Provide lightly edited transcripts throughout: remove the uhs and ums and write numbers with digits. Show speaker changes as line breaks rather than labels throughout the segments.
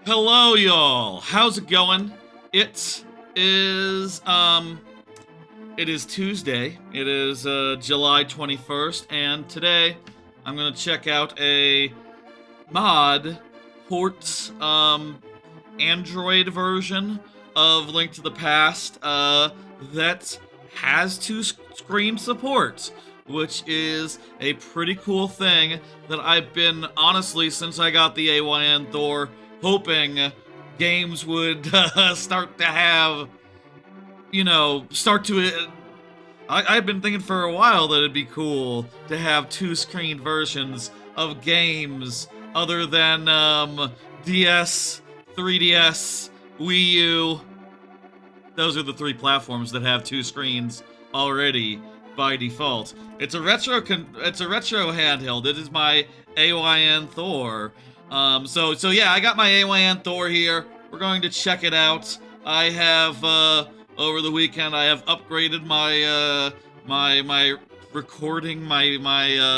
Hello, y'all. How's it going? It is it is Tuesday. It is July 21st, and today I'm gonna check out a mod port Android version of Link to the Past that has two-screen support, which is a pretty cool thing that I've been, honestly, since I got the AYN Thor, hoping games would start to have, start to... I've been thinking for a while that it'd be cool to have two-screen versions of games other than DS, 3DS, Wii U. Those are the three platforms that have two screens already by default. It's a retro handheld. It is my AYN Thor. So yeah, I got my AYN Thor here. We're going to check it out. I have over the weekend I have upgraded my my recording, my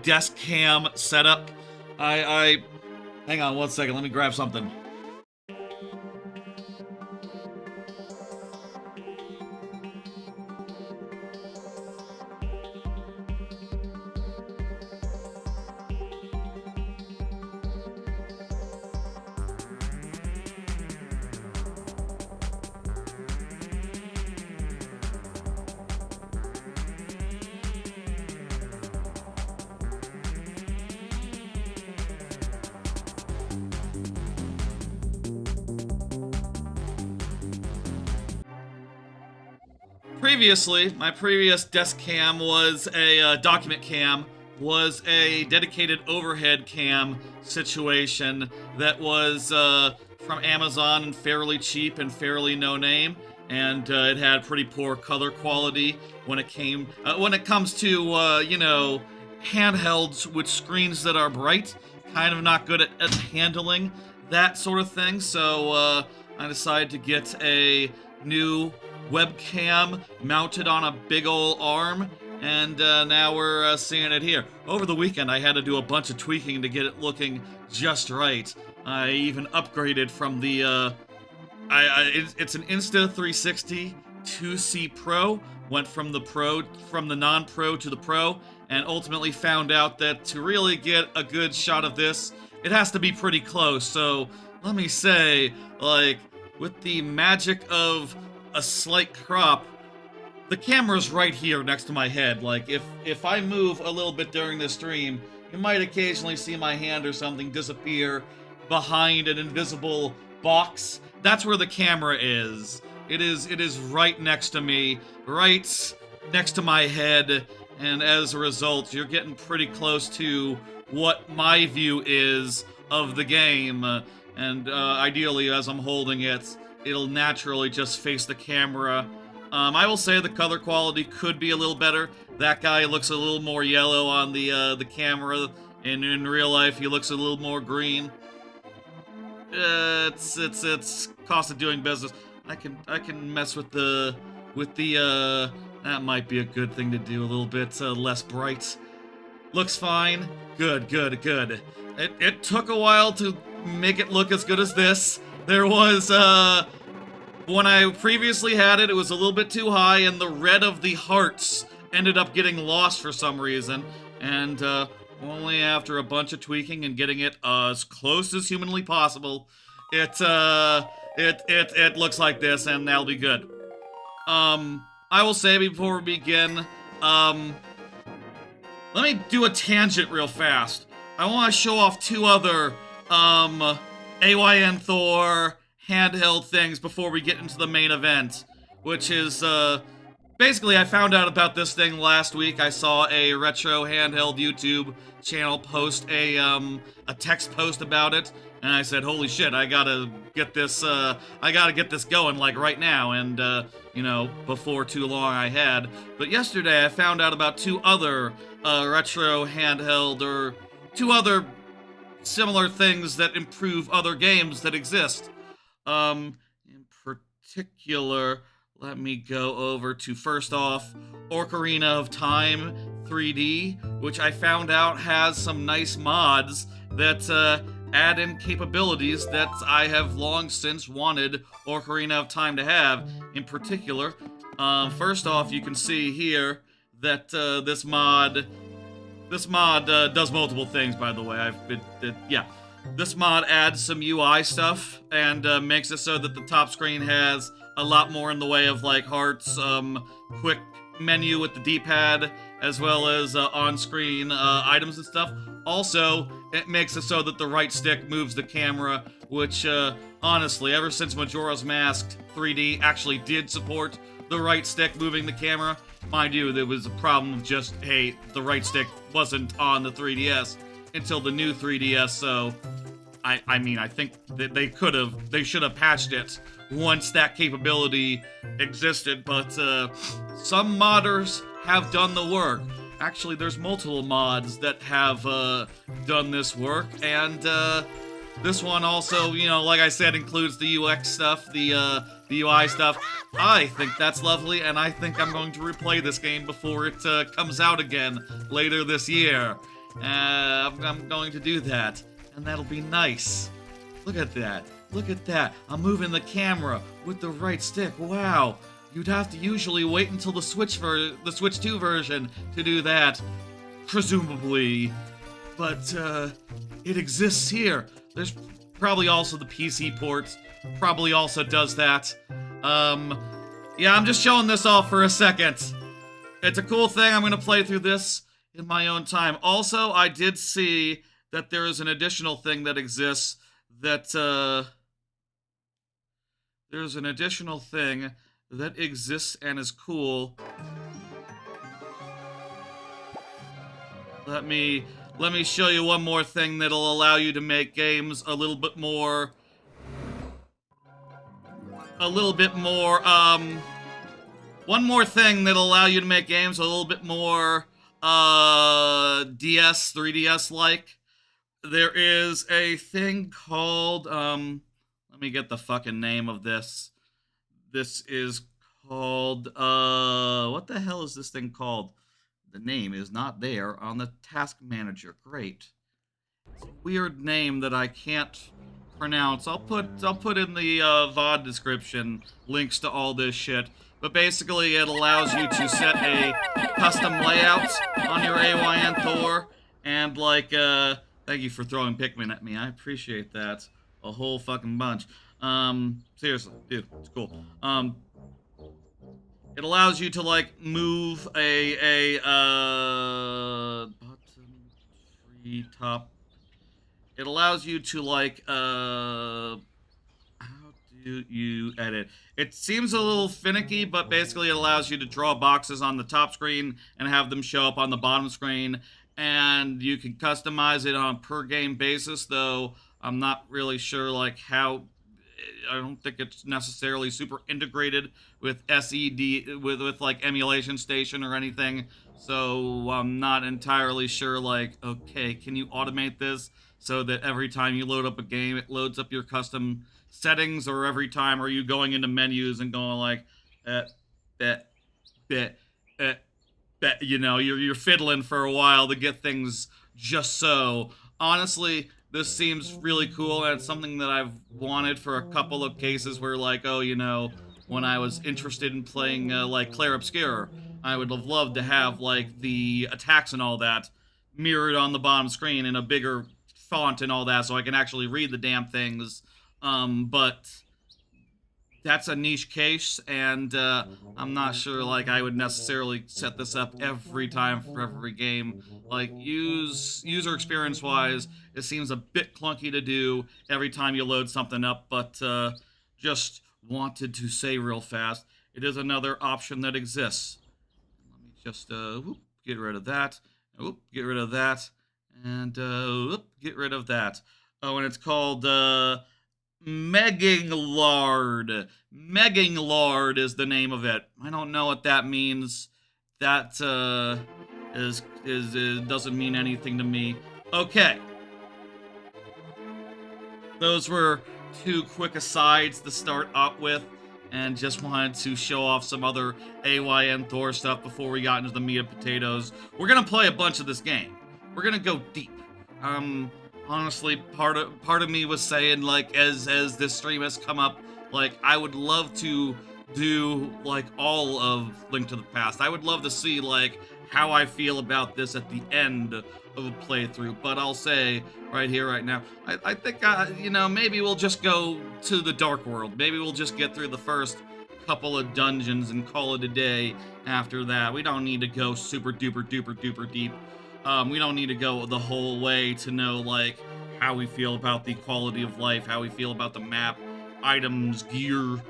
desk cam setup. I hang on one second, let me grab something. Previously, my previous desk cam was a document cam, was a dedicated overhead cam situation that was from Amazon and fairly cheap and fairly no name, and it had pretty poor color quality when it comes to handhelds with screens that are bright. Kind of not good at handling that sort of thing, so I decided to get a new webcam mounted on a big ol' arm, and now we're seeing it here. Over the weekend, I had to do a bunch of tweaking to get it looking just right. I even upgraded from the, it's an Insta360 2C Pro, went from the non-Pro to the Pro, and ultimately found out that to really get a good shot of this, it has to be pretty close. So let me say, like, with the magic of a slight crop, the camera's right here next to my head. Like, if I move a little bit during the stream, you might occasionally see my hand or something disappear behind an invisible box. That's where the camera is. It is right next to me, right next to my head, and as a result, you're getting pretty close to what my view is of the game, and ideally, as I'm holding it, it'll naturally just face the camera. I will say the color quality could be a little better. That guy looks a little more yellow on the camera, and in real life he looks a little more green. It's cost of doing business. I can mess with the that might be a good thing to do. A little bit less bright. Looks fine. Good. It took a while to make it look as good as this. There was, when I previously had it, it was a little bit too high, and the red of the hearts ended up getting lost for some reason, and, only after a bunch of tweaking and getting it as close as humanly possible, it looks like this, and that'll be good. I will say before we begin, let me do a tangent real fast. I want to show off two other, AYN Thor handheld things before we get into the main event, which is, basically I found out about this thing last week. I saw a retro handheld YouTube channel post a text post about it, and I said, holy shit, I gotta get this going, like, right now, and, before too long I had. But yesterday I found out about two other, retro handheld, or two other similar things that improve other games that exist. In particular, let me go over to, first off, Ocarina of Time 3D, which I found out has some nice mods that add in capabilities that I have long since wanted Ocarina of Time to have. In particular, first off, you can see here that this mod does multiple things. By the way, yeah. This mod adds some UI stuff and makes it so that the top screen has a lot more in the way of like hearts, quick menu with the D-pad, as well as on-screen items and stuff. Also, it makes it so that the right stick moves the camera, which honestly, ever since Majora's Mask 3D actually did support the right stick moving the camera, mind you, there was a problem of just, hey, the right stick wasn't on the 3DS until the new 3DS, so I mean, I think that they should have patched it once that capability existed, but some modders have done the work. Actually, there's multiple mods that have done this work, and this one also, you know, like I said, includes the UX stuff, the UI stuff. I think that's lovely, and I think I'm going to replay this game before it comes out again later this year. I'm going to do that, and that'll be nice. Look at that. Look at that. I'm moving the camera with the right stick. Wow. You'd have to usually wait until the Switch 2 version to do that, presumably. But it exists here. There's probably also the PC port. Probably also does that. Yeah, I'm just showing this off for a second. It's a cool thing. I'm gonna play through this in my own time. Also, I did see that there is an additional thing that exists that there's an additional thing that exists and is cool. Let me show you one more thing that'll allow you to make games a little bit more one more thing that'll allow you to make games a little bit more 3DS like. There is a thing called let me get the fucking name of this. This is called what the hell is this thing called? The name is not there on the task manager. Great. It's a weird name that I can't pronounce. I'll put in the VOD description links to all this shit. But basically, it allows you to set a custom layout on your AYN Thor, and like, thank you for throwing Pikmin at me. I appreciate that a whole fucking bunch. Seriously, dude, it's cool. It allows you to like move a bottom, tree, top. It allows you to like how do you edit? It seems a little finicky, but basically it allows you to draw boxes on the top screen and have them show up on the bottom screen, and you can customize it on a per game basis, though I'm not really sure like how. I don't think it's necessarily super integrated with SED with like emulation station or anything, so I'm not entirely sure like, okay, can you automate this so that every time you load up a game it loads up your custom settings, or every time are you going into menus and going like you know, you're fiddling for a while to get things just so. Honestly, this seems really cool, and it's something that I've wanted for a couple of cases where, like, oh, you know, when I was interested in playing, like, Clair Obscur, I would have loved to have, like, the attacks and all that mirrored on the bottom screen in a bigger font and all that, so I can actually read the damn things. But that's a niche case, and I'm not sure, like, I would necessarily set this up every time for every game. Like, user experience-wise, it seems a bit clunky to do every time you load something up, but just wanted to say real fast, it is another option that exists. Let me just get rid of that, get rid of that, and get rid of that. Oh, and it's called Meginglard. Meginglard is the name of it. I don't know what that means. That doesn't mean anything to me. Okay. Those were two quick asides to start up with, and just wanted to show off some other AYN Thor stuff before we got into the meat and potatoes. We're gonna play a bunch of this game. We're gonna go deep. honestly, part of me was saying, like, as this stream has come up, like, I would love to do like all of Link to the Past. I would love to see like how I feel about this at the end of a playthrough. But I'll say right here, right now, I think you know, maybe we'll just go to the Dark World. Maybe we'll just get through the first couple of dungeons and call it a day. After that, we don't need to go super duper duper duper deep. We don't need to go the whole way to know like how we feel about the quality of life, how we feel about the map, items, gear,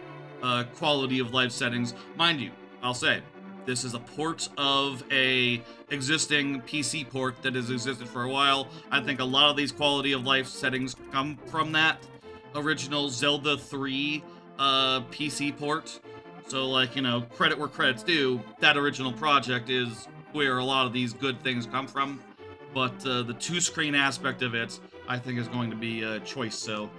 quality of life settings. Mind you, I'll say, this is a port of a existing PC port that has existed for a while. I think a lot of these quality of life settings come from that original Zelda 3 PC port. So, like, you know, credit where credit's due, that original project is where a lot of these good things come from. But the two-screen aspect of it, I think, is going to be a choice, so...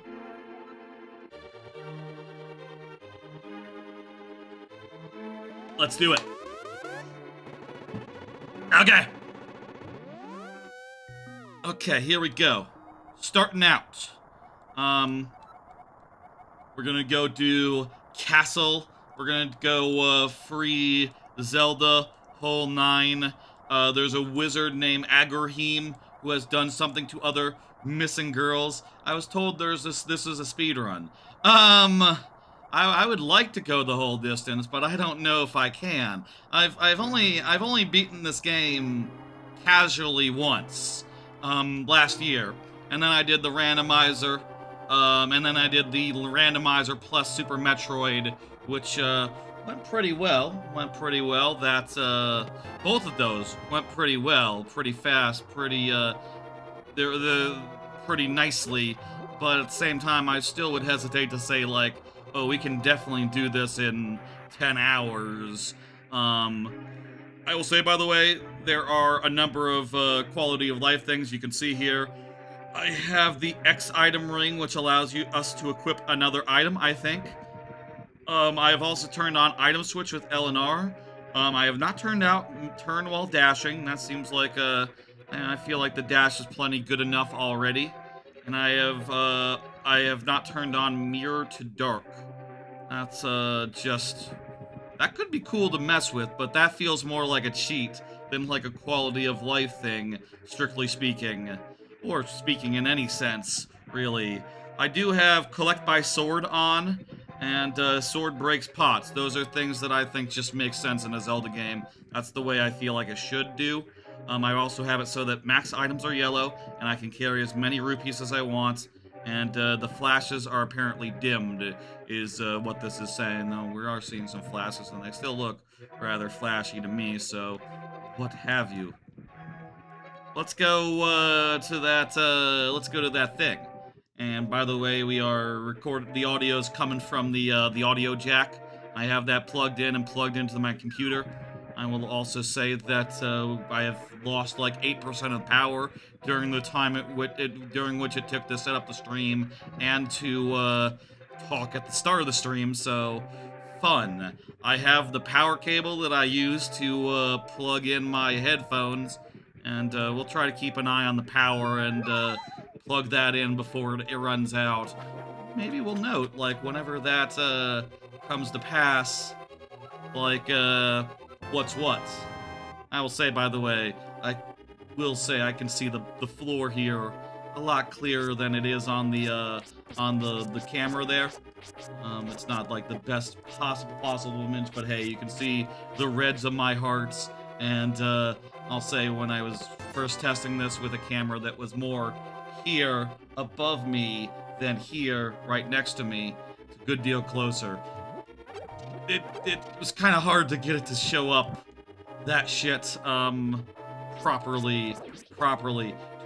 let's do it. Okay. Okay, here we go. Starting out. We're gonna go do Castle. We're gonna go free Zelda, whole 9. There's a wizard named Agrahim who has done something to other missing girls. I was told this is a speed run. I would like to go the whole distance, but I don't know if I can. I've only beaten this game casually once, last year, and then I did the randomizer, and then I did the randomizer plus Super Metroid, which went pretty well. That both of those went pretty well, pretty fast, they're pretty nicely, but at the same time, I still would hesitate to say like, oh, we can definitely do this in 10 hours. I will say, by the way, there are a number of quality of life things you can see here. I have the X item ring, which allows us to equip another item, I think. I have also turned on item switch with L and R. I have not turned out turn while dashing. That seems like I feel like the dash is plenty good enough already. And I have not turned on mirror to dark. That's just... that could be cool to mess with, but that feels more like a cheat than like a quality of life thing, strictly speaking. Or speaking in any sense, really. I do have collect by sword on, and sword breaks pots. Those are things that I think just make sense in a Zelda game. That's the way I feel like it should do. I also have it so that max items are yellow, and I can carry as many rupees as I want, and the flashes are apparently dimmed, is what this is saying. Though we are seeing some flashes, and they still look rather flashy to me, so what have you. Let's go to that thing. And by the way, we are recording. The audio is coming from the audio jack. I have that plugged in and plugged into my computer. I will also say that I have lost like 8% of power during the time during which it took to set up the stream and to talk at the start of the stream. So fun. I have the power cable that I use to plug in my headphones, and we'll try to keep an eye on the power and plug that in before it runs out. Maybe we'll note, like, whenever that comes to pass, like, what's what. I will say, by the way, I can see the floor here a lot clearer than it is on the camera there. It's not like the best possible image, but hey, you can see the reds of my hearts. And I'll say, when I was first testing this with a camera that was more here above me than here right next to me, it's a good deal closer. It was kind of hard to get it to show up that shit properly.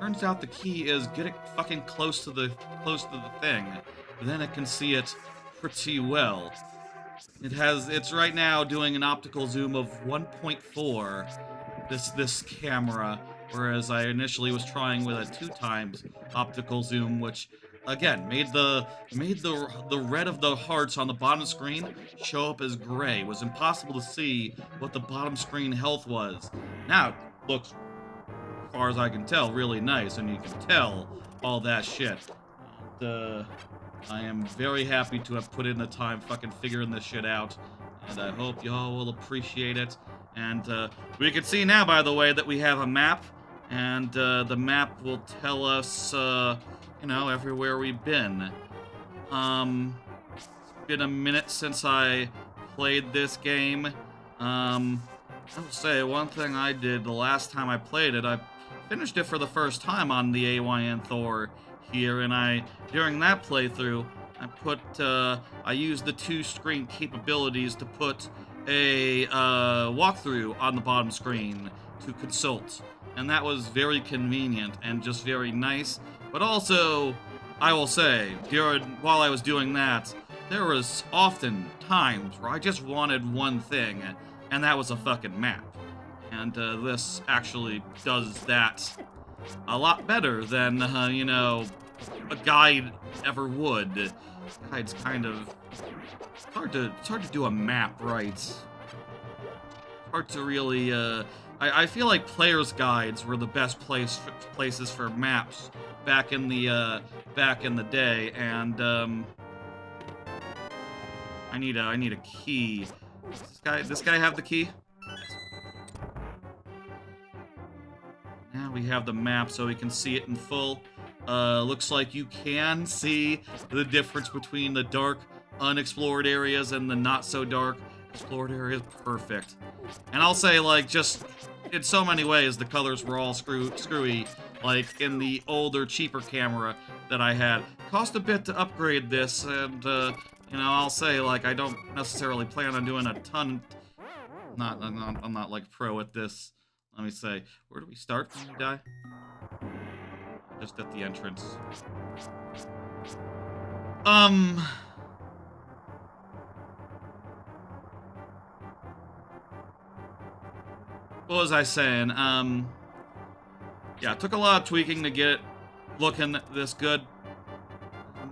Turns out the key is get it fucking close to the thing. Then it can see it pretty well. It's right now doing an optical zoom of 1.4. This camera, whereas I initially was trying with a 2x optical zoom, which again made the red of the hearts on the bottom screen show up as gray. It was impossible to see what the bottom screen health was. Now it looks, as far as I can tell, really nice, and you can tell all that shit. And, I am very happy to have put in the time fucking figuring this shit out, and I hope y'all will appreciate it. And we can see now, by the way, that we have a map, and the map will tell us, you know, everywhere we've been. It's been a minute since I played this game. I will say, one thing I did the last time I played it, I finished it for the first time on the AYN Thor here, and during that playthrough, I used the 2-screen capabilities to put a walkthrough on the bottom screen to consult, and that was very convenient and just very nice. But also, I will say, while I was doing that, there was often times where I just wanted one thing, and that was a fucking map. And this actually does that a lot better than, you know, a guide ever would. Guide's kind of... It's hard to do a map right. It's hard to really, I feel like players' guides were the best places for maps back in the day, and, I need a key. Does this guy have the key? Yes. Now we have the map so we can see it in full. Looks like you can see the difference between the dark, unexplored areas and the not-so-dark explored areas. Perfect. And I'll say, like, just in so many ways, the colors were all screwy. Like, in the older, cheaper camera that I had. Cost a bit to upgrade this, and, you know, I'll say, like, I don't necessarily plan on doing a ton. I'm not, like, pro at this. Let me say, where do we start when we die? Just at the entrance. What was I saying? Yeah, it took a lot of tweaking to get it looking this good.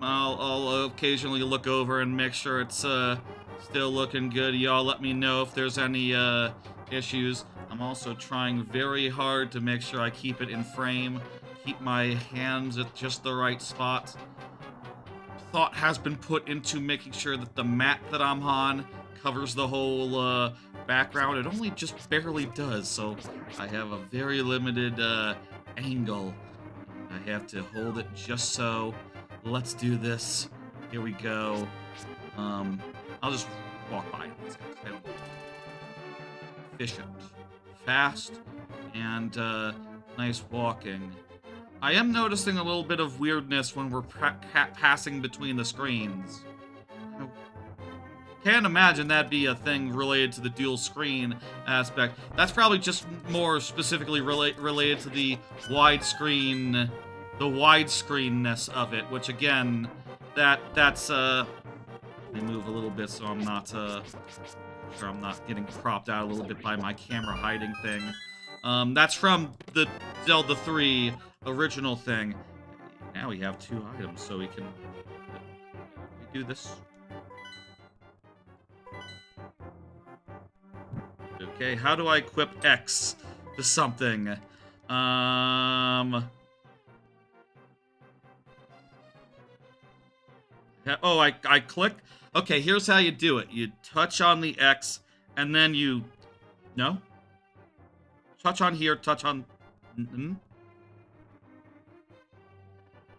I'll occasionally look over and make sure it's still looking good. Y'all let me know if there's any issues. I'm also trying very hard to make sure I keep it in frame. Keep my hands at just the right spot. Thought has been put into making sure that the map that I'm on covers the whole background. It only just barely does, so I have a very limited angle. I have to hold it just so. Let's do this. Here we go. I'll just walk by these guys. Efficient, fast, and nice walking. I am noticing a little bit of weirdness when we're passing between the screens. I can't imagine that'd be a thing related to the dual screen aspect. That's probably just more specifically related to the widescreen, the widescreenness of it, which again, that's let me move a little bit so I'm not sure I'm not getting cropped out a little bit by my camera hiding thing. That's from the Zelda 3 original thing. Now we have 2 items, so we can do this. Okay, how do I equip X to something? Oh, I click? Okay, here's how you do it. You touch on the X, and then you... No? Touch on here, touch on...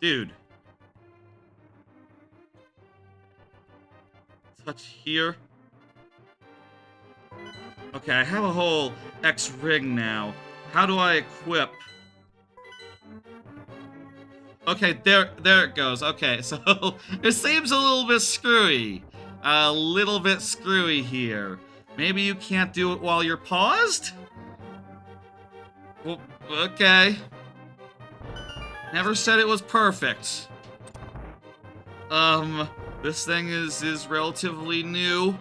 Dude. Touch here. Okay, I have a whole X ring now. How do I equip? Okay, there it goes. Okay, so it seems a little bit screwy. A little bit screwy here. Maybe you can't do it while you're paused? Well, okay. Never said it was perfect. This thing is relatively new,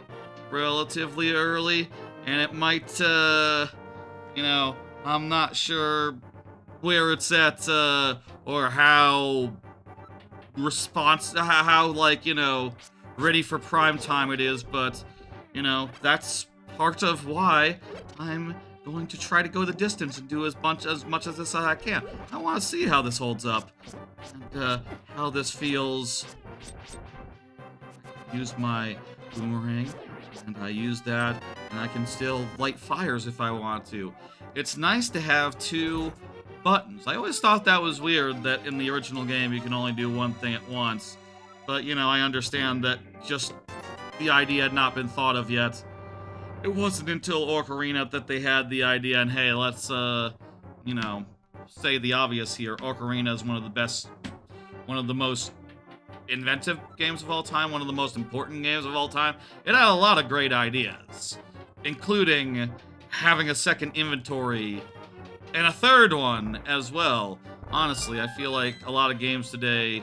relatively early, and it might, you know, I'm not sure where it's at, or how how, like, you know, ready for prime time it is, but, you know, that's part of why I'm going to try to go the distance and do as much as this as I can. I want to see how this holds up and how this feels. Use my boomerang, and I use that, and I can still light fires if I want to. It's nice to have 2 buttons. I always thought that was weird that in the original game you can only do one thing at once, but you know, I understand that just the idea had not been thought of yet. It wasn't until Ocarina that they had the idea, and hey, let's you know, say the obvious here. Ocarina is one of the most inventive games of all time, one of the most important games of all time. It had a lot of great ideas, including having a second inventory and a third one as well. Honestly, I feel like a lot of games today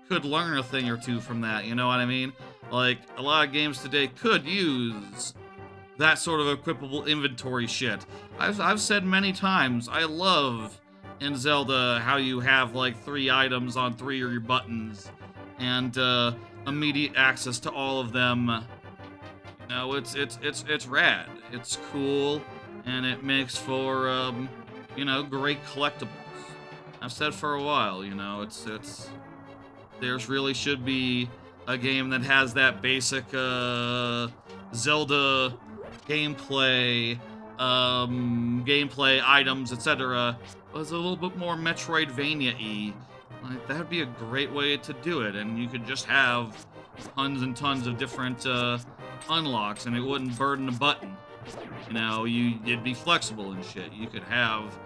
could learn a thing or two from that, you know what I mean? Like, a lot of games today could use that sort of equipable inventory shit. I've said many times, I love in Zelda how you have like 3 items on 3 of your buttons and immediate access to all of them. You know, it's rad. It's cool, and it makes for you know, great collectibles. I've said for a while, you know, there's really should be a game that has that basic Zelda gameplay items, etc. Was a little bit more Metroidvania-y. Like, that'd be a great way to do it, and you could just have tons and tons of different unlocks, and it wouldn't burden a button. You know, it'd be flexible and shit. You could have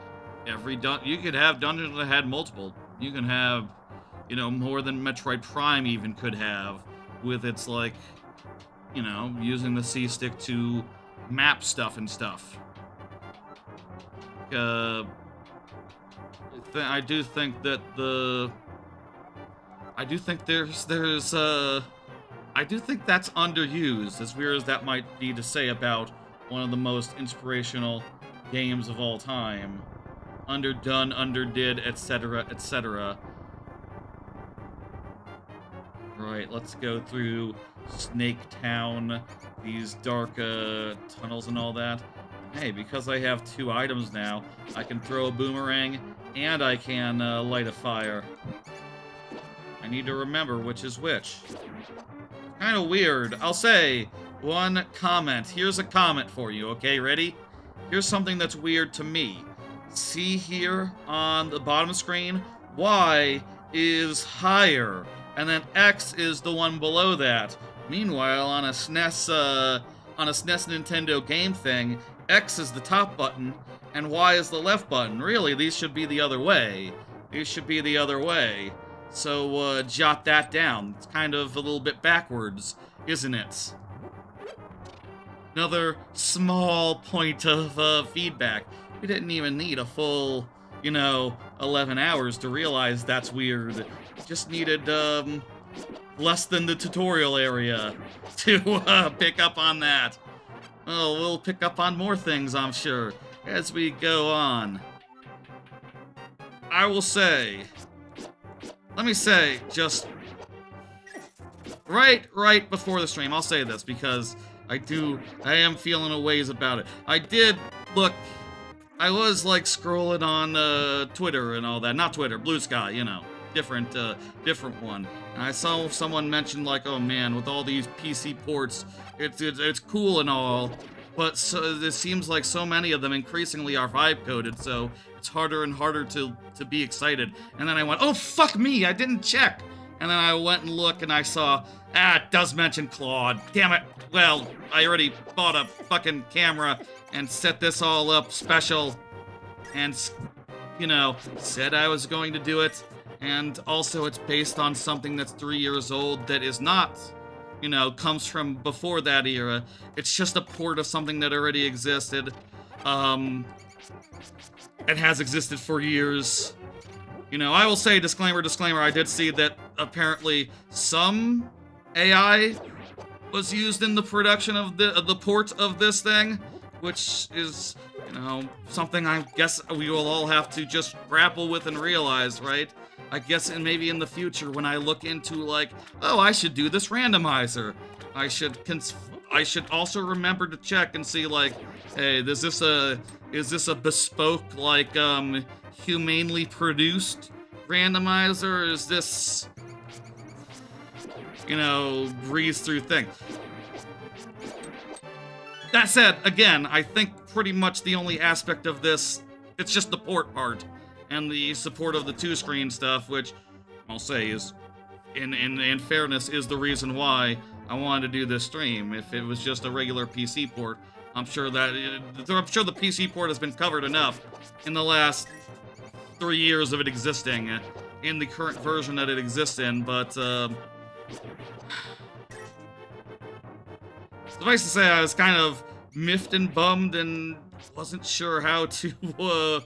you could have dungeons that had multiple. You can have, you know, more than Metroid Prime even could have, with its, like, you know, using the C-stick to map stuff and stuff. I do think that I do think that's underused, as weird as that might be to say about one of the most inspirational games of all time. Underdone, underdid, etc., etc. Right, let's go through Snake Town, these dark tunnels and all that. Hey, because I have 2 items now, I can throw a boomerang and I can light a fire. I need to remember which is which. Kind of weird. I'll say one comment. Here's a comment for you, okay? Ready? Here's something that's weird to me. See here on the bottom screen? Y is higher, and then X is the one below that. Meanwhile, on a SNES Nintendo game thing, X is the top button, and Y is the left button. Really, these should be the other way. These should be the other way. So, jot that down. It's kind of a little bit backwards, isn't it? Another small point of feedback. We didn't even need a full, you know, 11 hours to realize that's weird. Just needed, less than the tutorial area to pick up on that. Oh, we'll pick up on more things, I'm sure, as we go on. I will say, let me say, just right before the stream, I'll say this because I am feeling a ways about it. I was like scrolling on Twitter and all that. Not Twitter, Blue Sky, you know, different one. And I saw someone mention like, oh man, with all these PC ports, it's cool and all, but it seems like so many of them increasingly are vibe coded, so it's harder and harder to be excited. And then I went, oh fuck me, I didn't check. And then I went and looked and I saw, it does mention Claude. Damn it. Well, I already bought a fucking camera and set this all up special and, you know, said I was going to do it. And also it's based on something that's 3 years old that is not, you know, comes from before that era. It's just a port of something that already existed. It has existed for years. You know, I will say, disclaimer, I did see that apparently some AI was used in the production of the port of this thing, which is, you know, something I guess we will all have to just grapple with and realize, right? I guess and maybe in the future when I look into like, oh, I should do this randomizer. I should I should also remember to check and see, like, hey, is this a bespoke, like, humanely produced randomizer, or is this, you know, breeze through thing? That said, again, I think pretty much the only aspect of this, it's just the port part and the support of the 2-screen stuff, which I'll say is, in fairness, is the reason why I wanted to do this stream. If it was just a regular PC port, I'm sure the PC port has been covered enough in the last 3 years of it existing, in the current version that it exists in, but, suffice to say, I was kind of miffed and bummed and wasn't sure how to,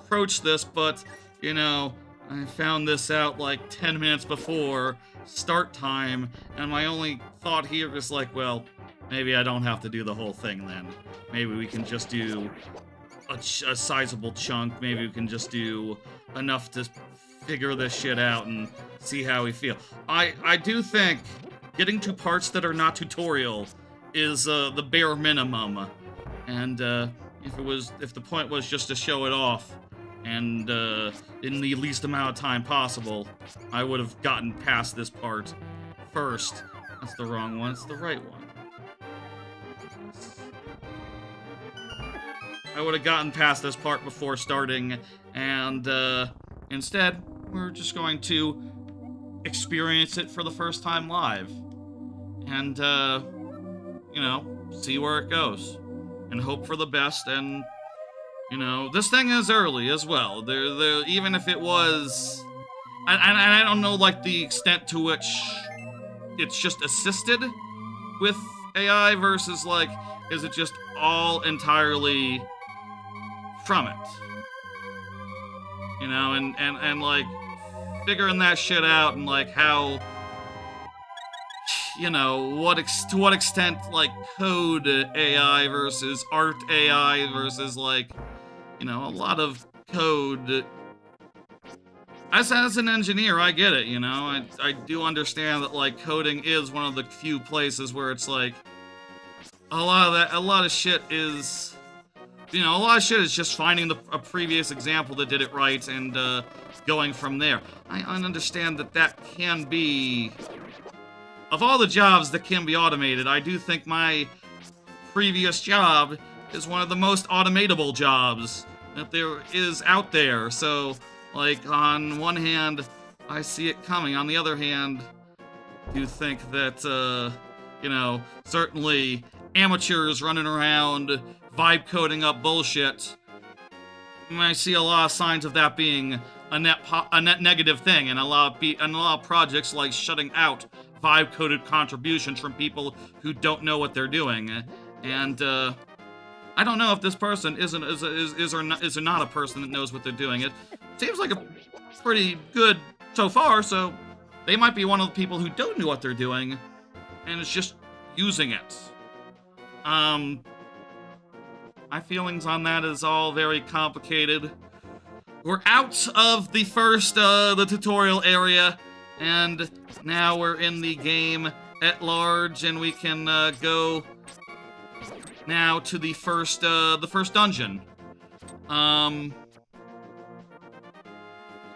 approach this, but, you know, I found this out like 10 minutes before start time, and my only thought here was like, well, maybe I don't have to do the whole thing then. Maybe we can just do a sizable chunk. Maybe we can just do enough to figure this shit out and see how we feel. I do think getting to parts that are not tutorial is the bare minimum, and if the point was just to show it off and in the least amount of time possible, I would have gotten past this part first. That's the wrong one, it's the right one. I would have gotten past this part before starting, and instead, we're just going to experience it for the first time live. And, you know, see where it goes. And hope for the best, and, you know, this thing is early as well. Even if it was... I don't know, like, the extent to which it's just assisted with AI versus, like, is it just all entirely from it? You know, and like, figuring that shit out and, like, how... You know, to what extent, like, code AI versus art AI versus, like, you know, a lot of code. As an engineer, I get it, you know? I do understand that, like, coding is one of the few places where it's, like, a lot of shit is, you know, a lot of shit is just finding a previous example that did it right and, going from there. I understand that can be... Of all the jobs that can be automated, I do think my previous job is one of the most automatable jobs that there is out there. So, like, on one hand, I see it coming. On the other hand, I do think that, you know, certainly amateurs running around vibe coding up bullshit, I see a lot of signs of that being a net negative thing, and a lot of projects like shutting out vibe-coded contributions from people who don't know what they're doing, and I don't know if this person is or not a person that knows what they're doing. It seems like a pretty good so far, so they might be one of the people who don't know what they're doing, and is just using it. My feelings on that is all very complicated. We're out of the first, the tutorial area, and now we're in the game at large, and we can go now to the first dungeon.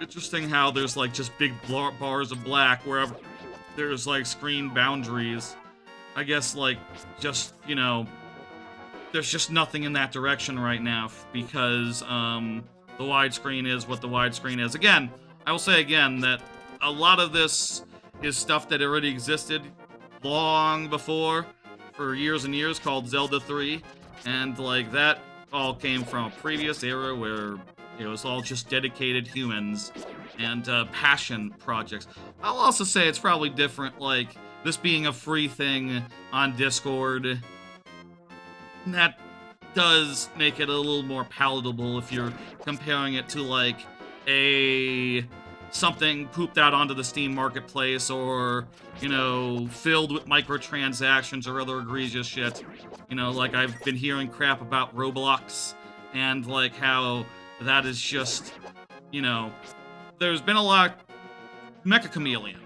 Interesting how there's like just big bars of black wherever there's like screen boundaries. I guess like just, you know, there's just nothing in that direction right now because the widescreen is what the widescreen is. Again, I will say again that a lot of this is stuff that already existed long before, for years and years, called Zelda 3, and like that all came from a previous era where it was all just dedicated humans and passion projects. I'll also say it's probably different, like this being a free thing on Discord. That does make it a little more palatable if you're comparing it to like something pooped out onto the Steam marketplace, or, you know, filled with microtransactions or other egregious shit. You know, like I've been hearing crap about Roblox and like how that is just, you know, there's been a lot. Mecha Chameleon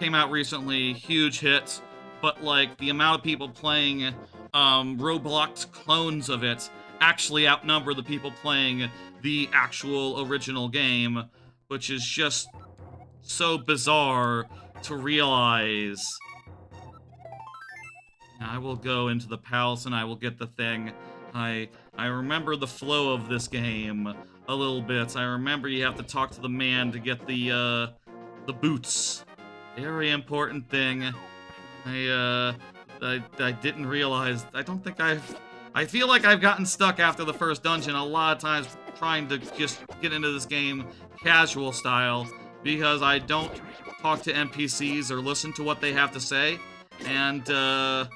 came out recently, huge hit. but like the amount of people playing Roblox clones of it actually outnumber the people playing the actual original game, which is just so bizarre to realize. I will go into the palace and I will get the thing. I remember the flow of this game a little bit. I remember you have to talk to the man to get the boots. Very important thing. I didn't realize. I feel like I've gotten stuck after the first dungeon a lot of times trying to just get into this game casual style because I don't talk to NPCs or listen to what they have to say, and that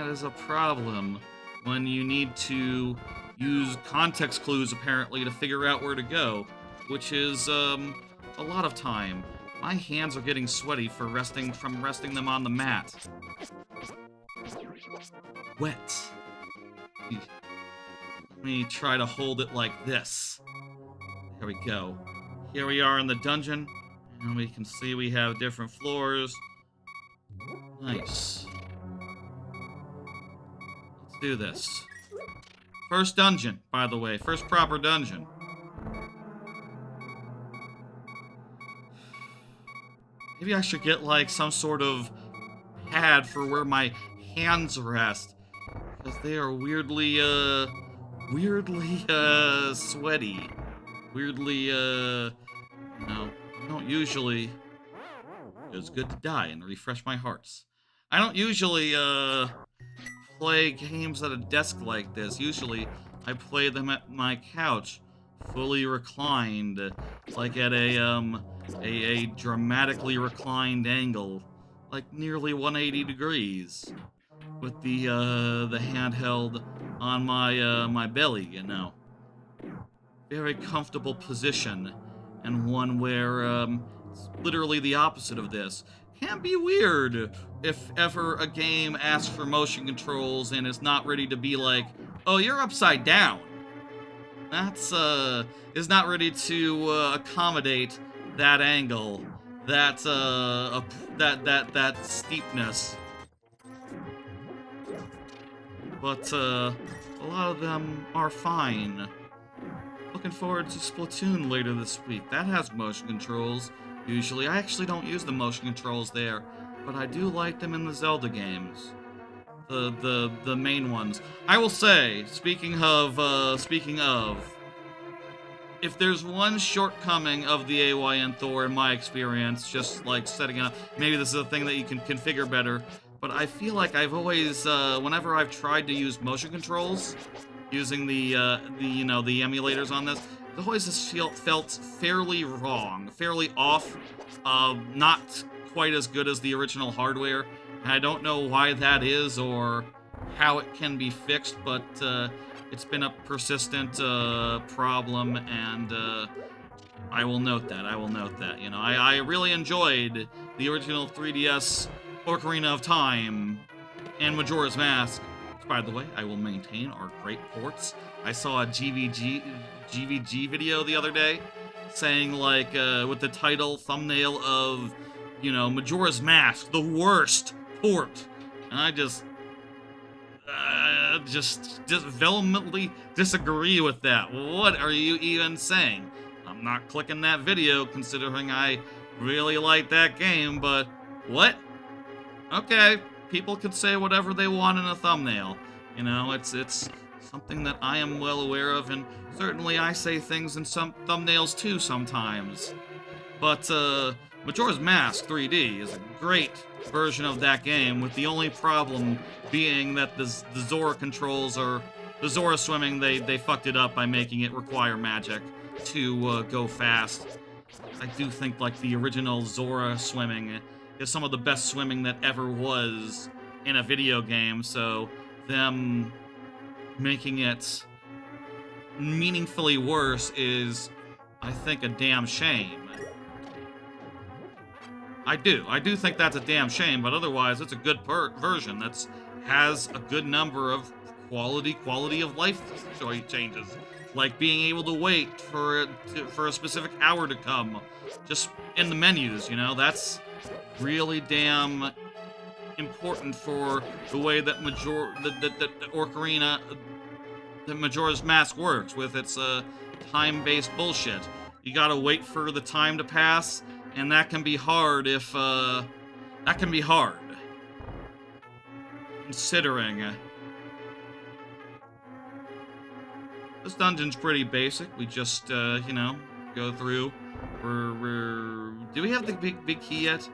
is a problem when you need to use context clues apparently to figure out where to go, which is a lot of time. My hands are getting sweaty from resting them on the mat. Wet. Let me try to hold it like this. There we go. Here we are in the dungeon, and we can see we have different floors. Nice. Let's do this. First dungeon, by the way. First proper dungeon. Maybe I should get, like, some sort of pad for where my hands rest. Because they are weirdly sweaty. Weirdly, you know, I don't usually... It's good to die and refresh my hearts. I don't usually, play games at a desk like this. Usually, I play them at my couch, fully reclined, like at a dramatically reclined angle, like nearly 180 degrees, with the handheld on my belly, you know. Very comfortable position, and one where it's literally the opposite of this. Can be weird if ever a game asks for motion controls and is not ready to be like, oh, you're upside down. That's is not ready to accommodate that angle, that that steepness. But a lot of them are fine. Looking forward to Splatoon later this week. That has motion controls. Usually, I actually don't use the motion controls there, but I do like them in the Zelda games. The main ones. I will say, speaking of, if there's one shortcoming of the AYN Thor in my experience, just like setting it up, maybe this is a thing that you can configure better, but I feel like I've always, whenever I've tried to use motion controls, using the emulators on this, it always just felt fairly wrong, fairly off, not quite as good as the original hardware. And I don't know why that is or how it can be fixed, but it's been a persistent problem, and I will note that. You know, I really enjoyed the original 3DS Ocarina of Time and Majora's Mask. By the way, I will maintain our great ports. I saw a GVG video the other day saying, like, with the title thumbnail of, you know, Majora's Mask, the worst port. And I just vehemently disagree with that. What are you even saying? I'm not clicking that video considering I really like that game, but what? Okay, people could say whatever they want in a thumbnail. You know, it's something that I am well aware of, and certainly I say things in some thumbnails too sometimes. But Majora's Mask 3D is a great version of that game, with the only problem being that the Zora controls are... The Zora swimming, they fucked it up by making it require magic to go fast. I do think, like, the original Zora swimming is some of the best swimming that ever was in a video game, so them making it meaningfully worse is, I think, a damn shame. I do think that's a damn shame, but otherwise it's a good version that has a good number of quality of life changes, like being able to wait for a specific hour to come, just in the menus, you know. That's really damn important for the way that the Ocarina, the Majora's Mask works with its time-based bullshit. You gotta wait for the time to pass, and that can be hard if that can be hard. Considering this dungeon's pretty basic. We just you know, go through. Do we have the big key yet?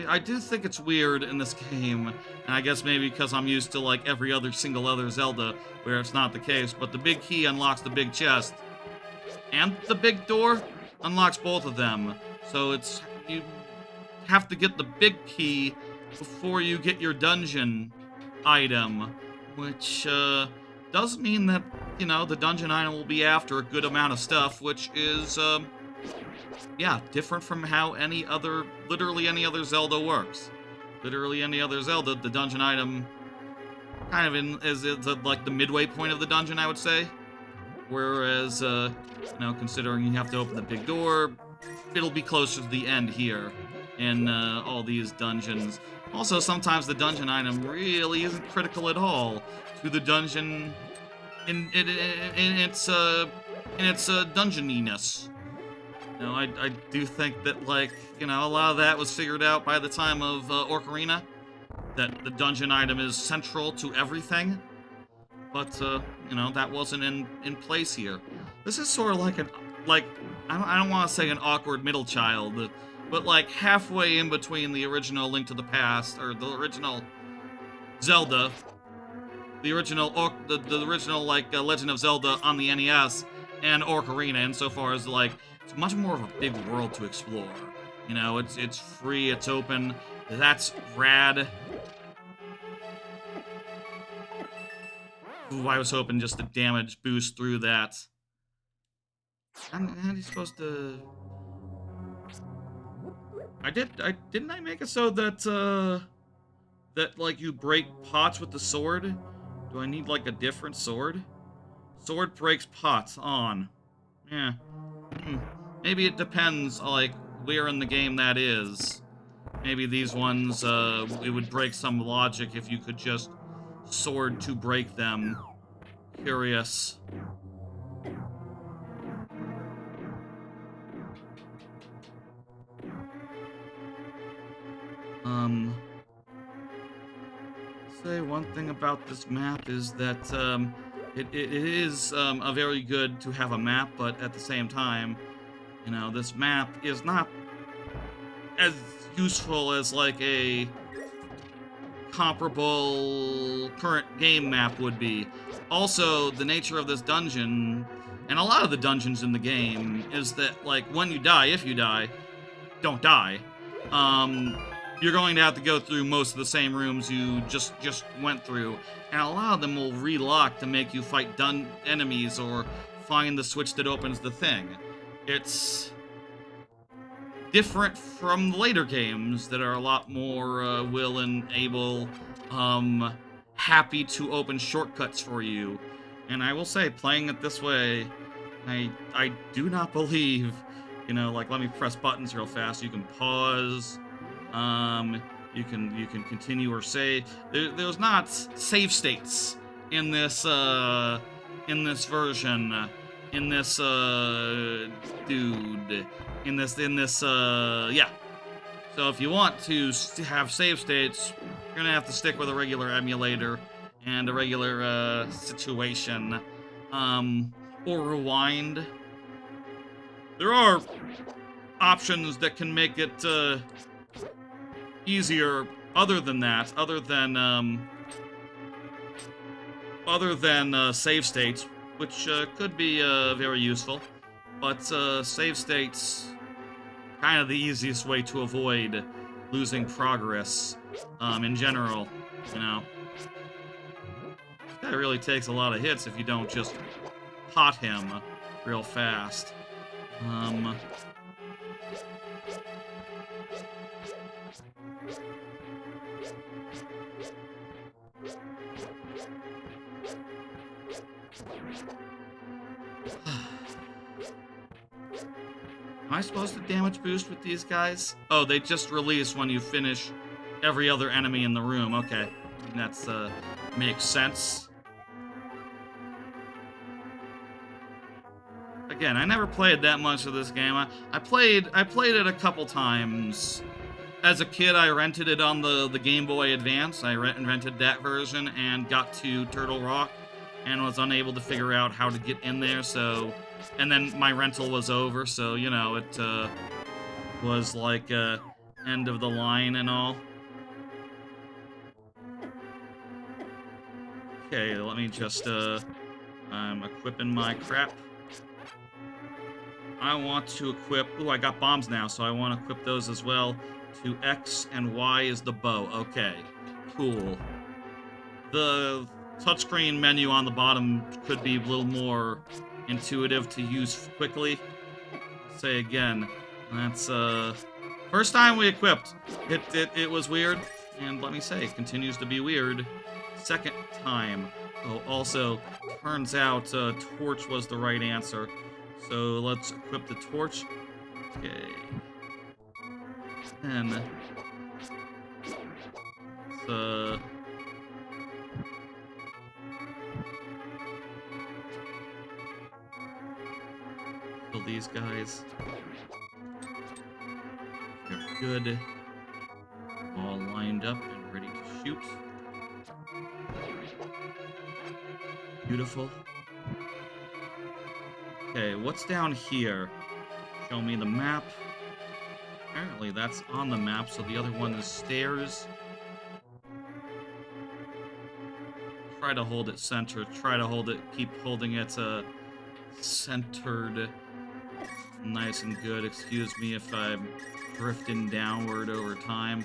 I do think it's weird in this game, and I guess maybe because I'm used to like every other single other Zelda where it's not the case, but the big key unlocks the big chest, and the big door unlocks both of them. So it's, you have to get the big key before you get your dungeon item, which does mean that, you know, the dungeon item will be after a good amount of stuff, which is yeah, different from how literally any other Zelda works. Literally any other Zelda, the dungeon item kind of is like the midway point of the dungeon, I would say. Whereas, you know, considering you have to open the big door, it'll be closer to the end here in all these dungeons. Also, sometimes the dungeon item really isn't critical at all to the dungeon in its dungeoniness. You know, I do think that, like, you know, a lot of that was figured out by the time of Ocarina, that the dungeon item is central to everything, but, you know, that wasn't in place here. This is sort of like I don't want to say an awkward middle child, but, like, halfway in between the original Link to the Past, or the original Zelda, the original, the original, like, Legend of Zelda on the NES, and Ocarina, insofar as, like, it's much more of a big world to explore. You know, it's free, it's open. That's rad. Ooh, I was hoping just a damage boost through that. How are you supposed to? Didn't I make it so that that like you break pots with the sword? Do I need like a different sword? Sword breaks pots on. Yeah. Maybe it depends, like, where in the game that is. Maybe these ones, it would break some logic if you could just sword to break them. Curious. Say one thing about this map is that, it is, a very good to have a map, but at the same time, you know, this map is not as useful as, like, a comparable current game map would be. Also, the nature of this dungeon, and a lot of the dungeons in the game, is that, like, when you die, if you die, don't die, you're going to have to go through most of the same rooms you just went through, and a lot of them will relock to make you fight enemies or find the switch that opens the thing. It's different from later games that are a lot more will and able, happy to open shortcuts for you. And I will say, playing it this way, I do not believe, you know, like, let me press buttons real fast. You can pause. You can continue or save. There's not save states in this version. In this dude. In this yeah. So if you want to have save states, you're gonna have to stick with a regular emulator and a regular situation. Or rewind. There are options that can make it easier other than that, other than save states, which could be very useful. But save states, kind of the easiest way to avoid losing progress in general, you know. This guy really takes a lot of hits if you don't just pot him real fast. Am I supposed to damage boost with these guys? Oh, they just release when you finish every other enemy in the room. Okay, that's makes sense. Again, I never played that much of this game. I played it a couple times. As a kid, I rented it on the Game Boy Advance. I rented that version and got to Turtle Rock and was unable to figure out how to get in there, so... And then my rental was over, so, you know, it was like end of the line and all. Okay, let me just, I'm equipping my crap. I want to equip... Ooh, I got bombs now, so I want to equip those as well. To X and Y is the bow. Okay, cool. The touchscreen menu on the bottom could be a little more intuitive to use quickly. Say again, that's first time we equipped. It was weird, and let me say, it continues to be weird. Second time. Oh, also, turns out torch was the right answer. So let's equip the torch. Okay. Then let's kill these guys. They're good. All lined up and ready to shoot. Beautiful. Okay, what's down here? Show me the map. Apparently that's on the map, so the other one is stairs. Try to hold it centered. Try to hold it, keep holding it centered. Nice and good. Excuse me if I'm drifting downward over time.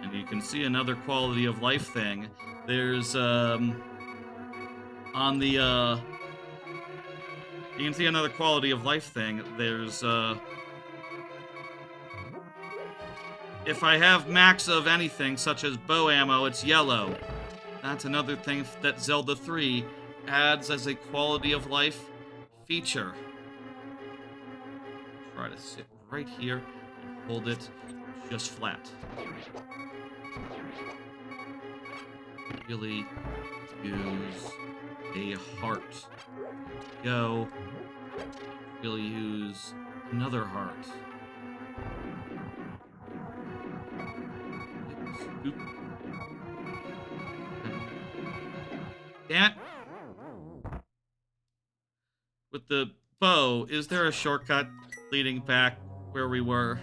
And you can see another quality of life thing. There's, on the, you can see another quality of life thing. There's, if I have max of anything, such as bow ammo, it's yellow. That's another thing that Zelda 3 adds as a quality of life feature. Try to sit right here and hold it just flat. Really use a heart. Go. We'll use another heart. Oop. Damn it. With the bow, is there a shortcut leading back where we were?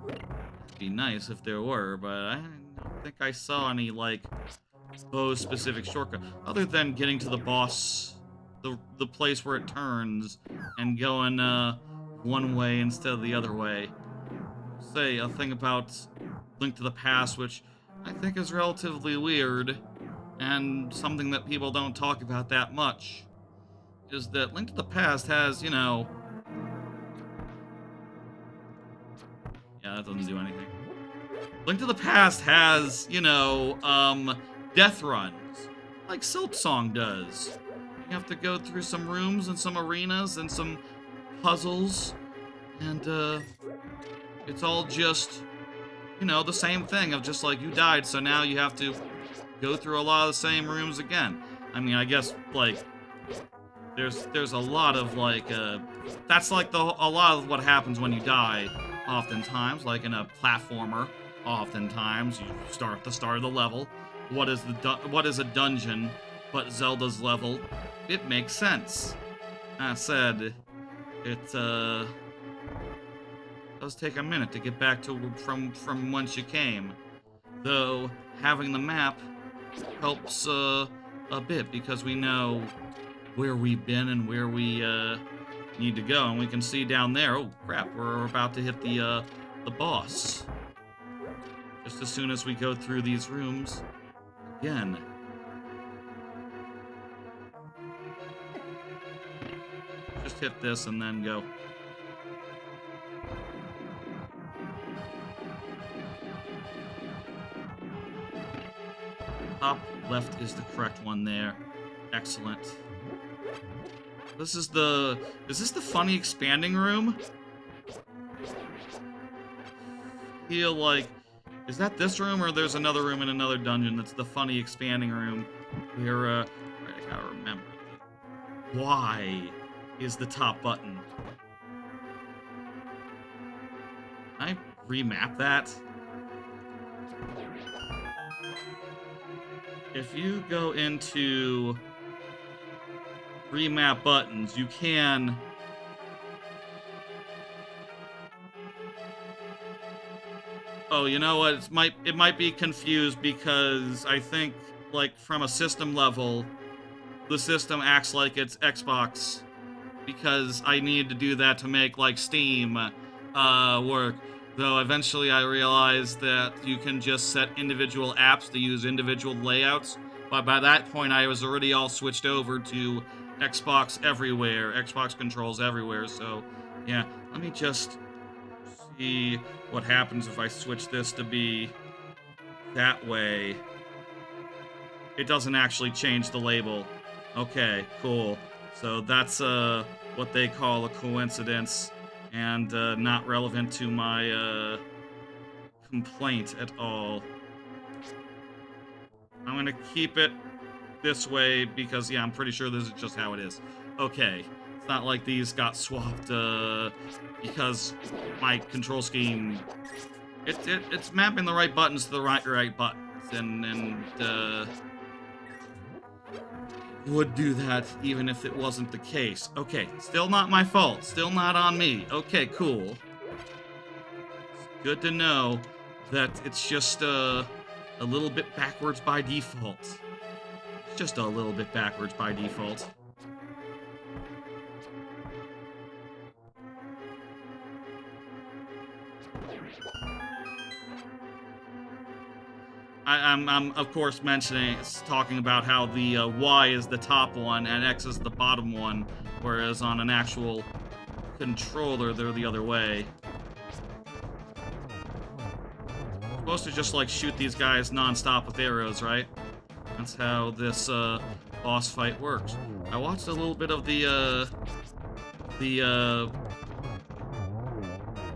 It'd be nice if there were, but I don't think I saw any, like, bow-specific shortcut, other than getting to the boss, the place where it turns, and going one way instead of the other way. Say a thing about Link to the Past, which I think is relatively weird, and something that people don't talk about that much, is that Link to the Past has, you know... Yeah, that doesn't do anything. Link to the Past has, you know, death runs, like Silksong does. You have to go through some rooms and some arenas and some puzzles, and it's all just, you know, the same thing of just like you died, so now you have to go through a lot of the same rooms again. I mean, I guess, like, there's a lot of, like, that's like a lot of what happens when you die, oftentimes, like in a platformer. Oftentimes, you start at the start of the level. What is a dungeon but Zelda's level? It makes sense. That said, it does take a minute to get back to from whence you came. Though having the map helps a bit because we know where we've been and where we need to go, and we can see down there. Oh crap! We're about to hit the boss. Just as soon as we go through these rooms again. Just hit this and then go. Top left is the correct one there. Excellent. Is this the funny expanding room? Feel like, is that this room, or there's another room in another dungeon that's the funny expanding room? Where, right, I gotta remember. Y is the top button. Can I remap that? If you go into remap buttons, you can... Oh, you know what? It might be confused because I think, like, from a system level, the system acts like it's Xbox because I need to do that to make, like, Steam work. Though eventually I realized that you can just set individual apps to use individual layouts. But by that point, I was already all switched over to Xbox everywhere, Xbox controls everywhere. So, yeah, let me just see what happens if I switch this to be that way. It doesn't actually change the label. Okay, cool. So that's what they call a coincidence, and not relevant to my complaint at all. I'm gonna keep it this way because, yeah, I'm pretty sure this is just how it is. Okay, it's not like these got swapped because my control scheme, it's mapping the right buttons to the right buttons, and would do that even if it wasn't the case. Okay, still not my fault. Still not on me. Okay, cool. It's good to know that it's just a little bit backwards by default. It's just a little bit backwards by default. I'm of course talking about how the Y is the top one and X is the bottom one, whereas on an actual controller they're the other way. I'm supposed to just like shoot these guys non-stop with arrows, right? That's how this boss fight works. I watched a little bit of the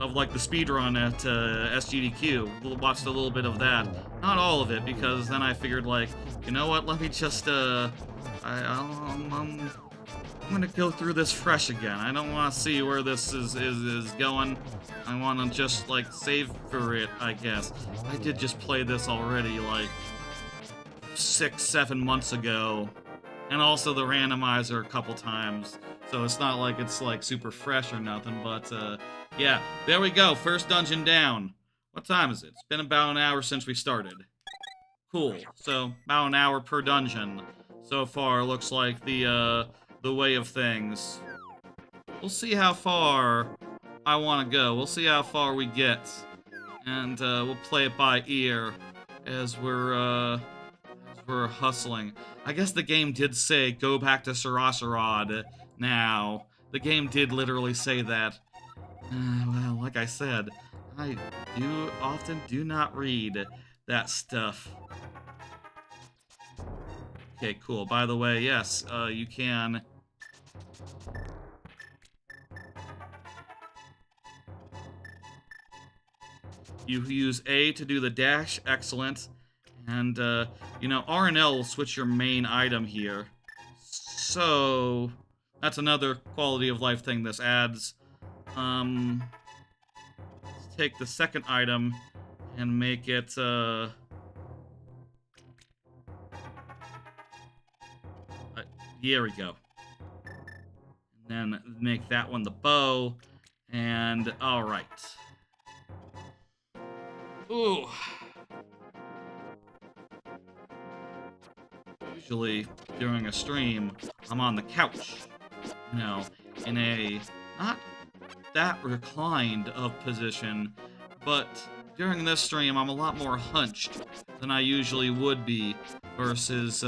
speedrun at SGDQ. Watched a little bit of that. Not all of it, because then I figured, like, you know what, let me just, I'm gonna go through this fresh again. I don't want to see where this is going. I want to just, like, save for it, I guess. I did just play this already, like, 6-7 months ago. And also the randomizer a couple times. So it's not like it's, like, super fresh or nothing, but, yeah, there we go. First dungeon down. What time is it? It's been about an hour since we started. Cool. So, about an hour per dungeon. So far, looks like the way of things. We'll see how far I want to go. We'll see how far we get. And, we'll play it by ear as we're hustling. I guess the game did say, go back to Sarasarad now. The game did literally say that. Well, like I said, I often do not read that stuff. Okay, cool. By the way, yes, you can... You use A to do the dash, excellent. And, you know, R and L will switch your main item here. So, that's another quality of life thing this adds. Let's take the second item and make it, here we go. And then make that one the bow, and alright. Ooh. Usually, during a stream, I'm on the couch, you know, in a not that reclined of position, but during this stream, I'm a lot more hunched than I usually would be versus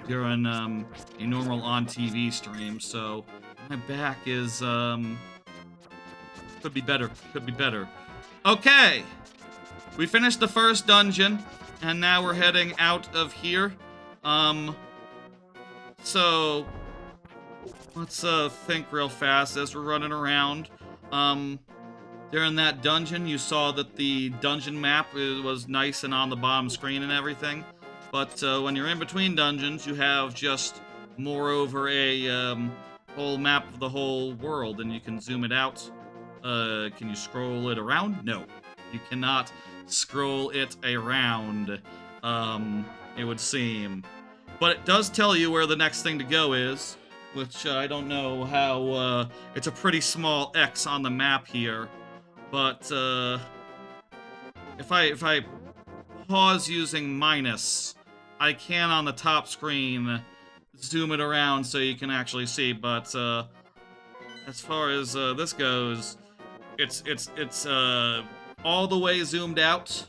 during a normal on-TV stream, so my back is, could be better, Okay! We finished the first dungeon, and now we're heading out of here. So, let's think real fast as we're running around. During that dungeon, you saw that the dungeon map was nice and on the bottom screen and everything. But when you're in between dungeons, you have just moreover a whole map of the whole world, and you can zoom it out. Can you scroll it around? No, you cannot scroll it around, it would seem. But it does tell you where the next thing to go is, which I don't know how, it's a pretty small X on the map here. But if I pause using minus, I can on the top screen zoom it around so you can actually see. But as far as this goes, it's all the way zoomed out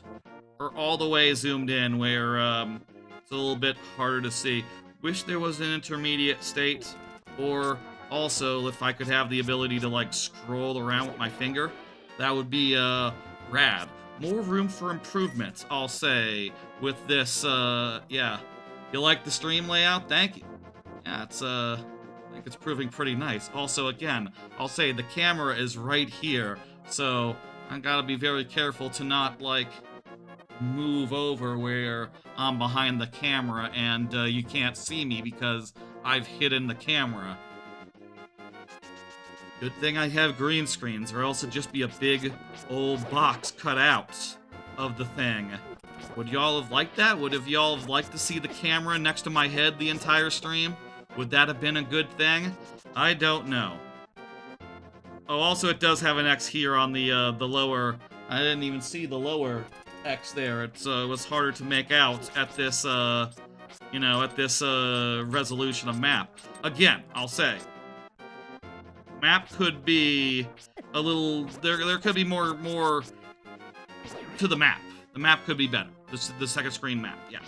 or all the way zoomed in, where it's a little bit harder to see. Wish there was an intermediate state, or also if I could have the ability to like scroll around with my finger. That would be, rad. More room for improvement, I'll say, with this, yeah. You like the stream layout? Thank you. Yeah, it's, I think it's proving pretty nice. Also, again, I'll say the camera is right here, so I gotta be very careful to not, like, move over where I'm behind the camera and, you can't see me because I've hidden the camera. Good thing I have green screens, or else it'd just be a big old box cut out of the thing. Would y'all have liked that? Would have y'all have liked to see the camera next to my head the entire stream? Would that have been a good thing? I don't know. Oh, also it does have an X here on the lower. I didn't even see the lower X there. It was harder to make out at this, you know, at this resolution of map. Again, I'll say. Map could be a little, there could be more to the map. The map could be better. The second screen map, yeah.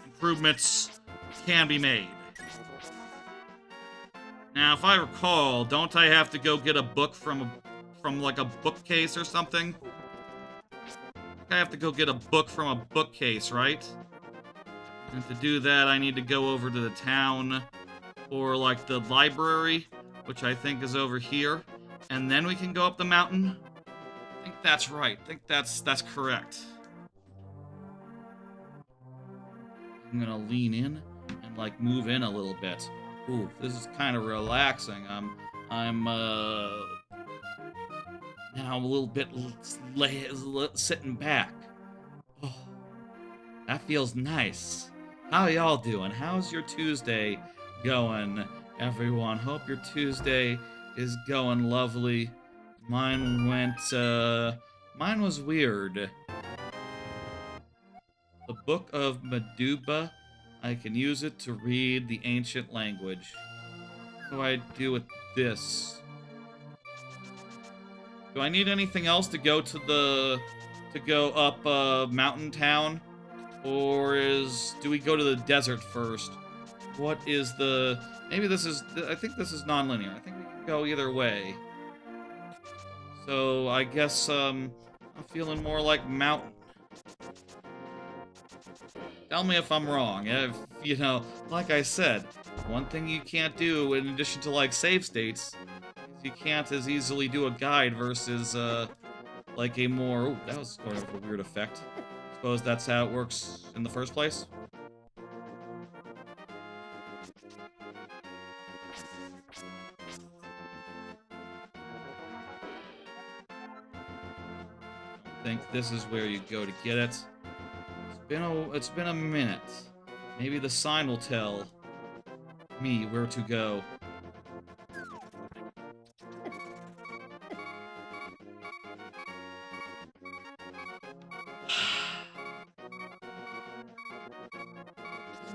Improvements can be made. Now, if I recall, don't I have to go get a book from like a bookcase or something? I have to go get a book from a bookcase, right? And to do that, I need to go over to the town or like the library, which I think is over here, and then we can go up the mountain. I think that's right. I think that's correct. I'm gonna lean in and like move in a little bit. Ooh, this is kind of relaxing. I'm now a little bit sitting back. Oh, that feels nice. How y'all doing? How's your Tuesday going? Everyone, hope your Tuesday is going lovely. Mine was weird. The Book of Meduba, I can use it to read the ancient language. What do I do with this? Do I need anything else to go to go up Mountain Town? Or do we go to the desert first? What is the... Maybe this is... I think this is non-linear. I think we can go either way. So, I guess, I'm feeling more like mountain. Tell me if I'm wrong. If, you know, like I said, one thing you can't do, in addition to, like, save states, is you can't as easily do a guide versus, like a more... Ooh, that was sort of a weird effect. Suppose that's how it works in the first place? I think this is where you go to get it. It's been a minute. Maybe the sign will tell me where to go.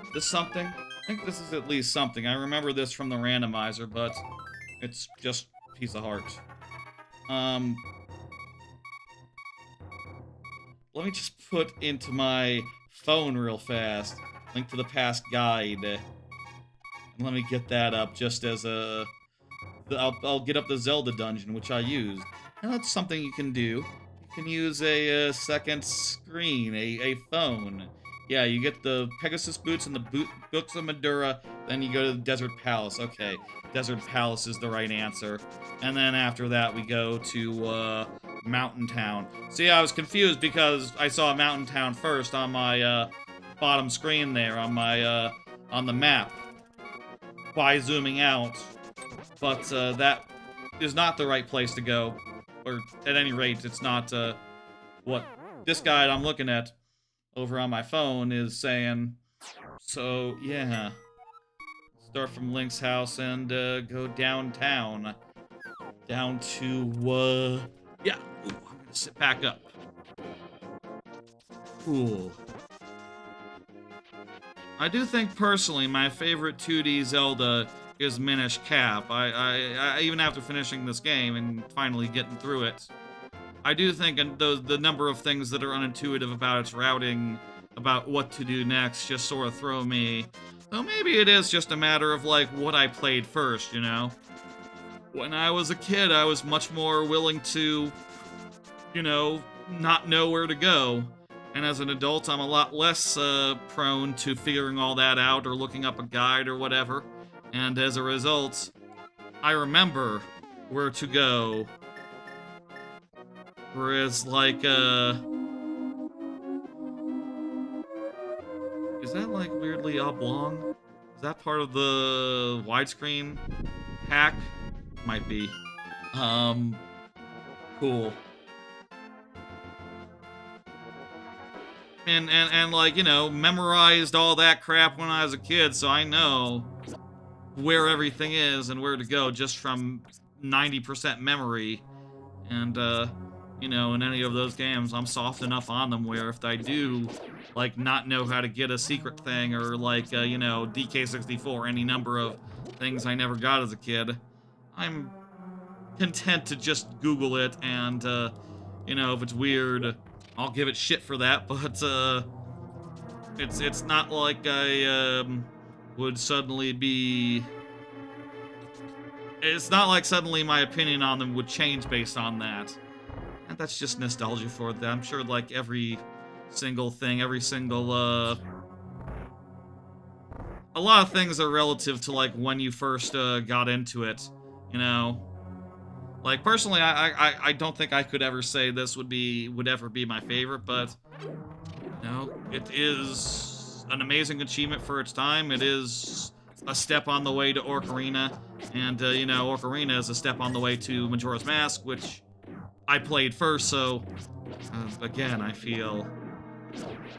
Is this something? I think this is at least something. I remember this from the randomizer, but it's just a piece of heart. Let me just put into my phone real fast. Link to the past guide. And let me get that up just as a... I'll get up the Zelda dungeon, which I used. And that's something you can do. You can use a second screen, a phone. Yeah, you get the Pegasus boots and the books of Madura, then you go to the Desert Palace. Okay, Desert Palace is the right answer. And then after that, we go to Mountain Town. See, I was confused because I saw Mountain Town first on my bottom screen there on my on the map by zooming out. But that is not the right place to go, or at any rate, it's not what this guide I'm looking at over on my phone is saying. So yeah, start from Link's house and go downtown, down to yeah. Ooh, I'm gonna sit back up. Cool. I do think personally my favorite 2D Zelda is Minish Cap. I even after finishing this game and finally getting through it, I do think the number of things that are unintuitive about its routing, about what to do next, just sort of throw me. So maybe it is just a matter of like what I played first, you know? When I was a kid, I was much more willing to, you know, not know where to go. And as an adult, I'm a lot less prone to figuring all that out or looking up a guide or whatever. And as a result, I remember where to go. Whereas, like, is that, like, weirdly oblong? Is that part of the widescreen hack? Might be. Cool. And like, you know, memorized all that crap when I was a kid, so I know where everything is and where to go just from 90% memory. And, you know, in any of those games, I'm soft enough on them where if I do, like, not know how to get a secret thing or, like, you know, DK64, any number of things I never got as a kid, I'm content to just Google it and, you know, if it's weird, I'll give it shit for that, but, it's not like I, would suddenly be... It's not like suddenly my opinion on them would change based on that. And that's just nostalgia for them. I'm sure, like, every single thing, every single, a lot of things are relative to, like, when you first, got into it, you know? Like, personally, I don't think I could ever say this would ever be my favorite, but, you know, it is an amazing achievement for its time. It is a step on the way to Ocarina, and, you know, Ocarina is a step on the way to Majora's Mask, which I played first, so, again, I feel...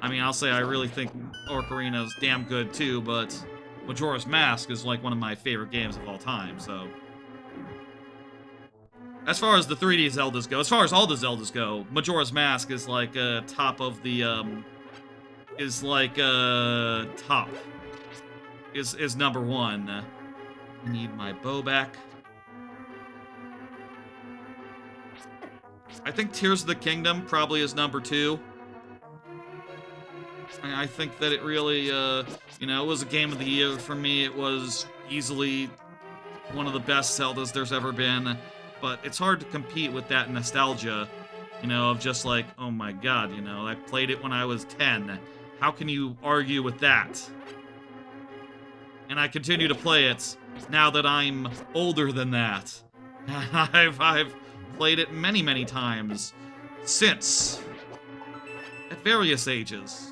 I mean, I'll say I really think Ocarina is damn good, too, but Majora's Mask is, like, one of my favorite games of all time, so... As far as the 3D Zeldas go, as far as all the Zeldas go, Majora's Mask is like top of the top is number one. I need my bow back. I think Tears of the Kingdom probably is number 2. I think that it really you know, it was a game of the year for me. It was easily one of the best Zeldas there's ever been. But it's hard to compete with that nostalgia, you know, of just like, oh my god, you know, I played it when I was 10. How can you argue with that? And I continue to play it now that I'm older than that. I've played it many, many times since, at various ages.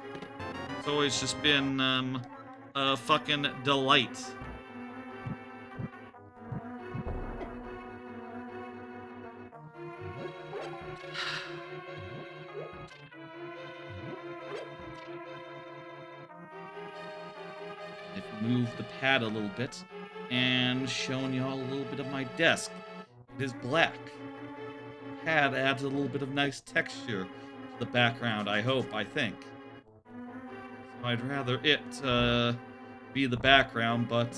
It's always just been a fucking delight. I've moved the pad a little bit and shown y'all a little bit of my desk. It is black. The pad adds a little bit of nice texture to the background, I hope, I think. So I'd rather it be the background, but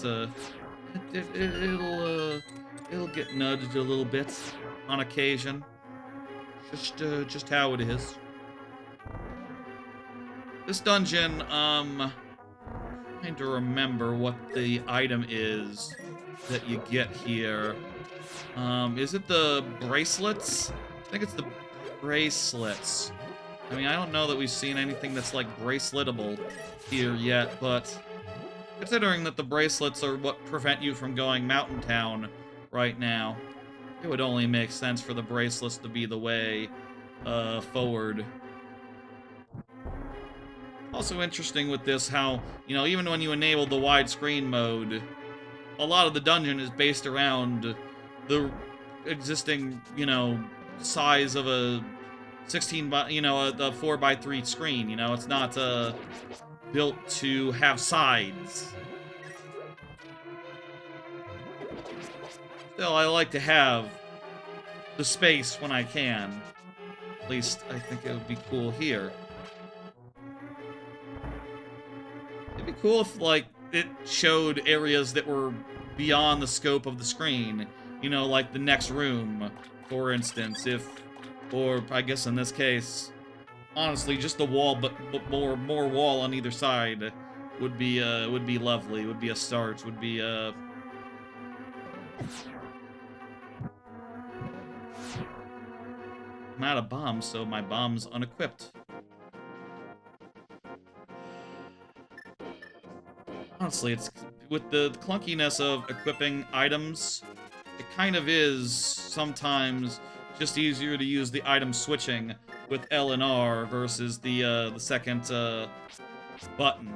it'll get nudged a little bit on occasion. Just how it is. This dungeon, trying to remember what the item is that you get here. Is it the bracelets? I think it's the bracelets. I mean, I don't know that we've seen anything that's, like, braceletable here yet, but considering that the bracelets are what prevent you from going Mountain Town right now, it would only make sense for the bracelets to be the way forward. Also interesting with this how, you know, even when you enable the widescreen mode, a lot of the dungeon is based around the existing, you know, size of a 16 by, you know, a 4x3 screen, you know, it's not built to have sides. Still, I like to have the space when I can. At least, I think it would be cool here. It'd be cool if, like, it showed areas that were beyond the scope of the screen. You know, like the next room, for instance, or I guess in this case, honestly, just the wall, but more wall on either side would be lovely. Would be a start. Would be I'm out of bombs, so my bomb's unequipped. Honestly, it's with the clunkiness of equipping items, it kind of is sometimes just easier to use the item switching with L and R versus the second button.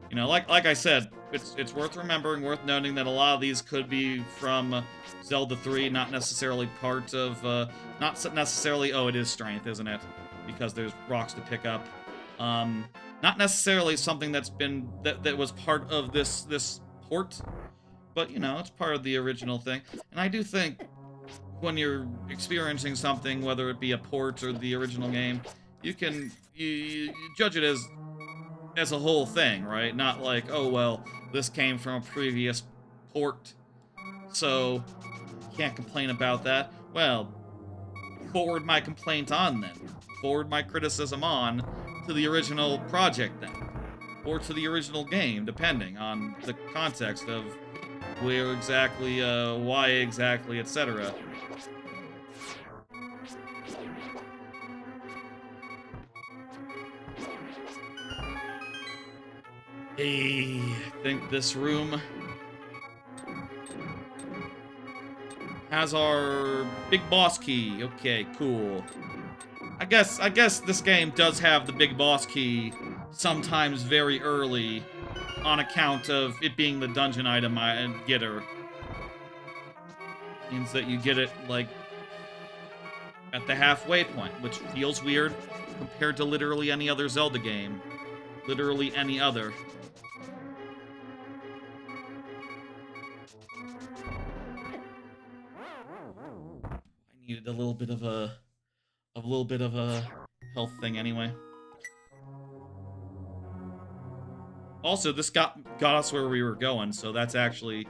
You know, like I said, it's worth remembering, worth noting that a lot of these could be from Zelda 3, not necessarily part of, not necessarily, oh, it is strength, isn't it? Because there's rocks to pick up. Not necessarily something that's been, that was part of this port, but, you know, it's part of the original thing. And I do think when you're experiencing something, whether it be a port or the original game, you can, you judge it as a whole thing, right? Not like, oh, well, this came from a previous port, so can't complain about that. Well, forward my complaint on then. Forward my criticism on to the original project then. Or to the original game, depending on the context of where exactly, why exactly, etc. Hey, I think this room has our big boss key. Okay, cool. I guess this game does have the big boss key sometimes very early on account of it being the dungeon item I getter. Means that you get it, like, at the halfway point, which feels weird compared to literally any other Zelda game. Literally any other. I needed a little bit of a health thing anyway. Also, this got us where we were going, so that's actually,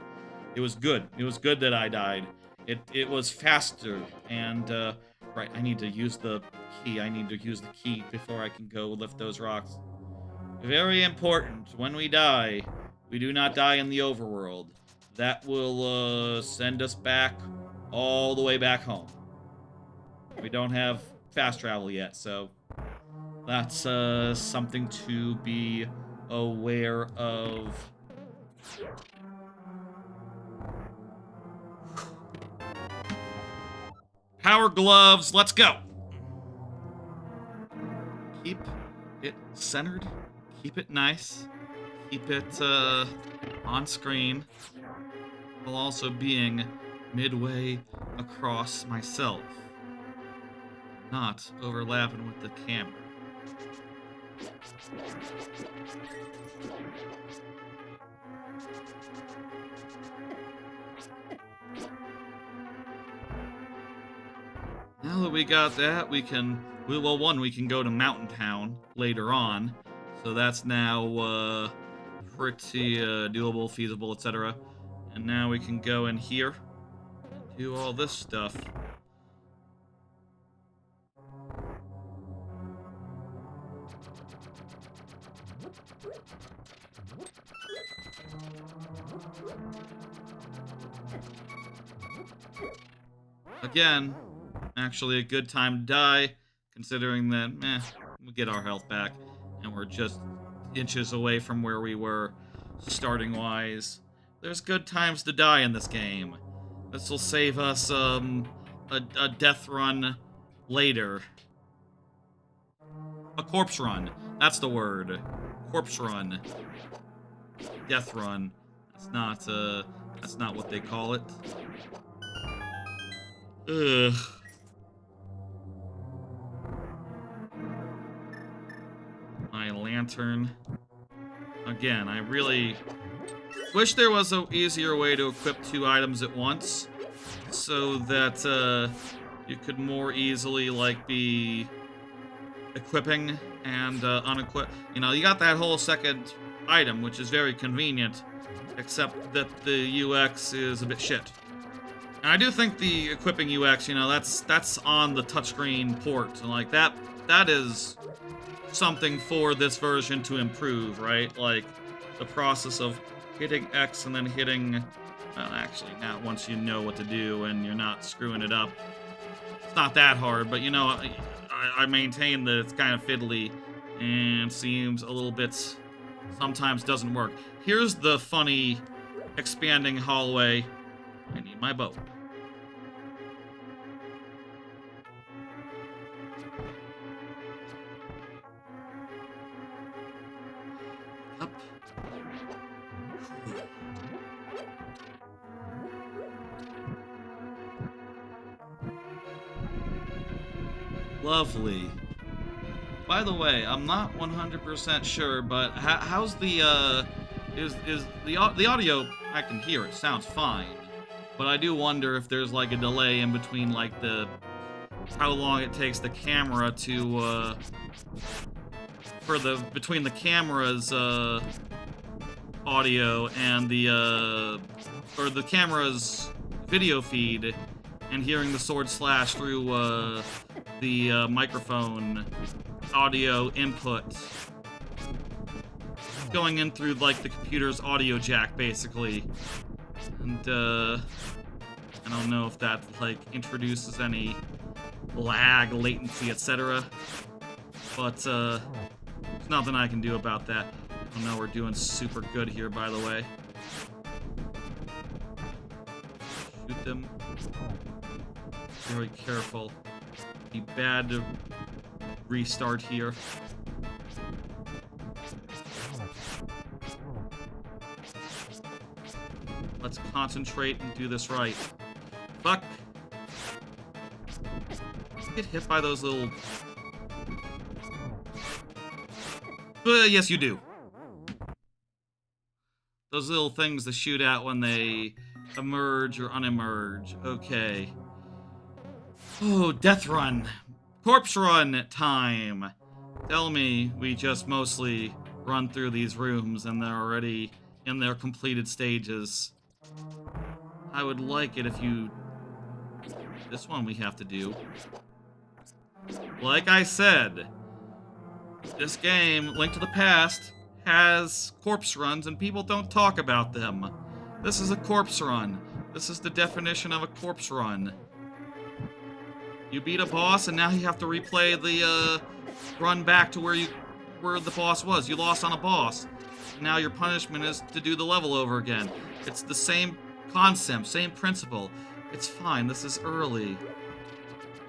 it was good. It was good that I died. It was faster, and right, I need to use the key. I need to use the key before I can go lift those rocks. Very important. When we die, we do not die in the overworld. That will send us back all the way back home. We don't have fast travel yet, so that's something to be aware of. Power gloves, let's go! Keep it centered, keep it nice, keep it on screen, while also being midway across myself, not overlapping with the camera. Now that we got that, we can go to Mountain Town later on. So that's now pretty doable, feasible, etc. And now we can go in here and do all this stuff. Again, actually a good time to die, considering that, we get our health back, and we're just inches away from where we were starting-wise. There's good times to die in this game. This will save us a death run later. A corpse run. That's the word. Corpse run. Death run. That's not what they call it. Ugh. My lantern. Again, I really wish there was an easier way to equip 2 items at once, so that you could more easily, like, be equipping and unequip. You know, you got that whole second item, which is very convenient, except that the UX is a bit shit. And I do think the equipping UX, you know, that's on the touchscreen port, and like that is something for this version to improve, right? Like the process of hitting X and then hitting, well, actually, not once you know what to do and you're not screwing it up. It's not that hard, but you know, I maintain that it's kind of fiddly and seems a little bit, sometimes doesn't work. Here's the funny expanding hallway. I need my bow. Up. Lovely. By the way, I'm not 100% sure, but how's the is the audio? I can hear it. Sounds fine, but I do wonder if there's like a delay in between, like how long it takes the camera to between the camera's audio and the camera's video feed and hearing the sword slash through the microphone audio input going in through like the computer's audio jack, basically. And I don't know if that like introduces any lag, latency, etc. But there's nothing I can do about that. Oh no, we're doing super good here, by the way. Shoot them. Very careful. Be bad to restart here. Let's concentrate and do this right. Fuck. Get hit by those little... yes, you do. Those little things that shoot out when they emerge or unemerge. Okay. Oh, death run. Corpse run time. Tell me we just mostly run through these rooms and they're already in their completed stages. I would like it if you... This one we have to do. Like I said, this game, Link to the Past, has corpse runs and people don't talk about them. This is a corpse run. This is the definition of a corpse run. You beat a boss and now you have to replay the run back to where the boss was. You lost on a boss. Now your punishment is to do the level over again. It's the same concept, same principle. It's fine, this is early.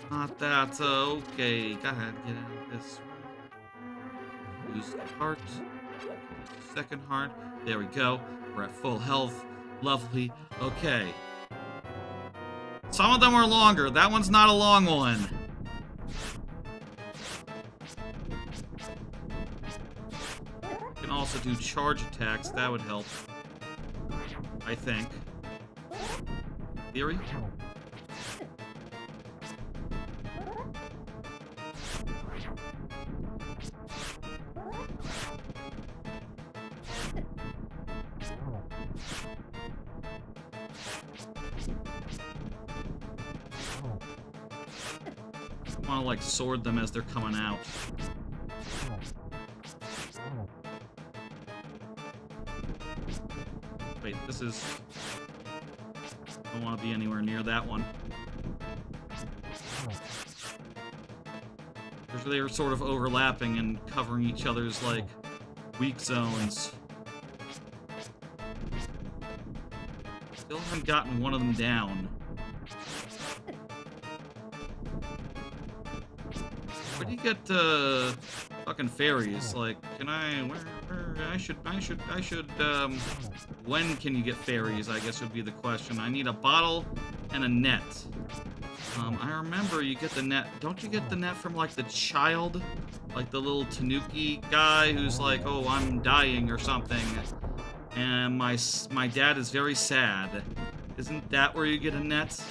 Not that, okay, go ahead, get out of this one. Use the heart. Use the second heart. There we go. We're at full health. Lovely. Okay. Some of them are longer. That one's not a long one. You can also do charge attacks. That would help. I think. Theory? I want to like sword them as they're coming out. Wait, this is... I don't want to be anywhere near that one. There's So they were sort of overlapping and covering each other's, like, weak zones. Still haven't gotten one of them down. Where do you get, fucking fairies? Like, can I, when can you get fairies, I guess would be the question. I need a bottle and a net. I remember you get the net. Don't you get the net from, like, the child? Like, the little tanuki guy who's like, oh, I'm dying or something. And my dad is very sad. Isn't that where you get a net?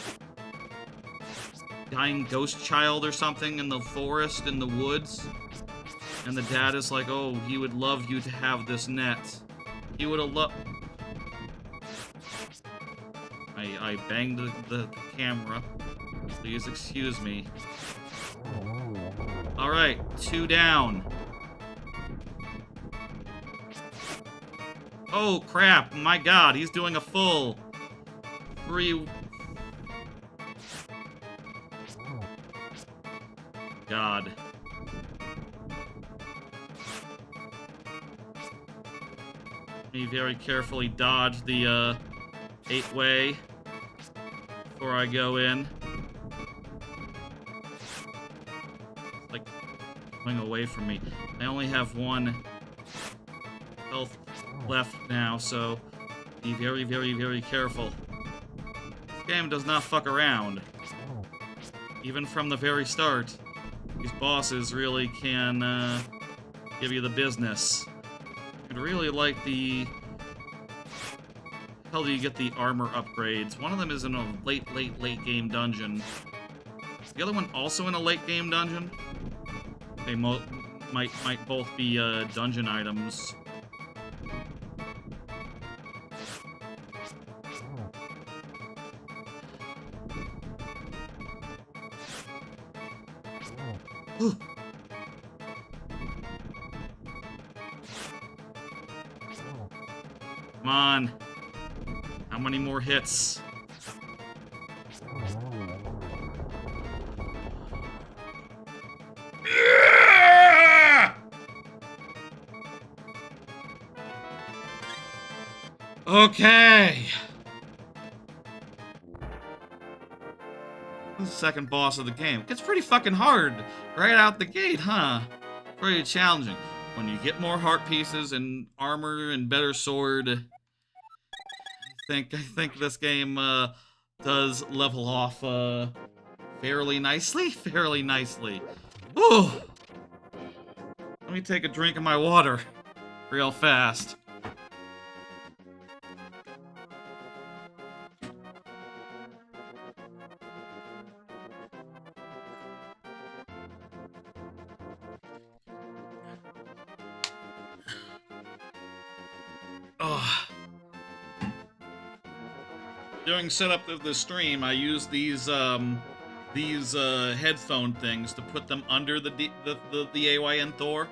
Dying ghost child or something in the forest, in the woods. And the dad is like, oh, he would love you to have this net. He would have loved... I banged the camera. Please excuse me. Alright, 2 down. Oh, crap. My god, he's doing a full 3... God. Let me very carefully dodge the 8-way before I go in. It's like going away from me. I only have 1 health left now, so be very, very, very careful. This game does not fuck around. Even from the very start. These bosses really can give you the business. I'd really like the... How do you get the armor upgrades? One of them is in a late game dungeon. Is the other one also in a late game dungeon? They might both be dungeon items. Come on. How many more hits? Okay. The second boss of the game. It gets pretty fucking hard right out the gate, huh? Pretty challenging. When you get more heart pieces and armor and better sword, I think this game does level off fairly nicely. Fairly nicely. Ooh. Let me take a drink of my water real fast. During setup of the stream, I use these headphone things to put them under the AYN Thor,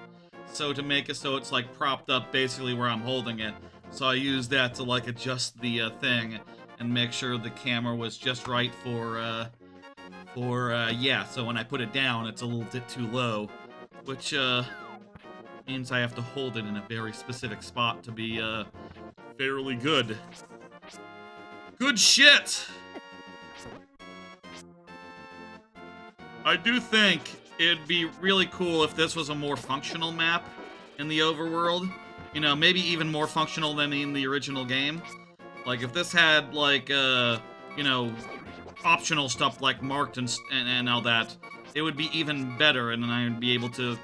so to make it so it's like propped up basically where I'm holding it. So I use that to like adjust the thing and make sure the camera was just right for yeah. So when I put it down, it's a little bit too low, which means I have to hold it in a very specific spot to be fairly good. Good shit! I do think it'd be really cool if this was a more functional map in the overworld. You know, maybe even more functional than in the original game. Like, if this had, like, you know, optional stuff like marked and all that, it would be even better, and then I'd be able to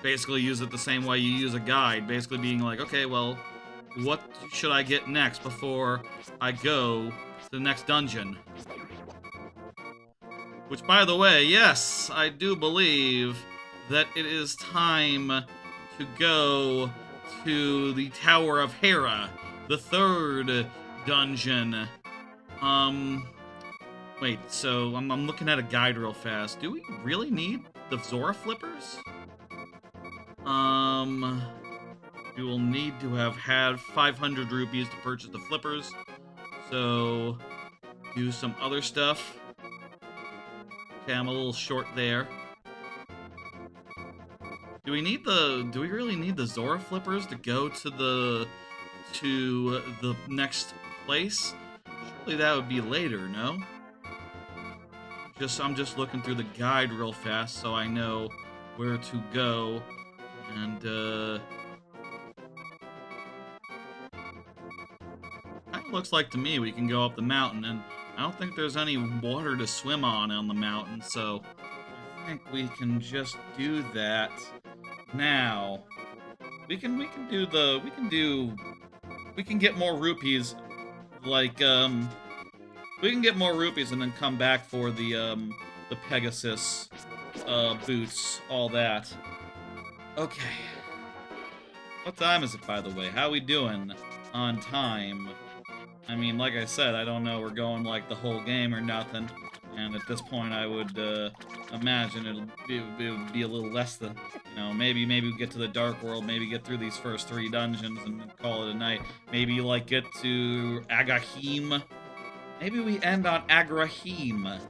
basically use it the same way you use a guide. Basically being like, okay, well, what should I get next before I go to the next dungeon? Which, by the way, yes, I do believe that it is time to go to the Tower of Hera, the 3rd dungeon. Wait, so I'm looking at a guide real fast. Do we really need the Zora flippers? We will need to have had 500 rupees to purchase the flippers. So, do some other stuff. Okay, I'm a little short there. Do we really need the Zora flippers to go to the next place? Surely that would be later, no? I'm just looking through the guide real fast so I know where to go. And kind of looks like to me we can go up the mountain, and I don't think there's any water to swim on the mountain, so I think we can just do that now. We can get more rupees, like we can get more rupees and then come back for the Pegasus boots, all that. Okay. What time is it, by the way? How we doing on time? I mean, like I said, I don't know we're going like the whole game or nothing, and at this point I would imagine it would be a little less than, you know, maybe we get to the Dark World, maybe get through these first 3 dungeons and then call it a night. Maybe like get to Agahim. Maybe we end on Agrahim.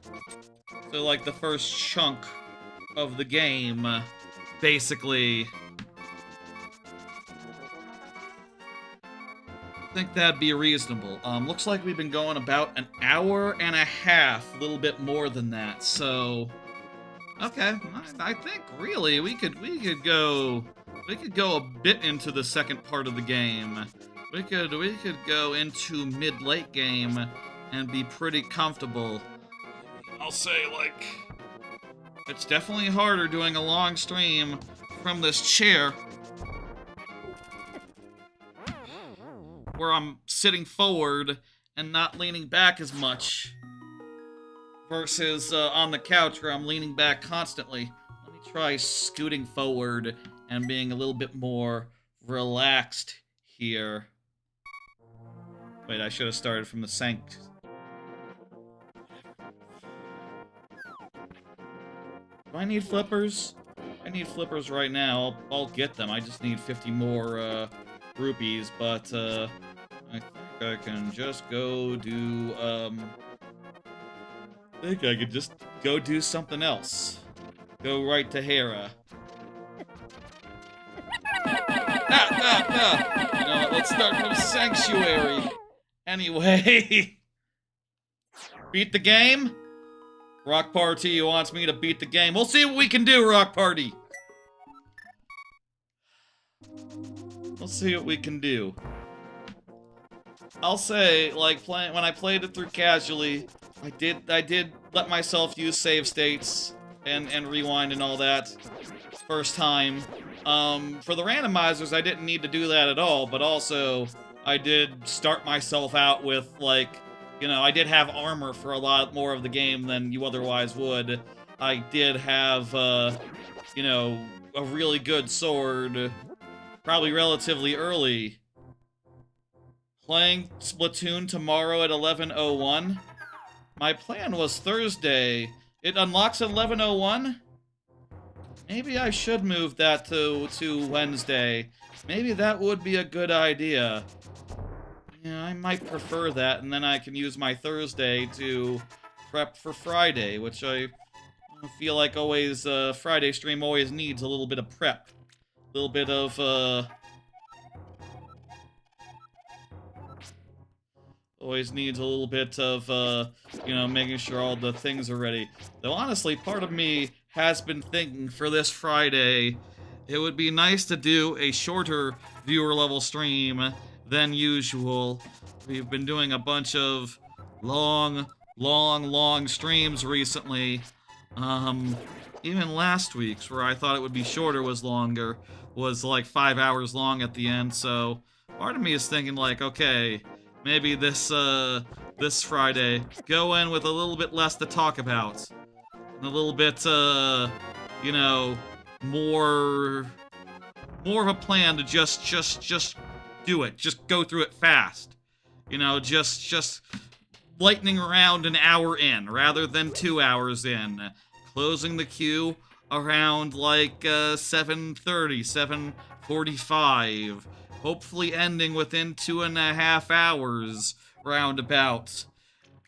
So like the first chunk of the game, basically. I think that'd be reasonable. Looks like we've been going about an hour and a half, a little bit more than that. So, okay, I think really we could go a bit into the second part of the game. We could go into mid-late game and be pretty comfortable. I'll say, like, it's definitely harder doing a long stream from this chair, where I'm sitting forward and not leaning back as much, versus on the couch where I'm leaning back constantly. Let me try scooting forward and being a little bit more relaxed here. Wait, I should have started from the sank. Do I need flippers? I need flippers right now. I'll get them. I just need 50 more rupees, but I think I can just go do I think I could just go do something else. Go right to Hera. You know, let's start from Sanctuary. Anyway. Beat the game? Rock Party wants me to beat the game. We'll see what we can do, Rock Party. We'll see what we can do. I'll say, like, when I played it through casually, I did let myself use save states and rewind and all that first time. For the randomizers, I didn't need to do that at all, but also I did start myself out with, like, you know, I did have armor for a lot more of the game than you otherwise would. I did have, you know, a really good sword, probably relatively early. Playing Splatoon tomorrow at 11:01? My plan was Thursday. It unlocks at 11:01? Maybe I should move that to Wednesday. Maybe that would be a good idea. Yeah, I might prefer that, and then I can use my Thursday to prep for Friday, which I feel like always, Friday stream always needs a little bit of prep. A little bit of, always needs a little bit of, you know, making sure all the things are ready. Though honestly, part of me has been thinking for this Friday, it would be nice to do a shorter viewer level stream than usual. We've been doing a bunch of long streams recently. Even last week's, where I thought it would be shorter, was longer. Was like 5 hours long at the end, so part of me is thinking like, okay, maybe this Friday, go in with a little bit less to talk about. And a little bit, you know, more of a plan to just do it. Just go through it fast. You know, just lightning around an hour in, rather than 2 hours in. Closing the queue around, like, 7:30, 7:45. Hopefully ending within 2.5 hours, roundabout.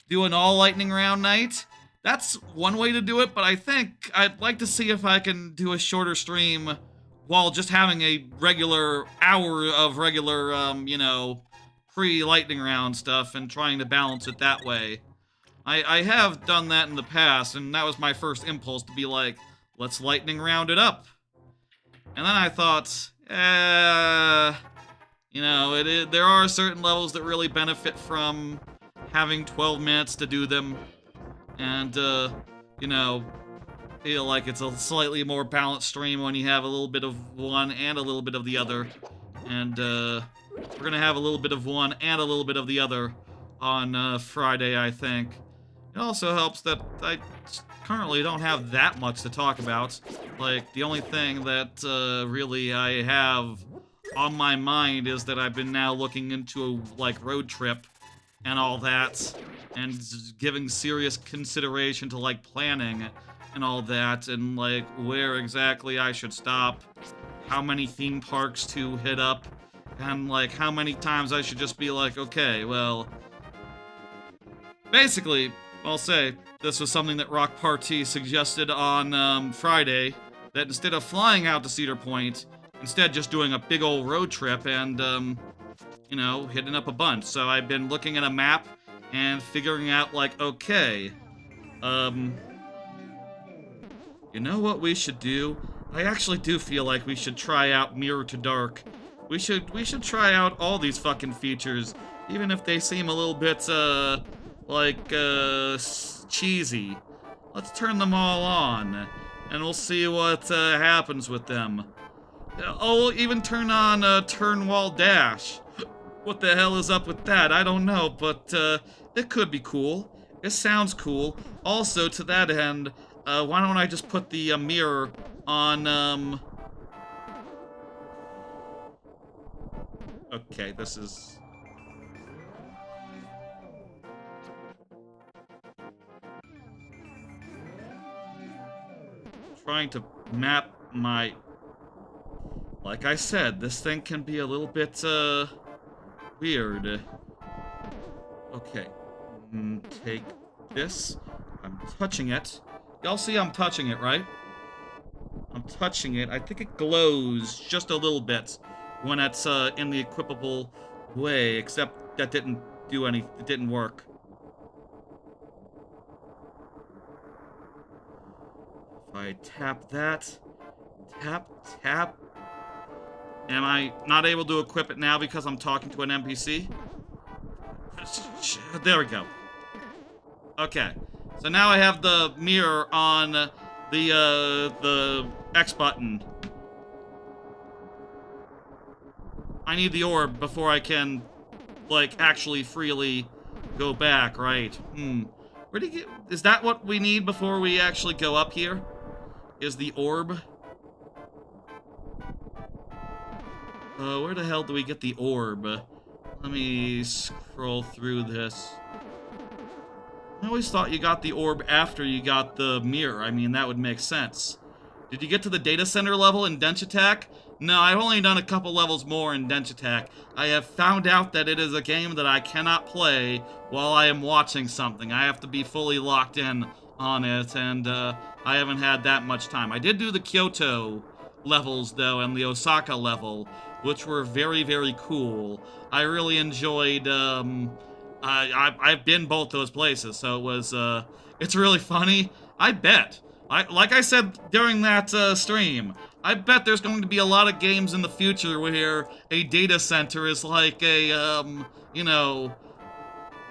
Do an all lightning round night? That's one way to do it, but I think I'd like to see if I can do a shorter stream while just having a regular hour of regular, you know, pre-lightning round stuff and trying to balance it that way. I have done that in the past, and that was my first impulse to be like, let's lightning round it up. And then I thought, you know, there are certain levels that really benefit from having 12 minutes to do them, and, you know, feel like it's a slightly more balanced stream when you have a little bit of one and a little bit of the other. And, we're gonna have a little bit of one and a little bit of the other on, Friday, I think. It also helps that I currently don't have that much to talk about. Like, the only thing that, really I have on my mind is that I've been now looking into a, like, road trip and all that, and giving serious consideration to, like, planning and all that, and, like, where exactly I should stop, how many theme parks to hit up, and, like, how many times I should just be like, okay, well, basically, I'll say, this was something that Rock Party suggested on, Friday, that instead of flying out to Cedar Point, instead just doing a big old road trip and, you know, hitting up a bunch. So I've been looking at a map and figuring out, like, okay, you know what we should do? I actually do feel like we should try out Mirror to Dark. We should try out all these fucking features, even if they seem a little bit, like, cheesy. Let's turn them all on, and we'll see what, happens with them. Oh, we'll even turn on, Turn Wall Dash. What the hell is up with that? I don't know, but, it could be cool. It sounds cool. Also, to that end, why don't I just put the, mirror on, okay, this is... trying to map my... Like I said, this thing can be a little bit, weird. Okay. Take this. I'm touching it. Y'all see I'm touching it, right? I'm touching it. I think it glows just a little bit when it's, in the equipable way, except that didn't do any... it didn't work. If I tap that... tap... Am I not able to equip it now because I'm talking to an NPC? There we go. Okay. So now I have the mirror on the X button. I need the orb before I can, like, actually freely go back, right? Where do you get... is that what we need before we actually go up here? Is the orb? Where the hell do we get the orb? Let me scroll through this. I always thought you got the orb after you got the mirror. I mean, that would make sense. Did you get to the data center level in Dench Attack? No, I've only done a couple levels more in Dench Attack. I have found out that it is a game that I cannot play while I am watching something. I have to be fully locked in on it, and I haven't had that much time. I did do the Kyoto levels, though, and the Osaka level, which were very, very cool. I really enjoyed, I've been both those places, so it was, it's really funny. I bet, like I said during that, stream, I bet there's going to be a lot of games in the future where a data center is like a, you know,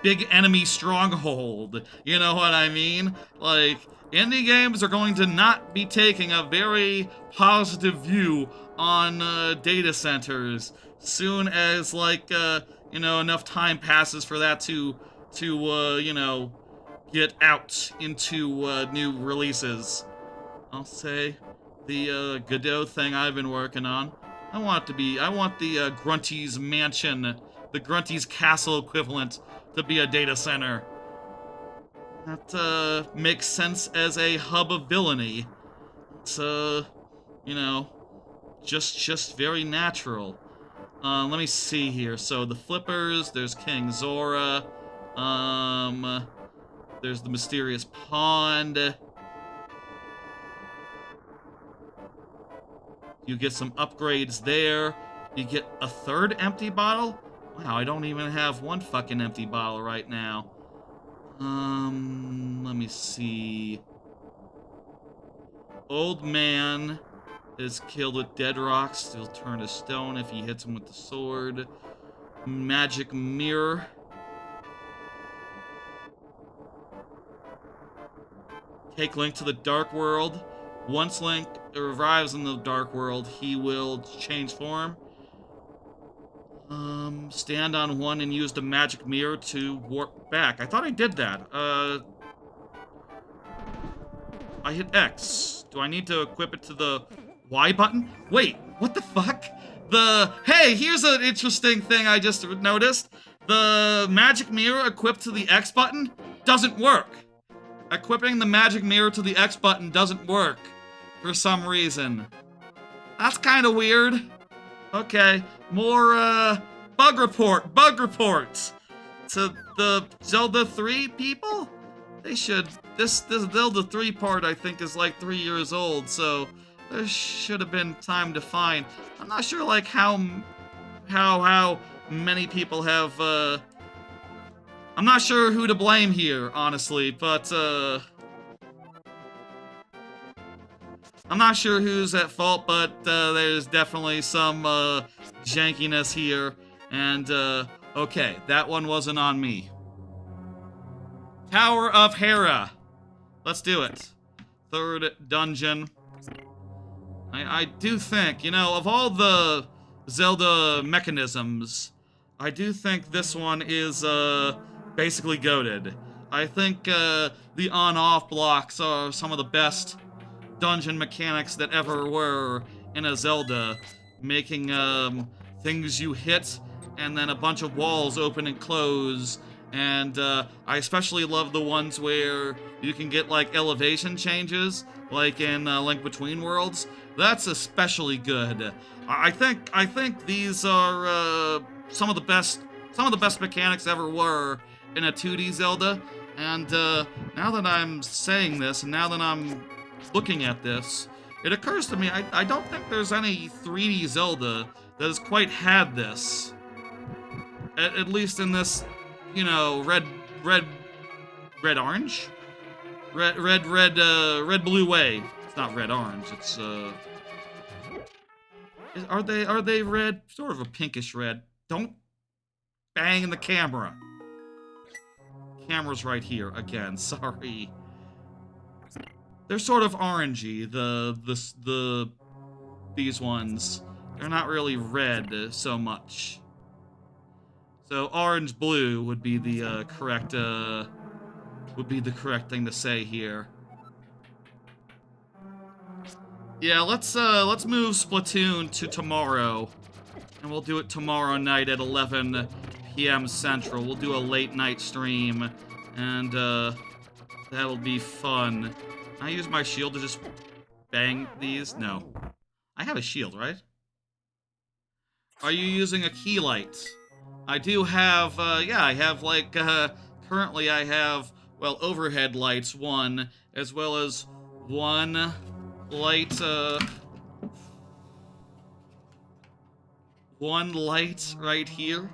big enemy stronghold. You know what I mean? Like, indie games are going to not be taking a very positive view on data centers soon as, like, you know, enough time passes for that to you know, get out into new releases. I'll say the Godot thing I've been working on. I want the Grunty's Mansion, the Grunty's Castle equivalent, to be a data center. That makes sense as a hub of villainy. It's you know, just very natural. Let me see here. So the flippers, there's King Zora, there's the mysterious pond. You get some upgrades there. You get a third empty bottle? Wow, I don't even have one fucking empty bottle right now. Let me see. Old man is killed with dead rocks. Still turn to stone if he hits him with the sword. Magic mirror. Take Link to the Dark World. Once Link arrives in the Dark World, he will change form. Stand on one and use the magic mirror to warp back. I thought I did that. I hit X. Do I need to equip it to the Y button? Wait, what the fuck? Hey, here's an interesting thing I just noticed. The magic mirror equipped to the X button doesn't work. Equipping the magic mirror to the X button doesn't work for some reason. That's kind of weird. Okay, more bug reports to the Zelda 3 people. They should. This Zelda 3 part I think is like 3 years old, so there should have been time to find. I'm not sure like how many people have. I'm not sure who to blame here, honestly, but I'm not sure who's at fault, but there's definitely some jankiness here. And okay, that one wasn't on me. Tower of Hera. Let's do it. Third dungeon. I do think, you know, of all the Zelda mechanisms, I do think this one is basically goated. I think the on-off blocks are some of the best dungeon mechanics that ever were in a Zelda, making things you hit and then a bunch of walls open and close. And I especially love the ones where you can get like elevation changes, like in Link Between Worlds. That's especially good. I think these are some of the best mechanics ever were in a 2D Zelda. And now that I'm saying this, and now that I'm looking at this, it occurs to me I don't think there's any 3D Zelda that has quite had this. At least in this, you know, red orange? Red blue way. It's not red orange, it's are they red? Sort of a pinkish red. Don't bang in the camera. Camera's right here again, sorry. They're sort of orangey, these ones. They're not really red so much. So orange blue would be the correct thing to say here. Yeah, let's move Splatoon to tomorrow. And we'll do it tomorrow night at 11 p.m. Central. We'll do a late night stream, and that'll be fun. Can I use my shield to just bang these? No. I have a shield, right? Are you using a key light? I do have, yeah, I have, like, currently I have, well, overhead lights, one, as well as one light, one light right here,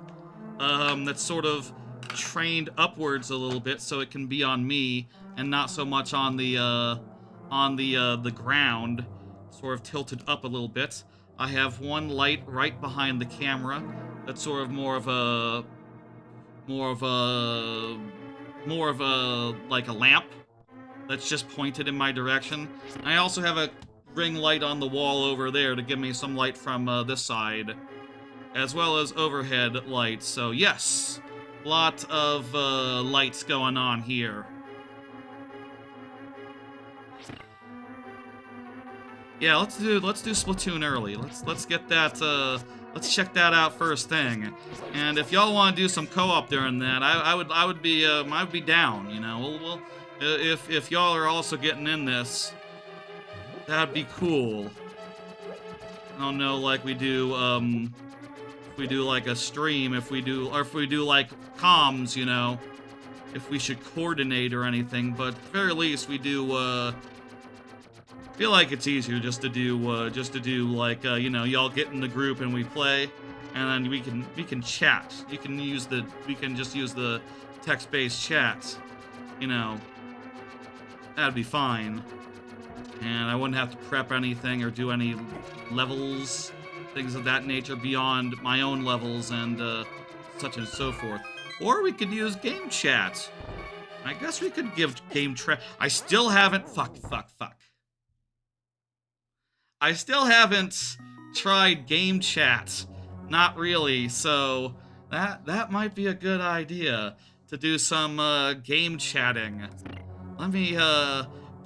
that's sort of trained upwards a little bit so it can be on me and not so much on the ground, sort of tilted up a little bit. I have one light right behind the camera that's sort of more of a like a lamp that's just pointed in my direction. I also have a ring light on the wall over there to give me some light from this side, as well as overhead lights. So yes, lot of lights going on here. Yeah, let's do Splatoon early. Let's get that. Let's check that out first thing. And if y'all want to do some co-op during that, I would be down. You know, if y'all are also getting in this, that'd be cool. I don't know, like we do if we do like a stream, if we do like comms, you know, if we should coordinate or anything. But at the very least, we do I feel like it's easier just to do like you know, y'all get in the group and we play, and then we can chat. We can just use the text-based chat. You know, that'd be fine, and I wouldn't have to prep anything or do any levels, things of that nature beyond my own levels and such and so forth. Or we could use game chat. I guess we could give game chat. I still haven't. Fuck. I still haven't tried game chat. Not really. So that might be a good idea to do some game chatting. Let me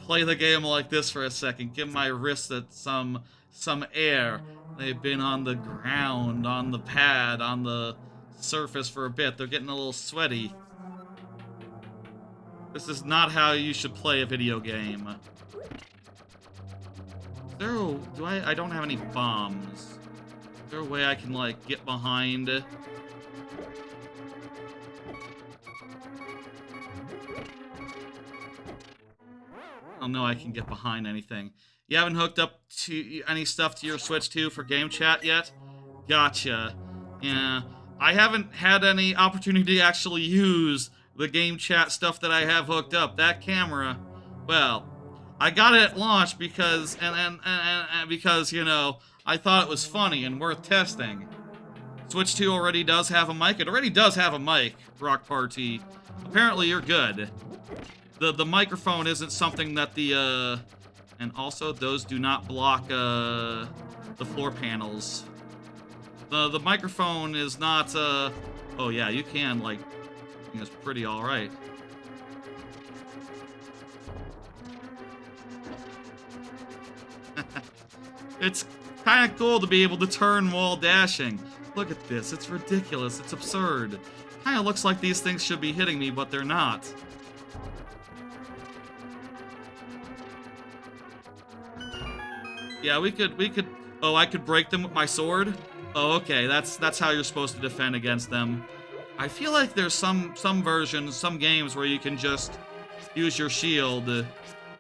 play the game like this for a second. Give my wrists some air. They've been on the ground, on the pad, on the surface for a bit. They're getting a little sweaty. This is not how you should play a video game. I don't have any bombs. Is there a way I can, like, get behind? I don't know I can get behind anything. You haven't hooked up to any stuff to your Switch 2 for game chat yet? Gotcha. Yeah. I haven't had any opportunity to actually use the game chat stuff that I have hooked up. That camera, well, I got it at launch because because, you know, I thought it was funny and worth testing. Switch 2 already does have a mic. It already does have a mic, Rock Party. Apparently you're good. The microphone isn't something that the and also those do not block the floor panels. The microphone is not oh yeah, you can, like, it's pretty alright. It's kind of cool to be able to turn while dashing. Look at this, it's ridiculous, it's absurd. Kind of looks like these things should be hitting me, but they're not. Yeah, we could, oh, I could break them with my sword? Oh, okay, that's how you're supposed to defend against them. I feel like there's some versions, some games where you can just use your shield.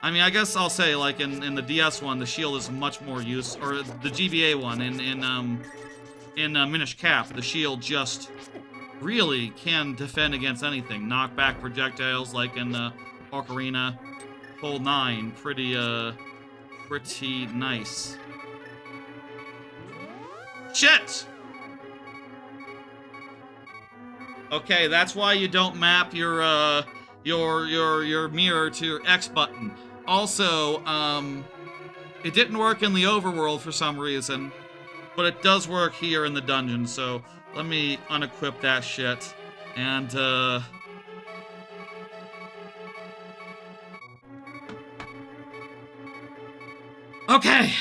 I mean, I guess I'll say, like, in the DS one, the shield is much more use, or the GBA one, in Minish Cap, the shield just really can defend against anything. Knock back projectiles, like in Ocarina, whole 9, pretty nice. Shit! Okay, that's why you don't map your mirror to your X button. Also, it didn't work in the overworld for some reason, but it does work here in the dungeon, so let me unequip that shit. And, okay!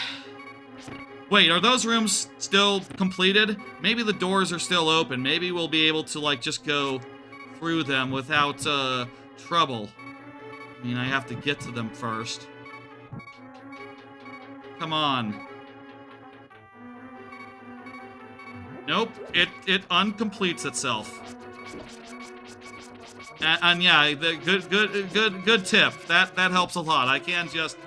Wait, are those rooms still completed? Maybe the doors are still open. Maybe we'll be able to, like, just go through them without, trouble. I mean, I have to get to them first. Come on. Nope, it uncompletes itself. And yeah, good tip. That helps a lot. I can't just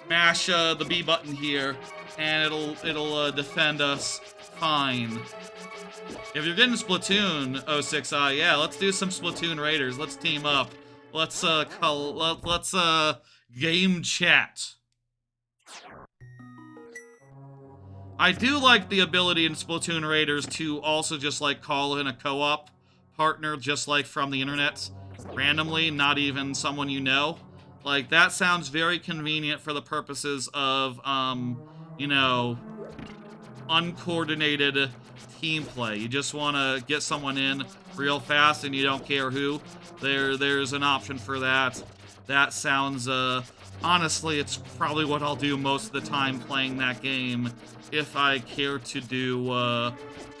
mash the B button here, and it'll defend us fine. If you're getting Splatoon 06i, yeah, let's do some Splatoon Raiders. Let's team up. Let's game chat. I do like the ability in Splatoon Raiders to also just, like, call in a co-op partner just, like, from the internet randomly, not even someone you know. Like, that sounds very convenient for the purposes of, you know, uncoordinated team play. You just want to get someone in real fast and you don't care who. There's an option for that. That sounds, honestly, it's probably what I'll do most of the time playing that game if I care to do,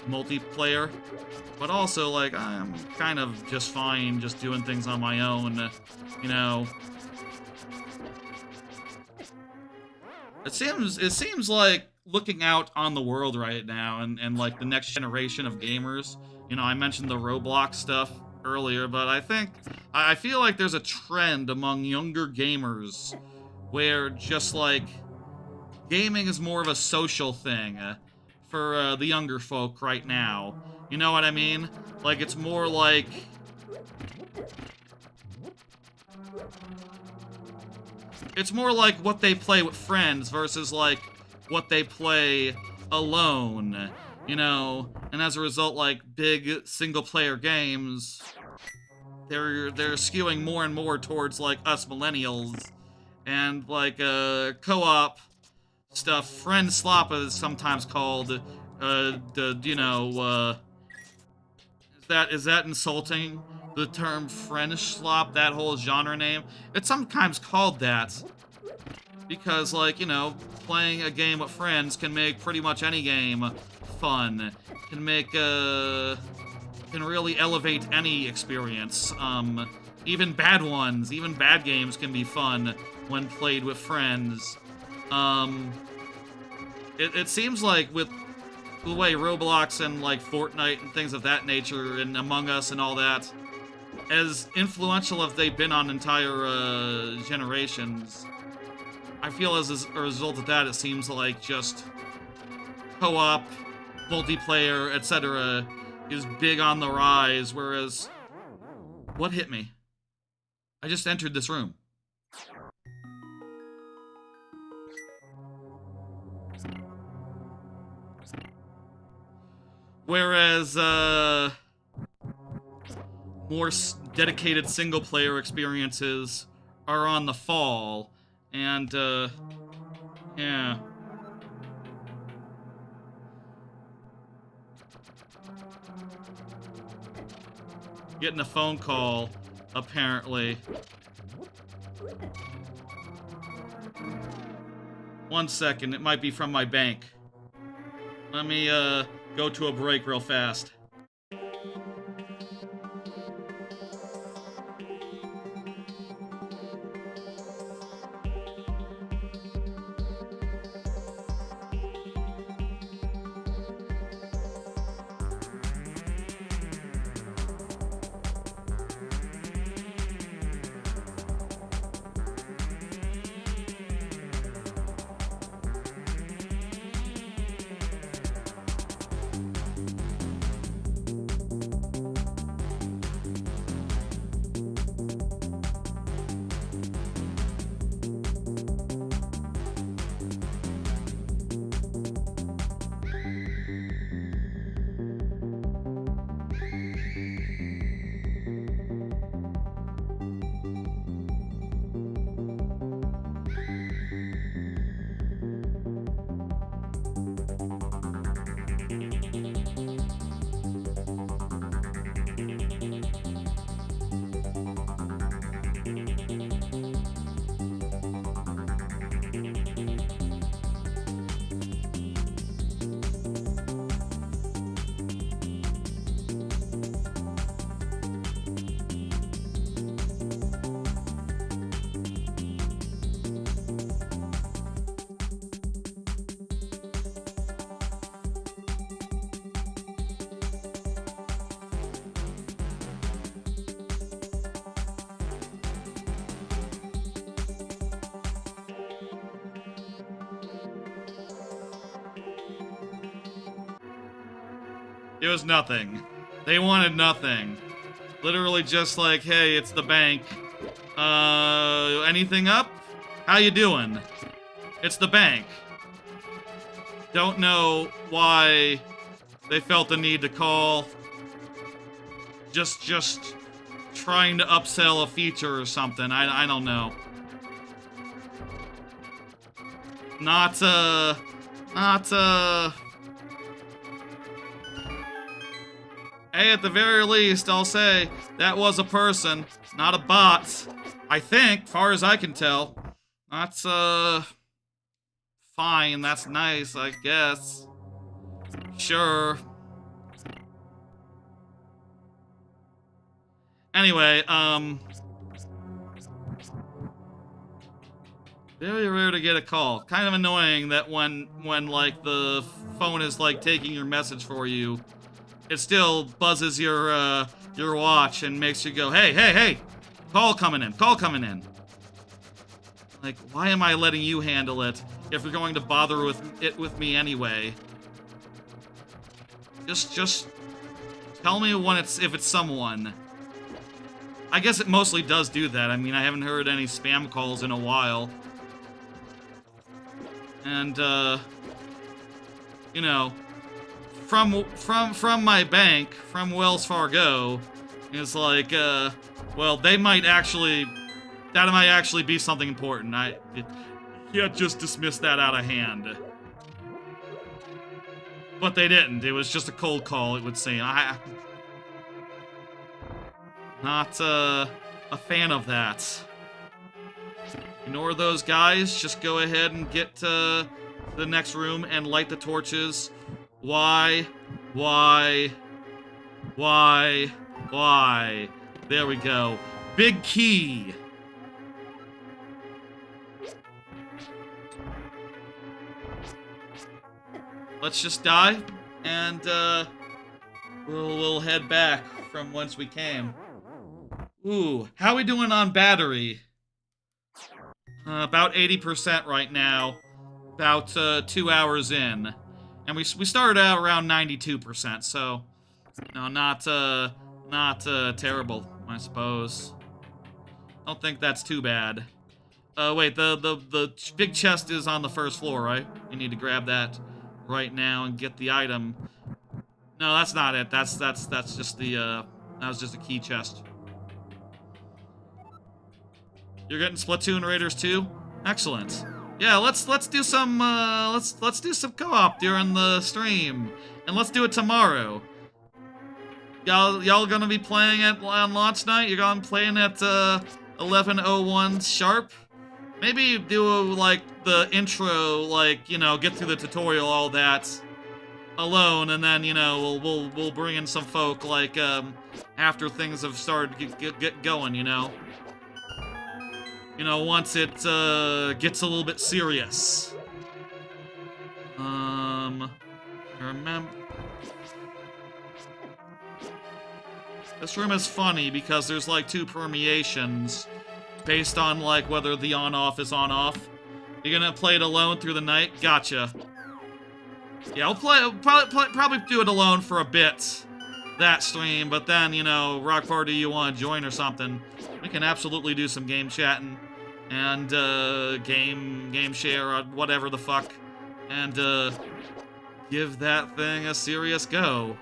multiplayer. But also, like, I'm kind of just fine just doing things on my own, you know. It seems like looking out on the world right now and like the next generation of gamers, you know, I mentioned the Roblox stuff earlier, but I feel like there's a trend among younger gamers where just, like, gaming is more of a social thing for the younger folk right now. You know what I mean? Like, it's more like... It's more like what they play with friends versus, like, what they play alone, you know? And as a result, like, big single-player games, they're skewing more and more towards, like, us millennials. And, like, co-op stuff, friend slop is sometimes called, you know, is that insulting? The term friend slop, that whole genre name? It's sometimes called that. Because, like, you know, playing a game with friends can make pretty much any game fun. Can make, can really elevate any experience. Even bad ones, even bad games can be fun when played with friends. It seems like with the way Roblox and, like, Fortnite and things of that nature and Among Us and all that, as influential as they've been on entire generations, I feel as a result of that, it seems like just co-op, multiplayer, etc. is big on the rise, whereas... What hit me? I just entered this room. Whereas, more dedicated single-player experiences are on the fall, and, yeah. Getting a phone call, apparently. 1 second, it might be from my bank. Let me, go to a break real fast. It was nothing. They wanted nothing. Literally just like, hey, it's the bank. Anything up? How you doing? It's the bank. Don't know why they felt the need to call. Just trying to upsell a feature or something. I don't know. Hey, at the very least, I'll say that was a person, not a bot. I think, far as I can tell. That's, fine. That's nice, I guess. Sure. Anyway, very rare to get a call. Kind of annoying that when like, the phone is, like, taking your message for you, it still buzzes your watch and makes you go, hey, hey, hey! Call coming in, call coming in. Like, why am I letting you handle it if you're going to bother with me anyway? Just tell me when if it's someone. I guess it mostly does do that. I mean, I haven't heard any spam calls in a while. And, you know, from my bank, from Wells Fargo, it's like, well, that might actually be something important. You can't just dismiss that out of hand. But they didn't. It was just a cold call, it would seem. Not a fan of that. Ignore those guys. Just go ahead and get to the next room and light the torches. Why? There we go. Big key. Let's just die, and we'll head back from whence we came. Ooh, how we doing on battery? About 80% right now. About 2 hours in, and we started out around 92%. So, no, not terrible, I suppose. Don't think that's too bad. Wait, the big chest is on the first floor, right? You need to grab that right now and get the item. No, that's not it. That's just the that was just a key chest. You're getting Splatoon Raiders 2? Excellent. Yeah, let's do some let's do some co-op during the stream, and let's do it tomorrow. Y'all gonna be playing on launch night? You're gonna be playing at 11:01 sharp? Maybe do like the intro, like, you know, get through the tutorial, all that alone, and then, you know, we'll bring in some folk like after things have started to get going, you know. You know, once it gets a little bit serious. Remember, this room is funny because there's like 2 permeations based on like whether the on-off is on-off. You're gonna play it alone through the night? Gotcha. Yeah, I'll probably do it alone for a bit, that stream, but then, you know, Rock Party you want to join or something, we can absolutely do some game chatting and game share or whatever the fuck, and give that thing a serious go.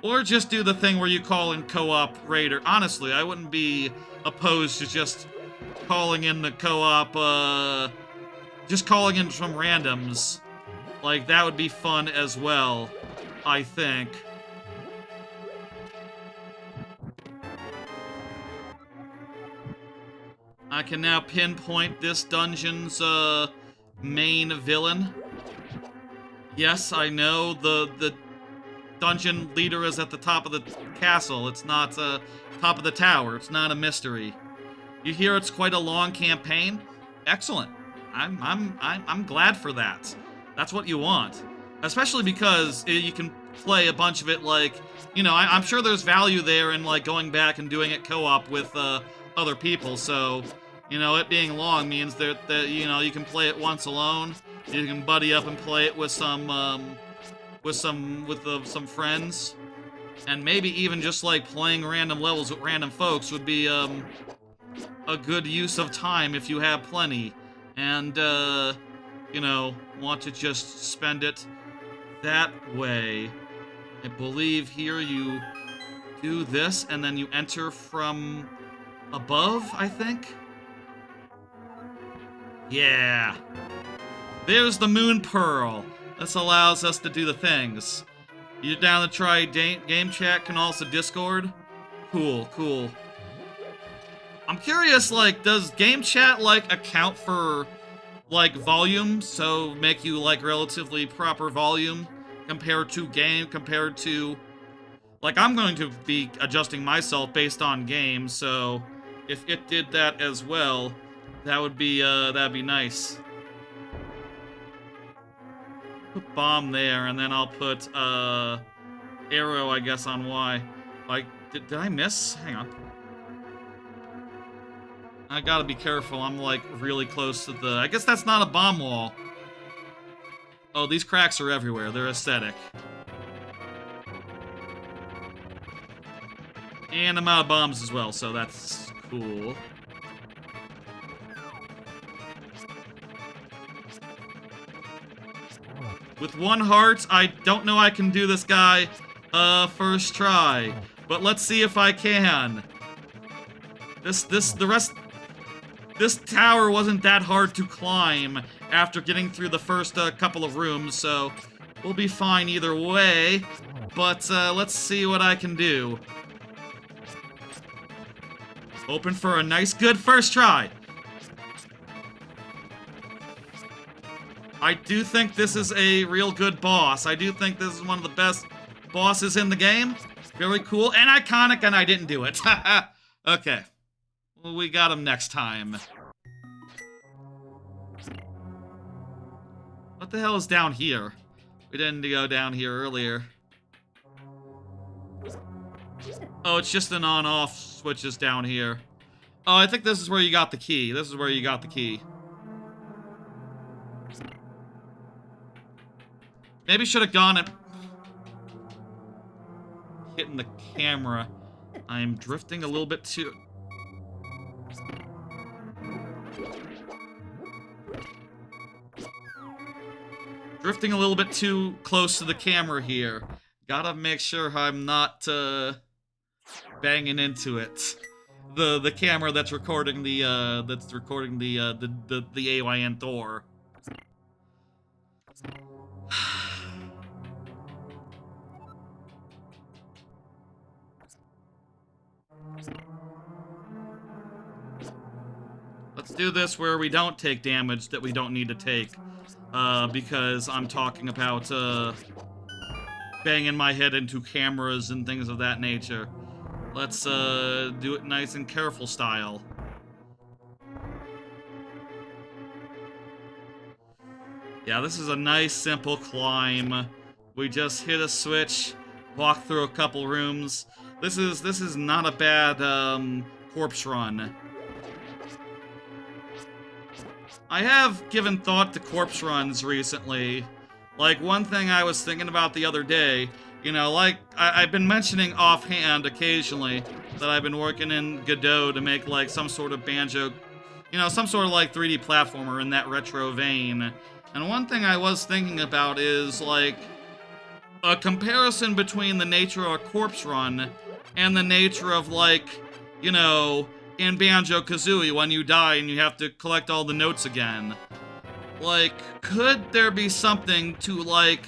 Or just do the thing where you call in co-op raider. Honestly, I wouldn't be opposed to just calling in the co-op, just calling in some randoms. Like, that would be fun as well, I think. I can now pinpoint this dungeon's, main villain. Yes, I know the dungeon leader is at the top of the castle. It's not, top of the tower. It's not a mystery. You hear it's quite a long campaign? Excellent. I'm glad for that. That's what you want. Especially because you can play a bunch of it, like, you know, I'm sure there's value there in, like, going back and doing it co-op with, other people, so, you know, it being long means that, you know, you can play it once alone, you can buddy up and play it with some friends, and maybe even just, like, playing random levels with random folks would be, a good use of time if you have plenty, and, you know, want to just spend it that way. I believe here you do this, and then you enter from above, I think? Yeah. There's the Moon Pearl. This allows us to do the things. You're down to try game chat, can also Discord? Cool, cool. I'm curious, like, does game chat, like, account for, like, volume? So make you, like, relatively proper volume compared to... Like, I'm going to be adjusting myself based on game, so if it did that as well, that'd be nice. Put bomb there, and then I'll put, arrow, I guess, on Y. Like, did I miss? Hang on. I gotta be careful. I'm, like, really close to the... I guess that's not a bomb wall. Oh, these cracks are everywhere. They're aesthetic. And I'm out of bombs as well, so that's cool. With 1 heart, I don't know I can do this guy first try. But let's see if I can. This tower wasn't that hard to climb after getting through the first couple of rooms, so we'll be fine either way. But let's see what I can do. Hoping for a nice, good first try. I do think this is a real good boss. I do think this is one of the best bosses in the game. Very cool and iconic, and I didn't do it. Okay. Well, we got him next time. What the hell is down here? We didn't go down here earlier. Oh, it's just an on-off switches down here. Oh, I think this is where you got the key. This is where you got the key. Maybe should have gone and... hitting the camera. I'm drifting a little bit too... drifting a little bit too close to the camera here. Gotta make sure I'm not, banging into it. The camera that's recording the AYN Thor. Let's do this where we don't take damage that we don't need to take. Because I'm talking about, banging my head into cameras and things of that nature. Let's, do it nice and careful style. Yeah, this is a nice, simple climb. We just hit a switch, walk through a couple rooms. This is not a bad, corpse run. I have given thought to corpse runs recently. Like, one thing I was thinking about the other day, you know, like, I've been mentioning offhand occasionally that I've been working in Godot to make, like, some sort of Banjo, you know, some sort of, like, 3D platformer in that retro vein. And one thing I was thinking about is, like, a comparison between the nature of a corpse run and the nature of, like, you know... in Banjo-Kazooie when you die and you have to collect all the notes again. Like, could there be something to, like,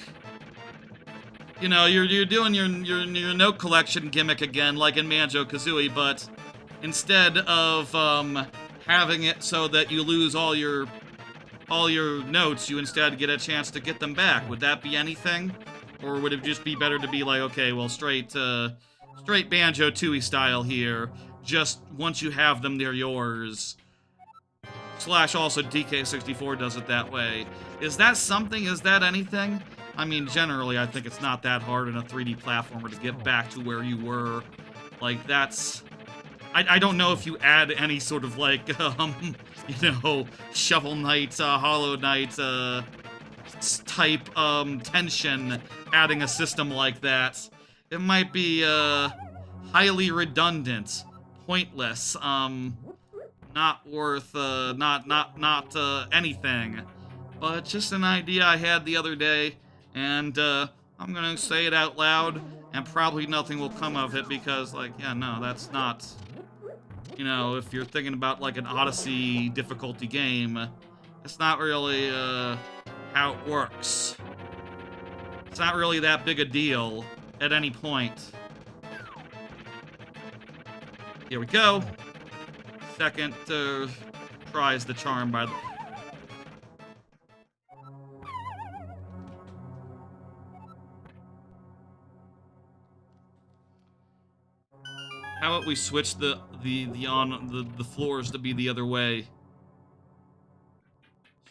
you know, you're doing your note collection gimmick again, like in Banjo-Kazooie, but instead of having it so that you lose all your notes, you instead get a chance to get them back. Would that be anything? Or would it just be better to be like, okay, well, straight Banjo-Tooie style here. Just once you have them, they're yours. Slash also DK64 does it that way. Is that something? Is that anything? I mean, generally, I think it's not that hard in a 3D platformer to get back to where you were. Like, that's... I don't know if you add any sort of, like, you know, Shovel Knight, Hollow Knight, type, tension, adding a system like that. It might be, highly redundant. Pointless, not worth, not anything. But just an idea I had the other day, and, I'm gonna say it out loud, and probably nothing will come of it, because, like, yeah, no, that's not, you know, if you're thinking about, like, an Odyssey difficulty game, it's not really, how it works. It's not really that big a deal at any point. Here we go. Second tries the charm by the... How about we switch the floors to be the other way?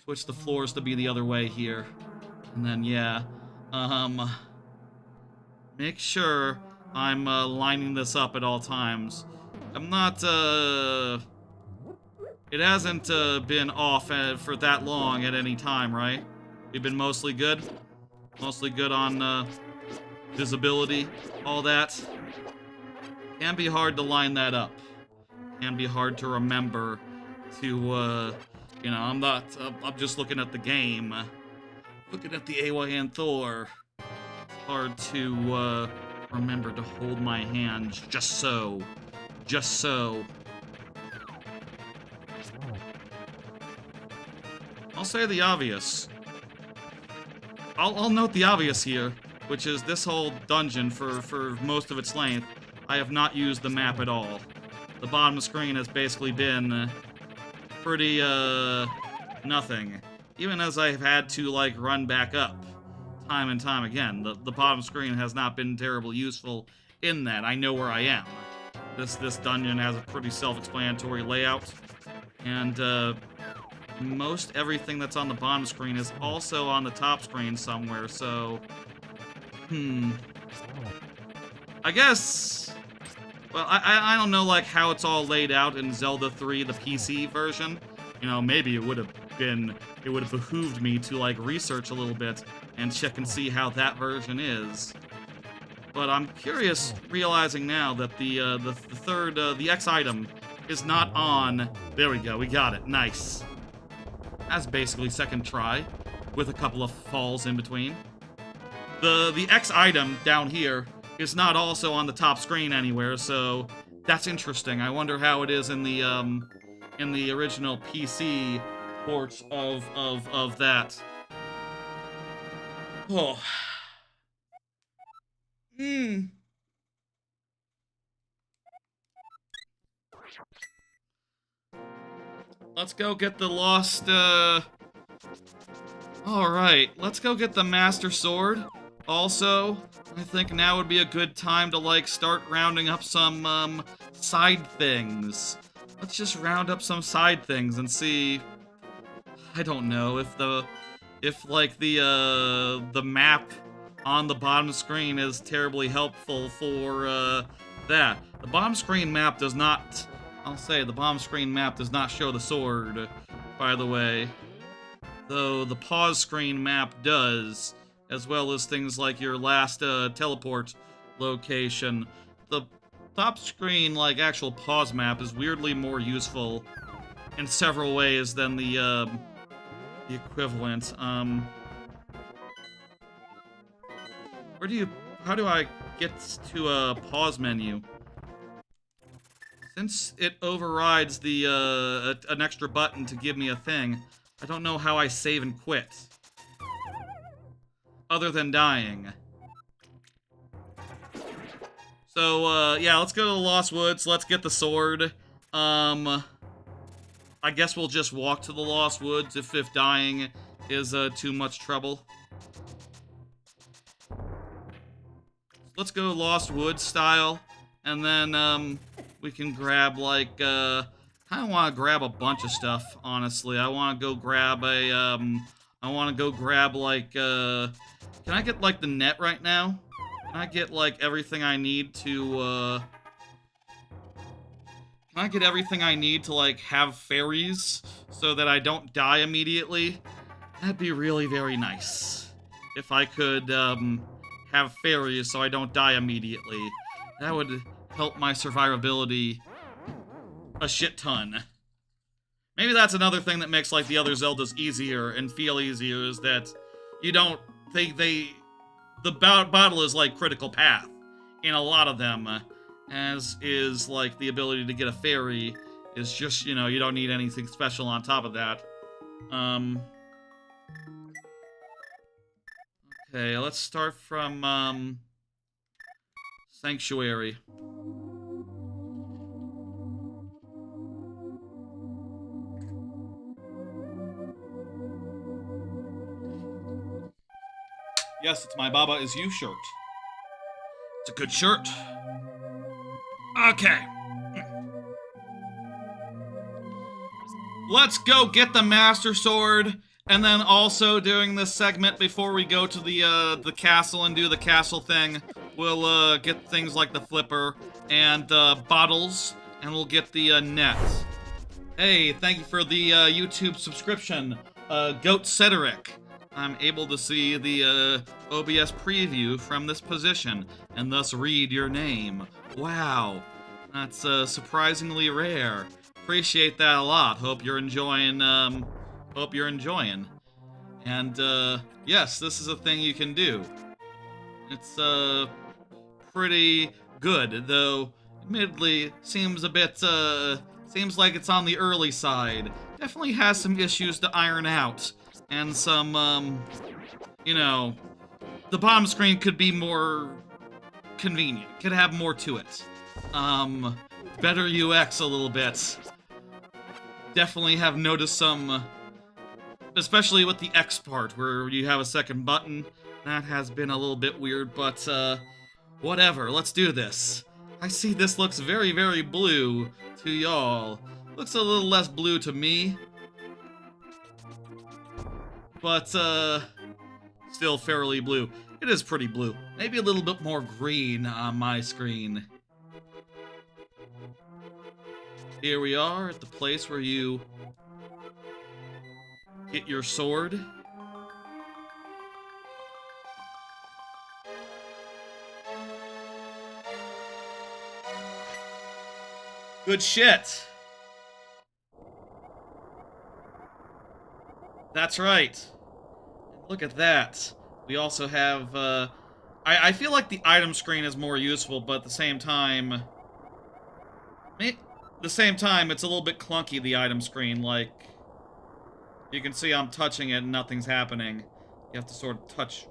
Switch the floors to be the other way here. And then, yeah. Make sure I'm lining this up at all times. I'm not, It hasn't been off for that long at any time, right? We've been mostly good? Mostly good on visibility, all that. Can be hard to line that up. Can be hard to remember to, you know, I'm just looking at the game. Looking at the AYN Thor. It's hard to, remember to hold my hand just so. Just so. I'll say the obvious. I'll note the obvious here, which is this whole dungeon for most of its length, I have not used the map at all. The bottom of the screen has basically been pretty, nothing. Even as I've had to, like, run back up time and time again. The bottom screen has not been terribly useful in that. I know where I am. This dungeon has a pretty self-explanatory layout, and, most everything that's on the bottom screen is also on the top screen somewhere, so... I guess... Well, I don't know, like, how it's all laid out in Zelda 3, the PC version. You know, maybe it would have behooved me to, like, research a little bit and check and see how that version is. But I'm curious, realizing now that the third, the X item is not on... There we go, we got it, nice. That's basically second try, with a couple of falls in between. The X item down here is not also on the top screen anywhere, so that's interesting. I wonder how it is in the original PC port of that. Oh. Let's go get the lost, Alright, let's go get the Master Sword. Also, I think now would be a good time to, like, start rounding up some, side things. Let's just round up some side things and see... I don't know, if the map on the bottom screen is terribly helpful for, that. The bottom screen map does not... I'll say, the bottom screen map does not show the sword, by the way. Though the pause screen map does, as well as things like your last teleport location. The top screen, like, actual pause map is weirdly more useful in several ways than the equivalent. How do I get to a pause menu? Since it overrides the, an extra button to give me a thing, I don't know how I save and quit. Other than dying. So, yeah, let's go to the Lost Woods, let's get the sword. I guess we'll just walk to the Lost Woods if dying is, too much trouble. Let's go Lost Woods style, and then, we can grab, like, I kinda wanna grab a bunch of stuff, honestly. I wanna go grab a, like, can I get, like, the net right now? Can I get, like, everything I need to, can I get everything I need to, like, have fairies so that I don't die immediately? That'd be really very nice. If I could, have fairies so I don't die immediately. That would help my survivability a shit ton. Maybe that's another thing that makes, like, the other Zeldas easier and feel easier, is that you don't... the battle is, like, critical path in a lot of them, as is, like, the ability to get a fairy is just, you know, you don't need anything special on top of that. Okay, let's start from, Sanctuary. Yes, it's my Baba Is You shirt. It's a good shirt. Okay. Let's go get the Master Sword, and then also during this segment, before we go to the castle and do the castle thing, we'll get things like the flipper and bottles, and we'll get the net. Hey, thank you for the YouTube subscription, Goat Cedric. I'm able to see the OBS preview from this position and thus read your name. Wow, that's surprisingly rare. Appreciate that a lot. Hope you're enjoying. And yes, this is a thing you can do. It's pretty good, though admittedly seems a bit seems like it's on the early side. Definitely has some issues to iron out, and some you know, the bottom screen could be more convenient, could have more to it. Better UX a little bit. Definitely have noticed some, especially with the X part where you have a second button. That has been a little bit weird, but whatever, let's do this. I see this looks very, very blue to y'all. Looks a little less blue to me. But, still fairly blue. It is pretty blue. Maybe a little bit more green on my screen. Here we are at the place where you get your sword. Good shit. That's right. Look at that. We also have, I feel like the item screen is more useful, but at the same time, it's a little bit clunky, the item screen. Like, you can see I'm touching it and nothing's happening. You have to sort of touch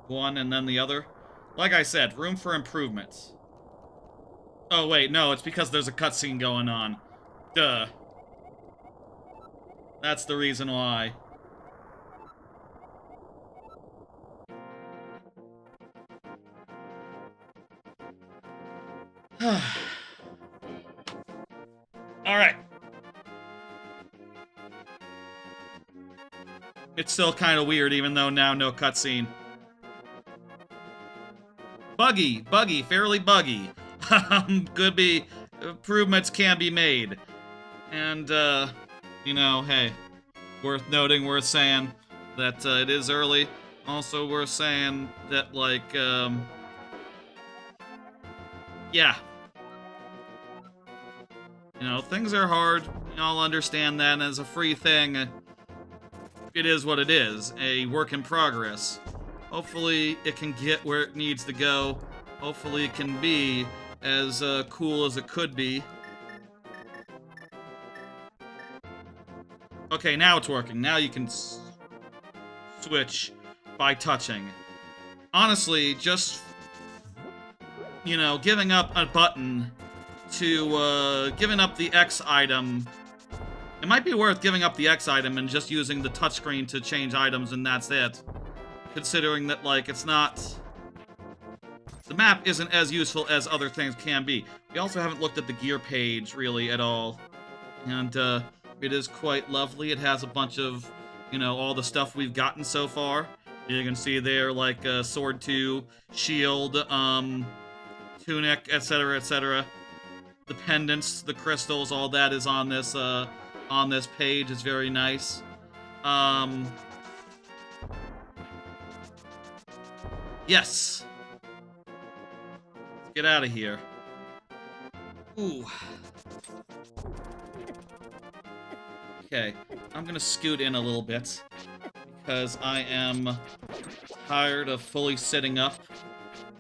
one and then the other. Like I said, room for improvement. Oh, wait, no, it's because there's a cutscene going on. Duh. That's the reason why. Alright. It's still kind of weird, even though now no cutscene. Buggy, fairly buggy. Could be, improvements can be made. And, you know, hey, worth noting, worth saying that it is early. Also worth saying that, like, yeah. You know, things are hard. We all understand that, and as a free thing, it is what it is. A work in progress. Hopefully, it can get where it needs to go. Hopefully, it can be as cool as it could be. Okay, now it's working. Now you can switch by touching. Honestly, just, you know, giving up a button to, giving up the X item. It might be worth giving up the X item and just using the touchscreen to change items, and that's it. Considering that, like, it's not... The map isn't as useful as other things can be. We also haven't looked at the gear page, really, at all. And, it is quite lovely. It has a bunch of, you know, all the stuff we've gotten so far. You can see there, like, Sword 2, Shield, Tunic, etc., etc. The pendants, the crystals, all that is on this page. It's very nice. Yes. Let's get out of here. Ooh. Okay, I'm gonna scoot in a little bit because I am tired of fully sitting up.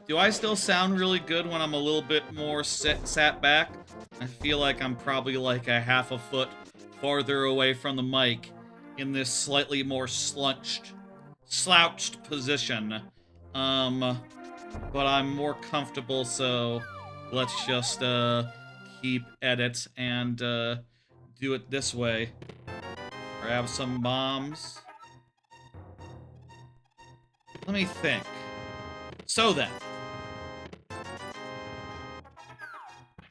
Do I still sound really good when I'm a little bit more sat back? I feel like I'm probably like a half a foot farther away from the mic in this slightly more slouched position. But I'm more comfortable, so let's just keep at it and do it this way. Grab some bombs. Let me think. So then.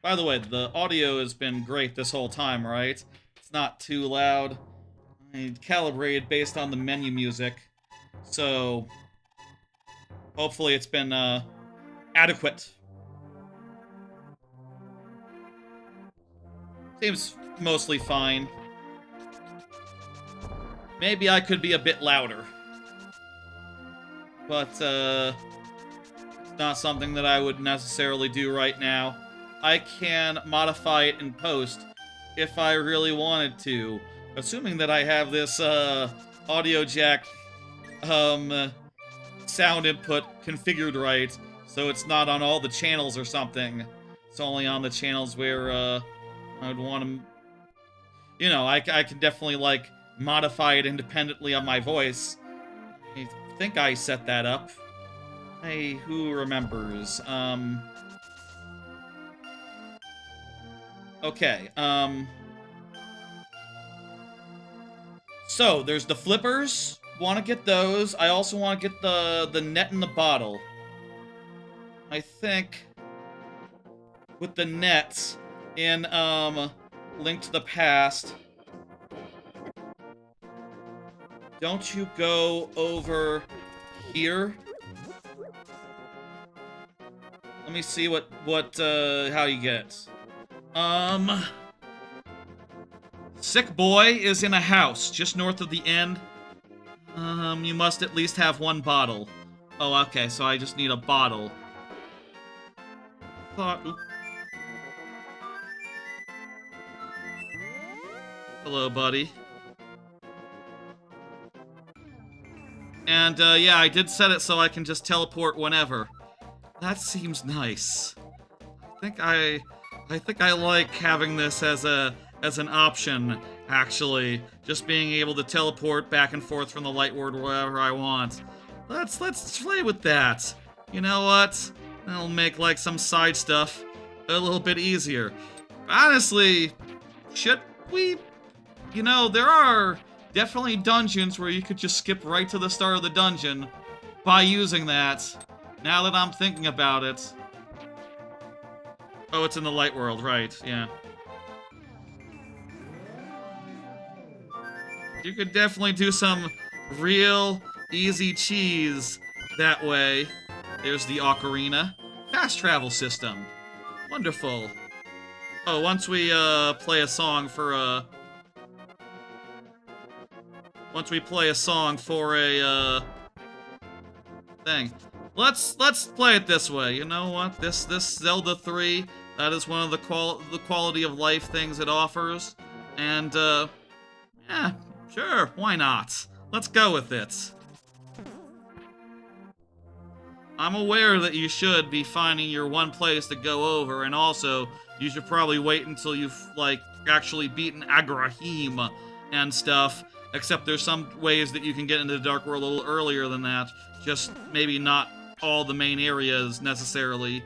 By the way, the audio has been great this whole time, right? It's not too loud. I calibrated based on the menu music. So, hopefully it's been adequate. mostly fine. Maybe I could be a bit louder. But, it's not something that I would necessarily do right now. I can modify it in post if I really wanted to. Assuming that I have this, audio jack, sound input configured right, so it's not on all the channels or something. It's only on the channels where, I would want to... You know, I can definitely, like, modify it independently of my voice. I think I set that up. Hey, who remembers? Okay, so, there's the flippers. Want to get those. I also want to get the net in the bottle. I think with the nets in, Link to the Past, don't you go over here? Let me see how you get it. Sick Boy is in a house just north of the end. You must at least have one bottle. Oh, okay, so I just need a bottle. Hello, buddy. And, yeah, I did set it so I can just teleport whenever. That seems nice. I think I like having this as an option, actually. Just being able to teleport back and forth from the light world wherever I want. Let's play with that. You know what? That'll make, like, some side stuff a little bit easier. Honestly, should we... You know, there are definitely dungeons where you could just skip right to the start of the dungeon by using that. Now that I'm thinking about it. Oh, it's in the light world, right, yeah. You could definitely do some real easy cheese that way. There's the ocarina. Fast travel system. Wonderful. Oh, once we, play a song for, Once we play a song for a, thing. Let's play it this way. You know what? This Zelda 3, that is one of the quality of life things it offers. And, yeah, sure, why not? Let's go with it. I'm aware that you should be finding your one place to go over, and also, you should probably wait until you've, like, actually beaten Agrahim and stuff, except there's some ways that you can get into the Dark World a little earlier than that, just maybe not all the main areas, necessarily.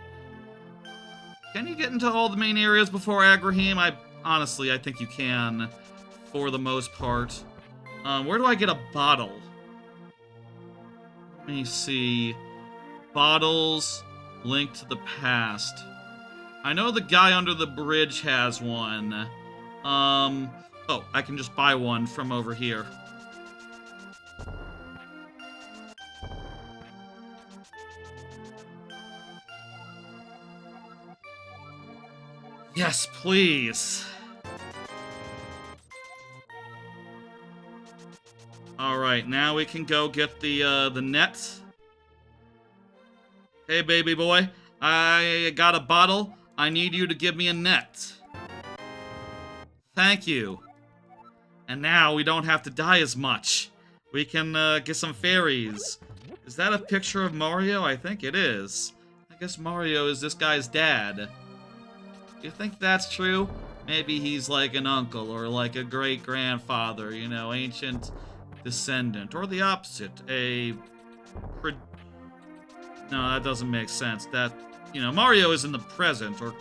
Can you get into all the main areas before Agrahim? Honestly, I think you can, for the most part. Where do I get a bottle? Let me see... Bottles, Link to the Past. I know the guy under the bridge has one. Oh, I can just buy one from over here. Yes, please. Alright, now we can go get the net. Hey, baby boy, I got a bottle. I need you to give me a net. Thank you. And now we don't have to die as much. We can get some fairies. Is that a picture of Mario? I think it is. I guess Mario is this guy's dad. Do you think that's true? Maybe he's like an uncle or like a great-grandfather, you know, ancient descendant. Or the opposite, No, that doesn't make sense. That, you know, Mario is in the present, or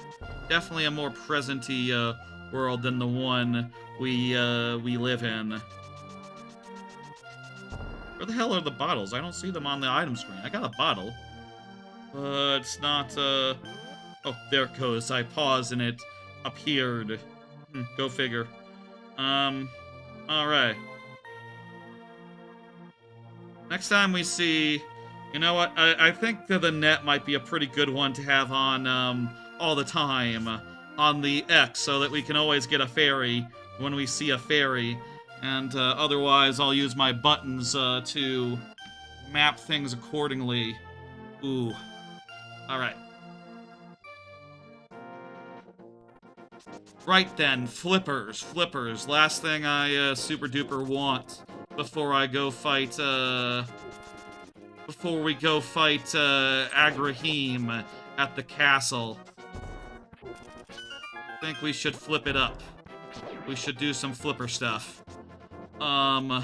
definitely a more present-y, world than the one we live in. Where the hell are the bottles? I don't see them on the item screen. I got a bottle. But it's not, Oh, there it goes. I paused and it appeared. Go figure. Alright. Next time we see... You know what? I think that the net might be a pretty good one to have on, all the time. on the X so that we can always get a fairy when we see a fairy. And otherwise, I'll use my buttons to map things accordingly. Ooh. Alright. Right then, flippers. Flippers. Last thing I super duper want before I go fight, before we go fight Agrahim at the castle. I think we should flip it up. We should do some flipper stuff. I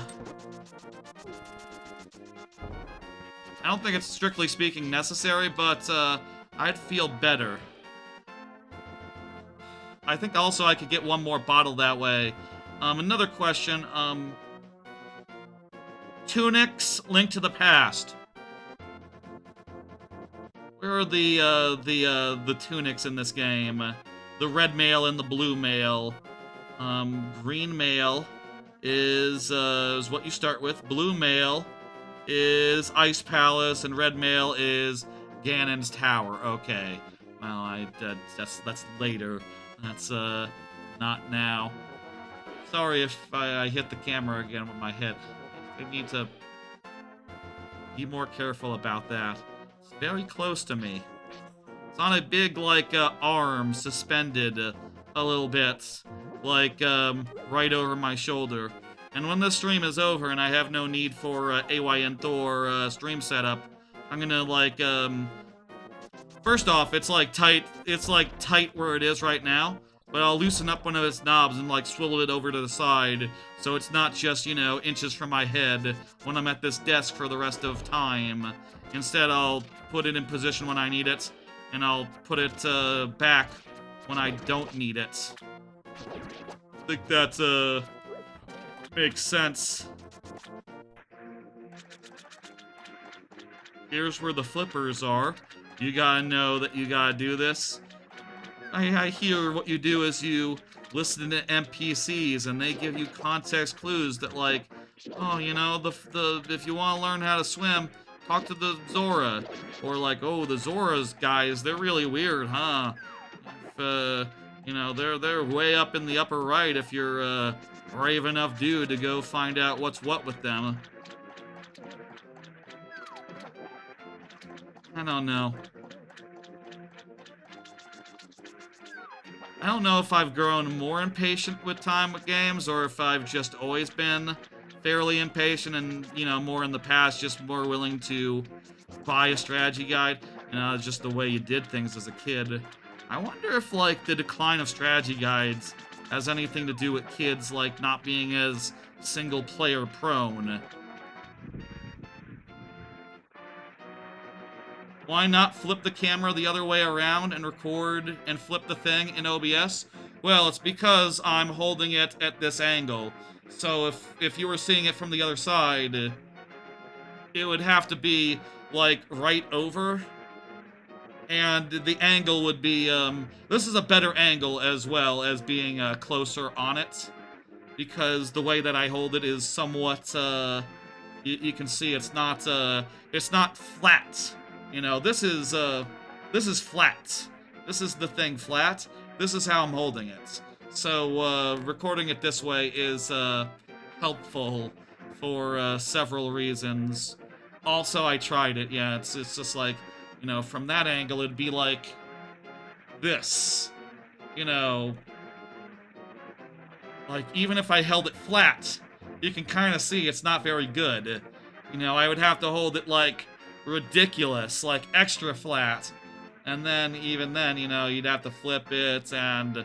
don't think it's strictly speaking necessary, but I'd feel better. I think also I could get one more bottle that way. Another question, tunics linked to the past. Where are the tunics in this game? The red mail and the blue mail. Green mail is what you start with. Blue mail is Ice Palace, and red mail is Ganon's Tower. Okay. Well, that's later. That's not now. Sorry if I hit the camera again with my head. I need to be more careful about that. It's very close to me. It's on a big, like, arm suspended a little bit. Like, right over my shoulder. And when this stream is over and I have no need for AYN Thor stream setup, I'm gonna, like, first off, it's like tight where it is right now, but I'll loosen up one of its knobs and, like, swivel it over to the side, so it's not just, you know, inches from my head when I'm at this desk for the rest of time. Instead, I'll put it in position when I need it, and I'll put it back when I don't need it. I think that makes sense. Here's where the flippers are. You gotta know that you gotta do this. I hear what you do is you listen to NPCs and they give you context clues that, like, oh, you know, if you want to learn how to swim, talk to the Zora. Or like, oh, the Zora's guys, they're really weird, huh? If, you know, they're way up in the upper right if you're a brave enough dude to go find out what's what with them. I don't know. I don't know if I've grown more impatient with time with games or if I've just always been fairly impatient and, you know, more in the past, just more willing to buy a strategy guide. You know, it's just the way you did things as a kid. I wonder if, like, the decline of strategy guides has anything to do with kids, like, not being as single-player prone. Why not flip the camera the other way around and record and flip the thing in OBS? Well, it's because I'm holding it at this angle. So if you were seeing it from the other side, it would have to be, like, right over. And the angle would be, this is a better angle as well as being closer on it. Because the way that I hold it is somewhat, you can see it's not flat. You know, this is flat. This is the thing flat. This is how I'm holding it. So, recording it this way is, helpful for, several reasons. Also, I tried it, yeah, it's just like, you know, from that angle, it'd be like this. You know, like, even if I held it flat, you can kind of see it's not very good. You know, I would have to hold it, like, ridiculous, like extra flat, and then even then, you know, you'd have to flip it, and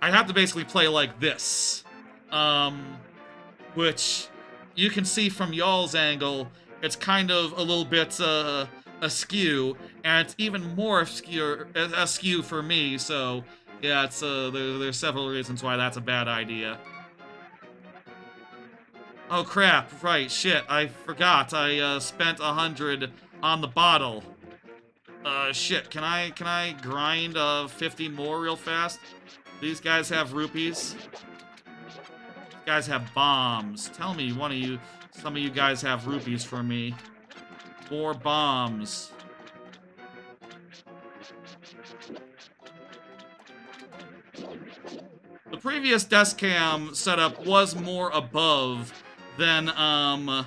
I'd have to basically play like this, which you can see from y'all's angle, it's kind of a little bit askew, and it's even more askew for me. So yeah, it's there's several reasons why that's a bad idea. Oh crap, right, shit, I forgot. I spent 100 on the bottle. Shit, can I grind 50 more real fast? These guys have rupees. These guys have bombs. Tell me some of you guys have rupees for me. More bombs. The previous desk cam setup was more above than to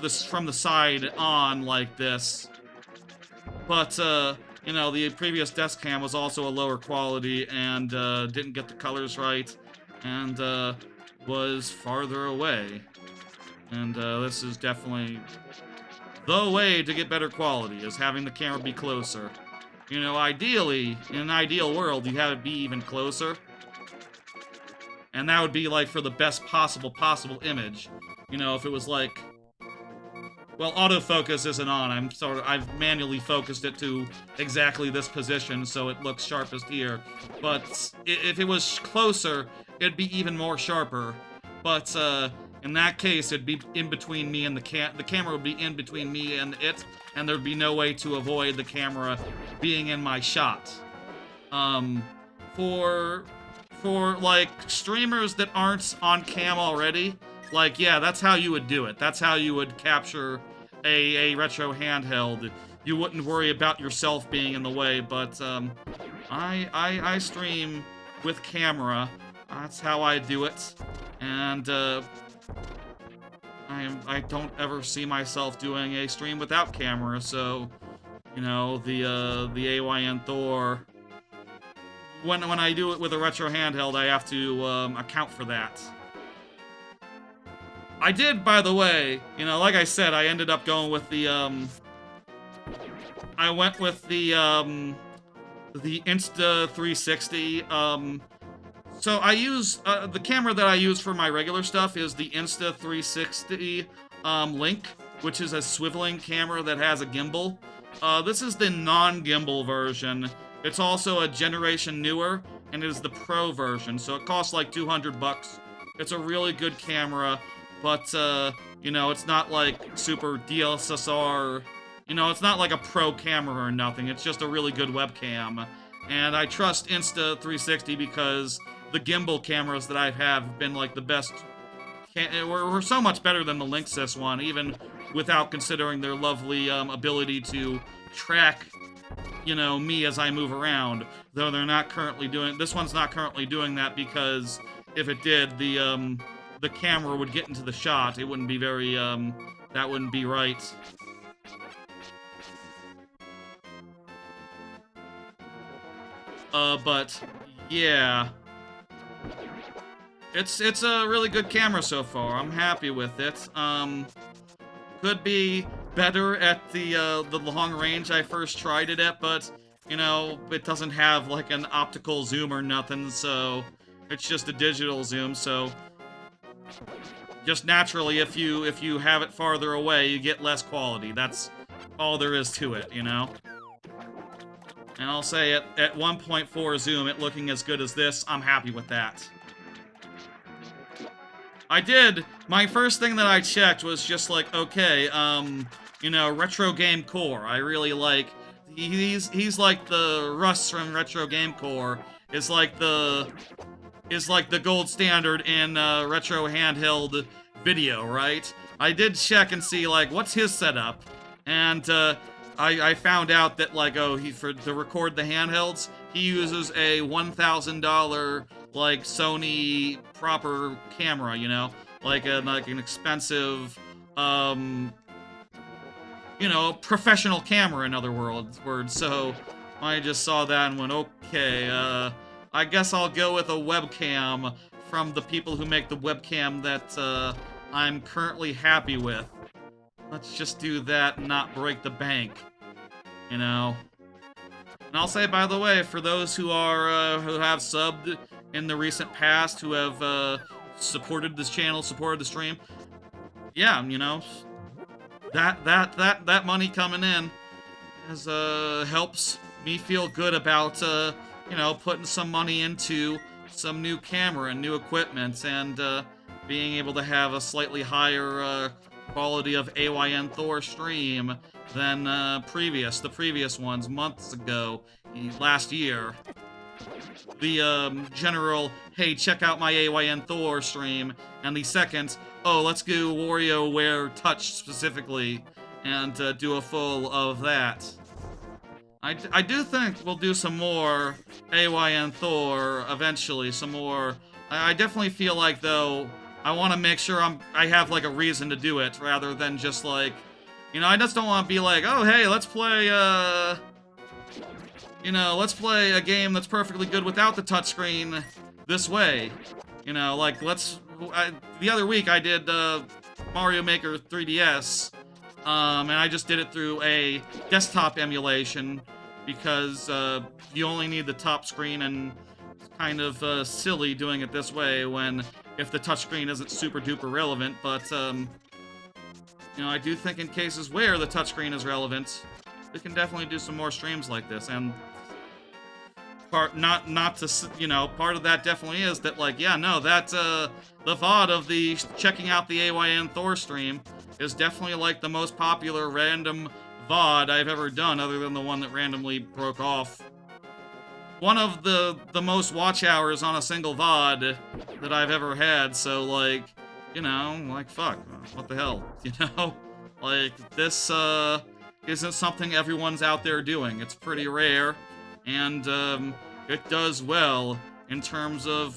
this from the side on like this. But you know, the previous desk cam was also a lower quality and didn't get the colors right and was farther away. And this is definitely the way to get better quality, is having the camera be closer. You know, ideally, in an ideal world, you have it be even closer. And that would be, like, for the best possible image. You know, if it was, like... Well, autofocus isn't on. I've manually focused it to exactly this position, so it looks sharpest here. But if it was closer, it'd be even more sharper. But, in that case, it'd be in between me and the camera would be in between me and it, and there'd be no way to avoid the camera being in my shot. For like, streamers that aren't on cam already, like, yeah, that's how you would do it. That's how you would capture a retro handheld. You wouldn't worry about yourself being in the way, but, I stream with camera. That's how I do it. And, I don't ever see myself doing a stream without camera, so, you know, the AYN Thor, when I do it with a retro handheld, I have to, account for that. I did, by the way, you know, like I said, I ended up going with the, I went with the Insta360, so I use, the camera that I use for my regular stuff is the Insta360 Link, which is a swiveling camera that has a gimbal. This is the non-gimbal version. It's also a generation newer, and it is the Pro version, so it costs like 200 bucks. It's a really good camera, but, you know, it's not like super DSLR, you know, it's not like a pro camera or nothing. It's just a really good webcam. And I trust Insta360 because the gimbal cameras that I have been, like, the best. Were so much better than the Linksys one, even without considering their lovely ability to track, you know, me as I move around. Though they're not currently doing. This one's not currently doing that because if it did, the camera would get into the shot. It wouldn't be very. That wouldn't be right. But yeah. It's a really good camera so far. I'm happy with it. Could be better at the long range I first tried it at, but, you know, it doesn't have, like, an optical zoom or nothing, so it's just a digital zoom, so just naturally, if you have it farther away, you get less quality. That's all there is to it, you know? And I'll say at 1.4 zoom, it looking as good as this, I'm happy with that. My first thing that I checked was just like, okay, you know, Retro Game Core. I really like, he's like the Russ from Retro Game Core, is like the gold standard in, retro handheld video, right? I did check and see, like, what's his setup, and, I found out that, like, oh, to record the handhelds, he uses a $1,000, like, Sony proper camera, you know? Like an expensive, you know, professional camera, in other words. So, I just saw that and went, okay, I guess I'll go with a webcam from the people who make the webcam that, I'm currently happy with. Let's just do that and not break the bank, you know? And I'll say, by the way, for those who have subbed in the recent past, who have, supported this channel, supported the stream, yeah, you know, that money coming in helps me feel good about, you know, putting some money into some new camera and new equipment, and, being able to have a slightly higher, quality of AYN Thor stream than, the previous ones months ago, last year. The, general, hey, check out my AYN Thor stream, and the second, oh, let's do WarioWare Touch specifically, and, do a full of that. I do think we'll do some more AYN Thor eventually, some more. I definitely feel like, though, I want to make sure I have, like, a reason to do it, rather than just, like, you know, I just don't want to be like, oh, hey, let's play, you know, let's play a game that's perfectly good without the touchscreen this way. You know, like, the other week I did, Mario Maker 3DS, and I just did it through a desktop emulation, because, you only need the top screen, and it's kind of, silly doing it this way when, if the touchscreen isn't super duper relevant, but, you know, I do think in cases where the touchscreen is relevant, we can definitely do some more streams like this, and not to, you know, part of that definitely is that, like, yeah, no, that, the VOD of the checking out the AYN Thor stream is definitely, like, the most popular random VOD I've ever done, other than the one that randomly broke off. One of the most watch hours on a single VOD that I've ever had, so, like, you know, like, fuck, what the hell, you know? Like, this, isn't something everyone's out there doing. It's pretty rare, and, it does well in terms of,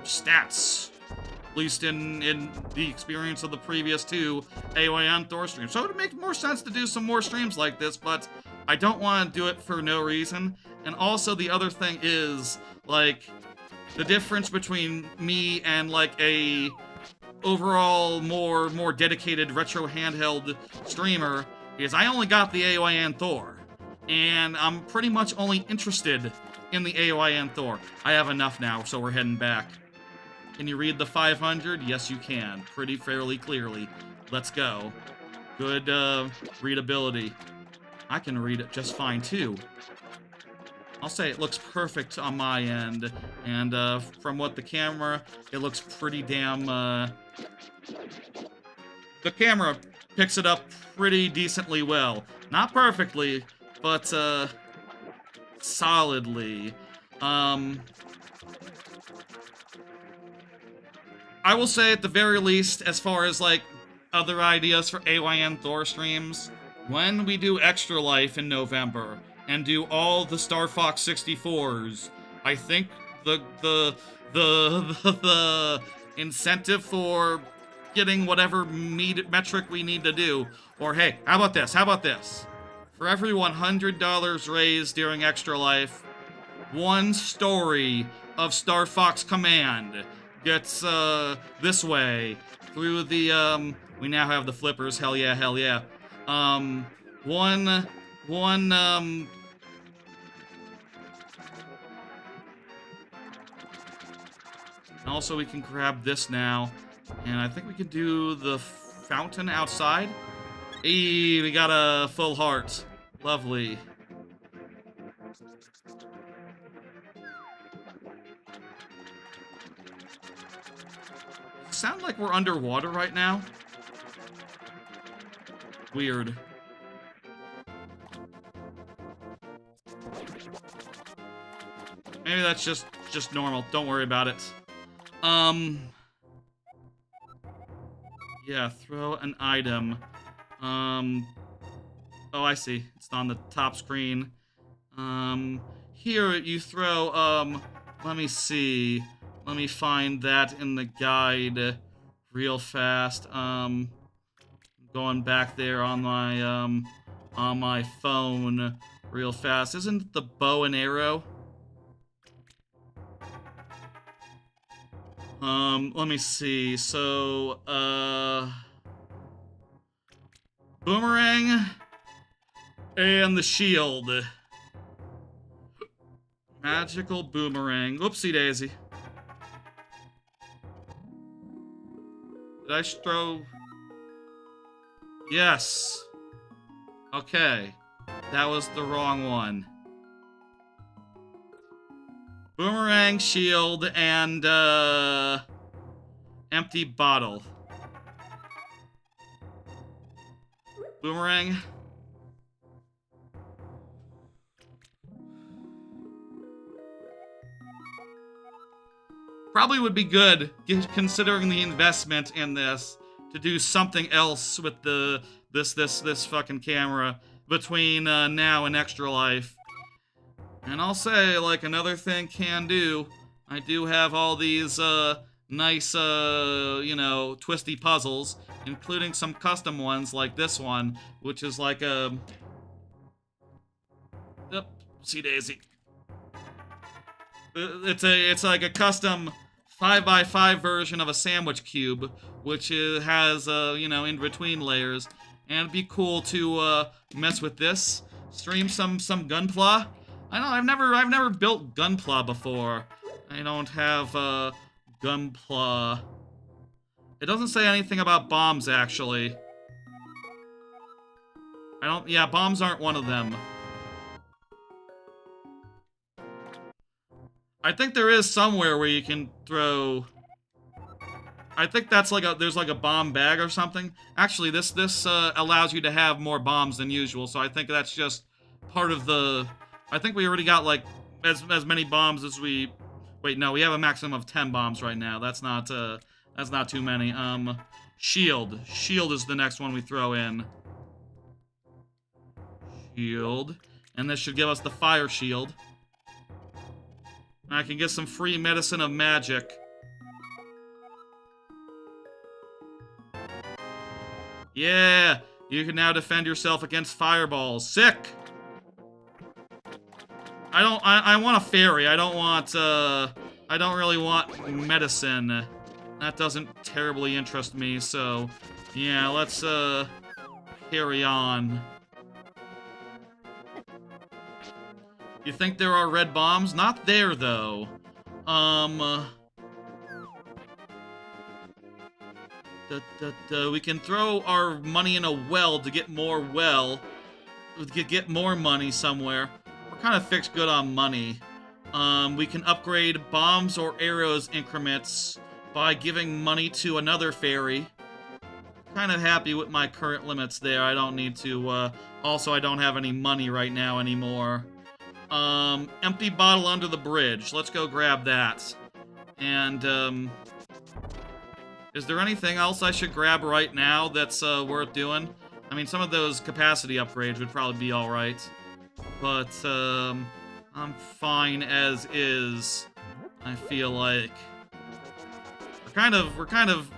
stats. At least in the experience of the previous two AYN Thor streams. So it would make more sense to do some more streams like this, but I don't want to do it for no reason. And also the other thing is, like, the difference between me and, like, a overall more dedicated retro handheld streamer is I only got the AYN Thor. And I'm pretty much only interested in the AYN Thor. I have enough now, so we're heading back. Can you read the 500? Yes, you can. Pretty fairly clearly. Let's go. Good, readability. I can read it just fine, too. I'll say it looks perfect on my end, and, from what the camera, it looks pretty damn, the camera picks it up pretty decently well. Not perfectly, but, solidly. I will say, at the very least, as far as, like, other ideas for AYN Thor streams, when we do Extra Life in November, and do all the Star Fox 64s, I think the incentive for getting whatever metric we need to do, or hey, how about this? How about this? For every $100 raised during Extra Life, one story of Star Fox Command gets, this way, through the, we now have the flippers, hell yeah, hell yeah. Also, we can grab this now, and I think we can do the fountain outside. Hey, we got a full heart. Lovely. Sound like we're underwater right now? Weird. Maybe that's just normal. Don't worry about it. Yeah, throw an item. Oh, I see. It's on the top screen. Here you throw, let me see. Let me find that in the guide real fast. Going back there on my phone real fast. Isn't it the bow and arrow? Let me see. So, boomerang and the shield. Magical boomerang. Oopsie daisy. Did I throw? Yes. Okay. That was the wrong one. Boomerang, shield, and, empty bottle. Boomerang. Probably would be good, considering the investment in this, to do something else with this fucking camera between now and Extra Life. And I'll say, like, another thing can do, I do have all these nice, you know, twisty puzzles, including some custom ones like this one, which is like a... Oopsie daisy. It's like a custom 5x5 version of a sandwich cube, which has, you know, in-between layers. And it'd be cool to mess with this. Stream some Gunpla. I know, I've never built Gunpla before. I don't have Gunpla. It doesn't say anything about bombs, actually. Yeah, bombs aren't one of them. I think there is somewhere where you can throw... I think that's like there's like a bomb bag or something. Actually, this allows you to have more bombs than usual, so I think that's just part of the... I think we already got like as many bombs as we... Wait, no, we have a maximum of 10 bombs right now. That's not too many. Shield. Shield is the next one we throw in. Shield. And this should give us the fire shield. I can get some free medicine of magic. Yeah! You can now defend yourself against fireballs. Sick! I want a fairy. I don't really want medicine. That doesn't terribly interest me, so... Yeah, let's, carry on. You think there are red bombs? Not there, though. We can throw our money in a well to get more get more money somewhere. We're kind of fixed good on money. We can upgrade bombs or arrows increments by giving money to another fairy. Kind of happy with my current limits there. I don't need to, also I don't have any money right now anymore. Empty bottle under the bridge. Let's go grab that. And, is there anything else I should grab right now that's, worth doing? I mean, some of those capacity upgrades would probably be alright. But, I'm fine as is, I feel like. We're kind of,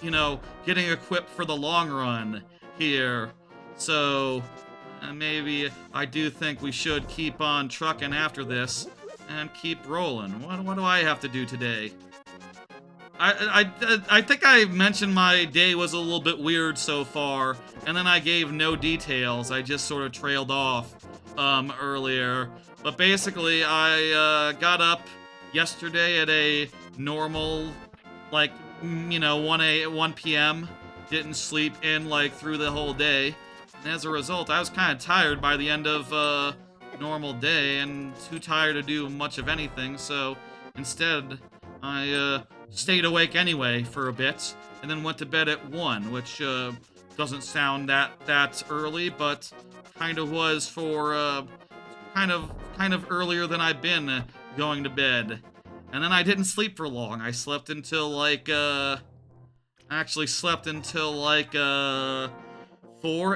you know, getting equipped for the long run here. So, maybe I do think we should keep on trucking after this and keep rolling. What do I have to do today? I think I mentioned my day was a little bit weird so far, and then I gave no details. I just sort of trailed off earlier. But basically, I got up yesterday at a normal, like, you know, 1 p.m. Didn't sleep in, like, through the whole day. And as a result, I was kind of tired by the end of normal day and too tired to do much of anything. So instead, I stayed awake anyway for a bit and then went to bed at 1, which doesn't sound that early, but kind of was for kind of earlier than I've been going to bed. And then I didn't sleep for long. I slept until like actually slept until like 4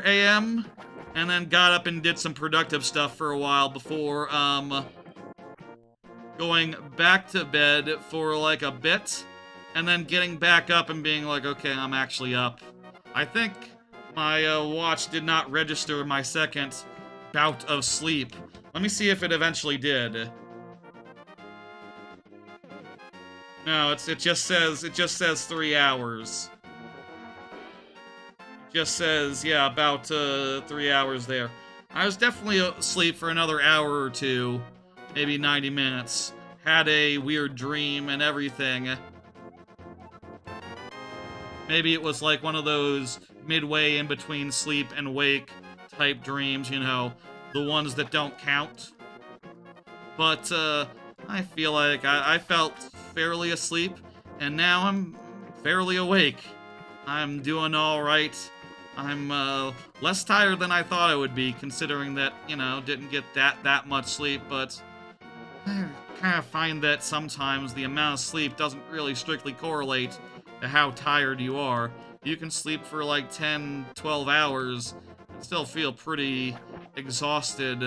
a.m. and then got up and did some productive stuff for a while before going back to bed for like a bit and then getting back up and being like, okay, I'm actually up. I think my watch did not register my second bout of sleep. Let me see if it eventually did. No, it just says 3 hours. It just says, yeah, about 3 hours there. I was definitely asleep for another hour or two, maybe 90 minutes. Had a weird dream and everything. Maybe it was like one of those midway in between sleep and wake type dreams, you know, the ones that don't count. But I feel like I felt fairly asleep, and now I'm fairly awake. I'm doing all right. I'm less tired than I thought I would be, considering that, you know, didn't get that much sleep, but I kind of find that sometimes the amount of sleep doesn't really strictly correlate to how tired you are. You can sleep for like 10, 12 hours still feel pretty exhausted,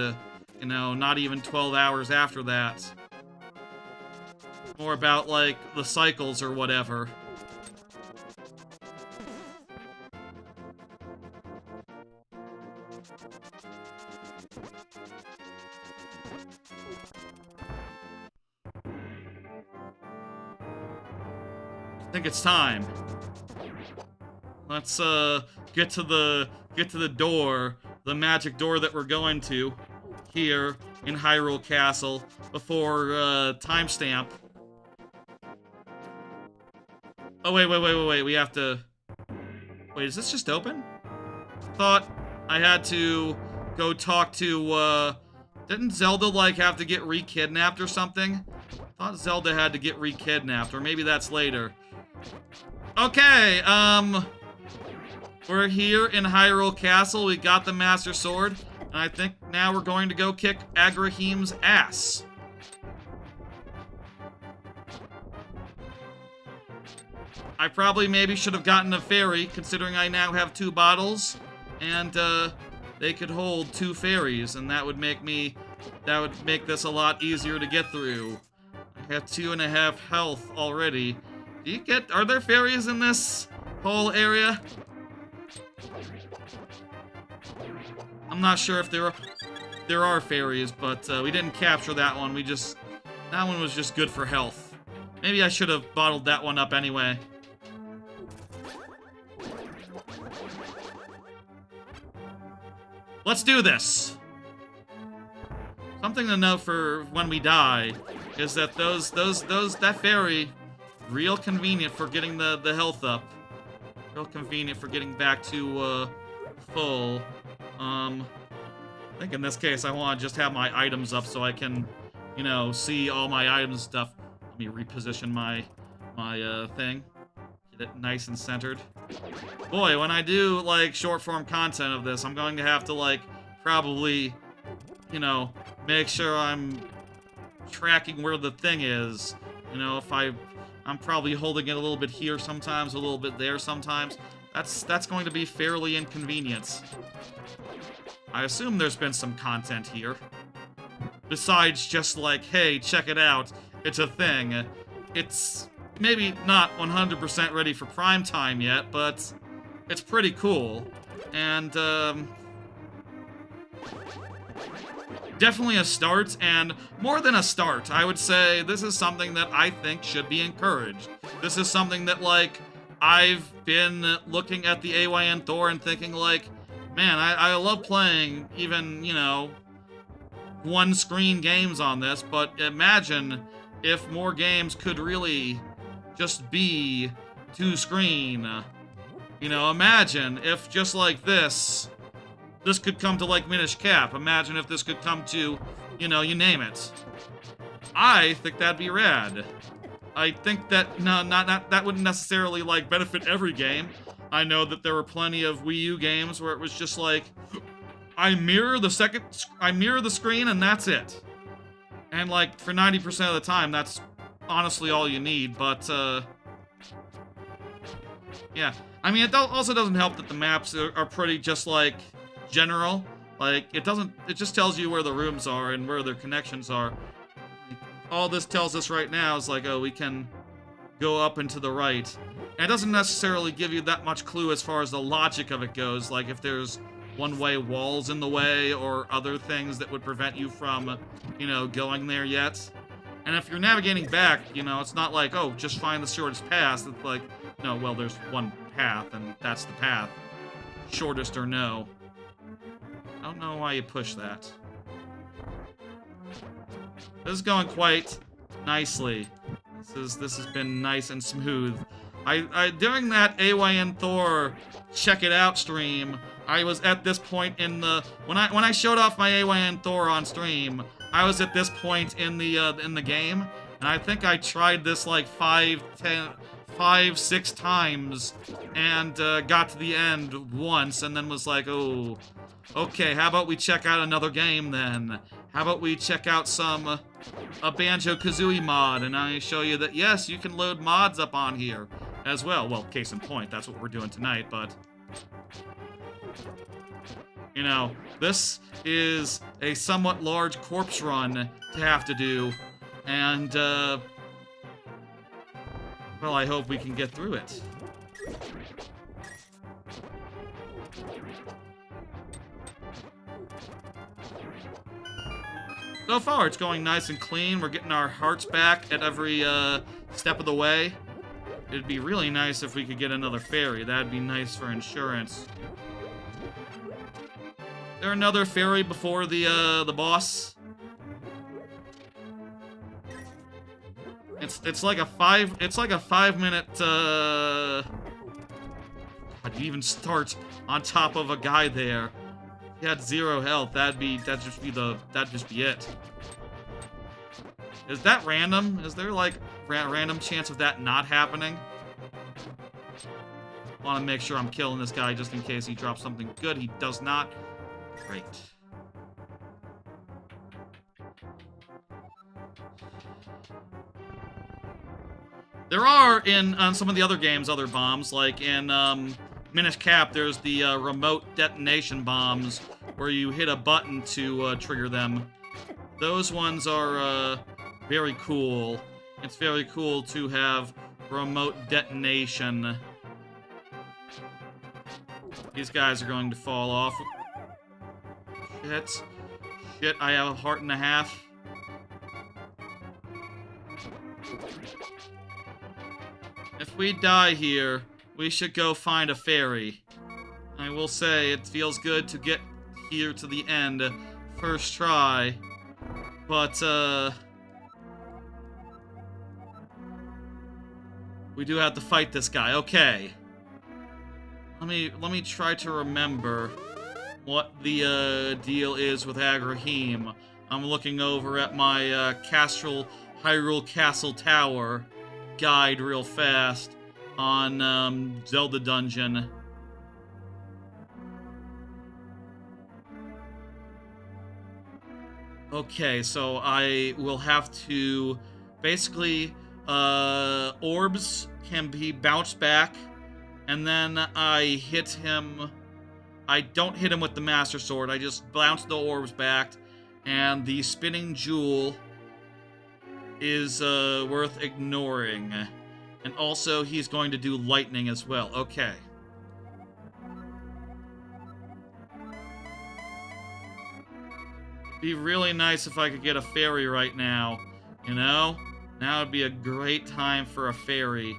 you know, not even 12 hours after that. More about, like, the cycles or whatever. I think it's time. Let's get to the door, the magic door that we're going to here in Hyrule Castle before timestamp. Oh wait, we have to. Wait, is this just open? Thought I had to go talk to didn't Zelda like have to get re-kidnapped or something? Thought Zelda had to get re-kidnapped, or maybe that's later. Okay, we're here in Hyrule Castle. We got the Master Sword, and I think now we're going to go kick Agrahim's ass. I probably maybe should have gotten a fairy, considering I now have 2 bottles, and they could hold 2 fairies, and that would make this a lot easier to get through. I have 2.5 health already. Are there fairies in this whole area? I'm not sure if there are fairies, but we didn't capture that one. That one was just good for health. Maybe I should have bottled that one up anyway. Let's do this. Something to note for when we die is that that fairy, real convenient for getting the health up. Real convenient for getting back to full. I think in this case I want to just have my items up so I can, you know, see all my items and stuff. Let me reposition my thing. Get it nice and centered. Boy, when I do, like, short-form content of this, I'm going to have to, like, probably, you know, make sure I'm tracking where the thing is. You know, if I'm probably holding it a little bit here sometimes, a little bit there sometimes. That's going to be fairly inconvenient. I assume there's been some content here. Besides just like, hey, check it out, it's a thing. It's maybe not 100% ready for prime time yet, but it's pretty cool. And, definitely a start, and more than a start, I would say this is something that I think should be encouraged. This is something that, like, I've been looking at the AYN Thor and thinking, like, man, I love playing even, you know, one-screen games on this, but imagine if more games could really just be 2-screen. You know, imagine if just like this could come to, like, Minish Cap. Imagine if this could come to, you know, you name it. I think that'd be rad. I think that, no, that wouldn't necessarily, like, benefit every game. I know that there were plenty of Wii U games where it was just like, I mirror the screen and that's it. And, like, for 90% of the time, that's honestly all you need, but, yeah. I mean, it also doesn't help that the maps are pretty just, like, general. Like, it just tells you where the rooms are and where their connections are. Like, all this tells us right now is like, oh, we can go up and to the right. And it doesn't necessarily give you that much clue as far as the logic of it goes, like if there's one-way walls in the way or other things that would prevent you from, you know, going there yet. And if you're navigating back, you know, it's not like, oh, just find the shortest path. It's like, no, well, there's one path, and that's the path. Shortest or no. I don't know why you push that. This is going quite nicely. This has been nice and smooth. During that AYN Thor check it out stream, I was at this point in the when I showed off my AYN Thor on stream, I was at this point in the game, and I think I tried this like 5, 6 times, and got to the end once, and then was like, oh, okay, how about we check out another game then? How about we check out a Banjo-Kazooie mod, and I show you that, yes, you can load mods up on here as well. Well, case in point, that's what we're doing tonight, but... You know, this is a somewhat large corpse run to have to do, and, well, I hope we can get through it. So far, it's going nice and clean. We're getting our hearts back at every step of the way. It'd be really nice if we could get another fairy. That'd be nice for insurance. Is there another fairy before the boss? It's like a 5-minute God, you even start on top of a guy there. He had 0 health. That'd just be it. Is that random? Is there like random chance of that not happening? Want to make sure I'm killing this guy just in case he drops something good. He does not. Great. There are on some of the other games other bombs, like in Minish Cap. There's the remote detonation bombs where you hit a button to trigger them. Those ones are very cool. It's very cool to have remote detonation. These guys are going to fall off. Shit, I have a heart and a half. If we die here, we should go find a fairy. I will say, it feels good to get here to the end first try. But, we do have to fight this guy. Okay. Let me try to remember what the deal is with Agrahim. I'm looking over at my Hyrule Castle Tower guide real fast on Zelda Dungeon. Okay, so I will have to basically orbs can be bounced back, and then I hit him. I don't hit him with the Master Sword, I just bounce the orbs back, and the spinning jewel is worth ignoring. And also, he's going to do lightning as well. Okay. Be really nice if I could get a fairy right now, you know? Now would be a great time for a fairy.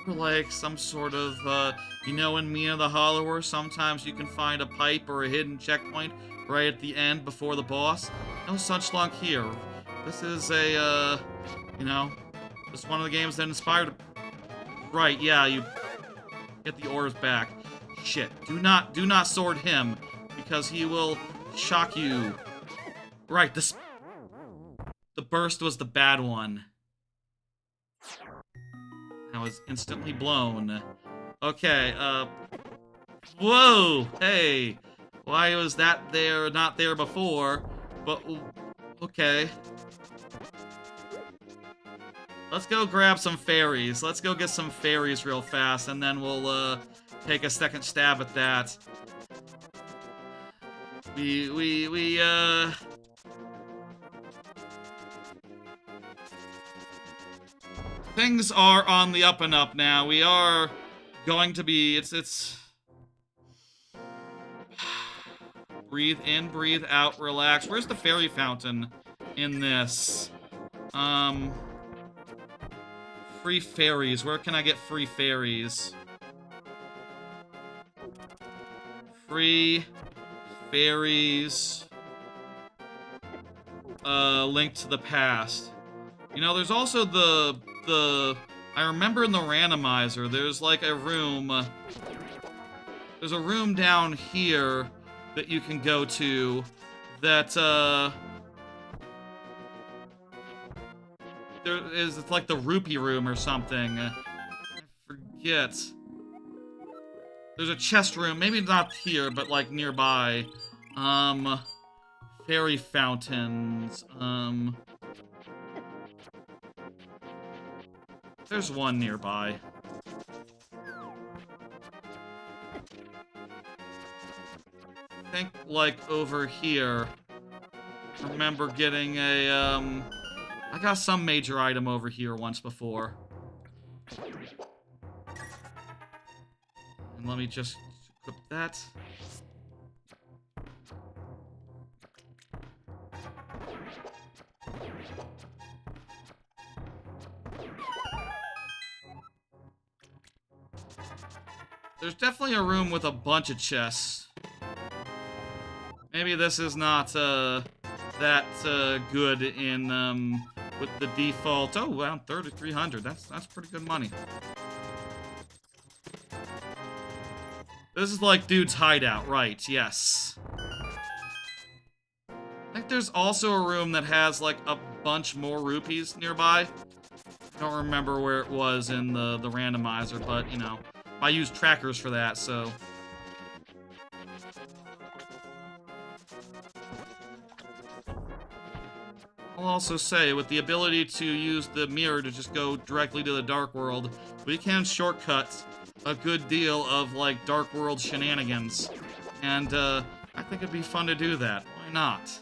Or like some sort of, you know, in Mina the Hollower, sometimes you can find a pipe or a hidden checkpoint right at the end before the boss. No such luck here. This is a, you know, just one of the games that inspired... Right, yeah, you get the orbs back. Shit, do not sword him, because he will shock you. Right, the burst was the bad one. I was instantly blown. Okay, whoa, hey, why was that not there before? But, okay. Let's go grab some fairies. Let's go get some fairies real fast, and then we'll, take a second stab at that. Things are on the up and up now. We are going to be, it's... Breathe in, breathe out, relax. Where's the fairy fountain in this? Free fairies. Where can I get free fairies? Free fairies. Link to the past. You know, there's also the I remember in the randomizer, there's like a room. There's a room down here that you can go to that, it's like the rupee room or something. I forget. There's a chest room, maybe not here, but like nearby. Fairy fountains, there's one nearby. think, like, over here, I remember getting a, I got some major item over here once before. And let me just equip that. There's definitely a room with a bunch of chests. Maybe this is not, that, good in, with the default. Oh, wow, 3,300. That's pretty good money. This is like dude's hideout, right? Yes. I think there's also a room that has, like, a bunch more rupees nearby. I don't remember where it was in the randomizer, but, you know, I use trackers for that, so... I'll also say, with the ability to use the mirror to just go directly to the Dark World, we can shortcut a good deal of, like, Dark World shenanigans. And, I think it'd be fun to do that. Why not?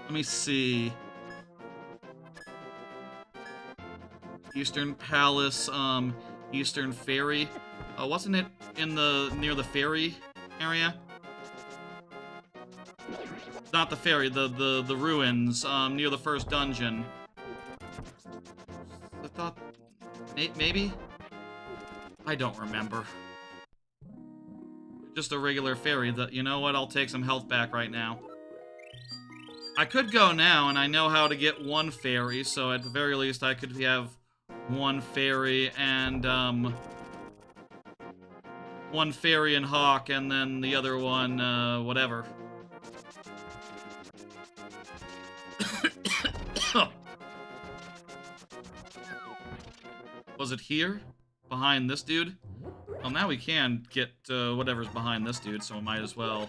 Let me see. Eastern Palace, Eastern Ferry. Wasn't it in near the ferry area? Not the ferry, the ruins, near the first dungeon. I thought... maybe? I don't remember. Just a regular ferry. You know what? I'll take some health back right now. I could go now, and I know how to get one ferry, so at the very least I could have one ferry and, one ferry and Hawk, and then the other one, whatever. Was it here? Behind this dude? Well, now we can get, whatever's behind this dude, so we might as well.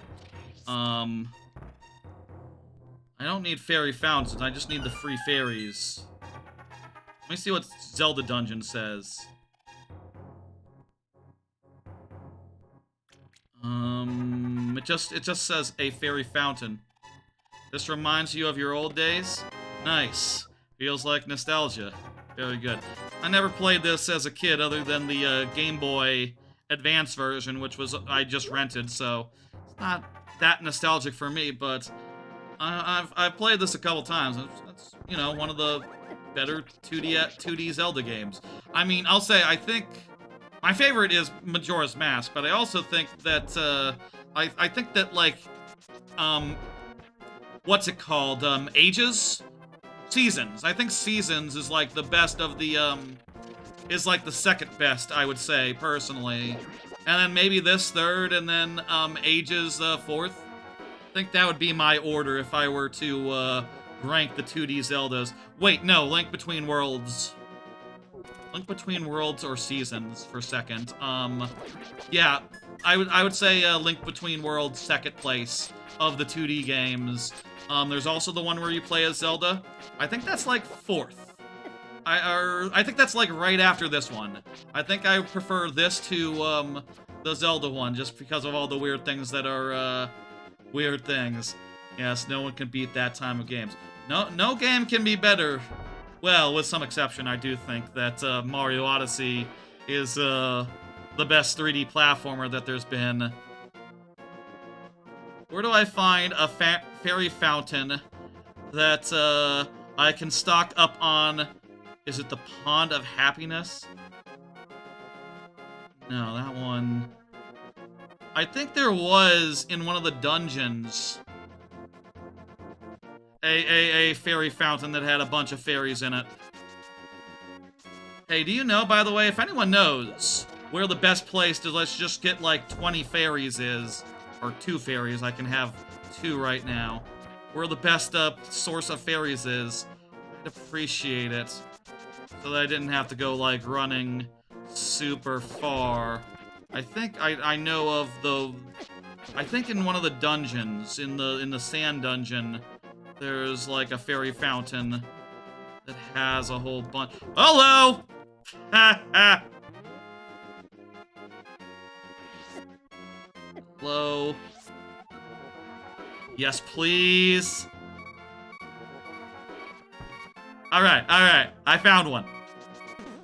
I don't need fairy fountains, I just need the free fairies. Let me see what Zelda Dungeon says. It just says a fairy fountain. This reminds you of your old days? Nice. Feels like nostalgia. Very good. I never played this as a kid other than the Game Boy Advance version, which was I just rented, so it's not that nostalgic for me, but I've played this a couple times. It's you know, one of the better 2D Zelda games. I mean, I'll say I think my favorite is Majora's Mask, but I also think that I think that, like, what's it called? Seasons. I think Seasons is like the best of the is like the second best, I would say, personally. And then maybe this third, and then Ages fourth. I think that would be my order if I were to rank the 2D Zeldas. Wait, no, Link Between Worlds. Link Between Worlds or Seasons for second. Yeah, I would say Link Between Worlds second place of the 2D games. There's also the one where you play as Zelda. I think that's like fourth. I think that's like right after this one. I think I prefer this to the Zelda one, just because of all the weird things that are weird things. Yes, no one can beat that time of games. No game can be better. Well, with some exception, I do think that Mario Odyssey is the best 3D platformer that there's been. Where do I find a fairy fountain that I can stock up on? Is it the Pond of Happiness? No, that one... I think there was, in one of the dungeons, a fairy fountain that had a bunch of fairies in it. Hey, do you know, by the way, if anyone knows where the best place to let's just get, like, 20 fairies is, or 2 fairies, I can have 2 right now, where the best source of fairies is, I'd appreciate it. So that I didn't have to go, like, running super far. I think I know of the... I think in one of the dungeons, in the sand dungeon, there's, like, a fairy fountain that has a whole bunch... Hello! Ha ha! Slow. Yes, please. Alright, alright. I found one.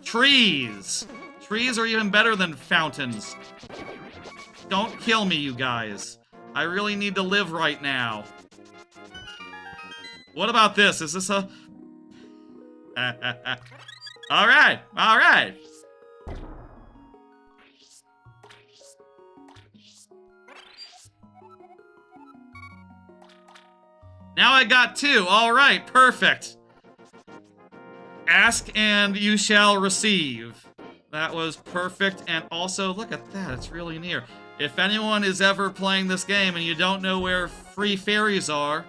Trees. Trees are even better than fountains. Don't kill me, you guys. I really need to live right now. What about this? Is this a... Alright, alright. Now I got 2. Alright, perfect. Ask and you shall receive. That was perfect, and also, look at that, it's really near. If anyone is ever playing this game and you don't know where free fairies are,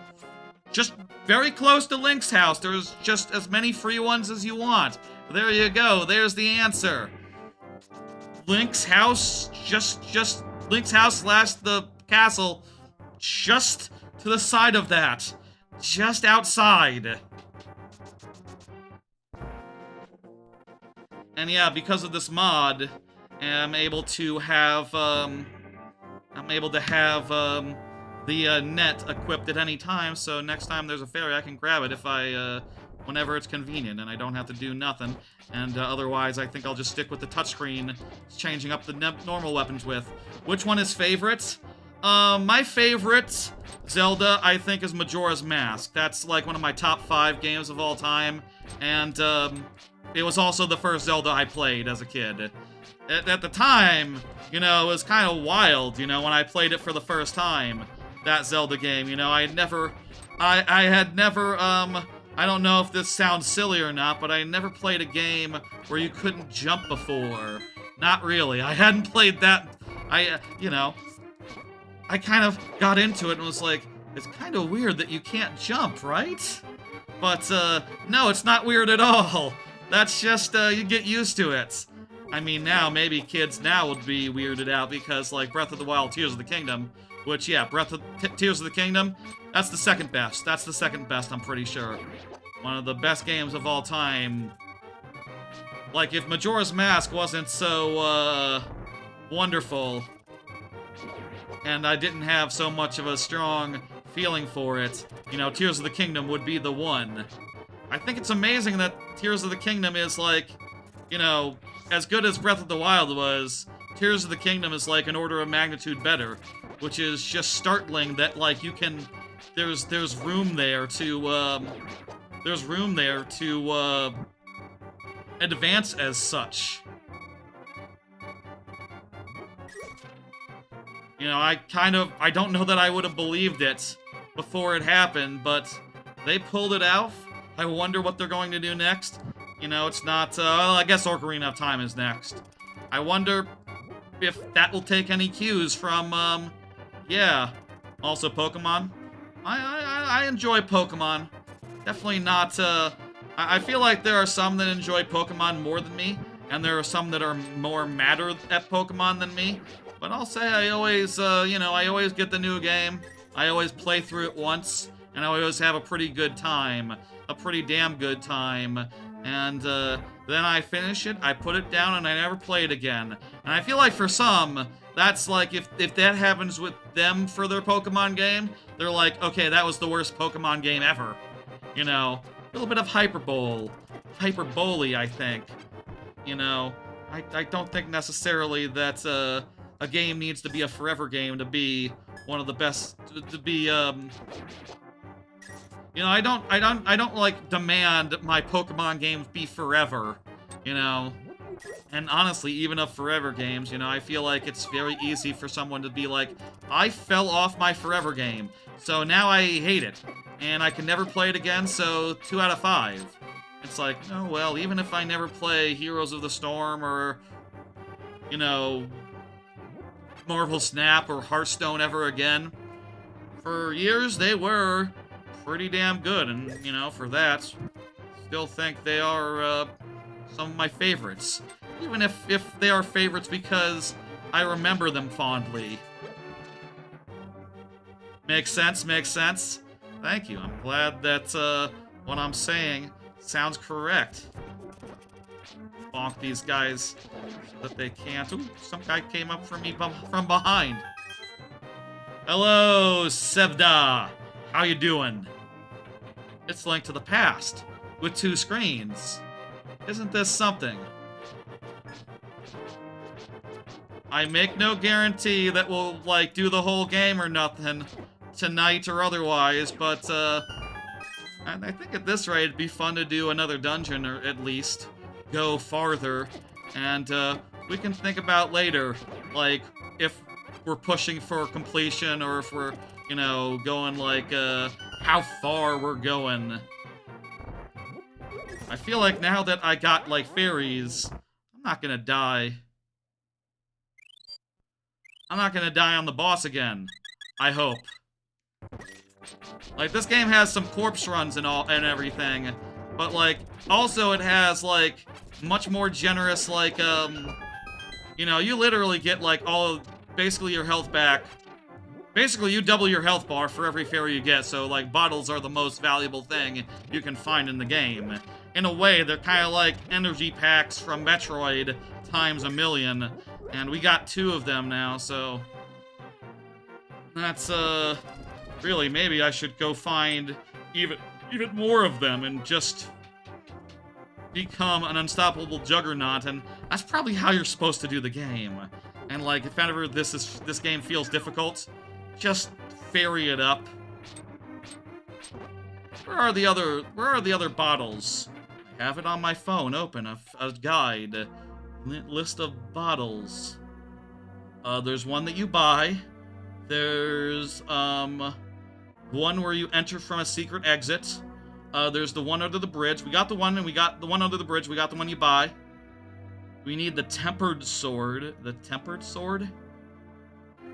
just very close to Link's house. There's just as many free ones as you want. There you go, there's the answer. Link's house, just Link's house / the castle, just to the side of that. Just outside. And yeah, because of this mod, I'm able to have the net equipped at any time, so next time there's a fairy, I can grab it if whenever it's convenient, and I don't have to do nothing. And otherwise, I think I'll just stick with the touchscreen, changing up the normal weapons with. Which one is favorite? My favorite Zelda, I think, is Majora's Mask. That's like one of my top 5 games of all time, and it was also the first Zelda I played as a kid. At the time, you know, it was kind of wild, you know, when I played it for the first time, that Zelda game, you know, I had never, I don't know if this sounds silly or not, but I never played a game where you couldn't jump before. Not really. I hadn't played that, you know, I kind of got into it and was like, it's kind of weird that you can't jump, right? But, no, it's not weird at all. That's just, you get used to it. I mean, now, maybe kids now would be weirded out because, like, Breath of the Wild, Tears of the Kingdom, which, yeah, Tears of the Kingdom, that's the second best. That's the second best, I'm pretty sure. One of the best games of all time. Like, if Majora's Mask wasn't so, wonderful, and I didn't have so much of a strong feeling for it, you know, Tears of the Kingdom would be the one. I think it's amazing that Tears of the Kingdom is, like, you know, as good as Breath of the Wild was, Tears of the Kingdom is, like, an order of magnitude better, which is just startling that, like, you can, there's room there to, advance as such. You know, I don't know that I would have believed it before it happened, but they pulled it out. I wonder what they're going to do next. You know, it's not, well, I guess Ocarina of Time is next. I wonder if that will take any cues from, yeah. Also, Pokemon. I enjoy Pokemon. Definitely not, I feel like there are some that enjoy Pokemon more than me, and there are some that are more madder at Pokemon than me. But I'll say I always, you know, I always get the new game. I always play through it once, and I always have a pretty good time. A pretty damn good time. And then I finish it, I put it down, and I never play it again. And I feel like for some, that's like, if that happens with them for their Pokemon game, they're like, okay, that was the worst Pokemon game ever. You know, a little bit of hyperbole, I think. You know, I don't think necessarily that a game needs to be a forever game to be one of the best, to be, you know, I don't like demand my Pokemon games be forever, you know. And honestly, even of forever games, you know, I feel like it's very easy for someone to be like, I fell off my forever game, so now I hate it, and I can never play it again, so 2 out of 5. It's like, oh well, even if I never play Heroes of the Storm or, you know, Marvel Snap or Hearthstone ever again, for years they were pretty damn good, and, you know, for that, still think they are, some of my favorites. Even if they are favorites because I remember them fondly. Makes sense, makes sense. Thank you, I'm glad that, what I'm saying sounds correct. Bonk these guys so that they can't. Ooh, some guy came up from me from behind. Hello, Sevda. How you doing? It's Link to the Past with 2 screens. Isn't this something? I make no guarantee that we'll, like, do the whole game or nothing tonight or otherwise, but, I think at this rate it'd be fun to do another dungeon, or at least go farther, and, we can think about later, like, if we're pushing for completion, or if we're, you know, going, like, how far we're going. I feel like now that I got, like, fairies, I'm not gonna die. I'm not gonna die on the boss again. I hope. Like, this game has some corpse runs and everything, but, like, also it has, like, much more generous, like, you know, you literally get, like, basically your health back. Basically, you double your health bar for every fairy you get, so, like, bottles are the most valuable thing you can find in the game. In a way, they're kind of like energy packs from Metroid times a million. And we got 2 of them now, so that's, really, maybe I should go find even more of them and just become an unstoppable juggernaut, and that's probably how you're supposed to do the game. And, like, if ever this game feels difficult, just fairy it up. Where are the other bottles? I have it on my phone, open, a guide. List of bottles. There's one that you buy. There's, one where you enter from a secret exit. There's the one under the bridge. We got the one, and we got the one under the bridge. We got the one you buy. We need the tempered sword. The tempered sword?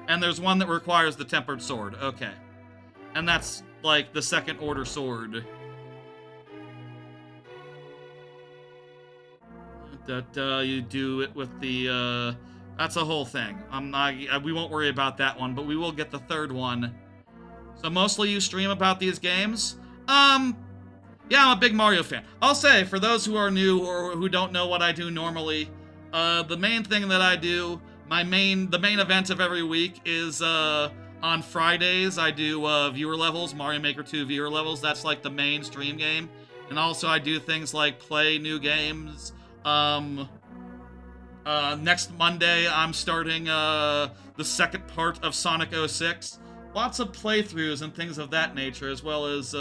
And there's one that requires the tempered sword. Okay. And that's, like, the second order sword. That you do it with the that's a whole thing. We won't worry about that one, but we will get the third one. So mostly you stream about these games? Yeah, I'm a big Mario fan. I'll say, for those who are new or who don't know what I do normally, the main thing that I do, the main event of every week is on Fridays I do viewer levels, Mario Maker 2 viewer levels. That's like the main stream game. And also I do things like play new games. Next Monday, I'm starting, the second part of Sonic 06. Lots of playthroughs and things of that nature, as well as,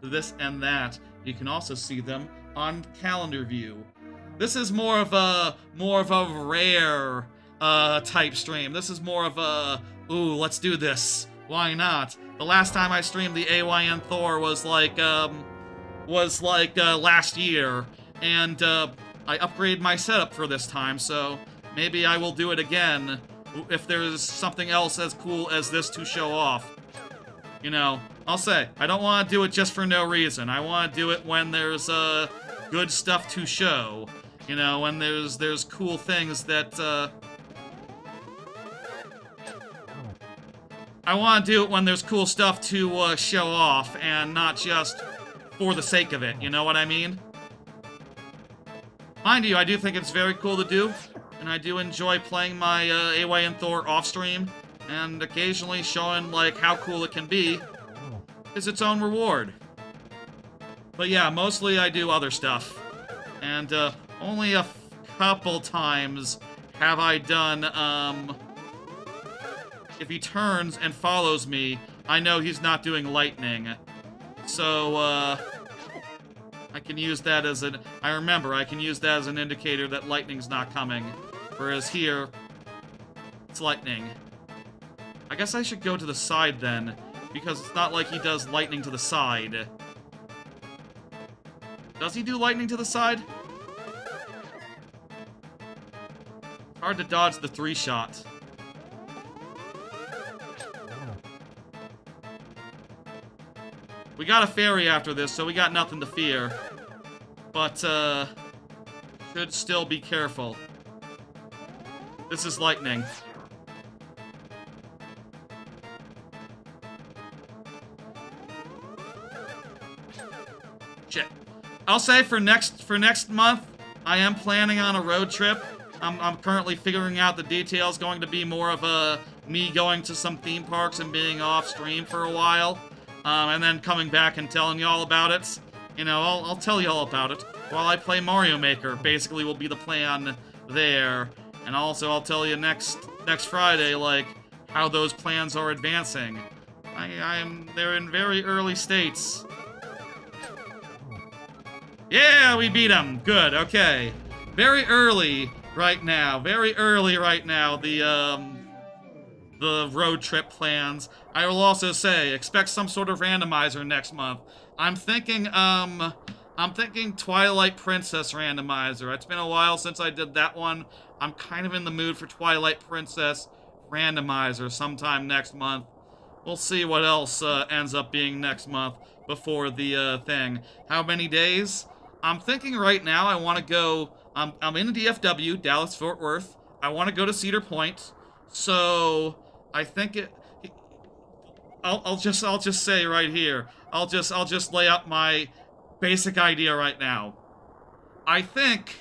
this and that. You can also see them on Calendar View. This is more of a rare, type stream. This is more of a, ooh, let's do this. Why not? The last time I streamed the AYN Thor was like last year, and, I upgraded my setup for this time, so maybe I will do it again if there's something else as cool as this to show off. You know, I'll say, I don't want to do it just for no reason. I want to do it when there's, good stuff to show. You know, when there's cool things that, I want to do it when there's cool stuff to, show off, and not just for the sake of it, you know what I mean? Mind you, I do think it's very cool to do, and I do enjoy playing my AYN Thor off-stream, and occasionally showing, like, how cool it can be is its own reward. But yeah, mostly I do other stuff. And, only a couple times have I done, if he turns and follows me, I know he's not doing lightning. So, I can use that as I can use that as an indicator that lightning's not coming. Whereas here, it's lightning. I guess I should go to the side then, because it's not like he does lightning to the side. Does he do lightning to the side? Hard to dodge the 3-shot. We got a fairy after this, so we got nothing to fear. But, should still be careful. This is lightning. Shit. I'll say for next month, I am planning on a road trip. I'm currently figuring out the details. Going to be more of a me going to some theme parks and being off stream for a while, and then coming back and telling y'all about it. You know, I'll tell y'all about it while I play Mario Maker. Basically, will be the plan there, and also I'll tell you next Friday, like, how those plans are advancing. They're in very early states. Yeah, we beat them. Good. Okay. Very early right now. The road trip plans. I will also say, expect some sort of randomizer next month. I'm thinking Twilight Princess randomizer. It's been a while since I did that one. I'm kind of in the mood for Twilight Princess randomizer sometime next month. We'll see what else ends up being next month before the thing. How many days? I'm thinking right now I want to go... I'm in DFW, Dallas-Fort Worth. I want to go to Cedar Point. So I think I'll just say right here. I'll just lay out my basic idea right now. I think...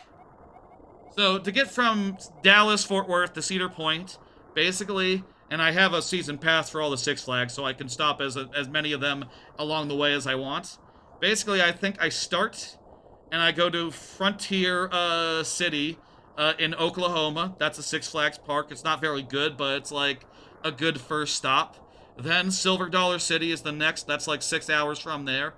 So to get from Dallas-Fort Worth to Cedar Point, basically... And I have a season pass for all the Six Flags, so I can stop as many of them along the way as I want. Basically, I think I start, and I go to Frontier City in Oklahoma. That's a Six Flags park. It's not very good, but it's like a good first stop. Then Silver Dollar City is the next. That's like 6 hours from there.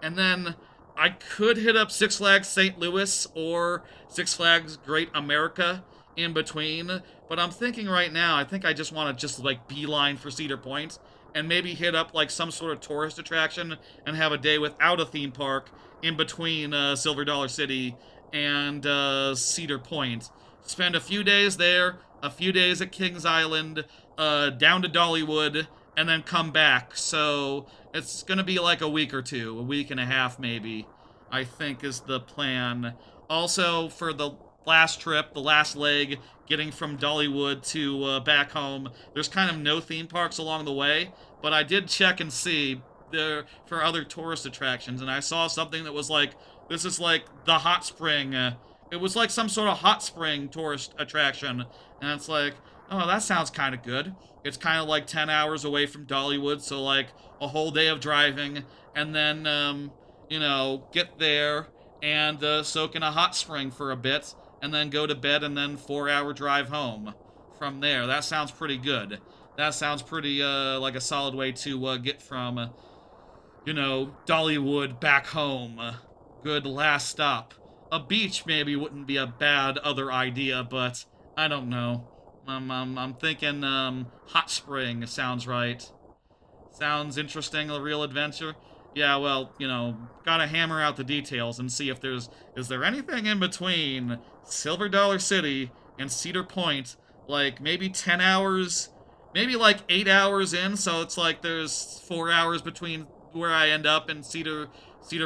And then I could hit up Six Flags St. Louis or Six Flags Great America in between, but I'm thinking right now, I think I just want to just like beeline for Cedar Point and maybe hit up like some sort of tourist attraction and have a day without a theme park in between Silver Dollar City and Cedar Point. Spend a few days there, a few days at Kings Island, down to Dollywood, and then come back. So it's gonna be like a week or two, a week and a half maybe, I think is the plan. Also, for the last trip, the last leg, getting from Dollywood to back home, there's kind of no theme parks along the way, but I did check and see there for other tourist attractions, and I saw something that was like, this is like the hot spring. It was like some sort of hot spring tourist attraction, and it's like, oh, that sounds kind of good. It's kind of like 10 hours away from Dollywood, so like a whole day of driving, and then, you know, get there and soak in a hot spring for a bit, and then go to bed, and then 4-hour drive home from there. That sounds pretty good. That sounds pretty, like a solid way to get from, you know, Dollywood back home. Good last stop. A beach maybe wouldn't be a bad other idea, but I don't know. I'm thinking, hot spring sounds right. Sounds interesting, a real adventure. Yeah, well, you know, gotta hammer out the details and see if is there anything in between Silver Dollar City and Cedar Point, like maybe 10 hours, maybe like 8 hours in, so it's like there's 4 hours between where I end up and Cedar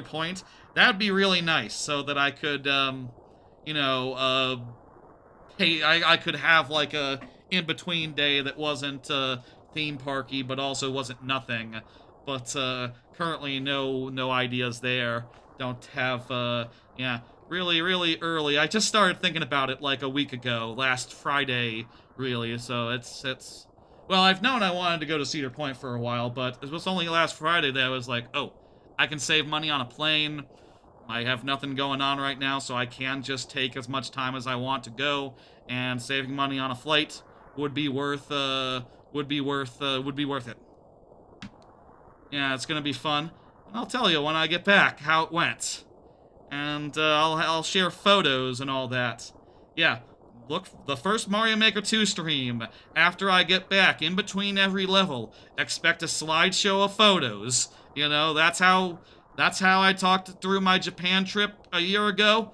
Point. That'd be really nice, so that I could, you know, hey, I could have like a in-between day that wasn't theme parky, but also wasn't nothing. But currently no ideas there. Don't have yeah, really early. I just started thinking about it like a week ago, last Friday, really. So it's well, I've known I wanted to go to Cedar Point for a while, but it was only last Friday that I was like, oh, I can save money on a plane. I have nothing going on right now, so I can just take as much time as I want to go, and saving money on a flight would be worth it. Yeah, it's gonna be fun. And I'll tell you when I get back how it went. And I'll share photos and all that. Yeah, look, the first Mario Maker 2 stream after I get back, in between every level. Expect a slideshow of photos. You know, that's how I talked through my Japan trip a year ago.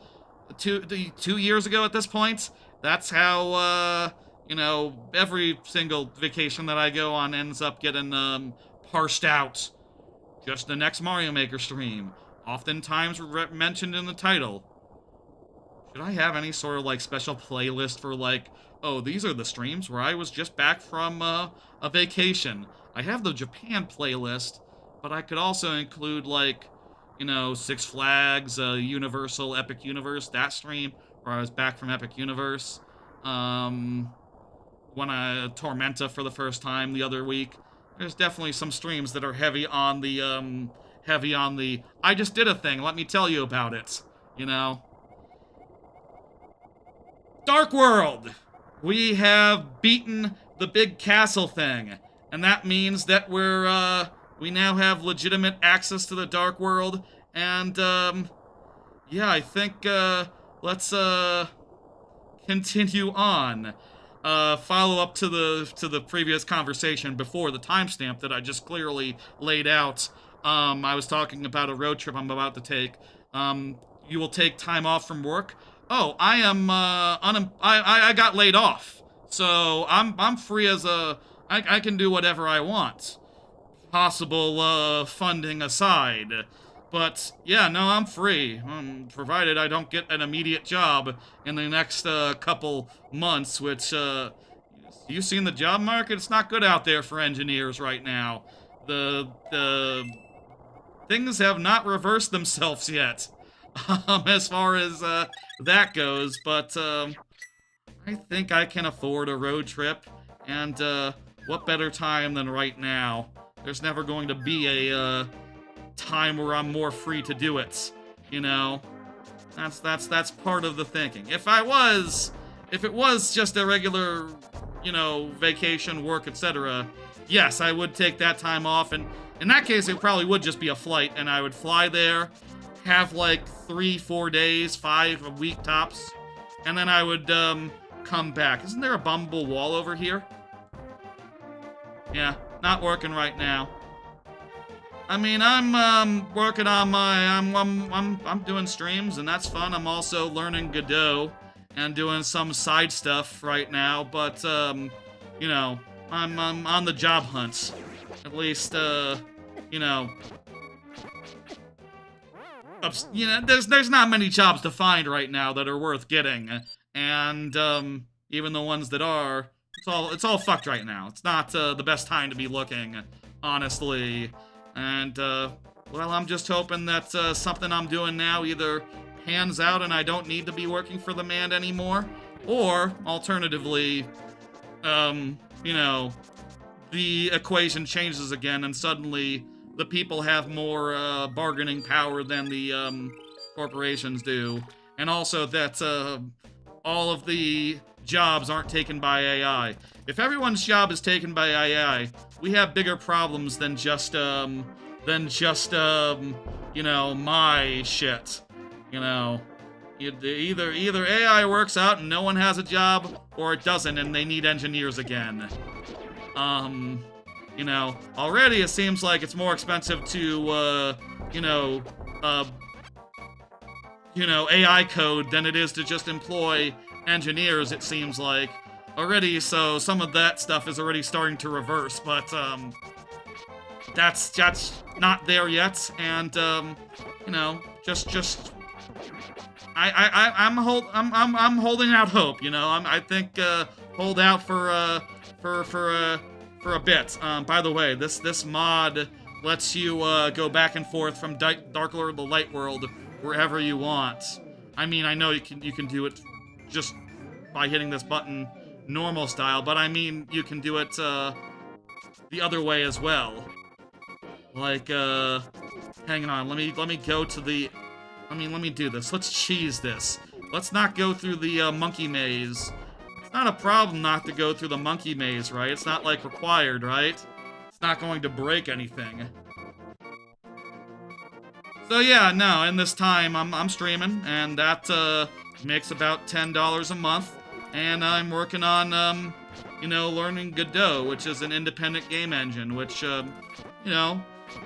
2 years ago at this point. That's how, you know, every single vacation that I go on ends up getting, parsed out. Just the next Mario Maker stream. Oftentimes mentioned in the title. Should I have any sort of, like, special playlist for, like, oh, these are the streams where I was just back from, a vacation. I have the Japan playlist, but I could also include, like, you know, Six Flags, Universal, Epic Universe, that stream, where I was back from Epic Universe. Tormenta for the first time the other week. There's definitely some streams that are heavy on the I just did a thing, let me tell you about it, you know. Dark World! We have beaten the big castle thing, and that means that we now have legitimate access to the Dark World, and, yeah, I think, let's, continue on. Follow up to the previous conversation before the timestamp that I just clearly laid out. I was talking about a road trip I'm about to take. You will take time off from work. Oh, I am I got laid off, so I'm free as I can do whatever I want. Possible funding aside. But, yeah, no, I'm free, provided I don't get an immediate job in the next couple months, which, you've seen the job market? It's not good out there for engineers right now. The things have not reversed themselves yet, as far as that goes, but I think I can afford a road trip, and what better time than right now? There's never going to be a time where I'm more free to do it, you know. That's part of the thinking. If it was just a regular, you know, vacation, work, etc., yes, I would take that time off, and in that case it probably would just be a flight, and I would fly there, have like 3-4 days, 5 a week tops, and then I would come back. Isn't there a bummable wall over here? Yeah, not working right now. I mean, I'm working on my, I'm doing streams, and that's fun. I'm also learning Godot and doing some side stuff right now, but, you know, I'm on the job hunt. At least, you know, there's not many jobs to find right now that are worth getting, and, even the ones that are, it's all fucked right now. It's not, the best time to be looking, honestly. And, well, I'm just hoping that something I'm doing now either pans out and I don't need to be working for the man anymore, or, alternatively, you know, the equation changes again and suddenly the people have more bargaining power than the corporations do, and also that all of the jobs aren't taken by AI. If everyone's job is taken by AI, we have bigger problems than just, you know, my shit. You know, either AI works out and no one has a job, or it doesn't and they need engineers again. You know, already it seems like it's more expensive to, you know, AI code than it is to just employ engineers, it seems like. Already, so some of that stuff is already starting to reverse, but, that's not there yet, and, you know, I'm holding out hope, you know. I think, hold out for a bit. By the way, this mod lets you, go back and forth from Dark Lord to Light World wherever you want. I mean, I know you can do it just by hitting this button normal style, but I mean, you can do it, the other way as well. Like, hang on, let me go to the, let me do this. Let's cheese this. Let's not go through the, monkey maze. It's not a problem not to go through the monkey maze, right? It's not, like, required, right? It's not going to break anything. So yeah, no, in this time, I'm streaming, and that, makes about $10 a month. And I'm working on, you know, learning Godot, which is an independent game engine, which, you know,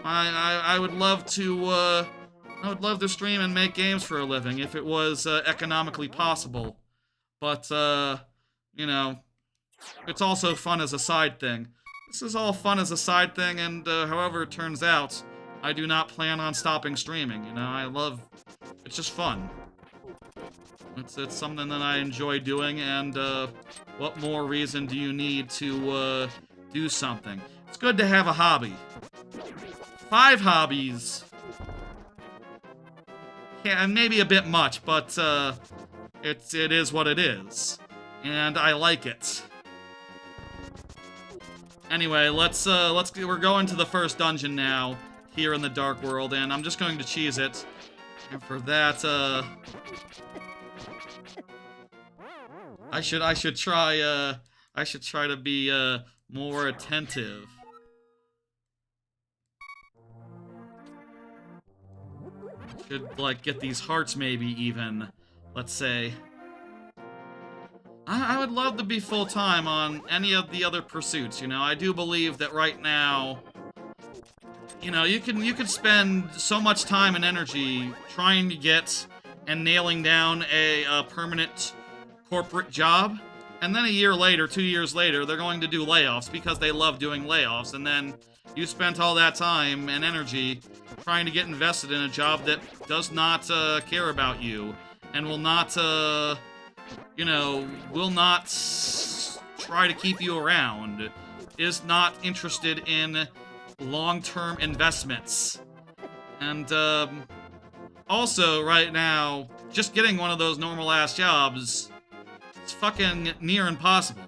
I would love to stream and make games for a living if it was, economically possible. But, you know, it's also fun as a side thing. This is all fun as a side thing, and, however it turns out, I do not plan on stopping streaming, you know, it's just fun. It's something that I enjoy doing, and, what more reason do you need to, do something? It's good to have a hobby. 5 hobbies. Yeah, and maybe a bit much, but, it is what it is. And I like it. Anyway, we're going to the first dungeon now, here in the Dark World, and I'm just going to cheese it. And for that, I should try to be, more attentive. Should, like, get these hearts maybe even, let's say. I would love to be full-time on any of the other pursuits, you know? I do believe that right now, you know, you can spend so much time and energy trying to get and nailing down a permanent corporate job, and then a year later, 2 years later, they're going to do layoffs because they love doing layoffs, and then you spent all that time and energy trying to get invested in a job that does not care about you and will not, you know, will not try to keep you around, is not interested in long-term investments. And, also, right now, just getting one of those normal-ass jobs is fucking near impossible.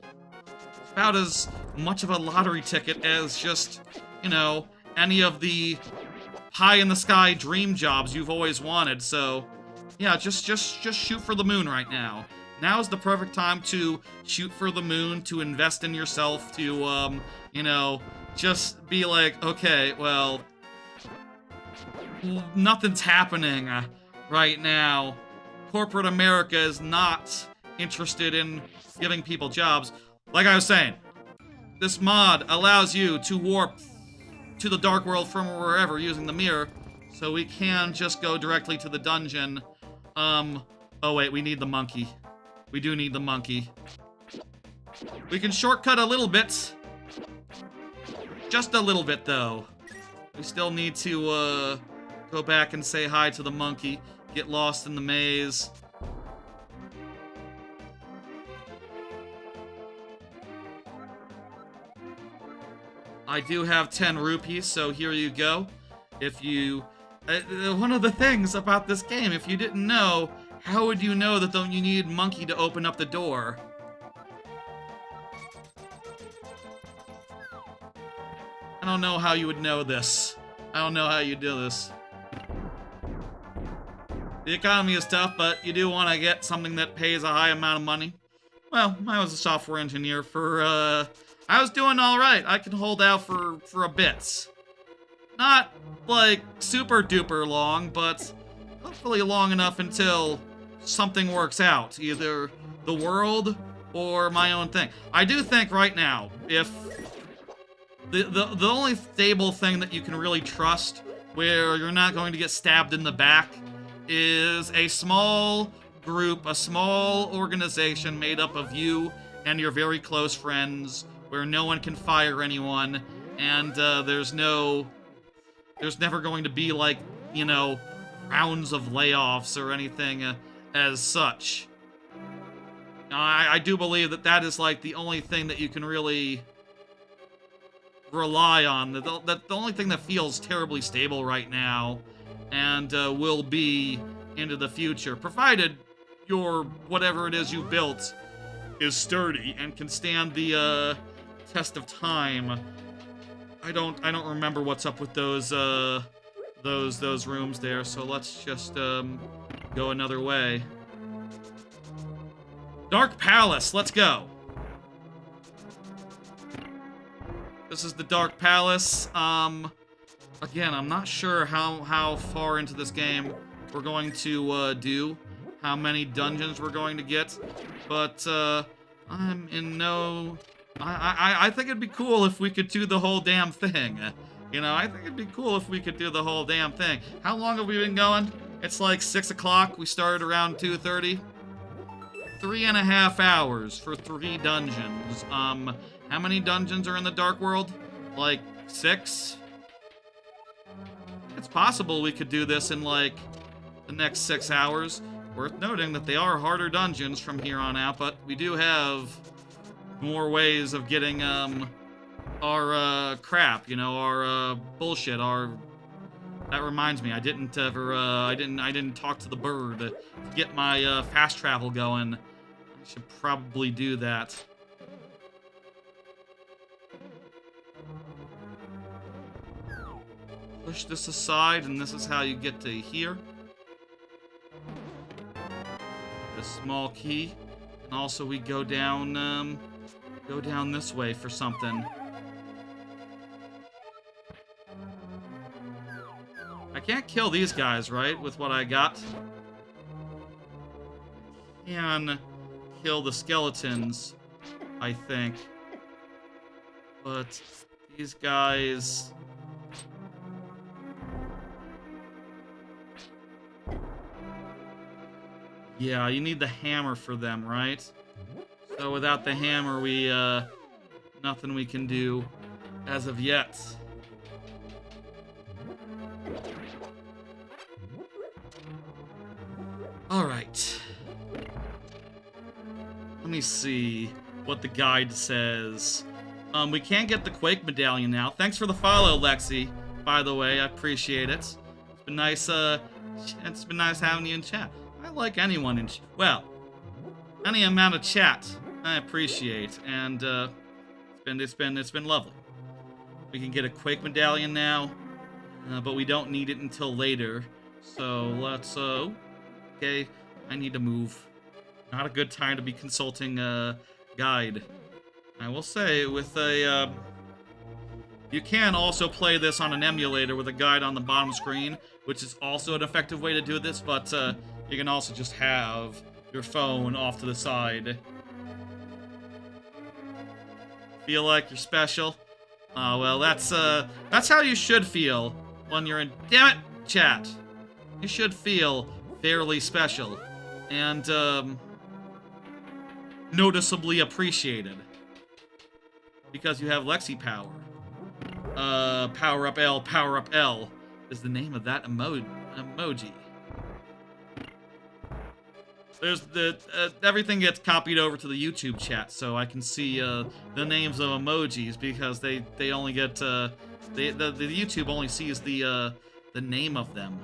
It's about as much of a lottery ticket as just, you know, any of the pie-in-the-sky dream jobs you've always wanted, so yeah, just shoot for the moon right now. Now is the perfect time to shoot for the moon, to invest in yourself, to, you know, just be like, okay, well, nothing's happening right now. Corporate America is not interested in giving people jobs. Like I was saying, this mod allows you to warp to the Dark World from wherever using the mirror, so we can just go directly to the dungeon. Oh wait, we need the monkey. We do need the monkey. We can shortcut a little bit. Just a little bit, though. We still need to, go back and say hi to the monkey. Get lost in the maze. I do have 10 rupees, so here you go. If you... one of the things about this game, if you didn't know, how would you know that you need monkey to open up the door? I don't know how you would know this. I don't know how you do this. The economy is tough, but you do want to get something that pays a high amount of money. Well, I was a software engineer for, I was doing alright. I can hold out for a bit. Not, like, super duper long, but hopefully long enough until something works out. Either the world or my own thing. I do think right now, if the only stable thing that you can really trust, where you're not going to get stabbed in the back, is a small group, a small organization made up of you and your very close friends, where no one can fire anyone, and there's never going to be, like, you know, rounds of layoffs or anything as such. I do believe that is, like, the only thing that you can really rely on. The only thing that feels terribly stable right now, and will be into the future, provided your whatever it is you built is sturdy and can stand the test of time. I don't remember what's up with those rooms there, so let's just go another way. Dark Palace, let's go. This is the Dark Palace. Again, I'm not sure how far into this game we're going to do, how many dungeons we're going to get, but I'm in no... I think it'd be cool if we could do the whole damn thing. You know, I think it'd be cool if we could do the whole damn thing. How long have we been going? It's like 6 o'clock. We started around 2:30. 3.5 hours for 3 dungeons. How many dungeons are in the Dark World? Like 6? It's possible we could do this in, like, the next 6 hours. Worth noting that they are harder dungeons from here on out, but we do have more ways of getting, our, crap, you know, our, bullshit, That reminds me, I didn't talk to the bird to get my, fast travel going. I should probably do that. push this aside, and this is how you get to here. The small key. And also we go down this way for something. I can't kill these guys, right, with what I got? I can kill the skeletons, I think. But these guys... Yeah, you need the hammer for them, right? So without the hammer, we, nothing we can do as of yet. Alright. Let me see what the guide says. We can't get the Quake medallion now. Thanks for the follow, Lexi, by the way. I appreciate it. It's been nice, having you in chat. I like anyone in well, any amount of chat I appreciate, and it's been lovely. We can get a Quake medallion now, but we don't need it until later. So let's okay, I need to move. Not a good time to be consulting a guide. I will say with a you can also play this on an emulator with a guide on the bottom screen, which is also an effective way to do this, but you can also just have your phone off to the side. Feel like you're special? Oh, well, that's how you should feel when you're in... Damn it, chat! You should feel fairly special and, noticeably appreciated. Because you have Lexi power. Power up L is the name of that emoji. There's everything gets copied over to the YouTube chat, so I can see the names of emojis because they only get the YouTube only sees the name of them.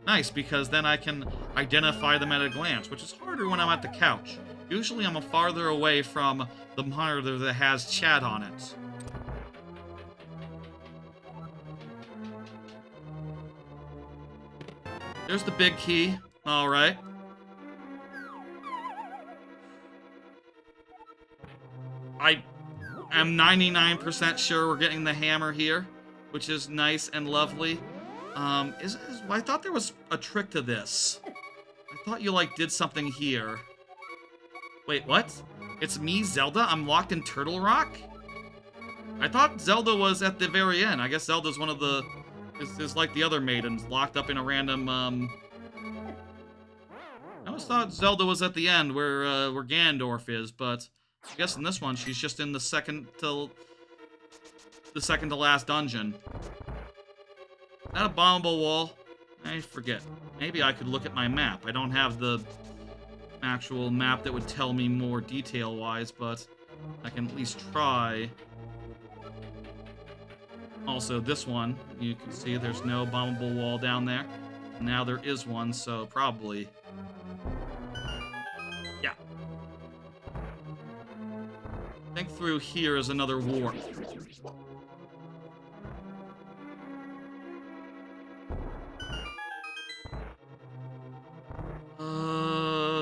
Nice, because then I can identify them at a glance, which is harder when I'm at the couch. Usually I'm farther away from the monitor that has chat on it. There's the big key. Alright. I am 99% sure we're getting the hammer here, which is nice and lovely. I thought there was a trick to this. I thought you, like, did something here. Wait, what? It's me, Zelda? I'm locked in Turtle Rock? I thought Zelda was at the very end. I guess Zelda's one of the... is like the other maidens, locked up in a random, I always thought Zelda was at the end, where Ganondorf is, but I guess in this one, she's just in the second to last dungeon. Is that a bombable wall? I forget. Maybe I could look at my map. I don't have the actual map that would tell me more detail-wise, but I can at least try. Also, this one, you can see there's no bombable wall down there. Now there is one, so probably... yeah. I think through here is another warp.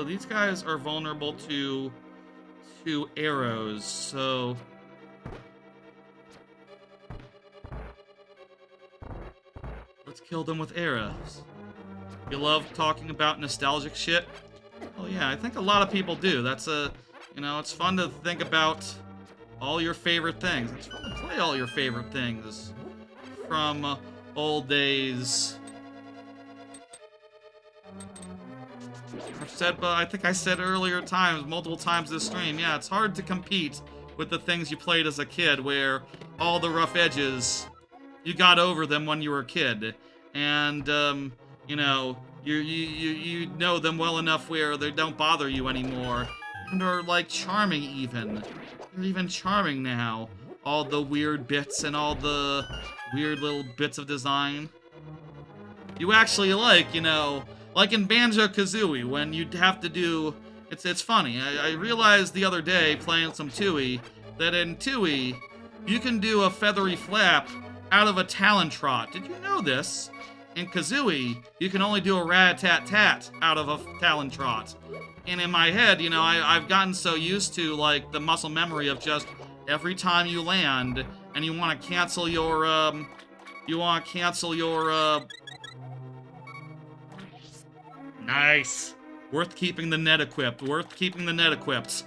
These guys are vulnerable to arrows, so... let's kill them with arrows. You love talking about nostalgic shit? Oh yeah, I think a lot of people do. That's it's fun to think about all your favorite things. It's fun to play all your favorite things from old days. I think I said earlier multiple times this stream, yeah, it's hard to compete with the things you played as a kid where all the rough edges, you got over them when you were a kid. And, you know them well enough where they don't bother you anymore. And are, like, charming even. They're even charming now. All the weird bits and all the weird little bits of design. You actually like, like in Banjo-Kazooie, when you'd have to do... It's funny. I realized the other day, playing some Tooie, that in Tooie, you can do a feathery flap out of a Talon Trot. Did you know this? In Kazooie, you can only do a rat-tat-tat out of a Talon Trot. And in my head, you know, I've gotten so used to, like, the muscle memory of just every time you land and you want to cancel your, Nice. Worth keeping the net equipped. Worth keeping the net equipped.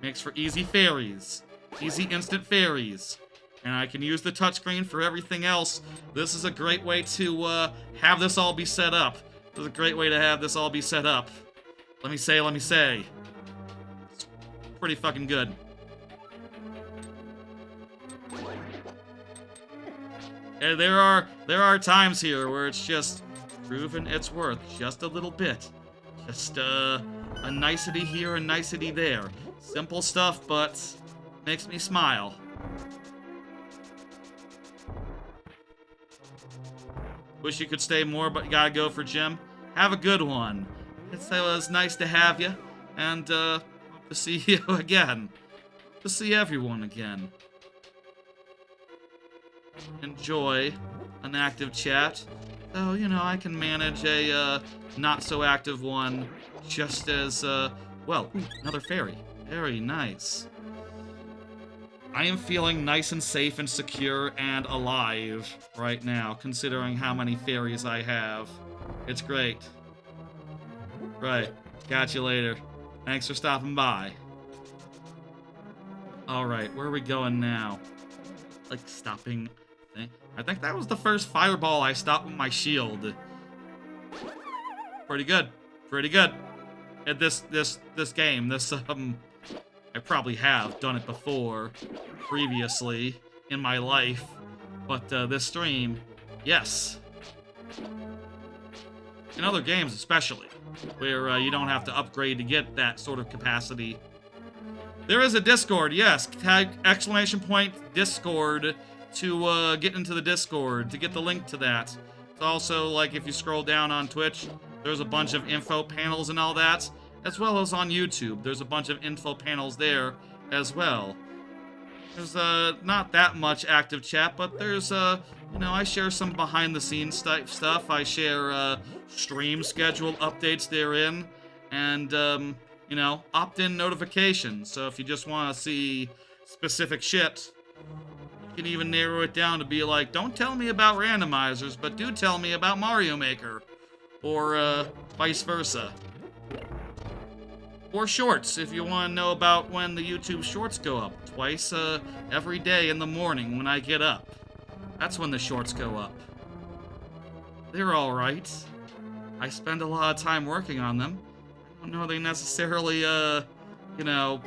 Makes for easy fairies. Easy instant fairies. And I can use the touchscreen for everything else. This is a great way to have this all be set up. This is a great way to have this all be set up. Let me say. It's pretty fucking good. And there are times here where it's just proven its worth just a little bit. Just a nicety here, a nicety there. Simple stuff, but makes me smile. Wish you could stay more, but you gotta go for gym. Have a good one. It was nice to have you, and hope to see you again. To see everyone again. Enjoy an active chat. So, you know, I can manage a not-so-active one just as, well, ooh, another fairy. Very nice. I am feeling nice and safe and secure and alive right now, considering how many fairies I have. It's great. Right. Catch you later. Thanks for stopping by. Alright, where are we going now? Like, stopping... I think that was the first fireball I stopped with my shield. Pretty good. Pretty good. At this game. I probably have done it before, previously, in my life. But, this stream, yes. In other games especially, where you don't have to upgrade to get that sort of capacity. There is a Discord, yes. Tag exclamation point Discord to get into the Discord, to get the link to that. It's also, like, if you scroll down on Twitch, there's a bunch of info panels and all that, as well as on YouTube. There's a bunch of info panels there as well. There's not that much active chat, but there's, you know, I share some behind-the-scenes type stuff. I share stream schedule updates therein, and, you know, opt-in notifications. So if you just want to see specific shit, you can even narrow it down to be like, don't tell me about randomizers, but do tell me about Mario Maker. Or, vice versa. Or shorts, if you want to know about when the YouTube shorts go up. Twice, every day in the morning when I get up. That's when the shorts go up. They're alright. I spend a lot of time working on them. I don't know they necessarily, you know...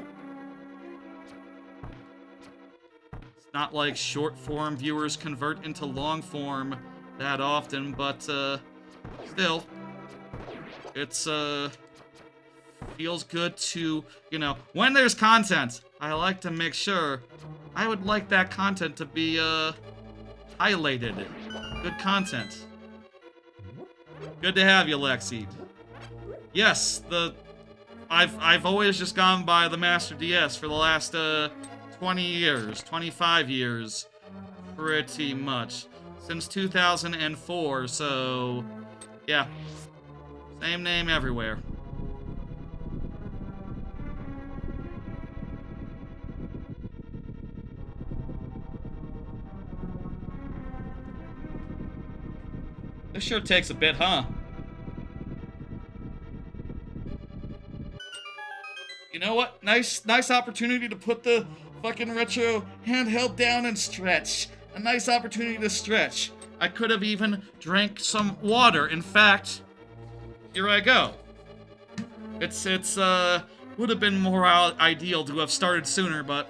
It's not like short-form viewers convert into long-form that often, but, still. It's, feels good to, you know, when there's content, I like to make sure, I would like that content to be, highlighted. Good content. Good to have you, Lexi. Yes, I've always just gone by the Master DS for the last, 20 years, 25 years, pretty much. Since 2004, so, yeah. Same name everywhere. This sure takes a bit, huh? You know what? Nice opportunity to put the fucking retro handheld down and stretch. A nice opportunity to stretch. I could have even drank some water. In fact, here I go. It's would have been more ideal to have started sooner, but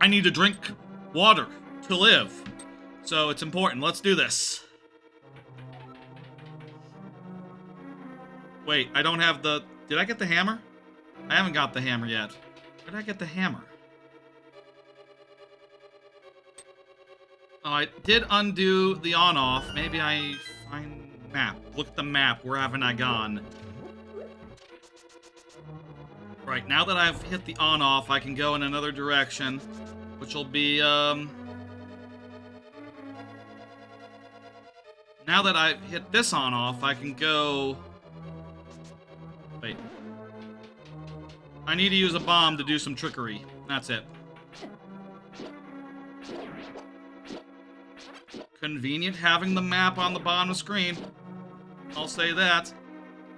I need to drink water to live. So it's important. Let's do this. Wait, I don't have the... Did I get the hammer? I haven't got the hammer yet. Where did I get the hammer? Oh, I did undo the on-off. Maybe I find... Map. Look at the map. Where haven't I gone? Right, now that I've hit the on-off, I can go in another direction, which will be, now that I've hit this on-off, I can go... Wait. I need to use a bomb to do some trickery. That's it. Convenient having the map on the bottom of the screen. I'll say that.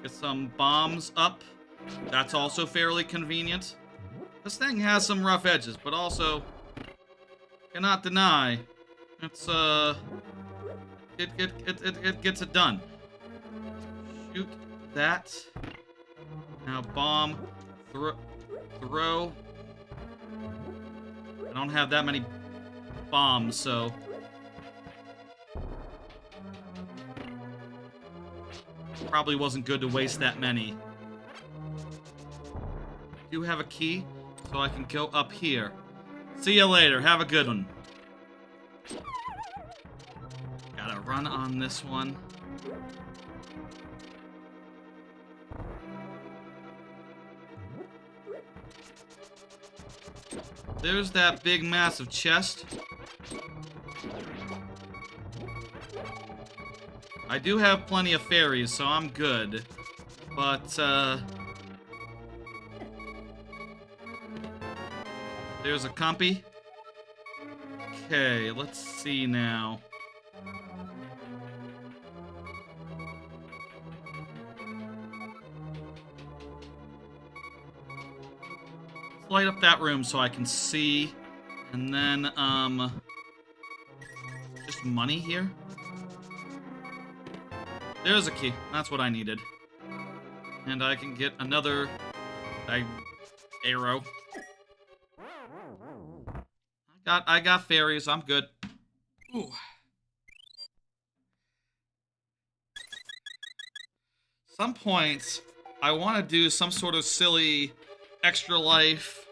Get some bombs up. That's also fairly convenient. This thing has some rough edges, but also cannot deny it's it gets it done. Shoot that. Now bomb, throw. I don't have that many bombs, so probably wasn't good to waste that many. Do have a key, so I can go up here. See you later. Have a good one. Gotta run on this one. There's that big, massive chest. I do have plenty of fairies, so I'm good. But, there's a compy. Okay, let's see now. Let's light up that room so I can see. And then, just money here. There's a key. That's what I needed. And I can get another arrow. I got fairies. I'm good. Ooh. Some points, I want to do some sort of silly extra life.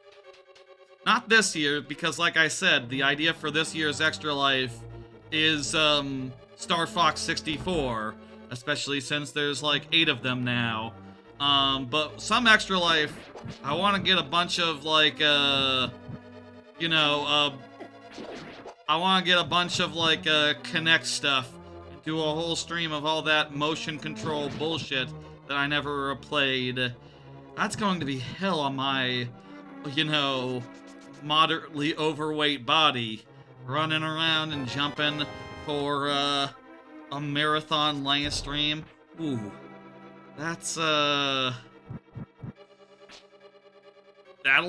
Not this year, because like I said, the idea for this year's extra life is Star Fox 64, especially since there's like 8 of them now. But some extra life, I want to get a bunch of like you know, I want to get a bunch of, like, Connect stuff and do a whole stream of all that motion control bullshit that I never played. That's going to be hell on my, you know, moderately overweight body. Running around and jumping for, a marathon live stream. Ooh. That's, that'll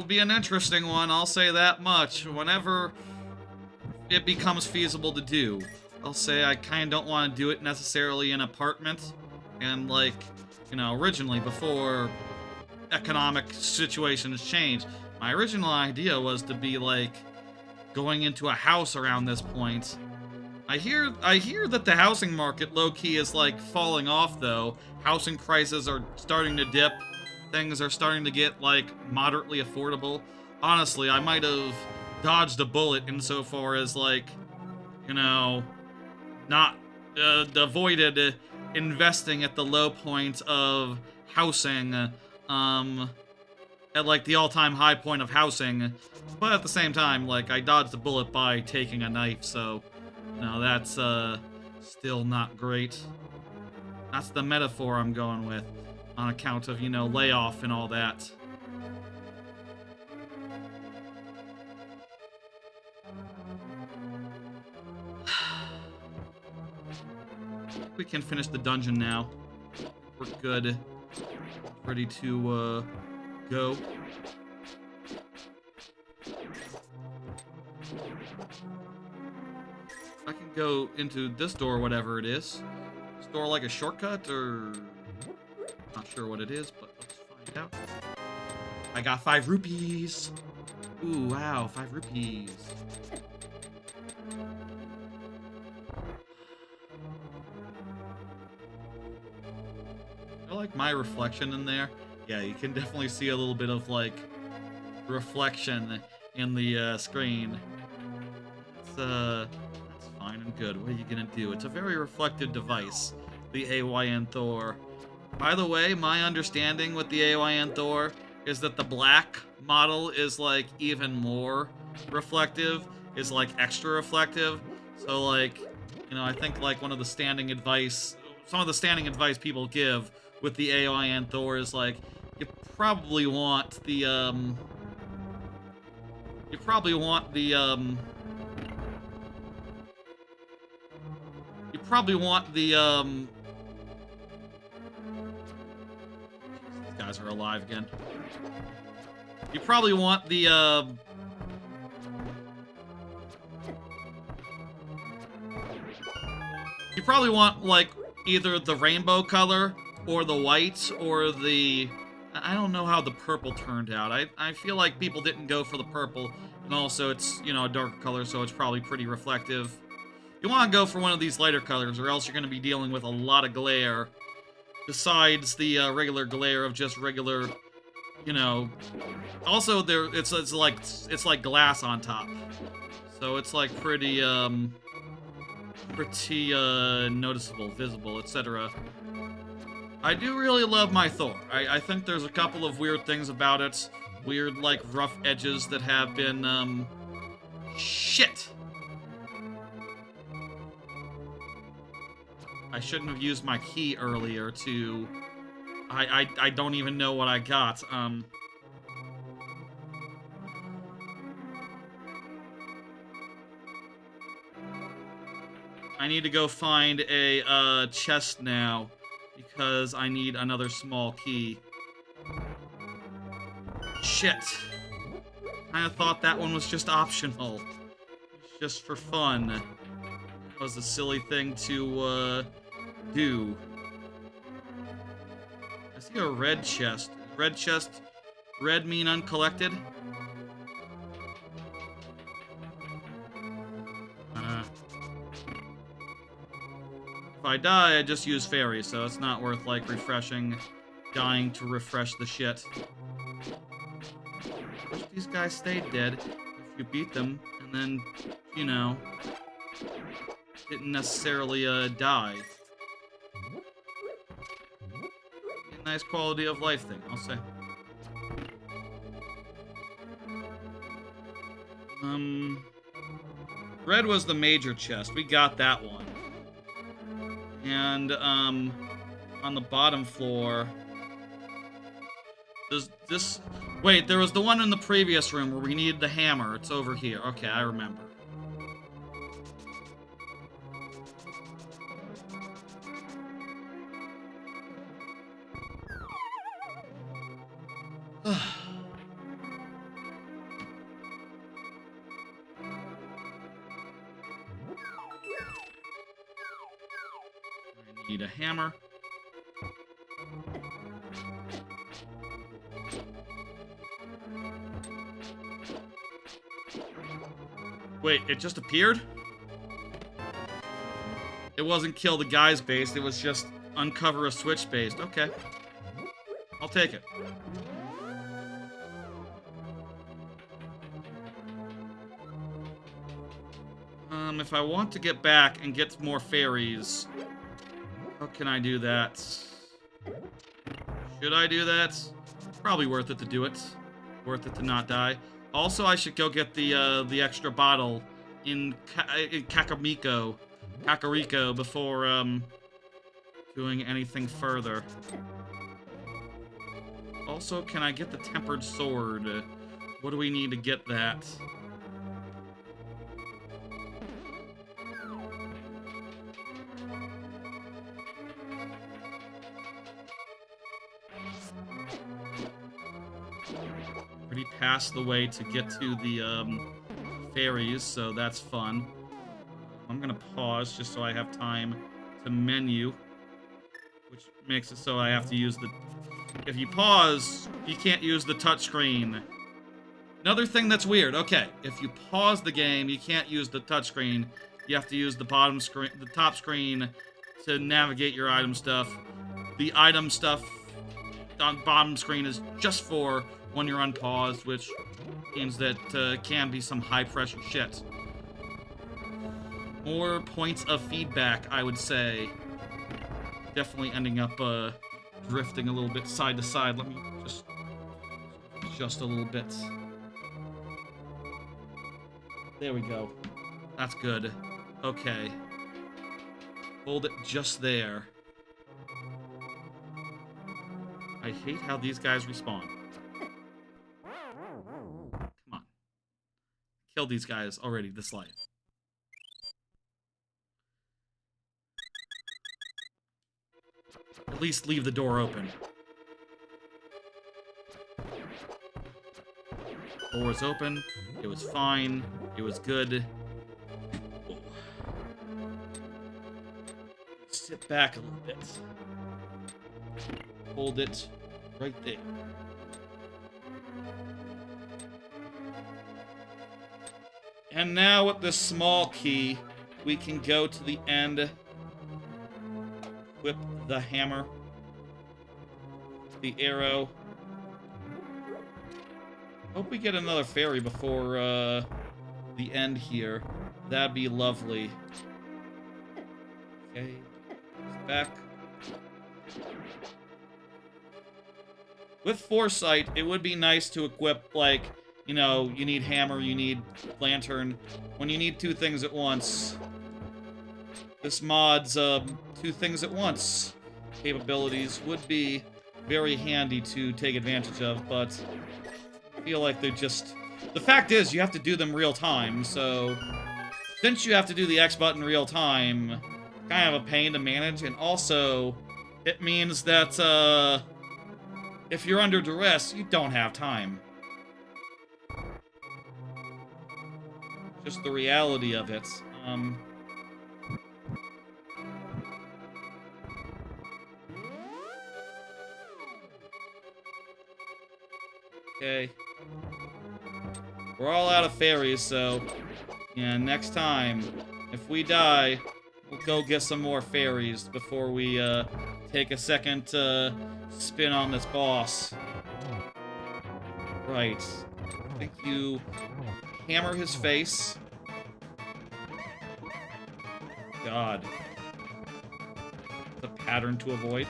be an interesting one, I'll say that much. Whenever it becomes feasible to do. I'll say I kind of don't want to do it necessarily in an apartment. And, like, you know, originally, before economic situations changed, my original idea was to be, like, going into a house around this point. I hear that the housing market, low-key, is, like, falling off, though. Housing prices are starting to dip. Things are starting to get, like, moderately affordable. Honestly, I might have dodged a bullet insofar as, like, you know, not avoided investing at the low point of housing, at, like, the all-time high point of housing. But at the same time, like, I dodged a bullet by taking a knife, so, you know, that's, still not great. That's the metaphor I'm going with, on account of, you know, layoff and all that. We can finish the dungeon now. We're good. Ready to, go. I can go into this door, whatever it is. This door like a shortcut, or... Not sure what it is, but let's find out. I got 5 rupees! Ooh, wow, 5 rupees. I like my reflection in there. Yeah, you can definitely see a little bit of, like, reflection in the, screen. It's, that's fine and good. What are you gonna do? It's a very reflective device. the AYN Thor. By the way, my understanding with the AYN Thor is that the black model is, like, even more reflective, is, like, extra reflective. So, like, you know, I think, like, some of the standing advice people give with the AYN Thor is, like, you probably want the, these guys are alive again. You probably want the, you probably want, like, either the rainbow color or the white or the... I don't know how the purple turned out. I feel like people didn't go for the purple, and also it's, you know, a darker color, so it's probably pretty reflective. You want to go for one of these lighter colors, or else you're going to be dealing with a lot of glare, besides the regular glare of just regular, you know... Also, it's like glass on top, so it's like pretty noticeable, visible, etc. I do really love my Thor. I think there's a couple of weird things about it. Weird, like, rough edges that have been, shit! I shouldn't have used my key earlier to... I don't even know what I got. I need to go find a, chest now, because I need another small key. Shit. I thought that one was just optional. Just for fun. That was a silly thing to, do. I see a red chest. Red chest, red mean uncollected? If I die, I just use fairy, so it's not worth, like, refreshing, dying to refresh the shit. Wish these guys stayed dead if you beat them, and then, you know, didn't necessarily, die. A nice quality of life thing, I'll say. Red was the major chest. We got that one. And, on the bottom floor... Does this... Wait, there was the one in the previous room where we needed the hammer. It's over here. Okay, I remember. Need a hammer. Wait, it just appeared? It wasn't kill the guys based, it was just uncover a switch based. Okay. I'll take it. If I want to get back and get more fairies... How can I do that? Should I do that? Probably worth it to do it. Worth it to not die. Also, I should go get the extra bottle in Kakariko before doing anything further. Also, can I get the tempered sword? What do we need to get that? Already passed the way to get to the fairies, so that's fun. I'm gonna pause just so I have time to menu, which makes it so I have to use the... If you pause, you can't use the touchscreen. Another thing that's weird. Okay, if you pause the game, you can't use the touchscreen. You have to use the bottom screen, the top screen, to navigate your item stuff. The item stuff on bottom screen is just for when you're unpaused, which means that can be some high-pressure shit. More points of feedback, I would say. definitely ending up drifting a little bit side to side. Let me just a little bit. There we go. That's good. Okay. Hold it just there. I hate how these guys respawn. Come on. Killed these guys already this life. At least leave the door open. Door was open. It was fine. It was good. Oh. Sit back a little bit. Hold it right there. And now with this small key, we can go to the end. Whip the hammer. The arrow. Hope we get another fairy before the end here. That'd be lovely. Okay. Back. With foresight, it would be nice to equip, like, you know, you need hammer, you need lantern. When you need two things at once. This mod's two things at once capabilities would be very handy to take advantage of, but I feel like they're just... The fact is, you have to do them real time, so since you have to do the X button real time, kind of a pain to manage, and also it means that if you're under duress, you don't have time. Just the reality of it. Okay. We're all out of fairies, so yeah, next time, if we die, we'll go get some more fairies before we take a second spin on this boss. Right. I think you hammer his face. God. The pattern to avoid.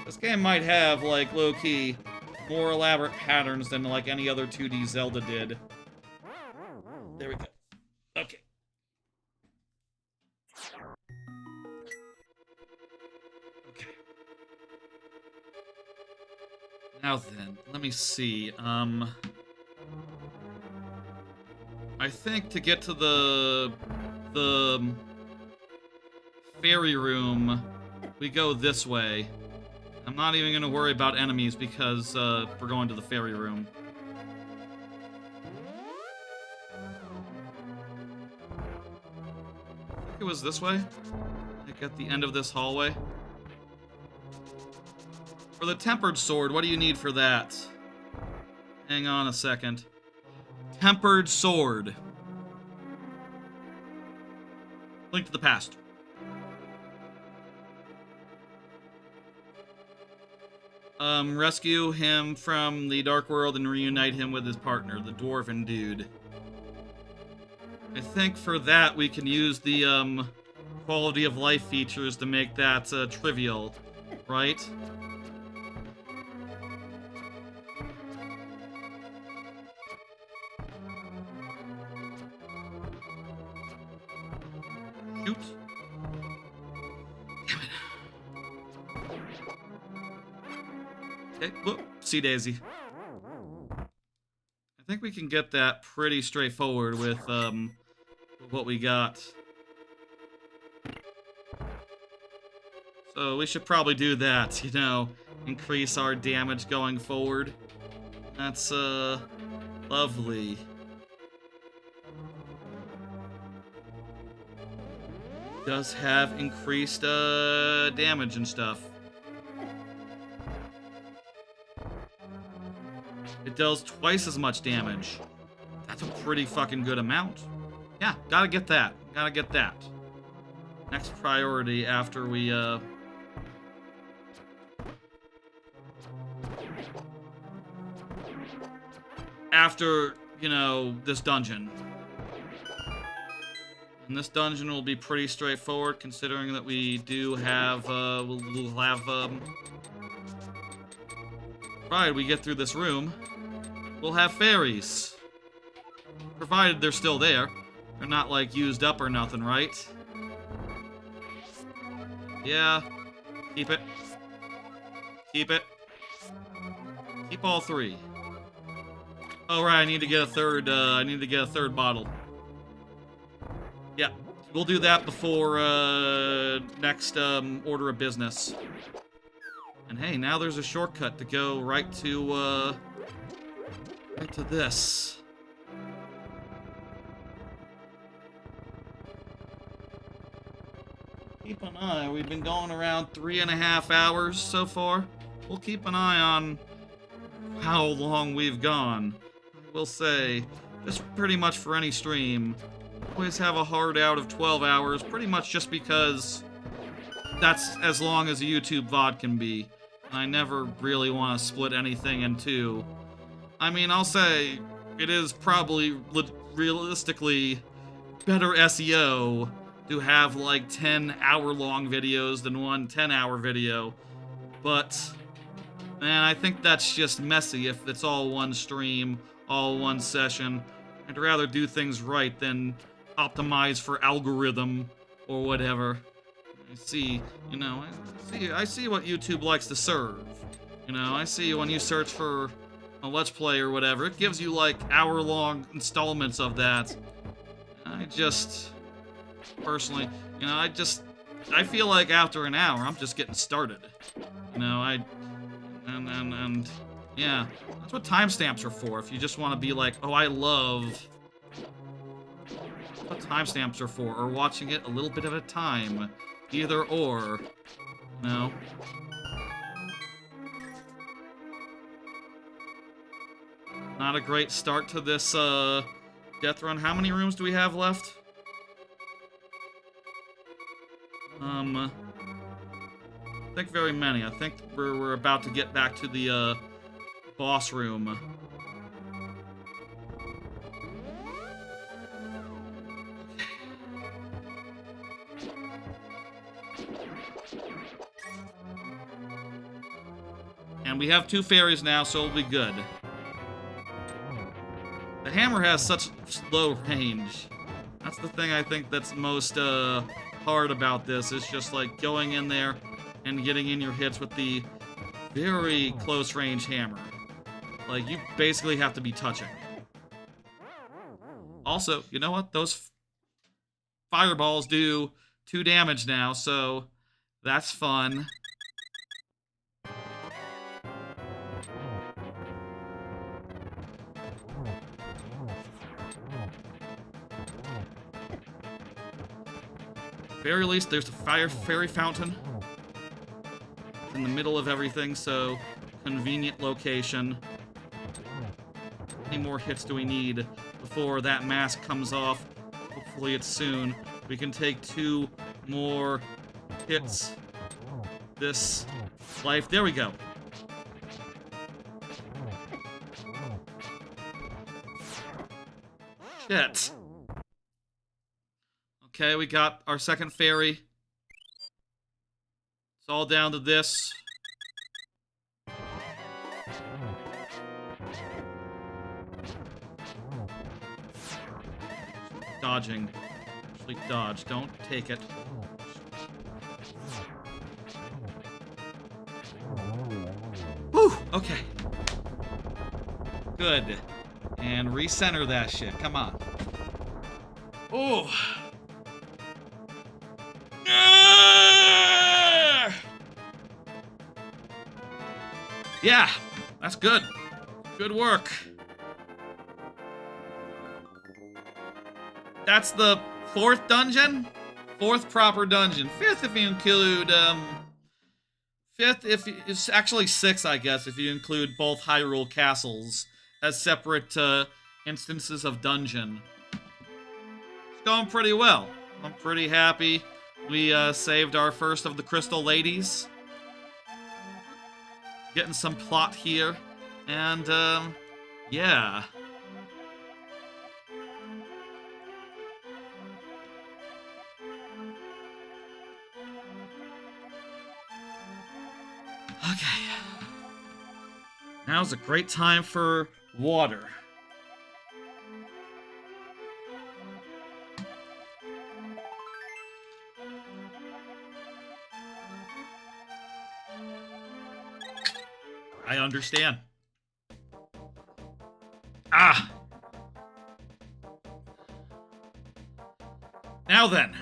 This game might have, like, low-key, more elaborate patterns than, like, any other 2D Zelda did. There we go. Okay. Okay. Now then, let me see. I think to get to the fairy room, we go this way. I'm not even gonna worry about enemies because we're going to the fairy room. I think it was this way. Like at the end of this hallway. For the tempered sword, what do you need for that? Hang on a second. Tempered sword. Link to the past. Rescue him from the Dark World and reunite him with his partner, the Dwarven dude. I think for that we can use the quality of life features to make that trivial, right? Shoot. Damn it. Okay, whoop, see Daisy. I think we can get that pretty straightforward with what we got. So we should probably do that, you know, increase our damage going forward. That's lovely. Does have increased damage and stuff. It does twice as much damage. That's a pretty fucking good amount. Yeah, gotta get that. Gotta get that. Next priority after we after, you know, this dungeon. And this dungeon will be pretty straightforward, considering that we do have, we'll have, provided we get through this room, we'll have fairies. Provided they're still there. They're not, like, used up or nothing, right? Yeah. Keep it. Keep it. Keep all 3. Oh, right, I need to get a third bottle. Yeah, we'll do that before, next, order of business. And hey, now there's a shortcut to go right to this. Keep an eye. We've been going around 3.5 hours so far. We'll keep an eye on how long we've gone. I will say, just pretty much for any stream, always have a hard out of 12 hours, pretty much just because that's as long as a YouTube VOD can be. And I never really want to split anything in 2. I mean, I'll say it is probably realistically better SEO to have like 10-hour-long videos than one 10-hour video. But, man, I think that's just messy if it's all one stream, all one session. I'd rather do things right than optimize for algorithm or whatever. I see, you know, I see what YouTube likes to serve. You know, I see when you search for a Let's Play or whatever, it gives you like hour-long installments of that. I just, personally, you know, I feel like after an hour, I'm just getting started. You know, and yeah, that's what timestamps are for. If you just want to be like, oh, I love, that's what timestamps are for, or watching it a little bit at a time. Either or, you know. Not a great start to this, death run. How many rooms do we have left? I think very many. I think we're about to get back to the, boss room. And we have 2 fairies now, so it'll be good. The hammer has such low range. That's the thing I think that's most hard about this, is just like going in there and getting in your hits with the very close range hammer. Like, you basically have to be touching. Also, you know what? Those fireballs do 2 damage now, so that's fun. Very least, there's a fairy fountain in the middle of everything, so convenient location. How many more hits do we need before that mask comes off? Hopefully it's soon. We can take 2 more hits this life. There we go. Shit. Okay, we got our second fairy. It's all down to this. Dodging. Actually, dodge. Don't take it. Whew! Okay. Good. And recenter that shit. Come on. Oh! Yeah, that's good. Good work. That's the 4th dungeon? 4th proper dungeon. 5th if you include, 5th if it's actually 6, I guess, if you include both Hyrule castles as separate instances of dungeon. It's going pretty well. I'm pretty happy. We saved our first of the Crystal Ladies. Getting some plot here. And, yeah. Now's a great time for water. I understand. Ah! Now then.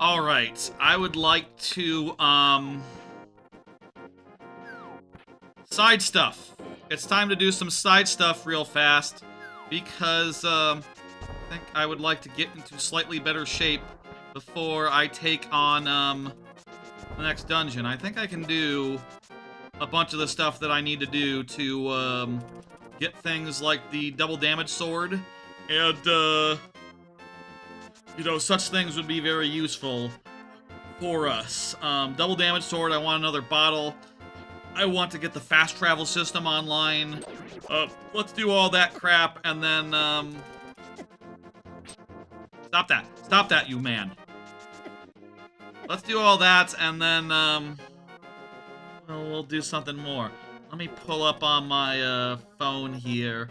Alright, I would like to, side stuff. It's time to do some side stuff real fast, because, I think I would like to get into slightly better shape before I take on, the next dungeon. I think I can do a bunch of the stuff that I need to do to, get things like the double damage sword, and, you know, such things would be very useful for us. Double damage sword, I want another bottle. I want to get the fast travel system online. Let's do all that crap, and then, Stop that. Stop that, you man. Let's do all that, and then, well, we'll do something more. Let me pull up on my, phone here.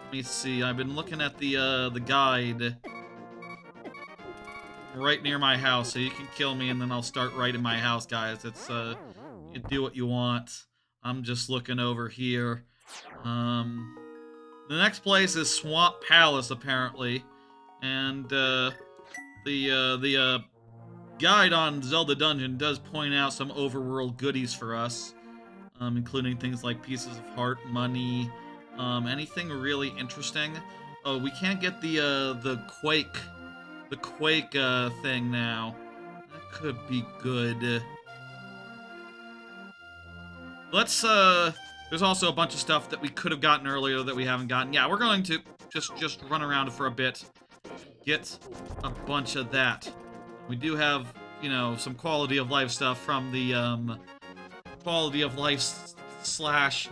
Let me see, I've been looking at the guide right near my house, so you can kill me and then I'll start right in my house, guys. It's, you do what you want. I'm just looking over here. The next place is Swamp Palace, apparently. And, the guide on Zelda Dungeon does point out some overworld goodies for us. Including things like pieces of heart, money, anything really interesting. Oh, we can't get the Quake thing now. That could be good. Let's, there's also a bunch of stuff that we could have gotten earlier that we haven't gotten. Yeah, we're going to just run around for a bit. Get a bunch of that. We do have, you know, some quality of life stuff from the, quality of life slash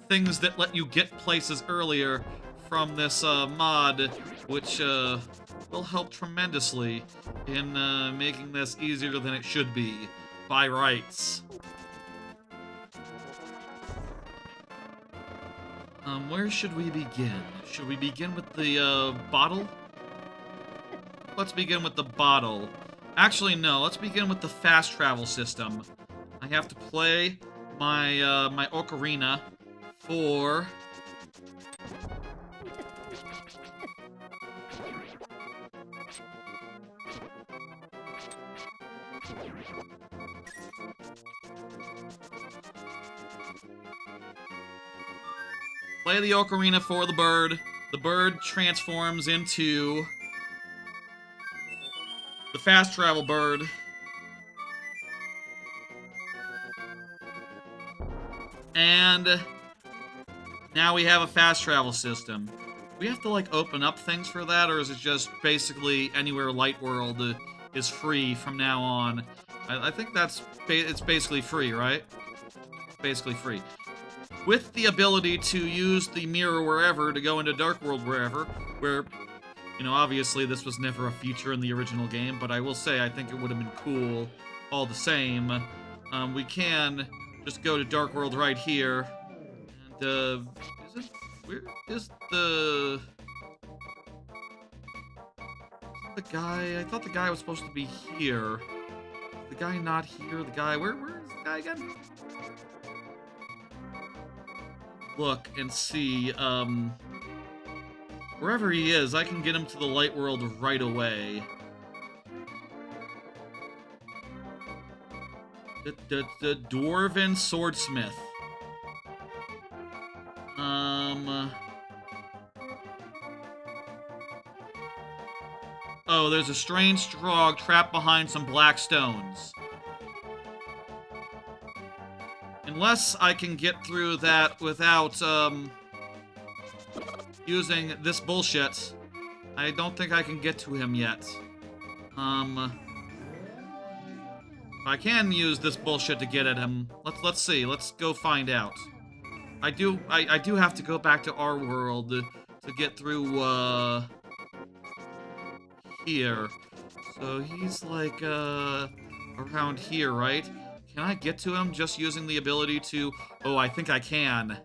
things that let you get places earlier from this, mod, which, will help tremendously in making this easier than it should be, by rights. Where should we begin? Should we begin with the, bottle? Let's begin with the bottle. Actually, no, let's begin with the fast travel system. I have to play my, my ocarina for... Play the ocarina for the bird. The bird transforms into the fast travel bird. And now we have a fast travel system. Do we have to, like, open up things for that, or is it just basically anywhere Light World is free from now on? I think it's basically free, right? Basically free. With the ability to use the mirror wherever to go into Dark World wherever, where, you know, obviously this was never a feature in the original game, but I will say I think it would have been cool all the same. We can just go to Dark World right here, and, where is the guy? I thought the guy was supposed to be here. The guy not here? The guy, where is the guy again? Look and see, wherever he is, I can get him to the Light World right away. The Dwarven Swordsmith. Oh, there's a strange Strog trapped behind some black stones. Unless I can get through that without, using this bullshit, I don't think I can get to him yet. I can use this bullshit to get at him. Let's see. Let's go find out. I do have to go back to our world to to get through, here. So he's like, around here, right? Can I get to him just using the ability to... Oh, I think I can.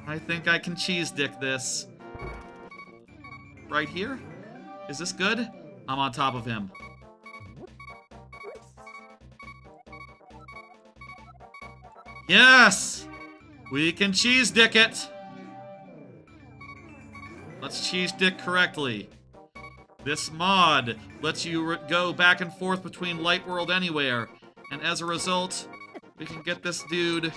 I think I can cheese dick this. Right here? Is this good? I'm on top of him. Yes! We can cheese dick it! Let's cheese dick correctly. This mod lets you go back and forth between Light World anywhere, and as a result, we can get this dude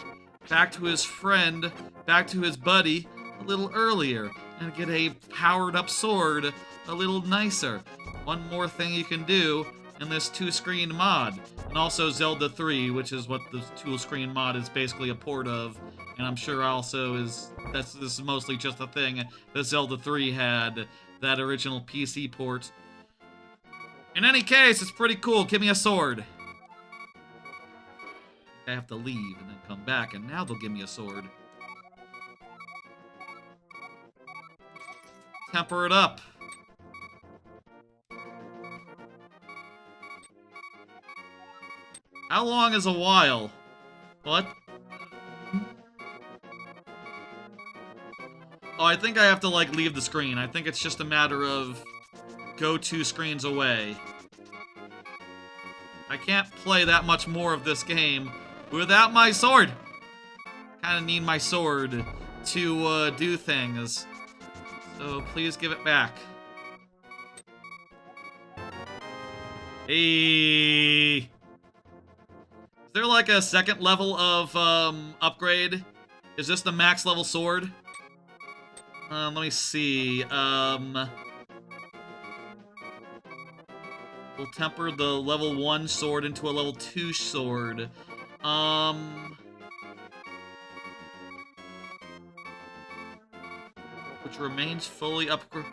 back to his friend, back to his buddy, a little earlier, and get a powered-up sword a little nicer. One more thing you can do in this two-screen mod, and also Zelda 3, which is what the two-screen mod is basically a port of, and I'm sure also this is mostly just a thing that Zelda 3 had, that original PC port. In any case, it's pretty cool. Give me a sword. I have to leave and then come back, and now they'll give me a sword. Temper it up. How long is a while? What? Oh, I think I have to, like, leave the screen. I think it's just a matter of go 2 screens away. I can't play that much more of this game without my sword. Kinda need my sword to, do things. So, please give it back. Hey! Is there, like, a second level of, upgrade? Is this the max level sword? Let me see, we'll temper the level 1 sword into a level 2 sword. Which remains fully upgraded.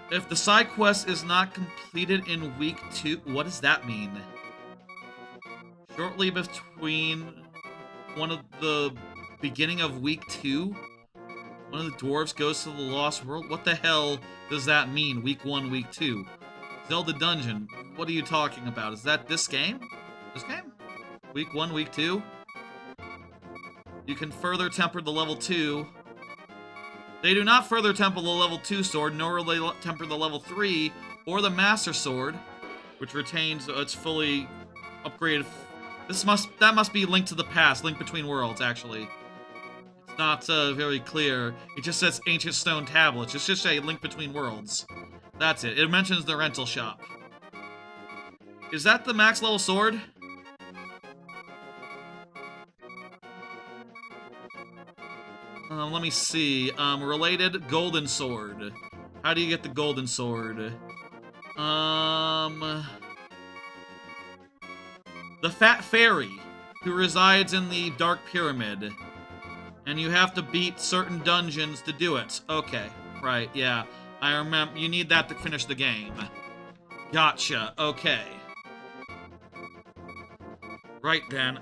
If the side quest is not completed in week 2, what does that mean? Shortly between one of the beginning of week 2? One of the dwarves goes to the Lost World? What the hell does that mean? Week 1, week 2. Zelda Dungeon. What are you talking about? Is that this game? This game? Week 1, week 2? You can further temper the level 2. They do not further temper the level 2 sword, nor will they temper the level 3 or the Master Sword, which retains its fully upgraded... That must be Link to the Past, Link Between Worlds, actually. Not very clear. It just says Ancient Stone Tablets. It's just a Link Between Worlds. That's it. It mentions the rental shop. Is that the max level sword? Let me see. Related golden sword. How do you get the golden sword? The Fat Fairy, who resides in the Dark Pyramid. And you have to beat certain dungeons to do it. Okay, right, yeah. I remember, you need that to finish the game. Gotcha, okay. Right then,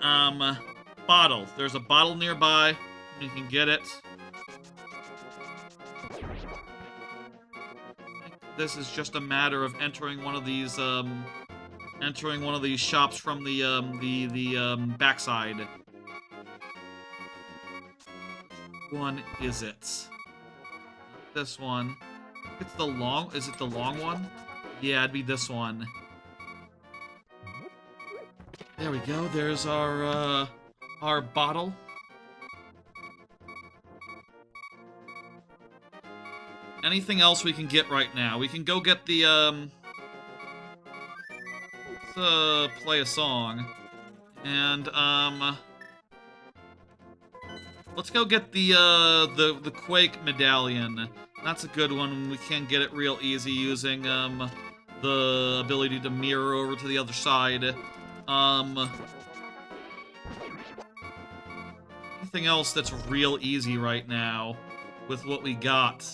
bottle. There's a bottle nearby. You can get it. This is just a matter of entering one of these, shops from the backside. One is it? This one. It's the long... Is it the long one? Yeah, it'd be this one. There we go. There's our bottle. Anything else we can get right now? We can go get the, let's, play a song. And, let's go get the Quake medallion. That's a good one. We can get it real easy using, the ability to mirror over to the other side. Anything else that's real easy right now with what we got?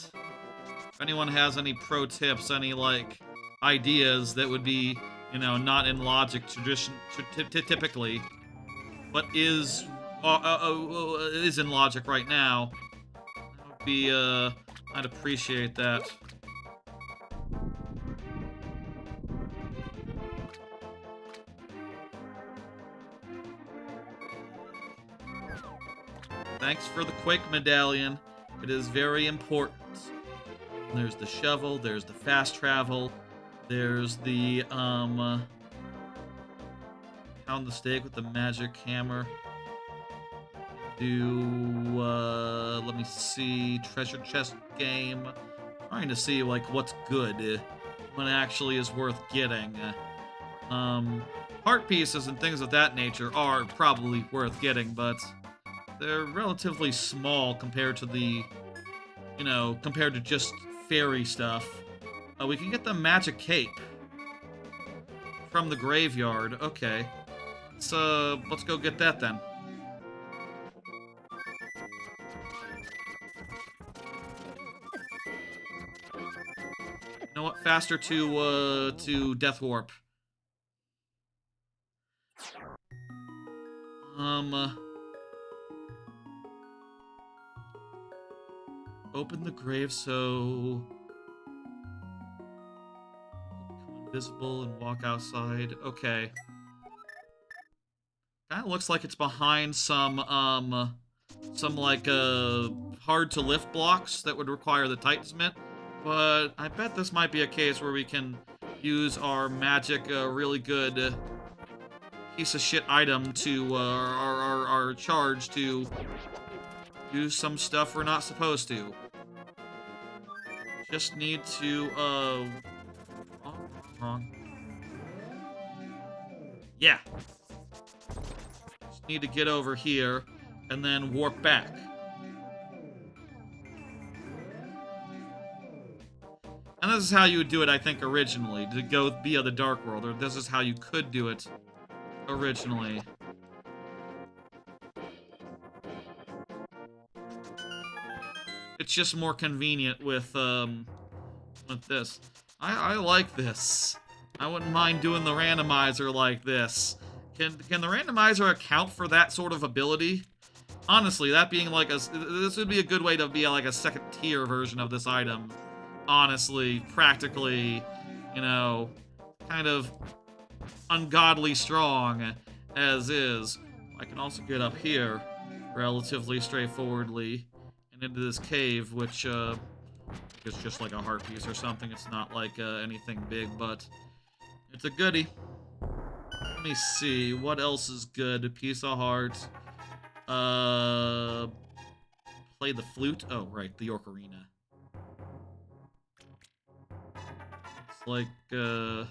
If anyone has any pro tips, any, like, ideas that would be, you know, not in logic typically, but is in logic right now, I'd appreciate that. Thanks for the Quake Medallion. It is very important. There's the shovel, there's the fast travel, there's the, pound the stake with the magic hammer. Let me see, treasure chest game. Trying to see, like, what's good, what actually is worth getting. Heart pieces and things of that nature are probably worth getting, but they're relatively small compared to the, compared to just fairy stuff. We can get the magic cape from the graveyard. Okay. Let's go get that then. You know what? Faster to Death Warp. Open the grave so become invisible and walk outside. Okay. Kinda looks like it's behind some like hard to lift blocks that would require the Titansmith. But I bet this might be a case where we can use our magic, really good piece of shit item to our charge to do some stuff we're not supposed to. Just need to wrong. Yeah. Just need to get over here and then warp back. And this is how you would do it, I think, originally, to go via the Dark World, or this is how you could do it originally. It's just more convenient with this. I like this. I wouldn't mind doing the randomizer like this. Can the randomizer account for that sort of ability? Honestly, that being like this would be a good way to be like a second tier version of this item. Honestly, practically, kind of ungodly strong as is. I can also get up here relatively straightforwardly and into this cave, which is just like a heart piece or something. It's not like anything big, but it's a goodie. Let me see, what else is good? A piece of heart. Play the flute. Oh, right, the ocarina. It's like another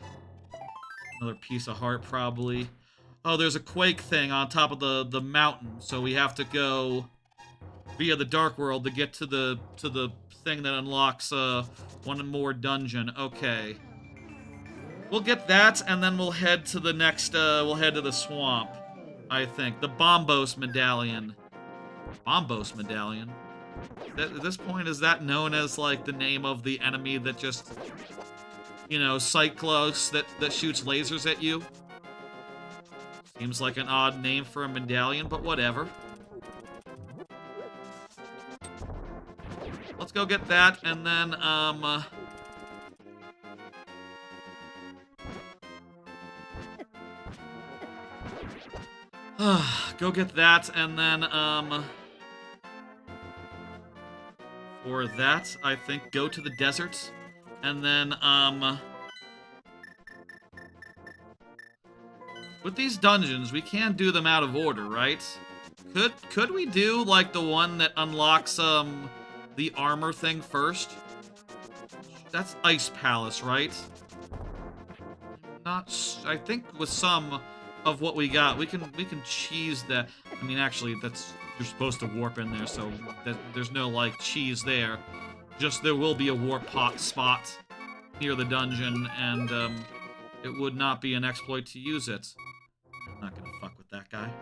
piece of heart, probably. Oh, there's a quake thing on top of the mountain, so we have to go via the Dark World to get to the thing that unlocks one more dungeon. Okay. We'll get that, and then we'll head to the next, we'll head to the swamp, I think. The Bombos Medallion. Bombos Medallion? At this point, is that known as, like, the name of the enemy that just, Cyclos that shoots lasers at you? Seems like an odd name for a medallion, but whatever. Let's go get that, and then, go get that, and then, for that, I think go to the desert, and then, with these dungeons, we can't do them out of order, right? Could we do, like, the one that unlocks, the armor thing first? That's Ice Palace, right? I think with some of what we got, we can cheese that. I mean, actually, you're supposed to warp in there, so there's no, like, cheese there. Just there will be a warp pot spot near the dungeon, and, it would not be an exploit to use it. I'm not gonna fuck with that guy.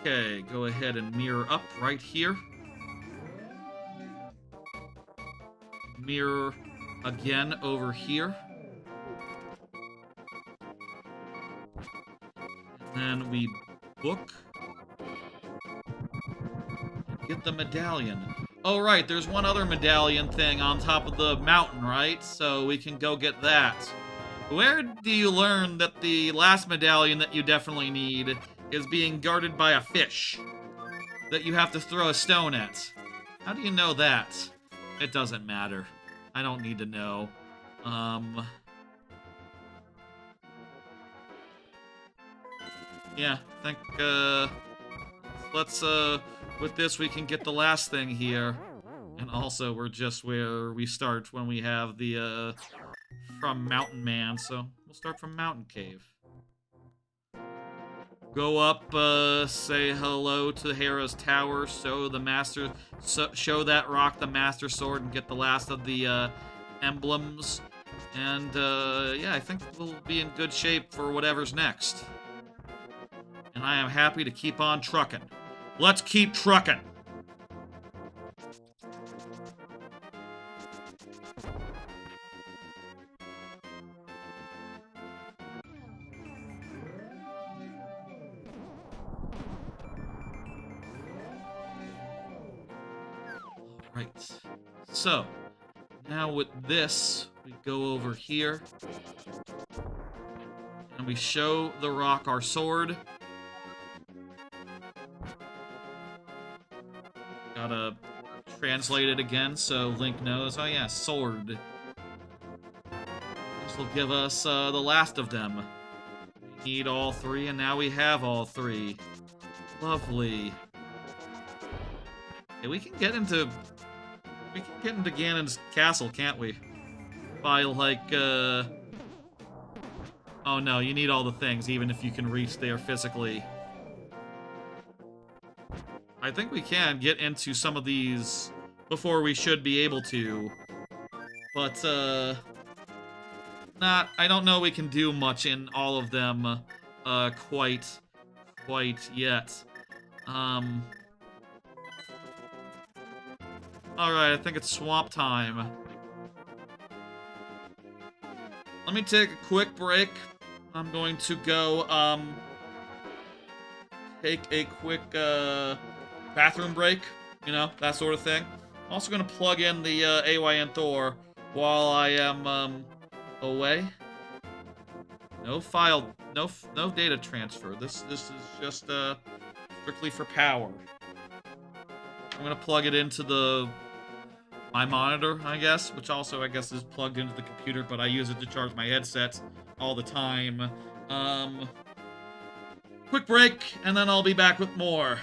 Okay, go ahead and mirror up right here. Mirror again over here. Then we book. Get the medallion. Oh, right, there's one other medallion thing on top of the mountain, right? So we can go get that. Where do you learn that the last medallion that you definitely need is being guarded by a fish that you have to throw a stone at? How do you know that? It doesn't matter. I don't need to know. Yeah, I think, let's, with this we can get the last thing here. And also, we're just where we start when we have the, from Mountain Man, so we'll start from Mountain Cave. Go up, say hello to Hera's tower, show that rock the Master Sword, and get the last of the, emblems. And, yeah, I think we'll be in good shape for whatever's next. And I am happy to keep on trucking. Let's keep trucking! Right. So, now with this, we go over here. And we show the rock our sword. Gotta translate it again so Link knows. Oh yeah, sword. This will give us the last of them. We need all three, and now we have all three. Lovely. Yeah, we can get into Ganon's castle, can't we? By, like, oh no, you need all the things, even if you can reach there physically. I think we can get into some of these before we should be able to. But, I don't know we can do much in all of them, quite yet. Alright, I think it's swamp time. Let me take a quick break. I'm going to go, take a quick, bathroom break, you know, that sort of thing. I'm also going to plug in the, AYN Thor while I am, away. No data transfer. This is just, strictly for power. I'm going to plug it into my monitor, I guess, which also, I guess, is plugged into the computer, but I use it to charge my headset all the time. Quick break, and then I'll be back with more.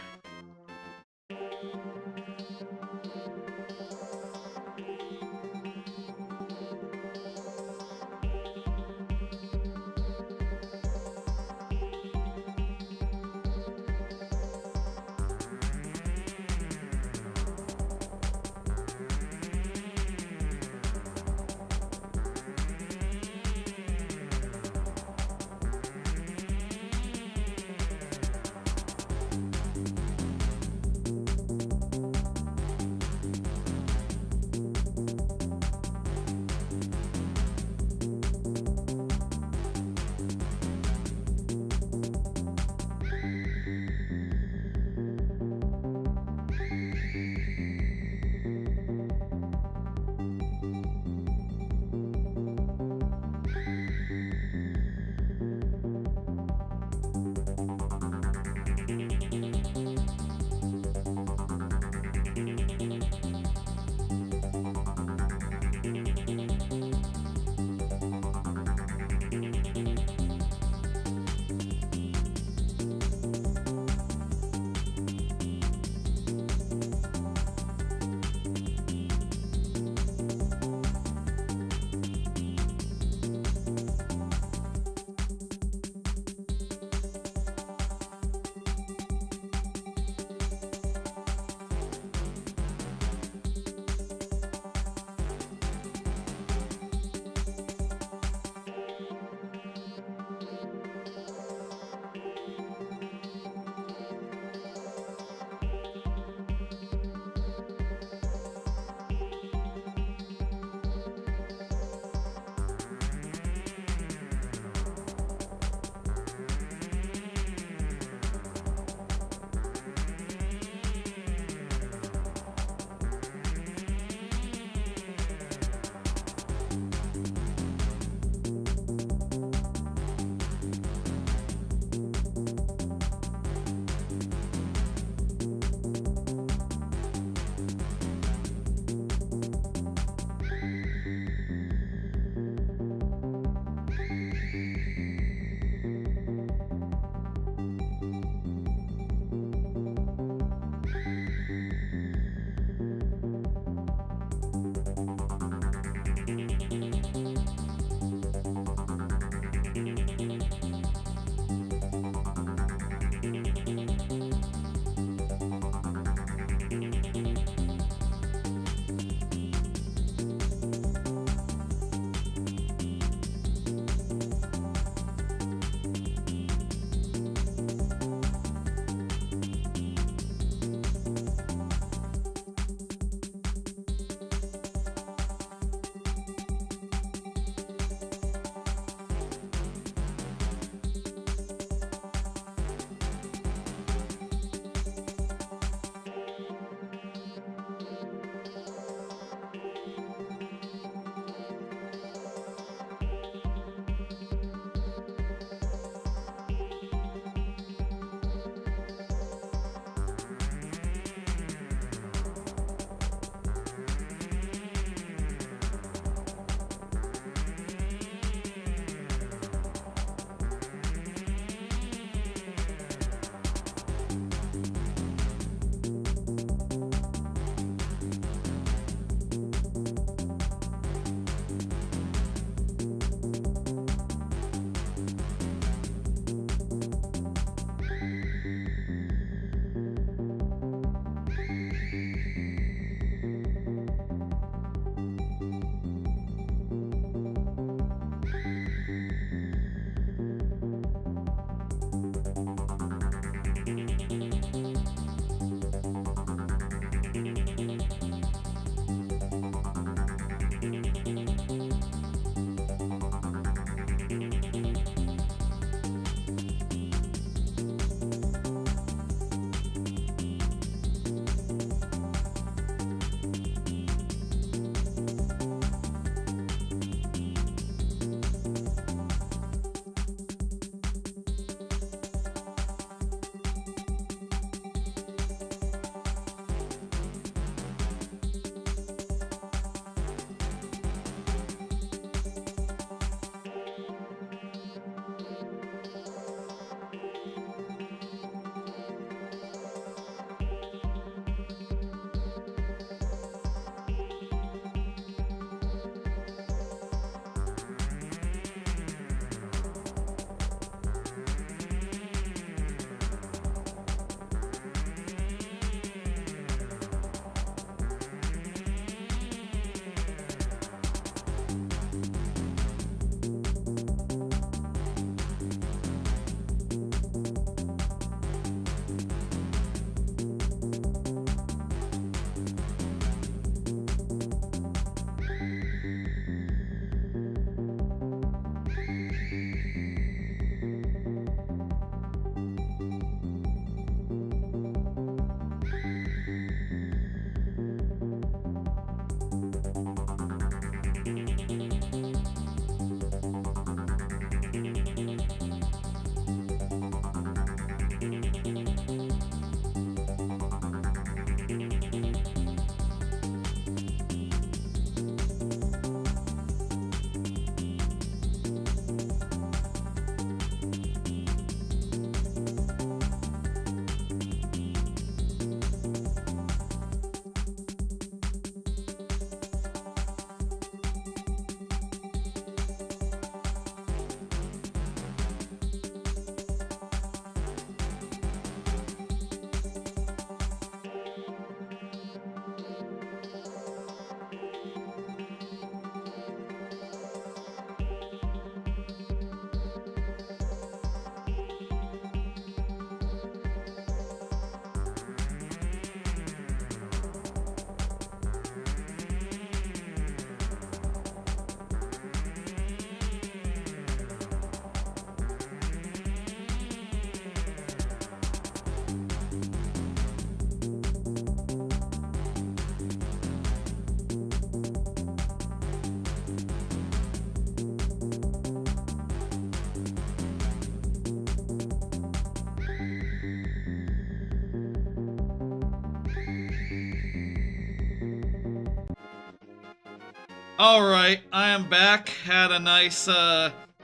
Alright, I am back. Had a nice,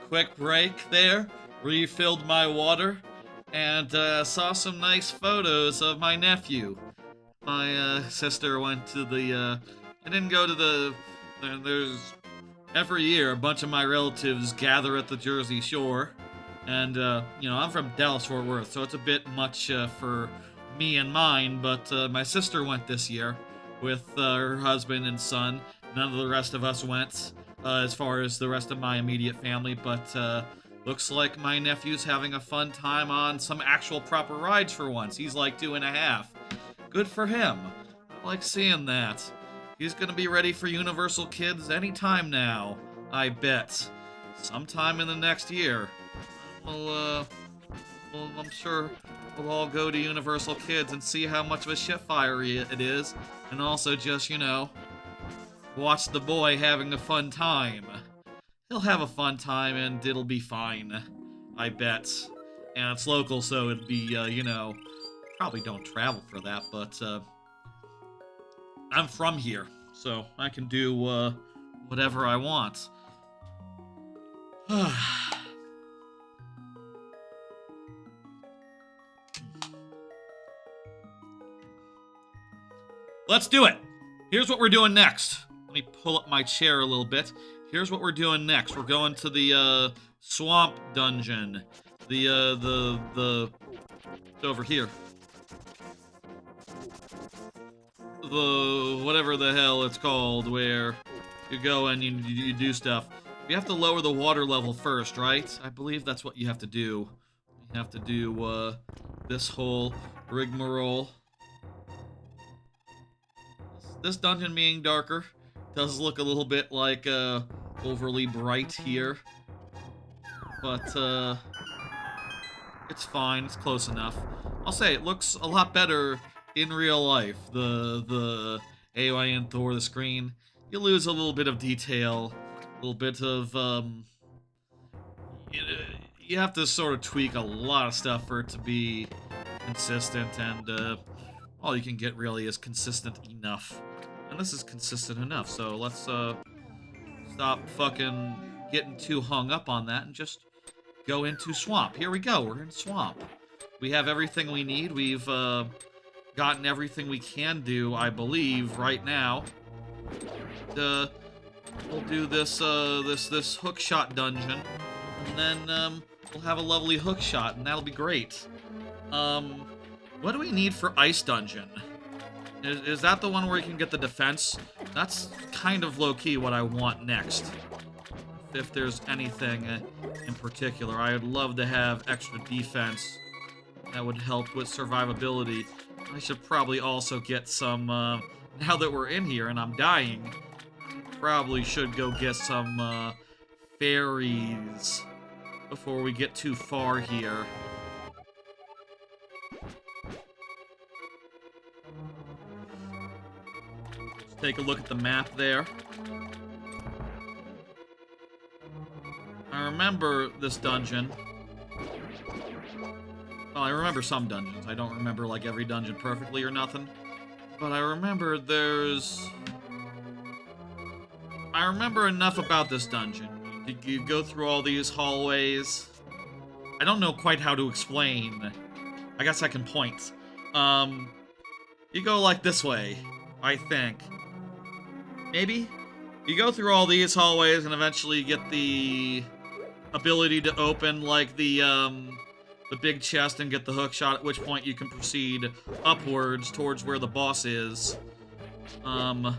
quick break there. Refilled my water. And, saw some nice photos of my nephew. My, sister went to the, I didn't go to the... There's... Every year, a bunch of my relatives gather at the Jersey Shore. And, you know, I'm from Dallas-Fort Worth, so it's a bit much, for me and mine. But, my sister went this year with, her husband and son. None of the rest of us went, as far as the rest of my immediate family, but looks like my nephew's having a fun time on some actual proper rides for once. He's like 2.5. Good for him. I like seeing that. He's gonna be ready for Universal Kids anytime now, I bet. Sometime in the next year. Well, I'm sure we'll all go to Universal Kids and see how much of a shitfire it is, and also just, you know, watch the boy having a fun time. He'll have a fun time and it'll be fine, I bet. And it's local, so it'd be, you know, probably don't travel for that, but, I'm from here, so I can do, whatever I want. Let's do it! Here's what we're doing next. Let me pull up my chair a little bit. Here's what we're doing next. We're going to the, swamp dungeon. It's over here. Whatever the hell it's called, where you go and you do stuff. You have to lower the water level first, right? I believe that's what you have to do. You have to do, this whole rigmarole. This dungeon being darker does look a little bit like, overly bright here. But, it's fine. It's close enough. I'll say, it looks a lot better in real life. The AYN Thor, the screen. You lose a little bit of detail. A little bit of, you have to sort of tweak a lot of stuff for it to be consistent, and, all you can get really is consistent enough. And this is consistent enough, so let's, stop fucking getting too hung up on that and just go into swamp. Here we go, we're in swamp. We have everything we need. We've, gotten everything we can do, I believe, right now. We'll do this, this hook shot dungeon, and then, we'll have a lovely hook shot, and that'll be great. What do we need for Ice Dungeon? Is that the one where you can get the defense? That's kind of low-key what I want next. If there's anything in particular, I would love to have extra defense. That would help with survivability. I should probably also get some, now that we're in here and I'm dying, probably should go get some, fairies before we get too far here. Take a look at the map there. I remember this dungeon. Well, I remember some dungeons. I don't remember, like, every dungeon perfectly or nothing. But I remember I remember enough about this dungeon. You go through all these hallways. I don't know quite how to explain. I guess I can point. You go, like, this way, I think. Maybe? You go through all these hallways and eventually you get the ability to open, like, the big chest and get the hook shot, at which point you can proceed upwards towards where the boss is. So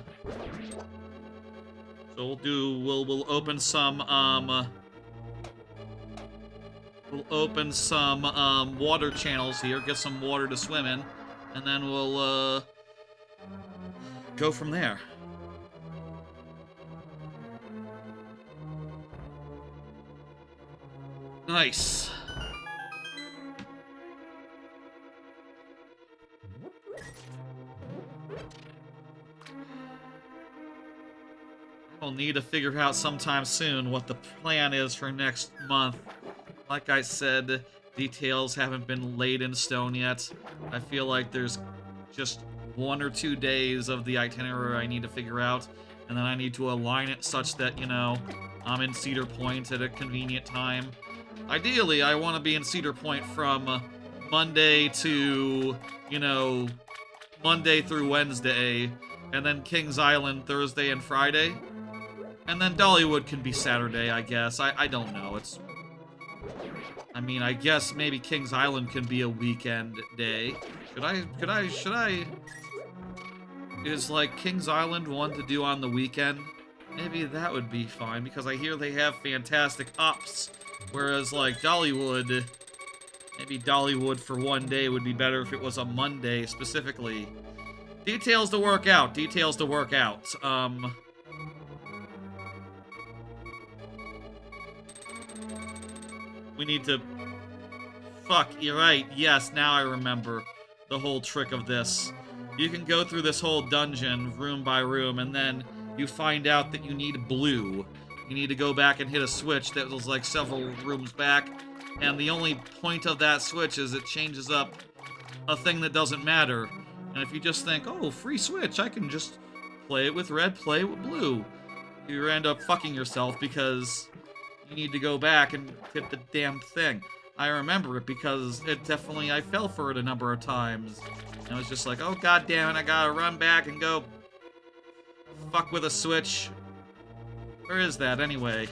we'll open some, water channels here, get some water to swim in, and then we'll, go from there. Nice. We'll need to figure out sometime soon what the plan is for next month. Like I said, details haven't been laid in stone yet. I feel like there's just 1 or 2 days of the itinerary I need to figure out, and then I need to align it such that, you know, I'm in Cedar Point at a convenient time. Ideally, I want to be in Cedar Point from Monday to, you know, Monday through Wednesday, and then Kings Island Thursday and Friday. And then Dollywood can be Saturday, I guess. I don't know. I mean, I guess maybe Kings Island can be a weekend day. Should I? Is, like, Kings Island one to do on the weekend? Maybe that would be fine, because I hear they have fantastic ops. Whereas, like, Dollywood, maybe Dollywood for one day would be better if it was a Monday, specifically. Details to work out. Details to work out. We need to... Fuck, you're right. Yes, now I remember the whole trick of this. You can go through this whole dungeon, room by room, and then you find out that you need blue. You need to go back and hit a switch that was, like, several rooms back, and the only point of that switch is it changes up a thing that doesn't matter. And if you just think, oh, free switch, I can just play it with red, play it with blue, you end up fucking yourself because you need to go back and hit the damn thing. I remember it because I fell for it a number of times. And I was just like, oh, god damn it, I gotta run back and go fuck with a switch. Where is that, anyway?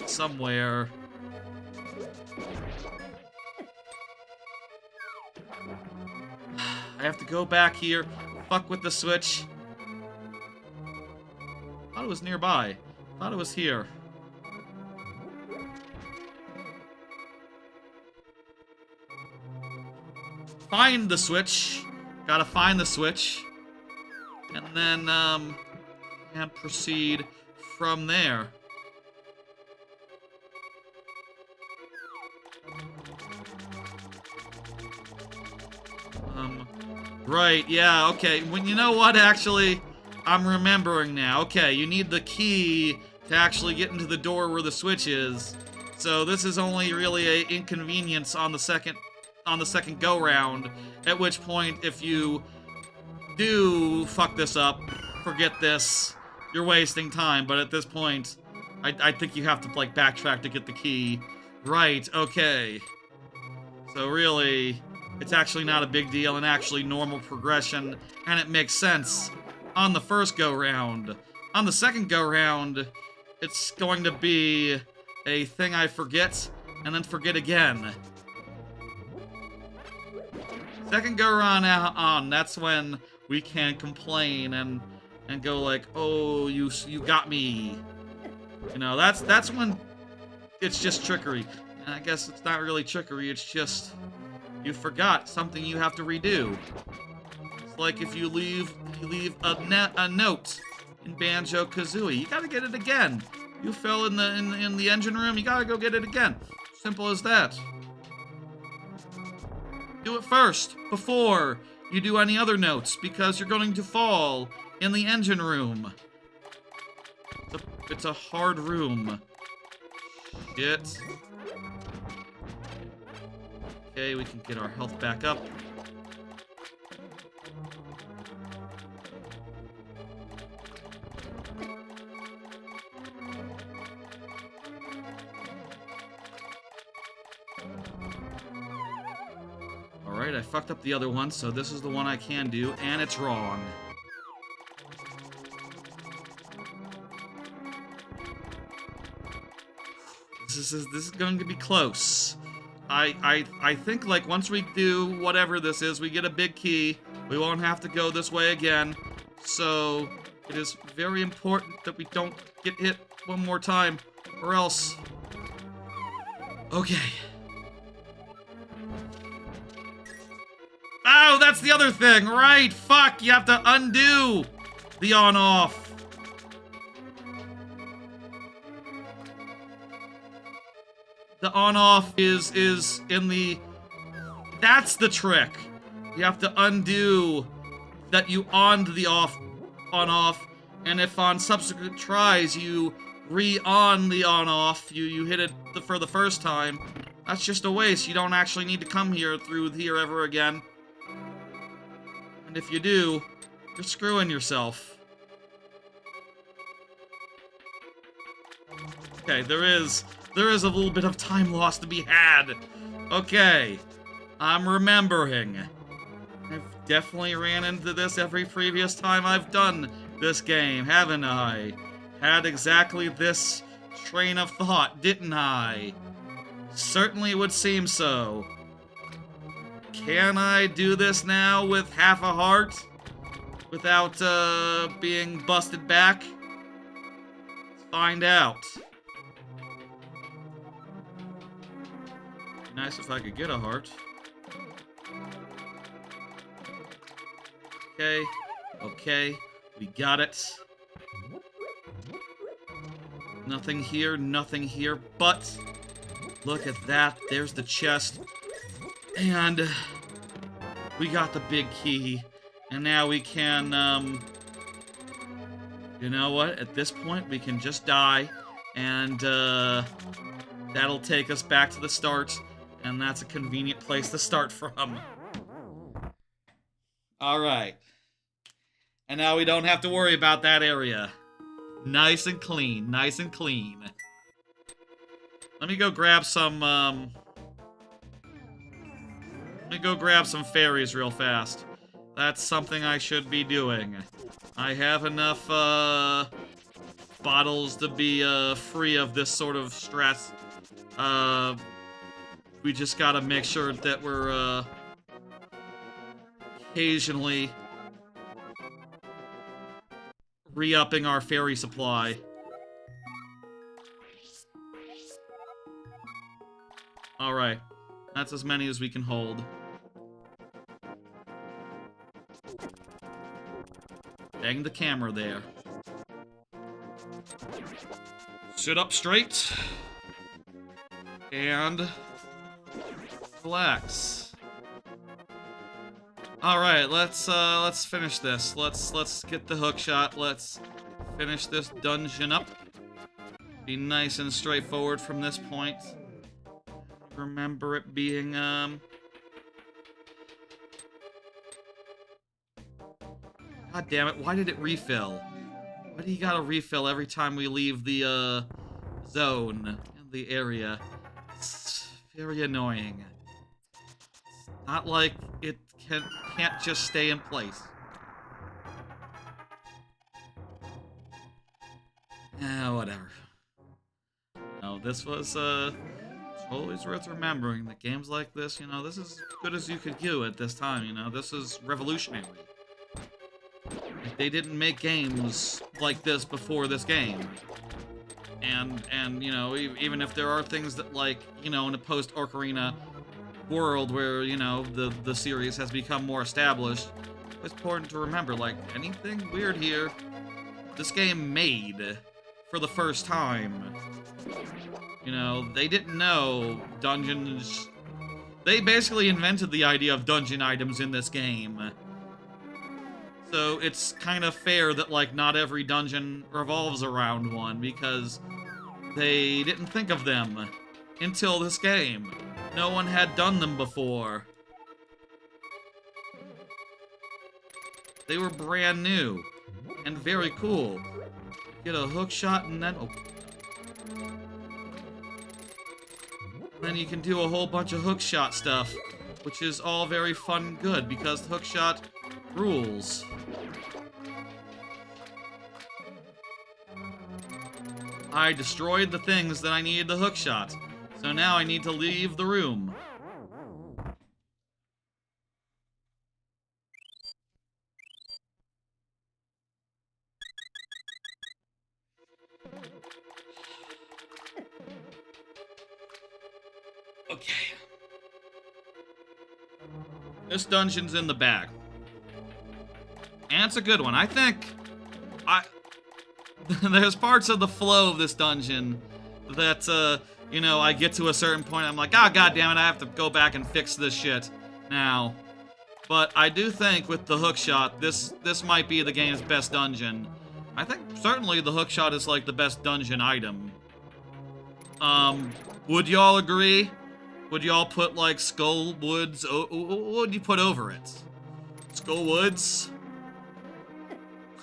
Somewhere. I have to go back here, fuck with the switch. Thought it was nearby. Thought it was here. Find the switch. Gotta find the switch. And then, and proceed from there. Right, yeah, okay. Well, you know what, actually? I'm remembering now. Okay, you need the key to actually get into the door where the switch is. So this is only really an inconvenience on the second go-round, at which point, if you do fuck this up, forget this, you're wasting time, but at this point, I think you have to, like, backtrack to get the key. Right, okay. So really, it's actually not a big deal and actually normal progression, and it makes sense on the first go-round. On the second go-round, it's going to be a thing I forget, and then forget again. Second go-round on, that's when we can complain and go like, oh, you got me. You know, that's when it's just trickery. And I guess it's not really trickery, it's just you forgot something you have to redo. It's like if you leave a note in Banjo-Kazooie, you gotta get it again. You fell in the engine room, you gotta go get it again. Simple as that. Do it first, before you do any other notes, because you're going to fall in the engine room. It's a hard room. Shit. Okay, we can get our health back up. Alright, I fucked up the other one, so this is the one I can do, and it's wrong. This is going to be close. I think, like, once we do whatever this is, we get a big key, we won't have to go this way again. So, it is very important that we don't get hit one more time, or else... Okay. Oh, that's the other thing, right! Fuck, you have to undo the on-off. The on-off is in the... That's the trick! You have to undo that you on the on-off, and if on subsequent tries you re-on the on-off, you hit it for the first time, that's just a waste. You don't actually need to come through here ever again. And if you do, you're screwing yourself. Okay, there is a little bit of time loss to be had. Okay, I'm remembering. I've definitely ran into this every previous time I've done this game, haven't I? Had exactly this train of thought, didn't I? Certainly would seem so. Can I do this now with half a heart? Without, being busted back? Let's find out. Nice if I could get a heart. Okay, we got it. Nothing here, but look at that, there's the chest. And we got the big key. And now we can, you know what? At this point, we can just die. And, that'll take us back to the start. And that's a convenient place to start from. Alright. And now we don't have to worry about that area. Nice and clean, nice and clean. Let me go grab some, fairies real fast. That's something I should be doing. I have enough, bottles to be, free of this sort of stress. We just gotta make sure that we're, occasionally re-upping our fairy supply. Alright. That's as many as we can hold. Bang the camera there. Sit up straight. And relax. Alright, let's finish this. Let's get the hook shot. Let's finish this dungeon up. Be nice and straightforward from this point. Remember it being, God damn it, why did it refill? Why do you gotta refill every time we leave the, zone, the area? It's very annoying. It's not like it can't just stay in place. Whatever. No, this was, always worth remembering that games like this, you know, this is as good as you could do at this time, you know, this is revolutionary. Like, they didn't make games like this before this game. And you know, even if there are things that, like, you know, in a post-Ocarina world where, you know, the series has become more established, it's important to remember, like, anything weird here, this game made for the first time. You know, they didn't know dungeons... They basically invented the idea of dungeon items in this game. So it's kind of fair that, like, not every dungeon revolves around one, because they didn't think of them until this game. No one had done them before. They were brand new and very cool. Get a hook shot and then... Oh. Then you can do a whole bunch of hookshot stuff, which is all very fun and good, because the hookshot rules. I destroyed the things that I needed to hookshot, so now I need to leave the room. Okay. This dungeon's in the bag. And it's a good one. I think... There's parts of the flow of this dungeon that, you know, I get to a certain point, I'm like, oh, goddammit, I have to go back and fix this shit now. But I do think with the hookshot, this might be the game's best dungeon. I think certainly the hookshot is, like, the best dungeon item. Would y'all agree? Would y'all put, like, Skull Woods? What would you put over it? Skull Woods?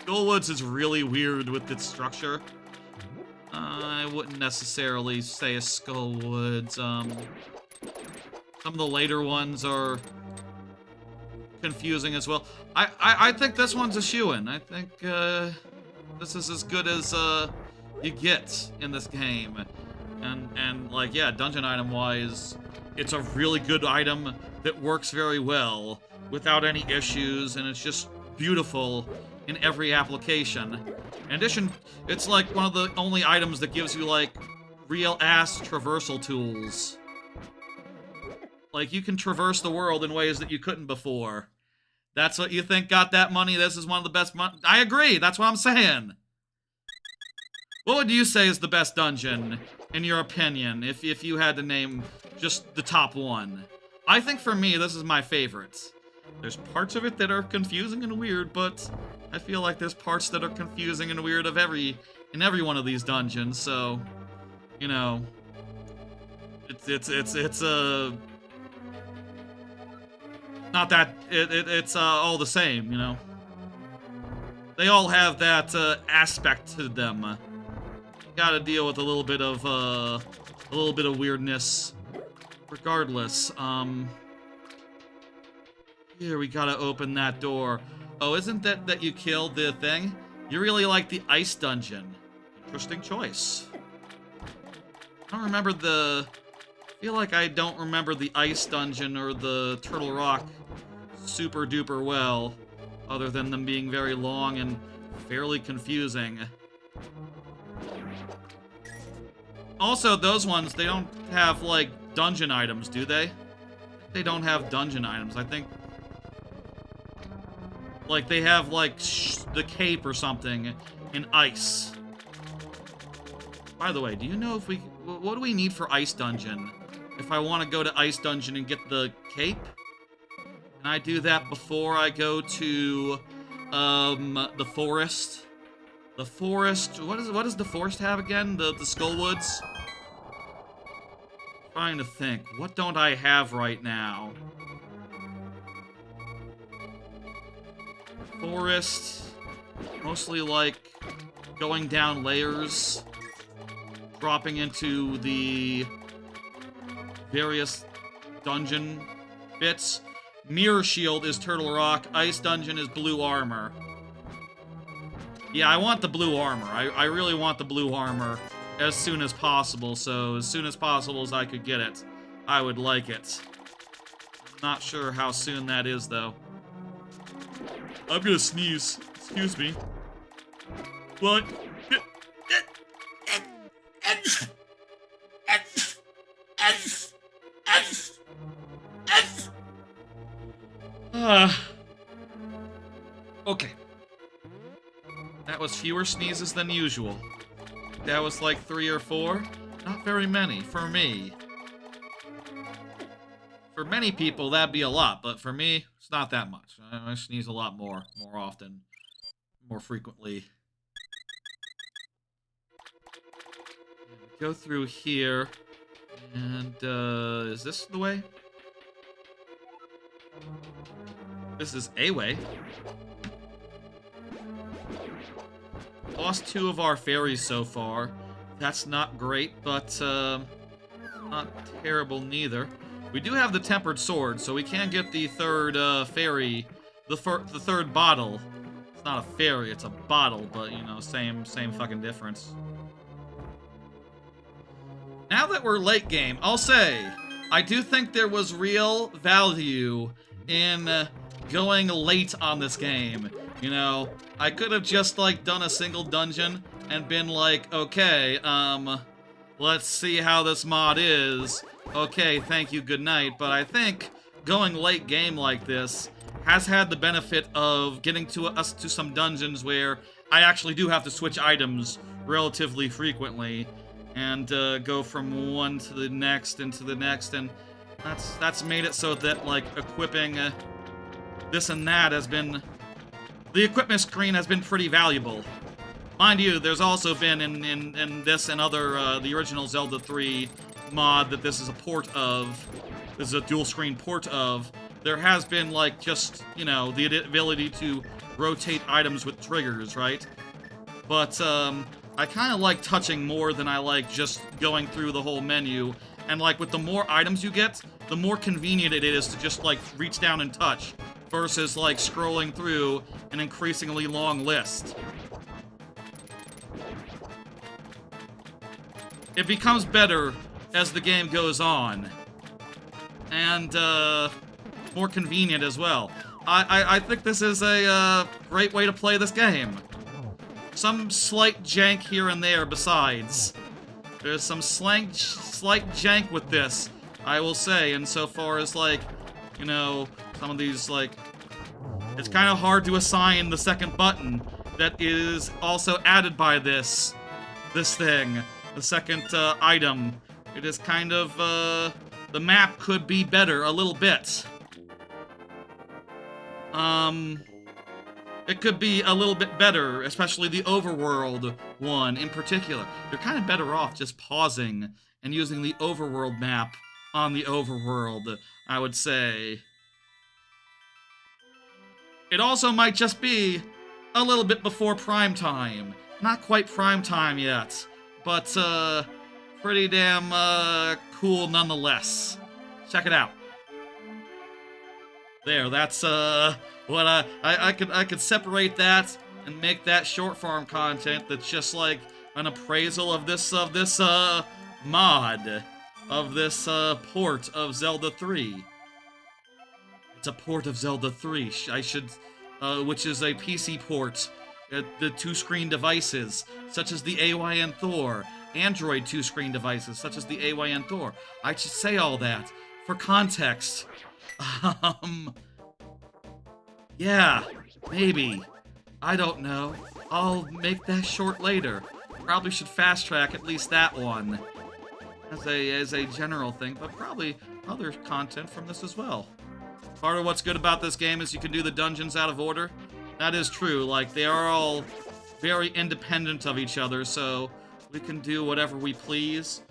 Skull Woods is really weird with its structure. I wouldn't necessarily say a Skullwoods. Some of the later ones are confusing as well. I think this one's a shoo-in. I think this is as good as you get in this game. And like, yeah, dungeon item-wise, it's a really good item that works very well without any issues, and it's just beautiful in every application. In addition, it's like one of the only items that gives you, like, real-ass traversal tools. Like, you can traverse the world in ways that you couldn't before. That's what you think got that money? This is one of the best I agree, that's what I'm saying. What would you say is the best dungeon, in your opinion, if you had to name just the top one? I think for me, this is my favorite. There's parts of it that are confusing and weird, but I feel like there's parts that are confusing and weird in every one of these dungeons, so, you know, it's not that, it's all the same, you know? They all have that, aspect to them. Gotta deal with a little bit of weirdness. Regardless, here we gotta open that door. Oh, isn't that you killed the thing? You really like the ice dungeon. Interesting choice. I don't remember I feel like I don't remember the ice dungeon or the Turtle Rock super duper well, other than them being very long and fairly confusing. Also, those ones, they don't have, like, dungeon items, do they? They don't have dungeon items. I think, like, they have, like, the cape or something in ice. By the way, do you know if what do we need for ice dungeon? If I want to go to ice dungeon and get the cape? Can I do that before I go to, the forest? The forest, what does the forest have again? The Skullwoods? Trying to think, what don't I have right now? Forest, mostly like going down layers, dropping into the various dungeon bits. Mirror Shield is Turtle Rock, Ice Dungeon is Blue Armor. Yeah, I want the blue armor. I really want the blue armor as soon as possible, so as soon as possible as I could get it, I would like it. Not sure how soon that is, though. I'm gonna sneeze. Excuse me. What? Okay. That was fewer sneezes than usual. That was like 3 or 4. Not very many, for me. For many people, that'd be a lot, but for me, it's not that much. I sneeze a lot more often, more frequently. Go through here, and, is this the way? This is a way. Lost 2 of our fairies so far. That's not great, but not terrible neither. We do have the tempered sword, so we can get the third fairy, the third bottle. It's not a fairy, it's a bottle, but you know, same fucking difference. Now that we're late game, I'll say I do think there was real value in going late on this game. You know, I could have just, like, done a single dungeon and been like, okay, let's see how this mod is. Okay, thank you, good night. But I think going late game like this has had the benefit of getting us to some dungeons where I actually do have to switch items relatively frequently and go from one to the next and to the next, and that's made it so that, like, equipping this and that has been... The equipment screen has been pretty valuable. Mind you, there's also been in this and other, the original Zelda 3 mod that this is a port of, this is a dual screen port of, there has been, like, just, you know, the ability to rotate items with triggers, right? But, I kind of like touching more than I like just going through the whole menu. And, like, with the more items you get, the more convenient it is to just, like, reach down and touch versus, like, scrolling through an increasingly long list. It becomes better as the game goes on. And, more convenient as well. I think this is a, great way to play this game. Some slight jank here and there besides. There's some slight jank with this, I will say, insofar as, like, you know, some of these, like, it's kind of hard to assign the second button that is also added by this thing, the second, item. It is kind of, the map could be better a little bit. It could be a little bit better, especially the overworld one in particular. You're kind of better off just pausing and using the overworld map on the overworld, I would say. It also might just be a little bit before prime time. Not quite prime time yet, but, pretty damn, cool nonetheless. Check it out. There, that's, what I could separate that and make that short form content that's just like an appraisal of this mod, of this, port of Zelda 3. It's a port of Zelda 3, which is a PC port at the 2-screen devices, such as the AYN Thor, Android 2-screen devices, such as the AYN Thor. I should say all that for context. Yeah, maybe. I don't know. I'll make that short later. Probably should fast track at least that one as a general thing, but probably other content from this as well. Part of what's good about this game is you can do the dungeons out of order. That is true. Like, they are all very independent of each other, so we can do whatever we please.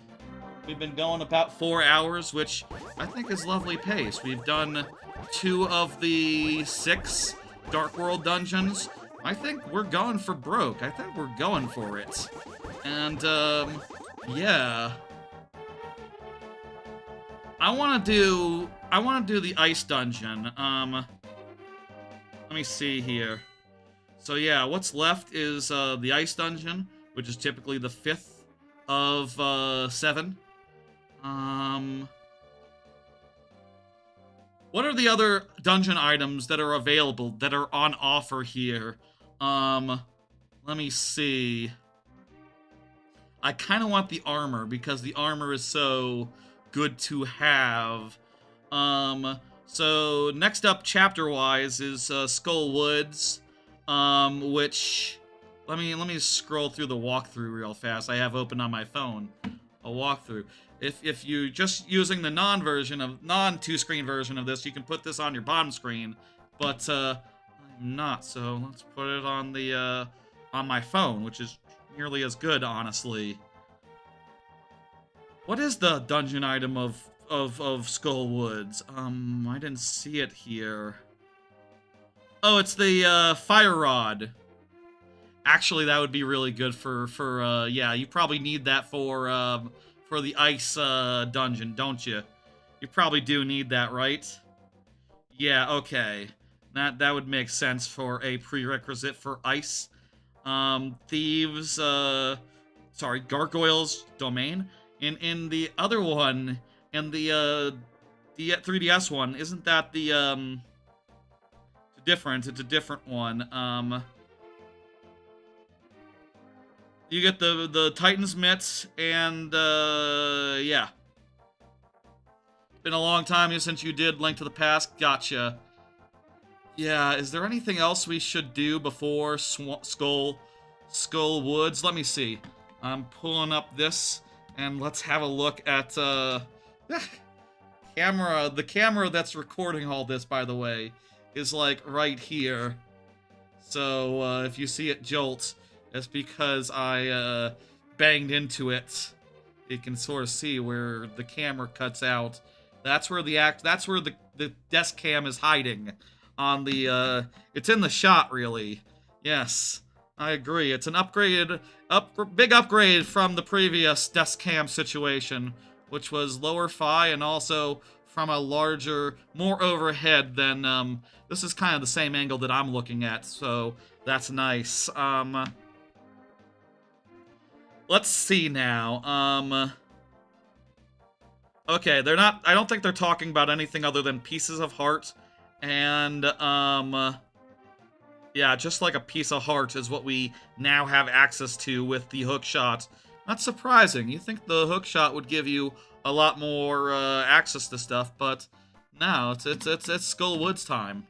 We've been going about 4 hours, which I think is lovely pace. We've done 2 of the 6 Dark World dungeons. I think we're going for broke. I think we're going for it. And, yeah. I want to do the ice dungeon. Let me see here. So yeah, what's left is, the ice dungeon, which is typically the 5th of, 7. What are the other dungeon items that are available, that are on offer here? Let me see. I kind of want the armor, because the armor is so good to have. So next up, chapter-wise, is, Skull Woods, which... Let me scroll through the walkthrough real fast. I have open on my phone a walkthrough. If you just using the non-2-screen version of this, you can put this on your bottom screen, but I'm not. So let's put it on the on my phone, which is nearly as good, honestly. What is the dungeon item of Skull Woods? I didn't see it here. Oh, it's the fire rod. Actually, that would be really good for yeah, you probably need that for the ice dungeon, don't you? You probably do need that, right? Yeah, okay. That would make sense for a prerequisite for ice. Thieves, sorry, Gargoyles Domain. In the other one, in the 3DS one, isn't that the different? It's a different one. You get the Titan's mitts, and, yeah. Been a long time since you did Link to the Past. Gotcha. Yeah, is there anything else we should do before Skull Woods? Let me see. I'm pulling up this, and let's have a look at, the camera that's recording all this, by the way, is, like, right here. So, if you see it jolt... It's because I banged into it. You can sort of see where the camera cuts out. That's where the desk cam is hiding on the it's in the shot, really. Yes. I agree. It's an big upgrade from the previous desk cam situation, which was lower fi and also from a larger, more overhead than, this is kind of the same angle that I'm looking at, so that's nice. Let's see now. Okay, I don't think they're talking about anything other than pieces of heart, and, yeah, just like a piece of heart is what we now have access to with the hookshot. Not surprising. You think the hookshot would give you a lot more access to stuff, but no, it's Skull Woods time.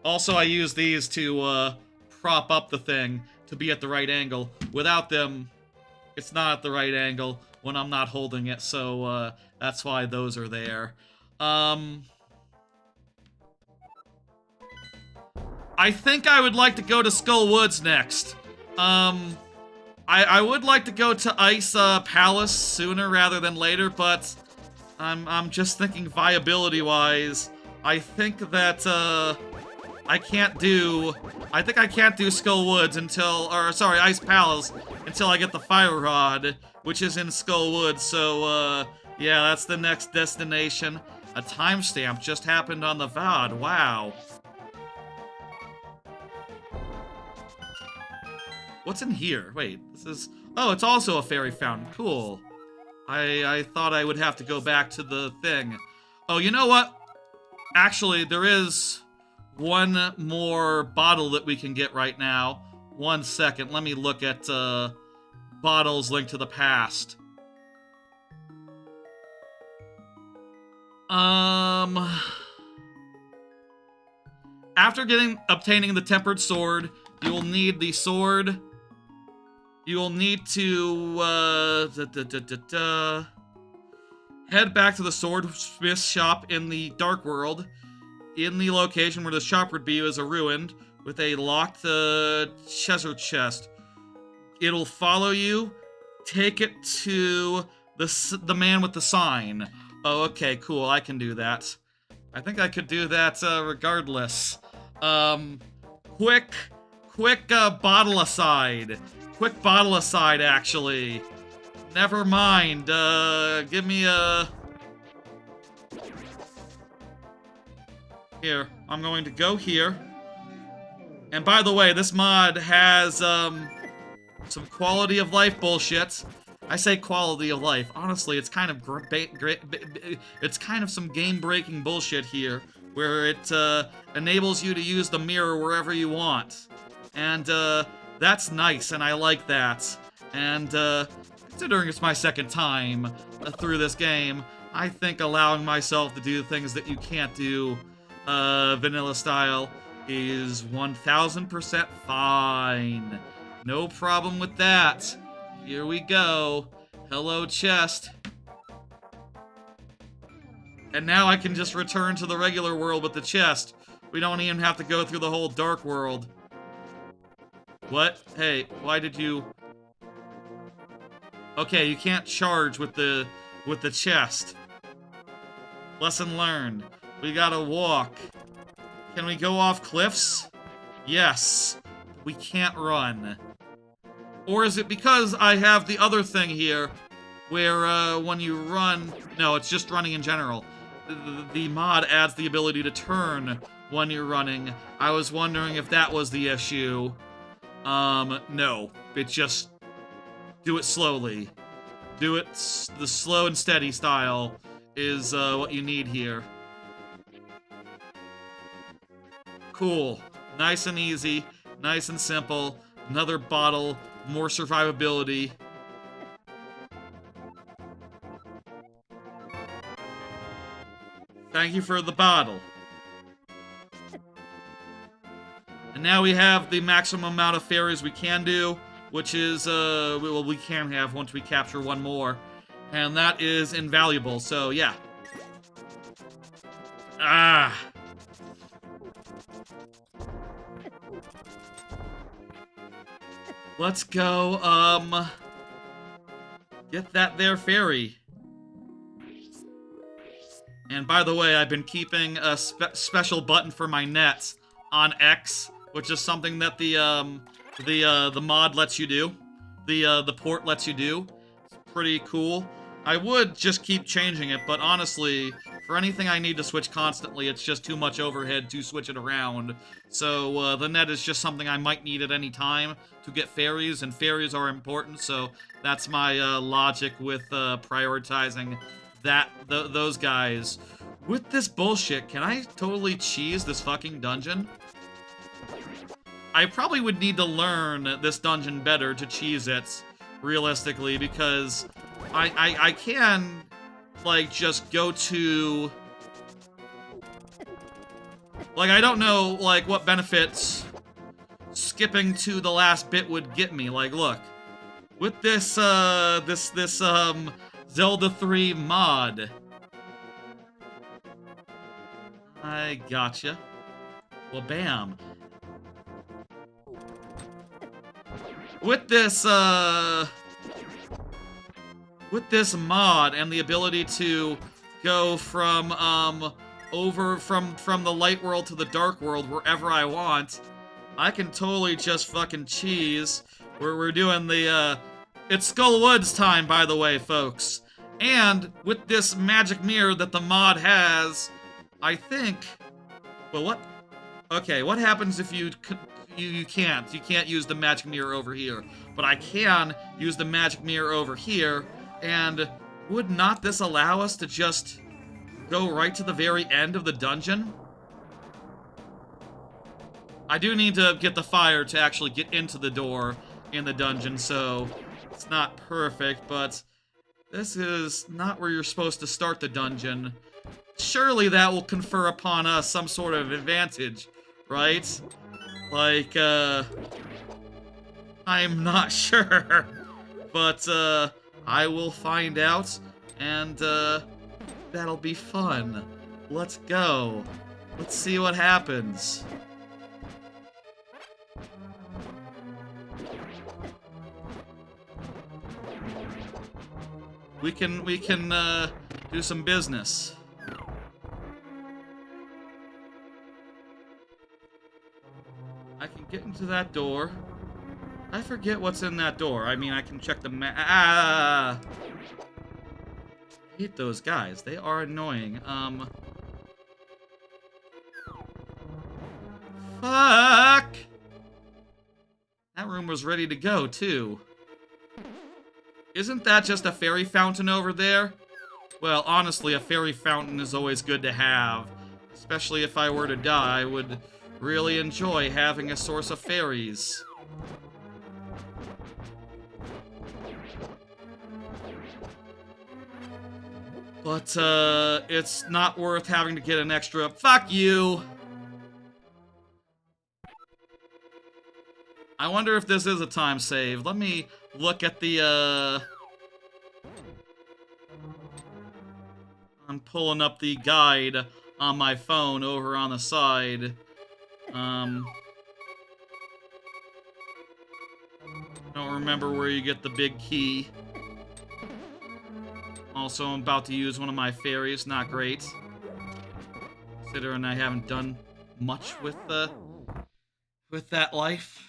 Also, I use these to prop up the thing to be at the right angle. Without them, it's not at the right angle when I'm not holding it, so that's why those are there. I think I would like to go to Skull Woods next. I would like to go to Ice Palace sooner rather than later, but I'm just thinking viability-wise. I think that I can't do Skull Woods Ice Palace until I get the Fire Rod, which is in Skull Woods. So yeah, that's the next destination. A timestamp just happened on the VOD. Wow. What's in here? Wait, this is... Oh, it's also a fairy fountain. Cool. I thought I would have to go back to the thing. Oh, you know what? Actually, there is one more bottle that we can get right now. 1 second. Let me look at bottles linked to the past. After obtaining the tempered sword, you will need the sword. You will need to head back to the swordsmith's shop in the Dark World. In the location where the shop would be is a ruined with a locked treasure chest. It'll follow you. Take it to the man with the sign. Oh, okay, cool. I can do that. I think I could do that regardless. Quick bottle aside. Quick bottle aside, actually. Never mind. Give me a... Here. I'm going to go here. And by the way, this mod has, some quality of life bullshit. I say quality of life. Honestly, it's kind of it's kind of some game-breaking bullshit here, where it enables you to use the mirror wherever you want. And that's nice, and I like that. And considering it's my second time through this game, I think allowing myself to do things that you can't do vanilla style is 1000% fine. No problem with that. Here we go. Hello, chest. And now I can just return to the regular world with the chest. We don't even have to go through the whole Dark World. What? Hey, why did you... Okay, you can't charge with the chest. Lesson learned. We gotta walk. Can we go off cliffs? Yes. We can't run. Or is it because I have the other thing here, where when you run... No, it's just running in general. The mod adds the ability to turn when you're running. I was wondering if that was the issue. No. It just... Do it slowly. Do it the slow and steady style is what you need here. Cool. Nice and easy. Nice and simple. Another bottle. More survivability. Thank you for the bottle. And now we have the maximum amount of fairies we can do, which is, well, we can have once we capture one more. And that is invaluable, so yeah. Ah! Let's go, get that there fairy. And by the way, I've been keeping a special button for my nets on X, which is something that the mod lets you do. The port lets you do. It's pretty cool. I would just keep changing it, but honestly, for anything I need to switch constantly, it's just too much overhead to switch it around. So the net is just something I might need at any time to get fairies, and fairies are important, so that's my logic with prioritizing those guys. With this bullshit, can I totally cheese this fucking dungeon? I probably would need to learn this dungeon better to cheese it, realistically, because I can, like, just go to... Like, I don't know, like, what benefits skipping to the last bit would get me. Like, look, with this, Zelda 3 mod... I gotcha. Well, bam. With this mod and the ability to go from, from the light world to the dark world wherever I want, I can totally just fucking cheese. We're doing the, it's Skull Woods time, by the way, folks. And with this magic mirror that the mod has, I think... Well, what? Okay, what happens if you can't use the magic mirror over here? But I can use the magic mirror over here, and would not this allow us to just go right to the very end of the dungeon? I do need to get the fire to actually get into the door in the dungeon, so it's not perfect, but this is not where you're supposed to start the dungeon. Surely that will confer upon us some sort of advantage, right? Like, I'm not sure. But, I will find out, and, that'll be fun. Let's go. Let's see what happens. We can, do some business. I can get into that door. I forget what's in that door. I mean, I can check the map. I hate those guys. They are annoying. Fuck! That room was ready to go, too. Isn't that just a fairy fountain over there? Well, honestly, a fairy fountain is always good to have. Especially if I were to die, I would really enjoy having a source of fairies. But, it's not worth having to get an extra... Fuck you! I wonder if this is a time save. Let me look at the, I'm pulling up the guide on my phone over on the side. Don't remember where you get the big key. Also, I'm about to use one of my fairies. Not great. Considering I haven't done much with that life.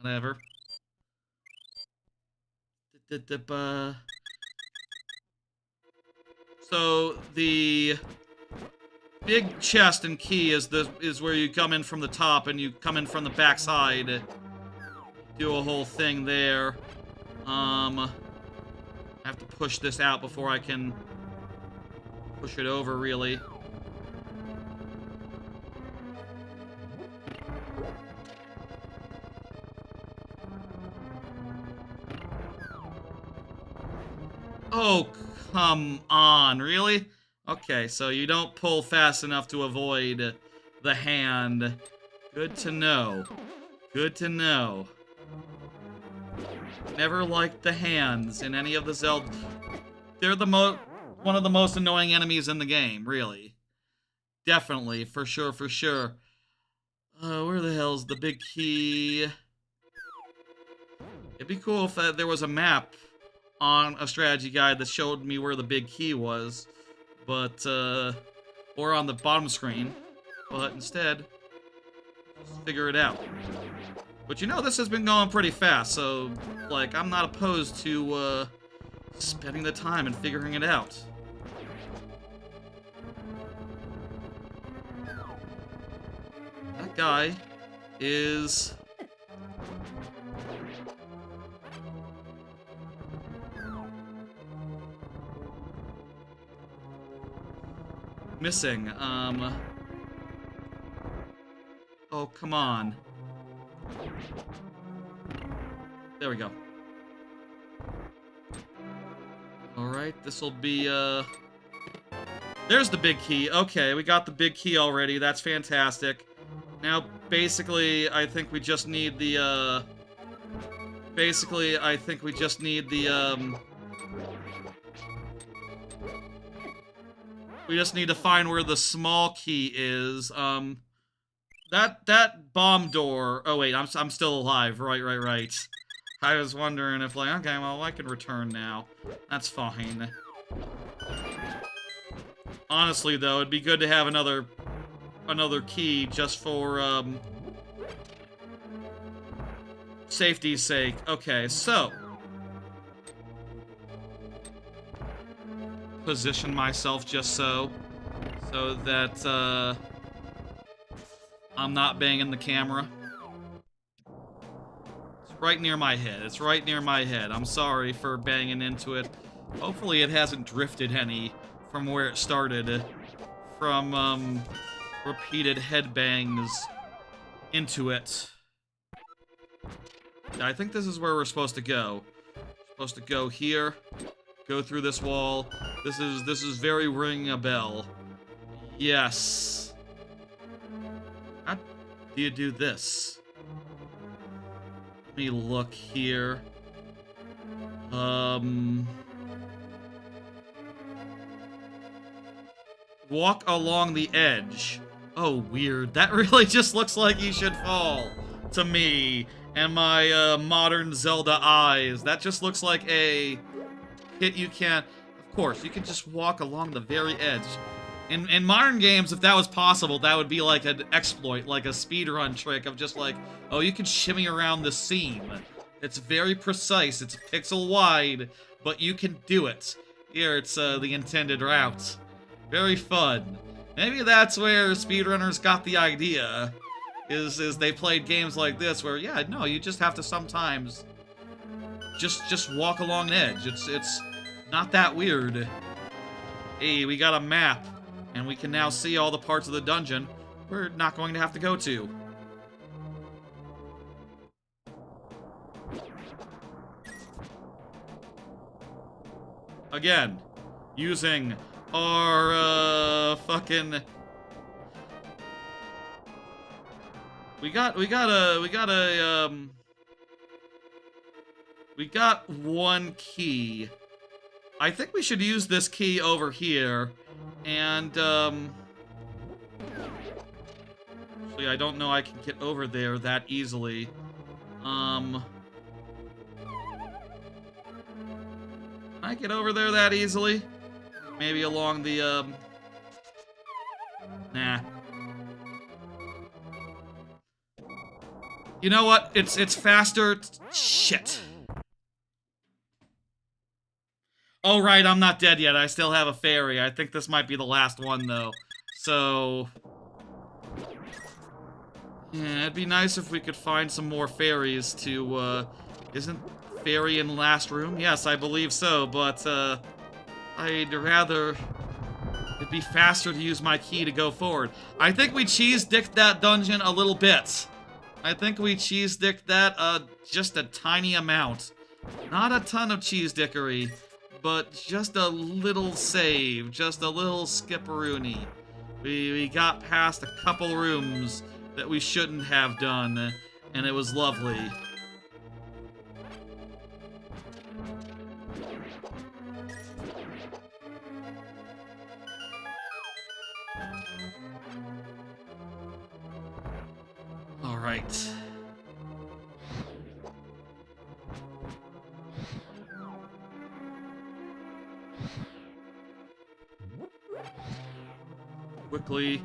Whatever. So the big chest and key is where you come in from the top and you come in from the back side. Do a whole thing there. I have to push this out before I can push it over, really. Oh, come on, really? Okay, so you don't pull fast enough to avoid the hand. Good to know. Good to know. Never liked the hands in any of the Zelda. They're one of the most annoying enemies in the game, really. Definitely, for sure, for sure. Where the hell's the big key? It'd be cool if there was a map on a strategy guide that showed me where the big key was, but, or on the bottom screen, but instead, Just figure it out. But you know, this has been going pretty fast, so, like, I'm not opposed to, spending the time and figuring it out. That guy is... missing. Oh, come on. There we go. Alright, this'll be, there's the big key. Okay, we got the big key already. That's fantastic. Now, basically, I think we just need the, we just need to find where the small key is. That bomb door... Oh, wait, I'm still alive. Right. I was wondering if, like, okay, well, I can return now. That's fine. Honestly, though, it'd be good to have another key just for, safety's sake. Okay, so... position myself just so that, I'm not banging the camera. It's right near my head. I'm sorry for banging into it. Hopefully it hasn't drifted any from where it started. From, repeated head bangs into it. I think this is where we're supposed to go. We're supposed to go here. Go through this wall. This is very ringing a bell. Yes. How do you do this? Let me look here. Walk along the edge. Oh, weird. That really just looks like you should fall. To me. And my, modern Zelda eyes. That just looks like a hit you can't... Of course, you can just walk along the very edge. In modern games, if that was possible, that would be like an exploit, like a speedrun trick of just like, oh, you can shimmy around the seam. It's very precise, it's pixel wide, but you can do it. Here, it's the intended route. Very fun. Maybe that's where speedrunners got the idea, is they played games like this where, yeah, no, you just have to sometimes just walk along the edge. It's not that weird. Hey, we got a map. And we can now see all the parts of the dungeon we're not going to have to go to. Again, using our, fucking... We got one key. I think we should use this key over here. And, actually, I don't know I can get over there that easily. Can I get over there that easily? Maybe along the, nah. You know what? It's faster. Shit. Oh, right, I'm not dead yet. I still have a fairy. I think this might be the last one, though. So... yeah, it'd be nice if we could find some more fairies to, Isn't fairy in the last room? Yes, I believe so, but, I'd rather... it'd be faster to use my key to go forward. I think we cheese-dicked that dungeon a little bit. I think we cheese-dicked that, just a tiny amount. Not a ton of cheese-dickery. But just a little save, just a little skipperoony. We got past a couple rooms that we shouldn't have done, and it was lovely. All right. Quickly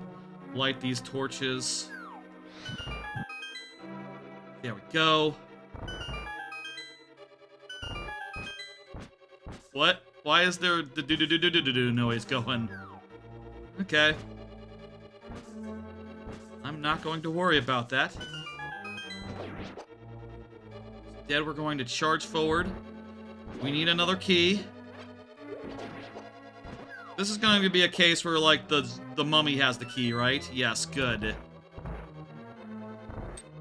light these torches. There we go. What? Why is there the do-do-do-do-do-do noise going? Okay. I'm not going to worry about that. Instead, we're going to charge forward. We need another key. This is going to be a case where, like, the mummy has the key, right? Yes, good.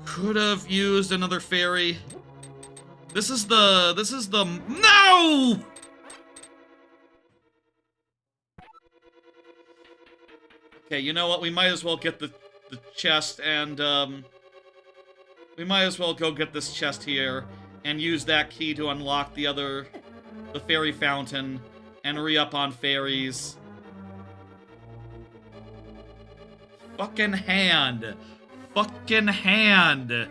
Could have used another fairy. This is the... No! Okay, you know what? We might as well get the chest and, we might as well go get this chest here and use that key to unlock the fairy fountain and re-up on fairies. Fucking hand. Fucking hand.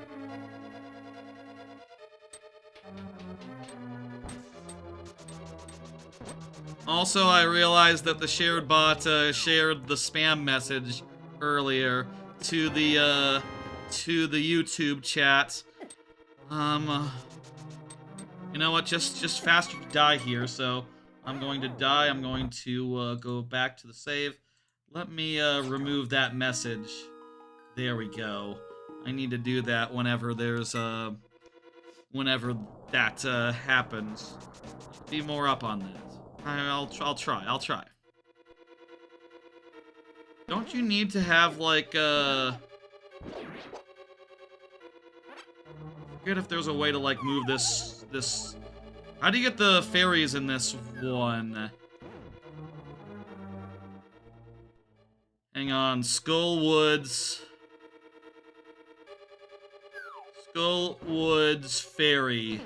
Also, I realized that the shared bot shared the spam message earlier to the YouTube chat. You know what? Just faster to die here. So I'm going to die. I'm going to go back to the save. Let me remove that message. There we go. I need to do that whenever there's whenever that happens. Be more up on that. I'll try. Don't you need to have, like, I forget if there's a way to, like, move this... How do you get the fairies in this one? Hang on, Skullwoods Fairy.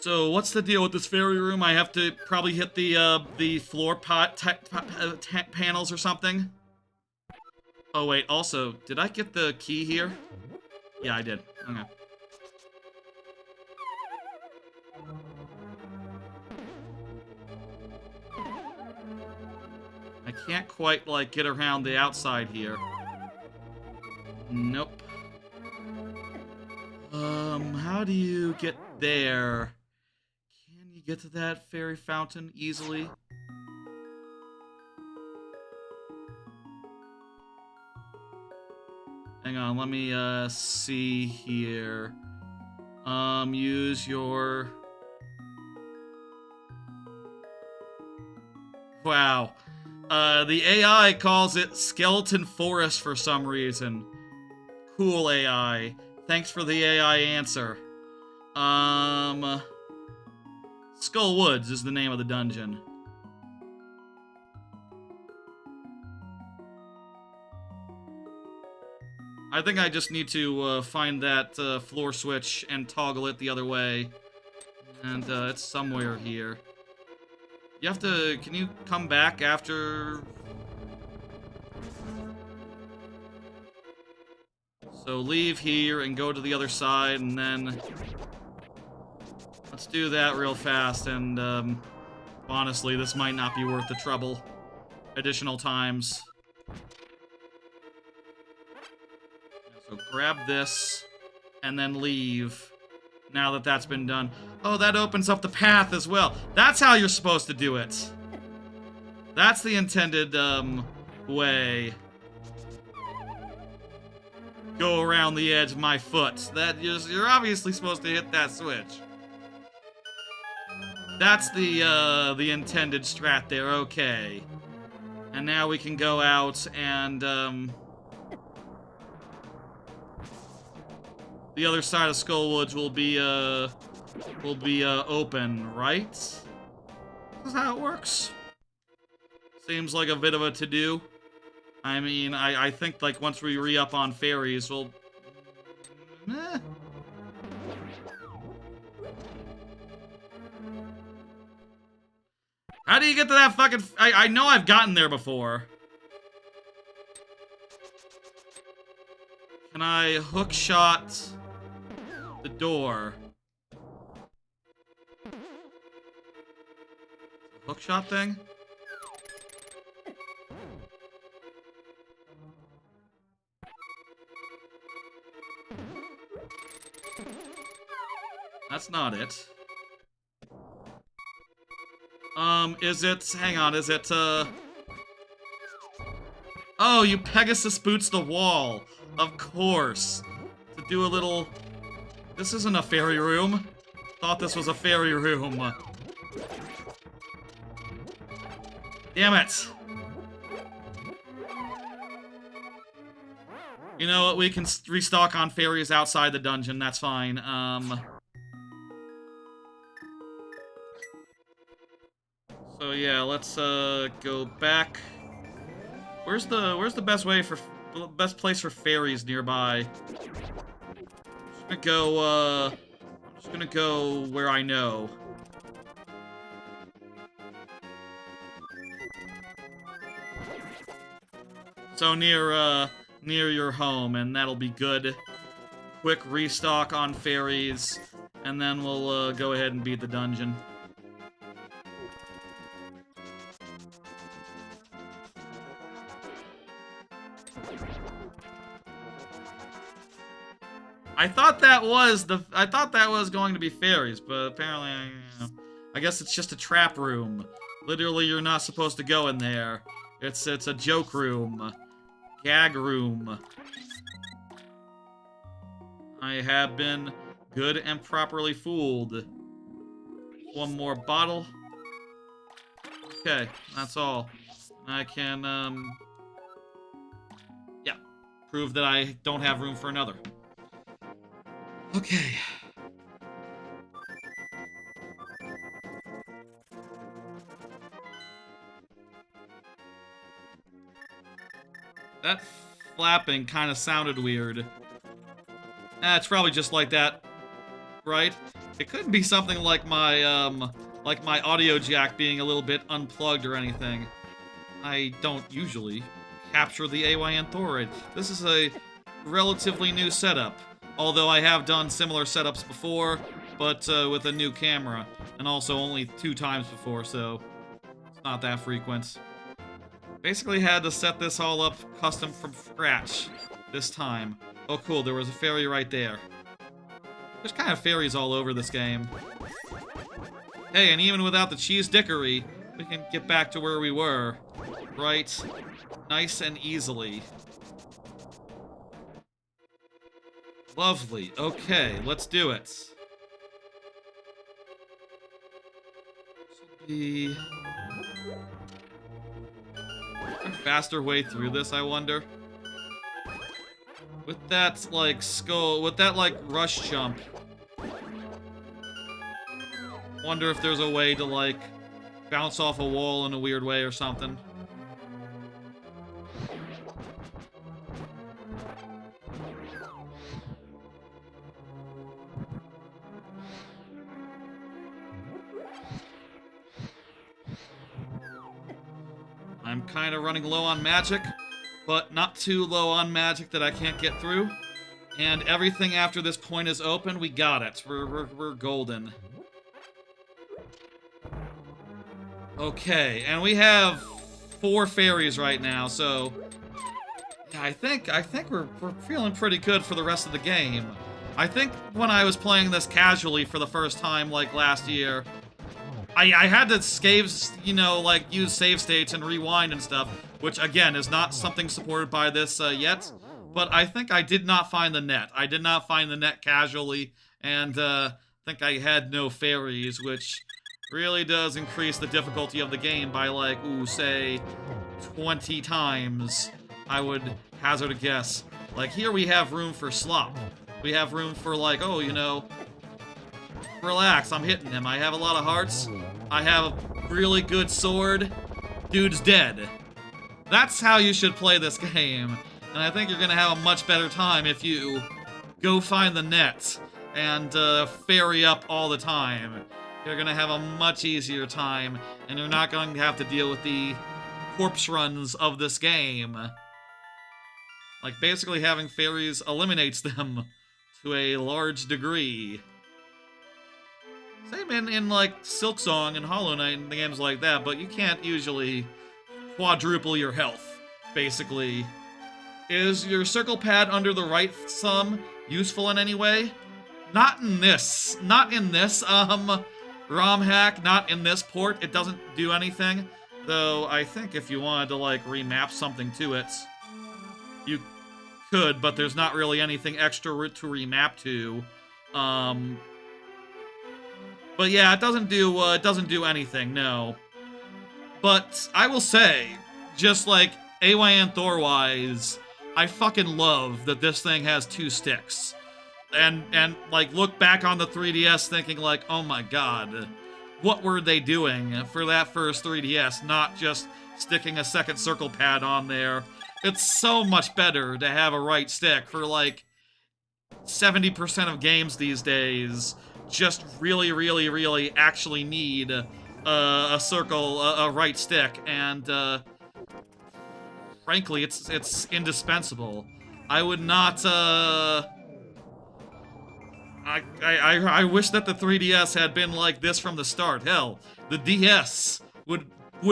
So, what's the deal with this fairy room? I have to probably hit the floor panels or something? Oh, wait, also, did I get the key here? Yeah, I did. Okay. I can't quite, like, get around the outside here. Nope. How do you get there? Can you get to that fairy fountain easily? Hang on, let me, see here. Use your... Wow. The AI calls it Skeleton Forest for some reason. Cool AI. Thanks for the AI answer. Skull Woods is the name of the dungeon. I think I just need to find that floor switch and toggle it the other way. And it's somewhere here. You have to... Can you come back after... So leave here and go to the other side, and then... Let's do that real fast, and honestly, this might not be worth the trouble. Additional times. So grab this, and then leave. Now that that's been done. Oh, that opens up the path as well. That's how you're supposed to do it. That's the intended, way. Go around the edge of my foot. You're obviously supposed to hit that switch. That's the intended strat there, okay. And now we can go out and, the other side of Skullwoods will be open, right? This is how it works. Seems like a bit of a to-do. I mean, I think, like, once we re-up on fairies, we'll... How do you get to that fucking... I know I've gotten there before. Can I hook shot the door? hookshot thing? That's not it. Is it... Hang on, is it, Oh, you Pegasus boots the wall. Of course. To do a little... This isn't a fairy room. Thought this was a fairy room. Damn it. You know what? We can restock on fairies outside the dungeon. That's fine. So yeah, let's go back. Where's the best place for fairies nearby? I'm just gonna go where I know. So near your home, and that'll be good. Quick restock on fairies, and then we'll go ahead and beat the dungeon. I thought that was going to be fairies, but apparently, I guess it's just a trap room. Literally, you're not supposed to go in there. It's a joke room. Gag room. I have been good and properly fooled. One more bottle. Okay, that's all. I can, yeah, prove that I don't have room for another. Okay. That flapping kind of sounded weird. It's probably just like that, right? It couldn't be something like my audio jack being a little bit unplugged or anything. I don't usually capture the AYN Thor. This is a relatively new setup. Although I have done similar setups before, but with a new camera. And also only 2 times before, so it's not that frequent. Basically had to set this all up custom from scratch this time. Oh cool, there was a fairy right there. There's kind of fairies all over this game. Hey, and even without the cheese dickery, we can get back to where we were. Right? Nice and easily. Lovely. Okay, let's do it. This will be a faster way through this, I wonder. With that, like, rush jump. Wonder if there's a way to, like, bounce off a wall in a weird way or something. I'm kind of running low on magic, but not too low on magic that I can't get through. And everything after this point is open. We got it. We're golden. Okay, and we have 4 fairies right now, so yeah, I think we're feeling pretty good for the rest of the game. I think when I was playing this casually for the first time, like last year, I had to use save states and rewind and stuff, which, again, is not something supported by this yet. But I think I did not find the net. I did not find the net casually, and think I had no fairies, which really does increase the difficulty of the game by, like, say, 20 times, I would hazard a guess. Like, here we have room for slop. We have room for, like, oh, you know, relax, I'm hitting him. I have a lot of hearts. I have a really good sword. Dude's dead. That's how you should play this game. And I think you're gonna have a much better time if you go find the net and fairy up all the time. You're gonna have a much easier time, and you're not going to have to deal with the corpse runs of this game. Like, basically having fairies eliminates them to a large degree. Same in like Silksong and Hollow Knight and games like that, but you can't usually quadruple your health, basically. Is your circle pad under the right thumb useful in any way? Not in this. Not in this, ROM hack. Not in this port. It doesn't do anything. Though, I think if you wanted to, like, remap something to it, you could, but there's not really anything extra to remap to. But yeah, it doesn't do anything, no. But I will say, just like AYN Thor wise, I fucking love that this thing has 2 sticks. And like look back on the 3DS thinking like, oh my god, what were they doing for that first 3DS, not just sticking a second circle pad on there. It's so much better to have a right stick for like 70% of games these days. Just really actually need a right stick, and frankly, it's indispensable. I would not. I wish that the 3DS had been like this from the start. Hell, the DS would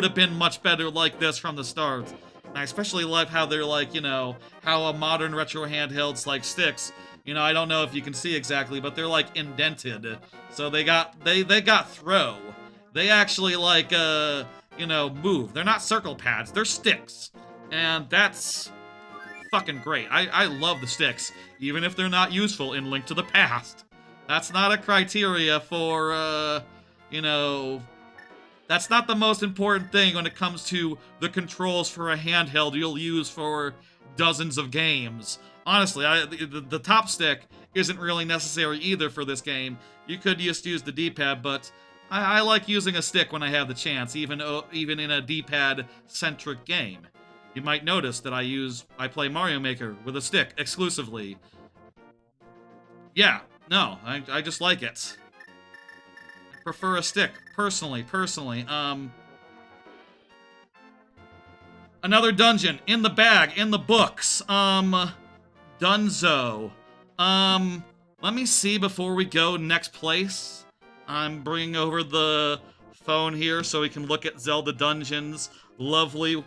have been much better like this from the start. And I especially love how they're like, you know, how a modern retro handheld's like sticks. You know, I don't know if you can see exactly, but they're like indented. So they got throw. They actually like you know, move. They're not circle pads, they're sticks. And that's fucking great. I love the sticks, even if they're not useful in Link to the Past. That's not a criteria for you know, that's not the most important thing when it comes to the controls for a handheld you'll use for dozens of games. Honestly, the top stick isn't really necessary either for this game. You could just use the D-pad, but I like using a stick when I have the chance, even in a D-pad-centric game. You might notice that I play Mario Maker with a stick exclusively. Yeah, no, I just like it. I prefer a stick, personally. Another dungeon, in the bag, in the books, Dunzo. Let me see before we go next place. I'm bringing over the phone here so we can look at Zelda Dungeons. Lovely.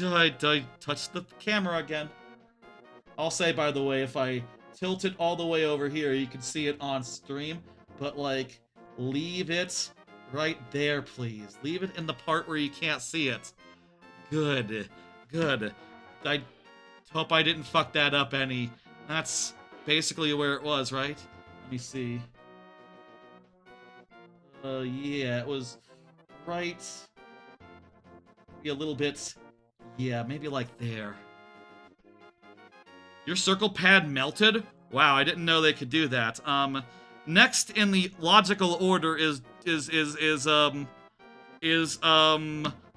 I touched the camera again. I'll say, by the way, if I tilt it all the way over here, you can see it on stream. But, like, leave it right there, please. Leave it in the part where you can't see it. Good. I hope I didn't fuck that up any. That's basically where it was, right? Let me see. Yeah, it was right. Maybe a little bit. Yeah, maybe like there. Your circle pad melted? Wow, I didn't know they could do that. Next in the logical order is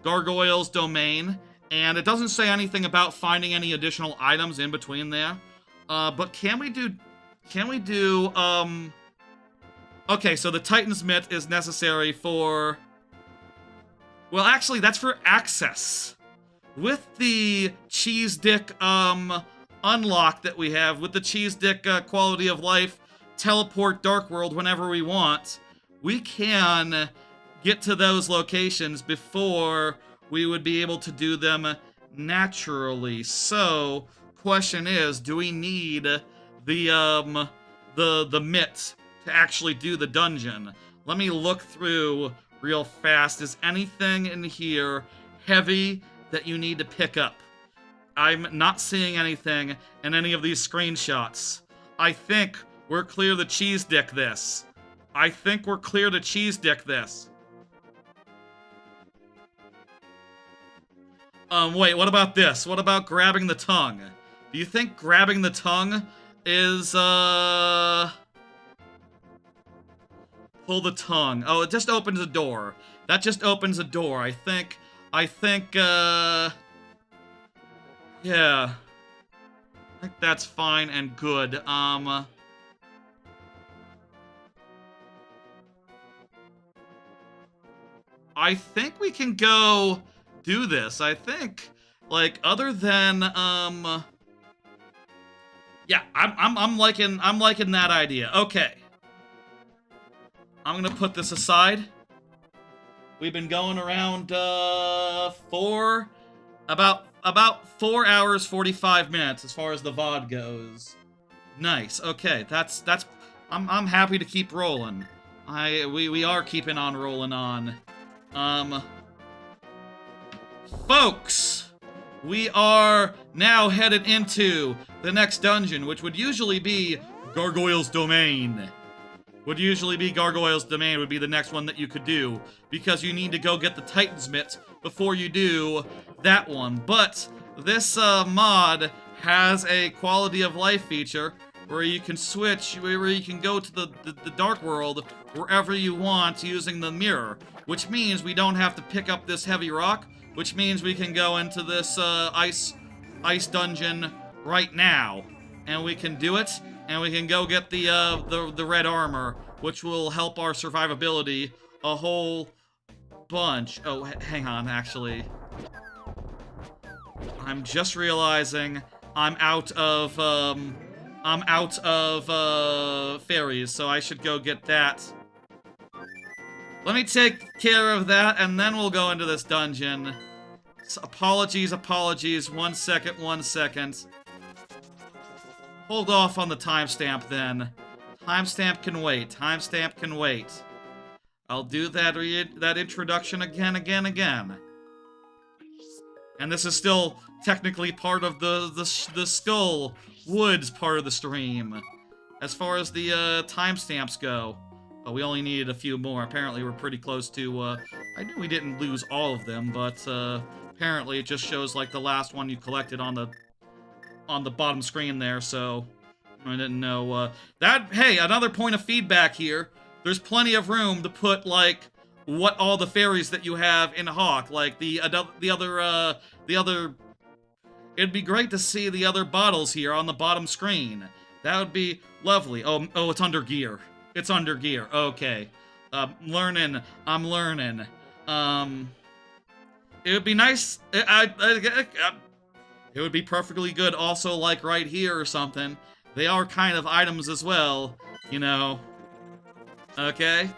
Gargoyle's Domain. And it doesn't say anything about finding any additional items in between there. But can we do, okay, so the Titan's Mitt is necessary for, well, actually, that's for access. With the Cheese Dick, unlock that we have, with the Cheese Dick, quality of life, teleport Dark World whenever we want, we can get to those locations before we would be able to do them naturally. So, question is, do we need the mitt to actually do the dungeon? Let me look through real fast. Is anything in here heavy that you need to pick up? I'm not seeing anything in any of these screenshots. I think we're clear to cheese dick this. Wait, what about this? What about grabbing the tongue? Do you think grabbing the tongue is, pull the tongue. Oh, it just opens a door. That just opens a door. I think, yeah. I think that's fine and good. I think we can go do this. I think, like, other than, yeah, I'm liking that idea. Okay. I'm gonna put this aside. We've been going around about 4 hours 45 minutes as far as the VOD goes. Nice. Okay, that's I'm happy to keep rolling. We are keeping on rolling on. Folks, we are now headed into the next dungeon, which would usually be Gargoyle's Domain. Would be the next one that you could do, because you need to go get the Titan's Mitt before you do that one. But this mod has a quality of life feature where you can switch, where you can go to the dark world wherever you want using the mirror, which means we don't have to pick up this heavy rock, which means we can go into this ice dungeon right now, and we can do it, and we can go get the red armor, which will help our survivability a whole bunch. Oh, hang on, actually. I'm just realizing I'm out of fairies, so I should go get that. Let me take care of that, and then we'll go into this dungeon. So, apologies. 1 second. Hold off on the timestamp, then. Timestamp can wait. I'll do that introduction again. And this is still technically part of the Skull Woods part of the stream. As far as the timestamps go. Oh, we only needed a few more. Apparently we're pretty close to, I knew we didn't lose all of them, but apparently it just shows like the last one you collected on the bottom screen there, so I didn't know hey, another point of feedback here. There's plenty of room to put like what all the fairies that you have in Hawk, like the other it'd be great to see the other bottles here on the bottom screen. That would be lovely. Oh, it's under gear. It's under gear. Okay. I'm learning. It would be nice. It would be perfectly good also, like, right here or something. They are kind of items as well, you know. Okay.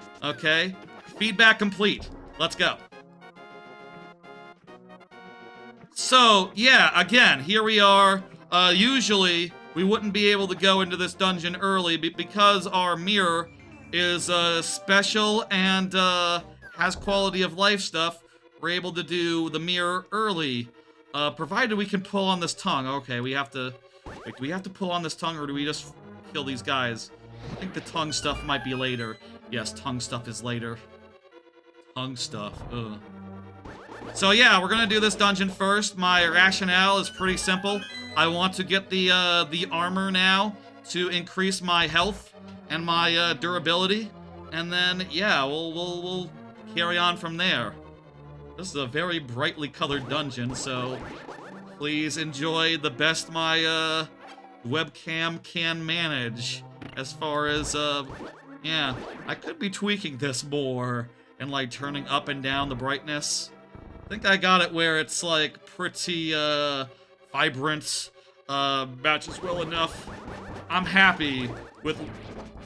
Feedback complete. Let's go. So, yeah, again, here we are. Usually, we wouldn't be able to go into this dungeon early because our mirror is special and has quality of life stuff. We're able to do the mirror early, provided we can pull on this tongue. Okay, we have to... Wait, do we have to pull on this tongue, or do we just kill these guys? I think the tongue stuff might be later. Yes, tongue stuff is later. Tongue stuff, ugh. So yeah, we're gonna do this dungeon first. My rationale is pretty simple. I want to get the armor now to increase my health and my durability, and then yeah, we'll carry on from there. This is a very brightly colored dungeon, so please enjoy the best my webcam can manage. As far as yeah, I could be tweaking this more and like turning up and down the brightness. I think I got it where it's like pretty vibrant, matches well enough. I'm happy with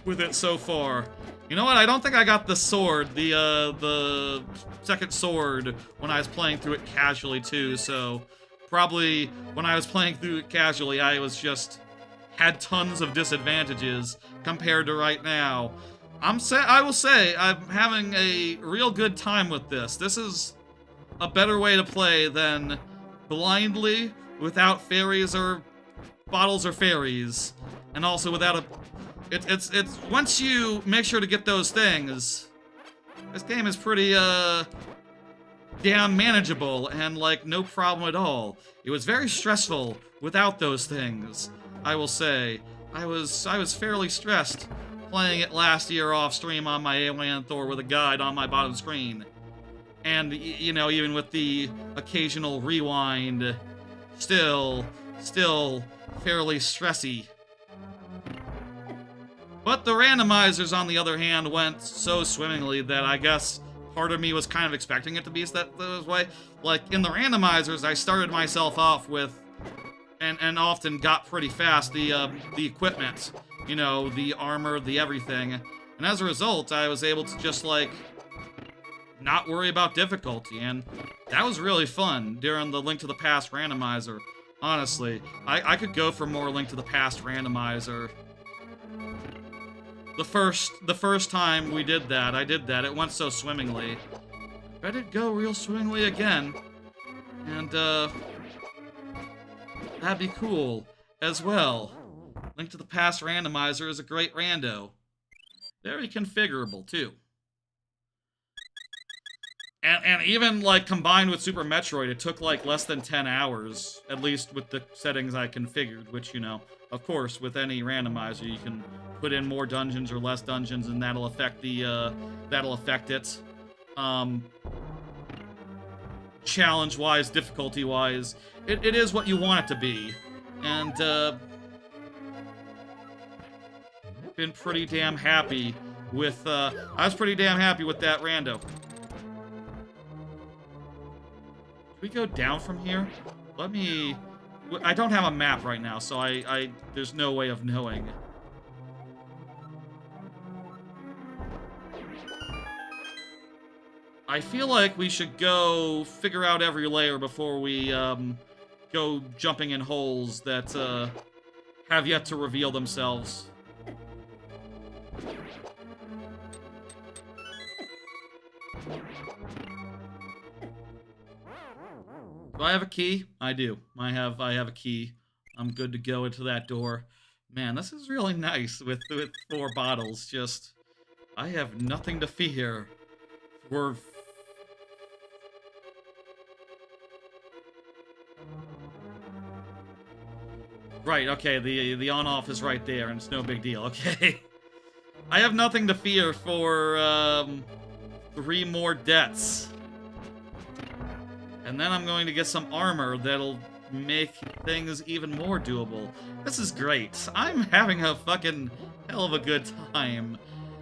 it so far. You know what? I don't think I got the sword, the second sword, when I was playing through it casually too. So probably when I was playing through it casually, I was just had tons of disadvantages compared to right now. I will say I'm having a real good time with this. This is a better way to play than blindly without fairies or bottles or fairies, and also without a. It's once you make sure to get those things, this game is pretty damn manageable and like no problem at all. It was very stressful without those things. I will say I was fairly stressed playing it last year off stream on my AYN Thor with a guide on my bottom screen. And, you know, even with the occasional rewind, still fairly stressy. But the randomizers, on the other hand, went so swimmingly that I guess part of me was kind of expecting it to be that way. Like, in the randomizers, I started myself off with, and often got pretty fast, the equipment. You know, the armor, the everything. And as a result, I was able to just, like, not worry about difficulty, and that was really fun during the Link to the Past randomizer. Honestly, I could go for more Link to the Past randomizer. The first time we did that, I did that, it went so swimmingly. Bet it go real swimmingly again. And, that'd be cool as well. Link to the Past randomizer is a great rando. Very configurable, too. And even, like, combined with Super Metroid, it took, like, less than 10 hours, at least with the settings I configured, which, you know, of course, with any randomizer, you can put in more dungeons or less dungeons, and that'll affect the, that'll affect it. Challenge-wise, difficulty-wise, it is what you want it to be. And, been pretty damn happy with, I was pretty damn happy with that rando. Can we go down from here? Let me... I don't have a map right now, so there's no way of knowing. I feel like we should go figure out every layer before we, go jumping in holes that, have yet to reveal themselves. Do I have a key? I do. I have a key. I'm good to go into that door. Man, this is really nice with 4 bottles. Just, I have nothing to fear. We're... Right, okay, the on-off is right there, and it's no big deal, okay. I have nothing to fear for, 3 more deaths. And then I'm going to get some armor that'll make things even more doable. This is great. I'm having a fucking hell of a good time.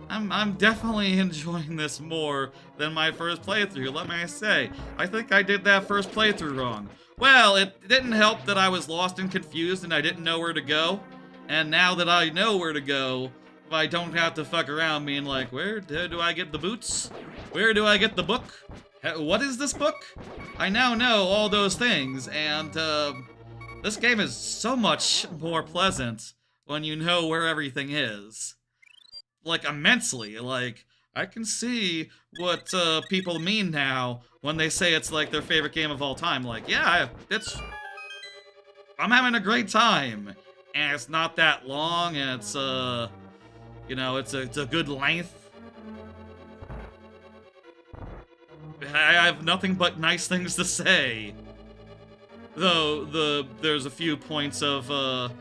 I'm definitely enjoying this more than my first playthrough, let me say. I think I did that first playthrough wrong. Well, it didn't help that I was lost and confused and I didn't know where to go. And now that I know where to go, I don't have to fuck around being like, where do I get the boots? Where do I get the book? What is this book? I now know all those things, and this game is so much more pleasant when you know where everything is. Like, immensely. Like, I can see what people mean now when they say it's like their favorite game of all time. Like, yeah, I'm having a great time, and it's not that long, and it's you know, it's a good length. I have nothing but nice things to say. Though there's a few points of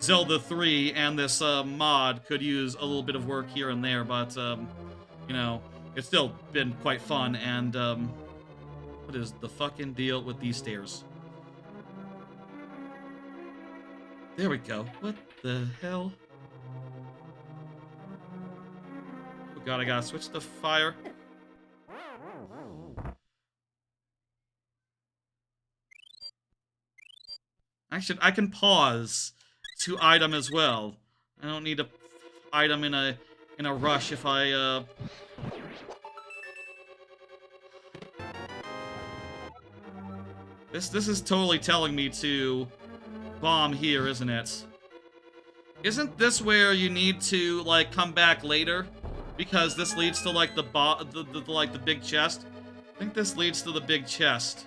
Zelda 3 and this mod could use a little bit of work here and there, but you know, it's still been quite fun. And what is the fucking deal with these stairs? There we go. What the hell? Oh god, I gotta switch to fire. Actually, I can pause to item as well. I don't need to item in a rush if I This is totally telling me to bomb here, isn't it? Isn't this where you need to like come back later? Because this leads to like the big chest. I think this leads to the big chest.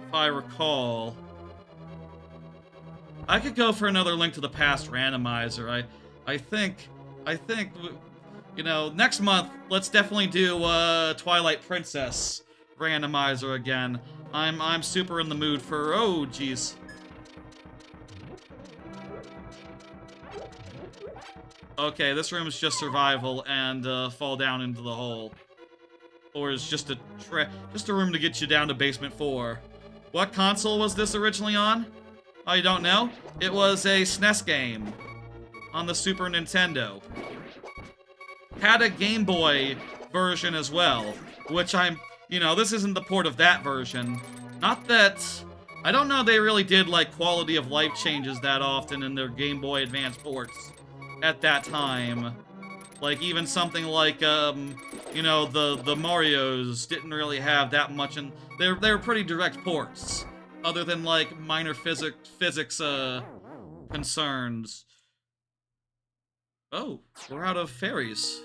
If I recall. I could go for another Link to the Past randomizer. I think, you know, next month, let's definitely do, Twilight Princess randomizer again. I'm super in the mood for, oh, jeez. Okay, this room is just survival and, fall down into the hole. Or is just a room to get you down to basement 4. What console was this originally on? Oh, you don't know? It was a SNES game on the Super Nintendo. Had a Game Boy version as well, which you know, this isn't the port of that version. Not that, I don't know they really did, like, quality of life changes that often in their Game Boy Advance ports at that time. Like, even something like, you know, the Marios didn't really have that much, and they're pretty direct ports, other than, like, minor physics, concerns. Oh, we're out of fairies.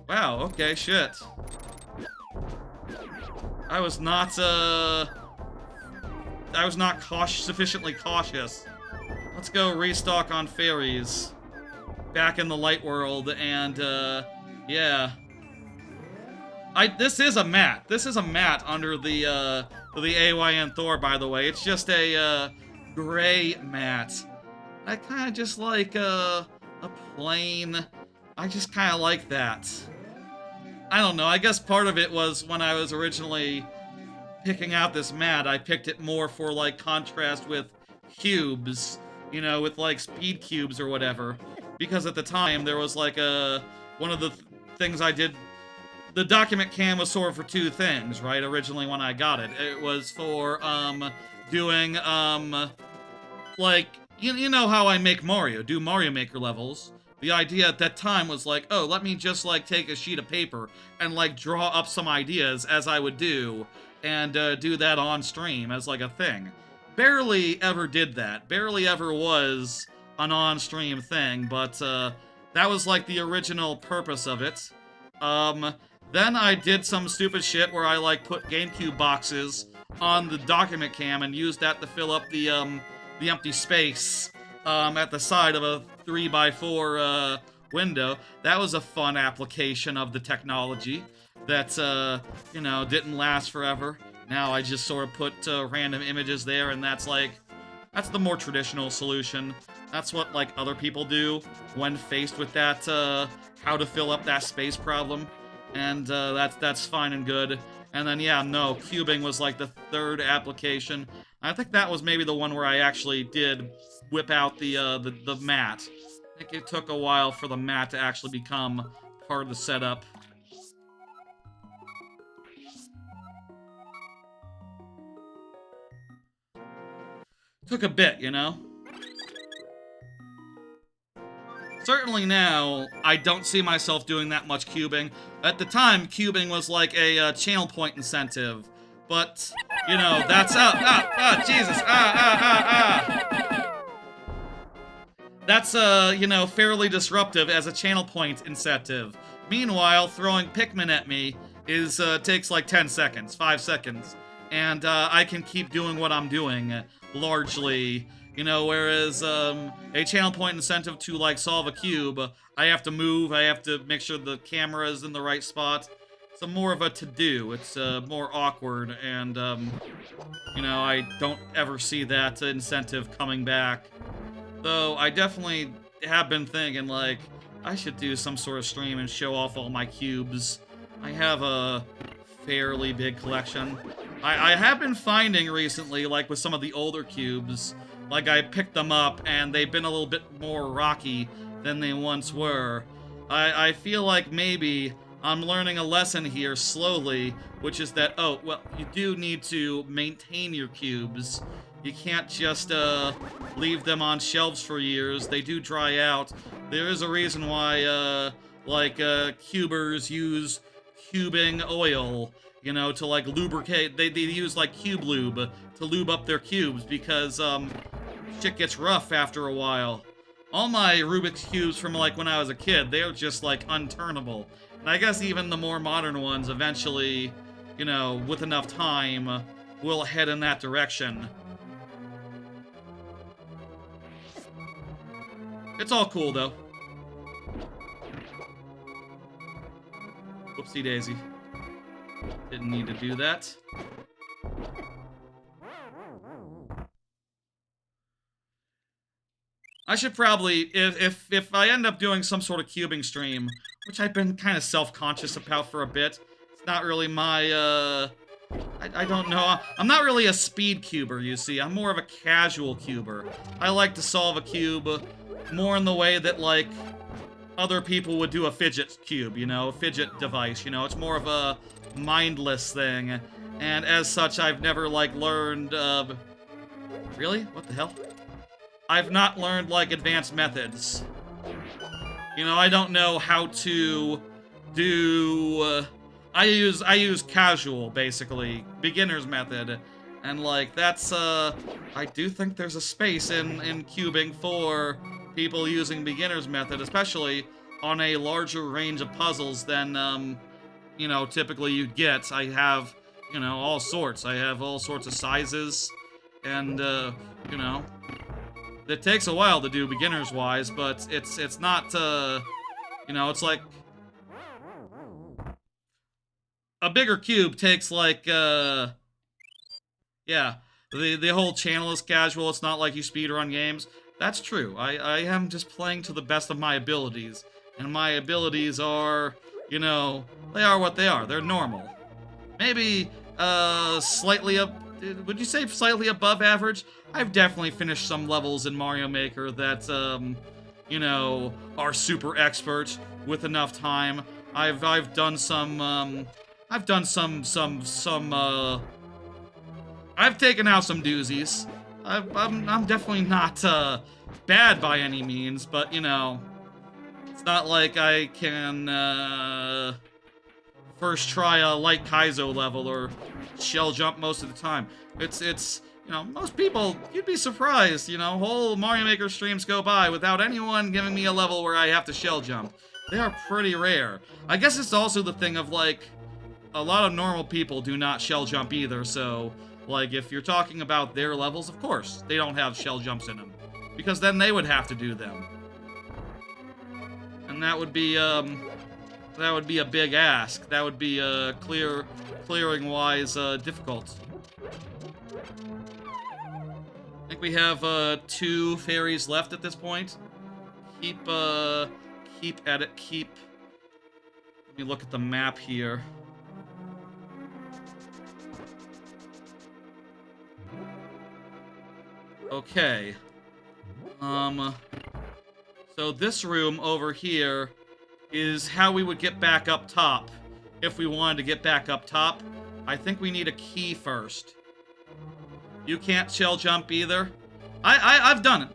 Wow, okay, shit. I was not sufficiently cautious. Let's go restock on fairies. Back in the light world, and, yeah. This is a mat. This is a mat under the AYN Thor, by the way. It's just a, gray mat. I kinda just like, a plain... I just kinda like that. I don't know, I guess part of it was when I was originally picking out this mat, I picked it more for, like, contrast with cubes, you know, with, like, speed cubes or whatever. Because at the time, there was, like, one of the things I did... The document cam was sort of for two things, right, originally when I got it. It was for, doing, like, you know how I make Mario, do Mario Maker levels. The idea at that time was like, oh, let me just, like, take a sheet of paper and, like, draw up some ideas as I would do, and do that on stream as, like, a thing. Barely ever did that. Barely ever was an on-stream thing, but that was, like, the original purpose of it. Then I did some stupid shit where I, like, put GameCube boxes on the document cam and used that to fill up the empty space at the side of a 3x4 window. That was a fun application of the technology that, you know, didn't last forever. Now I just sort of put random images there, and that's the more traditional solution. That's what, like, other people do when faced with that, how to fill up that space problem. And that's fine and good. And then, yeah, no, cubing was, like, the third application. I think that was maybe the one where I actually did whip out the mat. I think it took a while for the mat to actually become part of the setup. Took a bit, you know? Certainly now, I don't see myself doing that much cubing. At the time, cubing was like a channel point incentive. But, you know, that's... Jesus! That's, you know, fairly disruptive as a channel point incentive. Meanwhile, throwing Pikmin at me is, takes like 10 seconds, 5 seconds. And, I can keep doing what I'm doing, largely. You know, whereas, a channel point incentive to, like, solve a cube, I have to move, I have to make sure the camera is in the right spot. It's more of a to-do. It's, more awkward, and, you know, I don't ever see that incentive coming back. Though, I definitely have been thinking, like, I should do some sort of stream and show off all my cubes. I have a fairly big collection. I have been finding recently, like, with some of the older cubes, like, I picked them up, and they've been a little bit more rocky than they once were. I feel like maybe I'm learning a lesson here slowly, which is that, oh, well, you do need to maintain your cubes. You can't just, leave them on shelves for years. They do dry out. There is a reason why, like, cubers use cubing oil, you know, to, like, lubricate. They use, like, cube lube to lube up their cubes because, shit gets rough after a while. All my Rubik's Cubes from, like, when I was a kid, they were just, like, unturnable. And I guess even the more modern ones eventually, you know, with enough time, will head in that direction. It's all cool, though. Whoopsie daisy. Didn't need to do that. I should probably, if I end up doing some sort of cubing stream, which I've been kind of self-conscious about for a bit, it's not really my, I don't know, I'm not really a speed cuber, you see, I'm more of a casual cuber. I like to solve a cube more in the way that, like, other people would do a fidget cube, you know, a fidget device, you know, it's more of a mindless thing, and as such, I've never, like, learned, really? What the hell? I've not learned, like, advanced methods You know, I don't know how to do... I use casual, basically. Beginner's method. And, like, that's, I do think there's a space in cubing for people using beginner's method, especially on a larger range of puzzles than, you know, typically you'd get. I have, you know, all sorts. I have all sorts of sizes, and, you know, it takes a while to do beginners-wise, but it's not, you know, it's like... A bigger cube takes, like, yeah. The whole channel is casual, it's not like you speedrun games. That's true. I am just playing to the best of my abilities. And my abilities are, you know, they are what they are. They're normal. Maybe, slightly up... Would you say slightly above average? I've definitely finished some levels in Mario Maker that, you know, are super expert with enough time. I've done some, I've taken out some doozies. I'm definitely not, bad by any means, but, you know, it's not like I can, first try a light Kaizo level or shell jump most of the time. It's, you know, most people, you'd be surprised, you know, whole Mario Maker streams go by without anyone giving me a level where I have to shell jump. They are pretty rare. I guess it's also the thing of, like, a lot of normal people do not shell jump either, so, like, if you're talking about their levels, of course, they don't have shell jumps in them. Because then they would have to do them. And that would be a big ask. That would be, clearing-wise, difficult. I think we have, 2 fairies left at this point. Keep at it, Let me look at the map here. Okay. So this room over here is how we would get back up top. If we wanted to get back up top, I think we need a key first. You can't shell jump either. I've done it.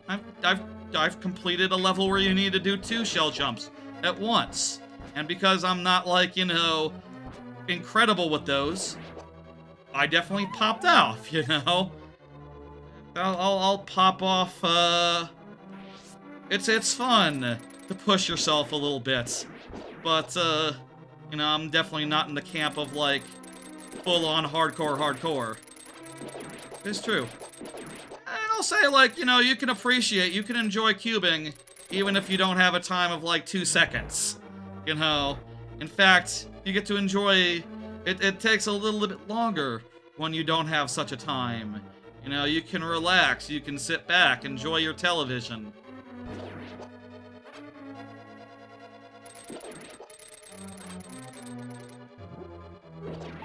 I've completed a level where you need to do 2 shell jumps at once. And because I'm not, like, you know, incredible with those, I definitely popped off, you know? I'll pop off, it's fun to push yourself a little bit. But, you know, I'm definitely not in the camp of, like, full-on hardcore. It's true. And I'll say, like, you know, you can enjoy cubing, even if you don't have a time of, like, 2 seconds. You know, in fact, you get to enjoy, it takes a little bit longer when you don't have such a time. You know, you can relax, you can sit back, enjoy your television.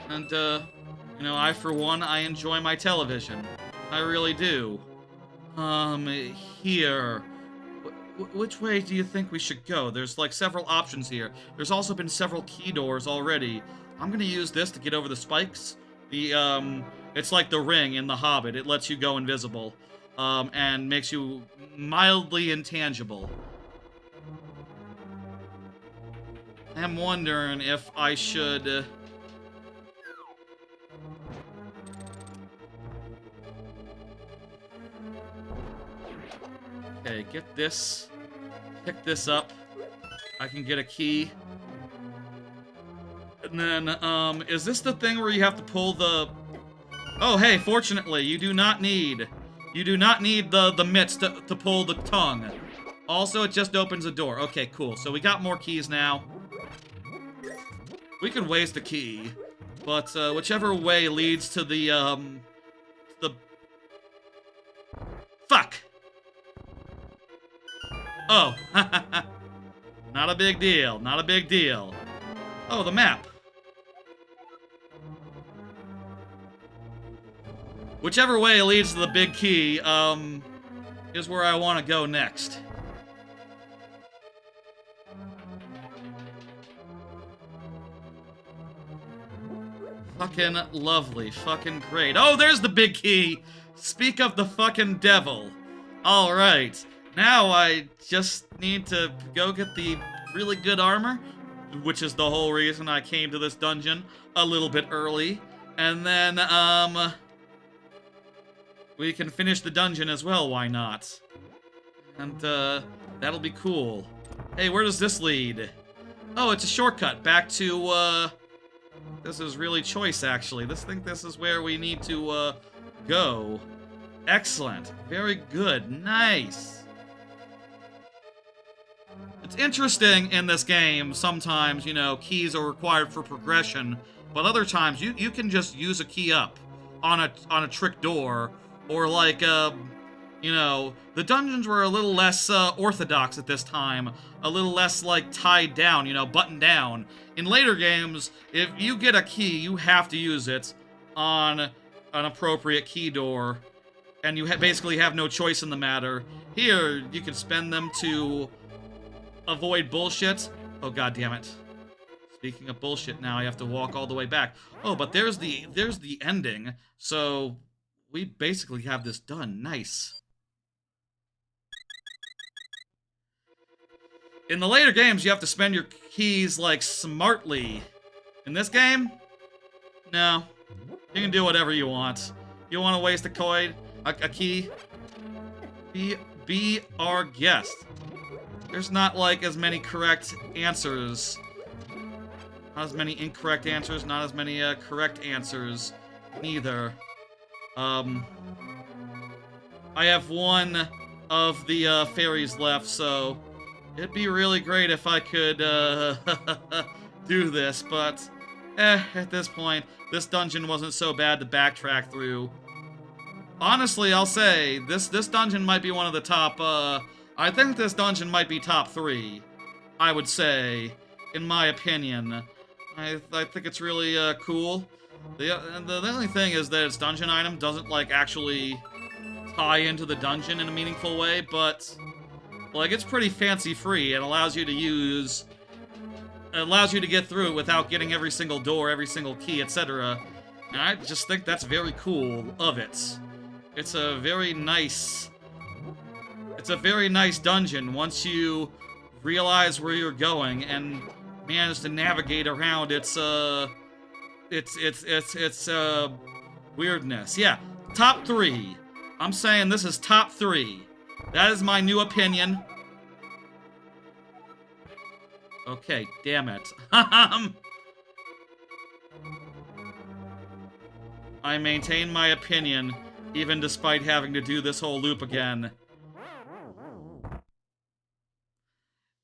And, you know, I, for one, I enjoy my television. I really do. Here. Which way do you think we should go? There's, like, several options here. There's also been several key doors already. I'm gonna use this to get over the spikes. It's like the ring in The Hobbit. It lets you go invisible, and makes you mildly intangible. I'm wondering if I should... Okay, get this. Pick this up. I can get a key. And then, is this the thing where you have to pull the... Oh, hey, fortunately, you do not need the mitts to pull the tongue. Also, it just opens a door. Okay, cool. So we got more keys now. We could waste a key, but, whichever way leads to the Fuck! Oh, not a big deal, not a big deal. Oh, the map. Whichever way leads to the big key, is where I want to go next. Fucking lovely, fucking great. Oh, there's the big key! Speak of the fucking devil. Alright. Now I just need to go get the really good armor, which is the whole reason I came to this dungeon a little bit early. And then, we can finish the dungeon as well, why not? And, that'll be cool. Hey, where does this lead? Oh, it's a shortcut back to, this is really choice, actually. This is where we need to, go. Excellent. Very good. Nice. It's interesting in this game, sometimes, you know, keys are required for progression, but other times you can just use a key up on a trick door, or like, you know, the dungeons were a little less orthodox at this time, a little less like tied down, you know, buttoned down. In later games, if you get a key, you have to use it on an appropriate key door, and you basically have no choice in the matter. Here, you can spend them to avoid bullshit. Oh, god damn it. Speaking of bullshit, now I have to walk all the way back. Oh, but there's the ending, so we basically have this done. Nice. In the later games, you have to spend your keys, like, smartly. In this game, no. You can do whatever you want. You want to waste a coin, a key? Be our guest. There's not, like, as many correct answers. Not as many incorrect answers, not as many, correct answers. Neither. I have one of the, fairies left, so it'd be really great if I could, do this, but, at this point, this dungeon wasn't so bad to backtrack through. Honestly, I'll say, this dungeon might be one of the top, I think this dungeon might be top 3, I would say, in my opinion. I think it's really, cool. The only thing is that its dungeon item doesn't, like, actually tie into the dungeon in a meaningful way, but, like, it's pretty fancy-free. It allows you to get through it without getting every single door, every single key, etc. And I just think that's very cool of it. It's a very nice dungeon once you realize where you're going and manage to navigate around its weirdness. Yeah, top 3. I'm saying this is top 3. That is my new opinion. Okay, damn it. I maintain my opinion, even despite having to do this whole loop again.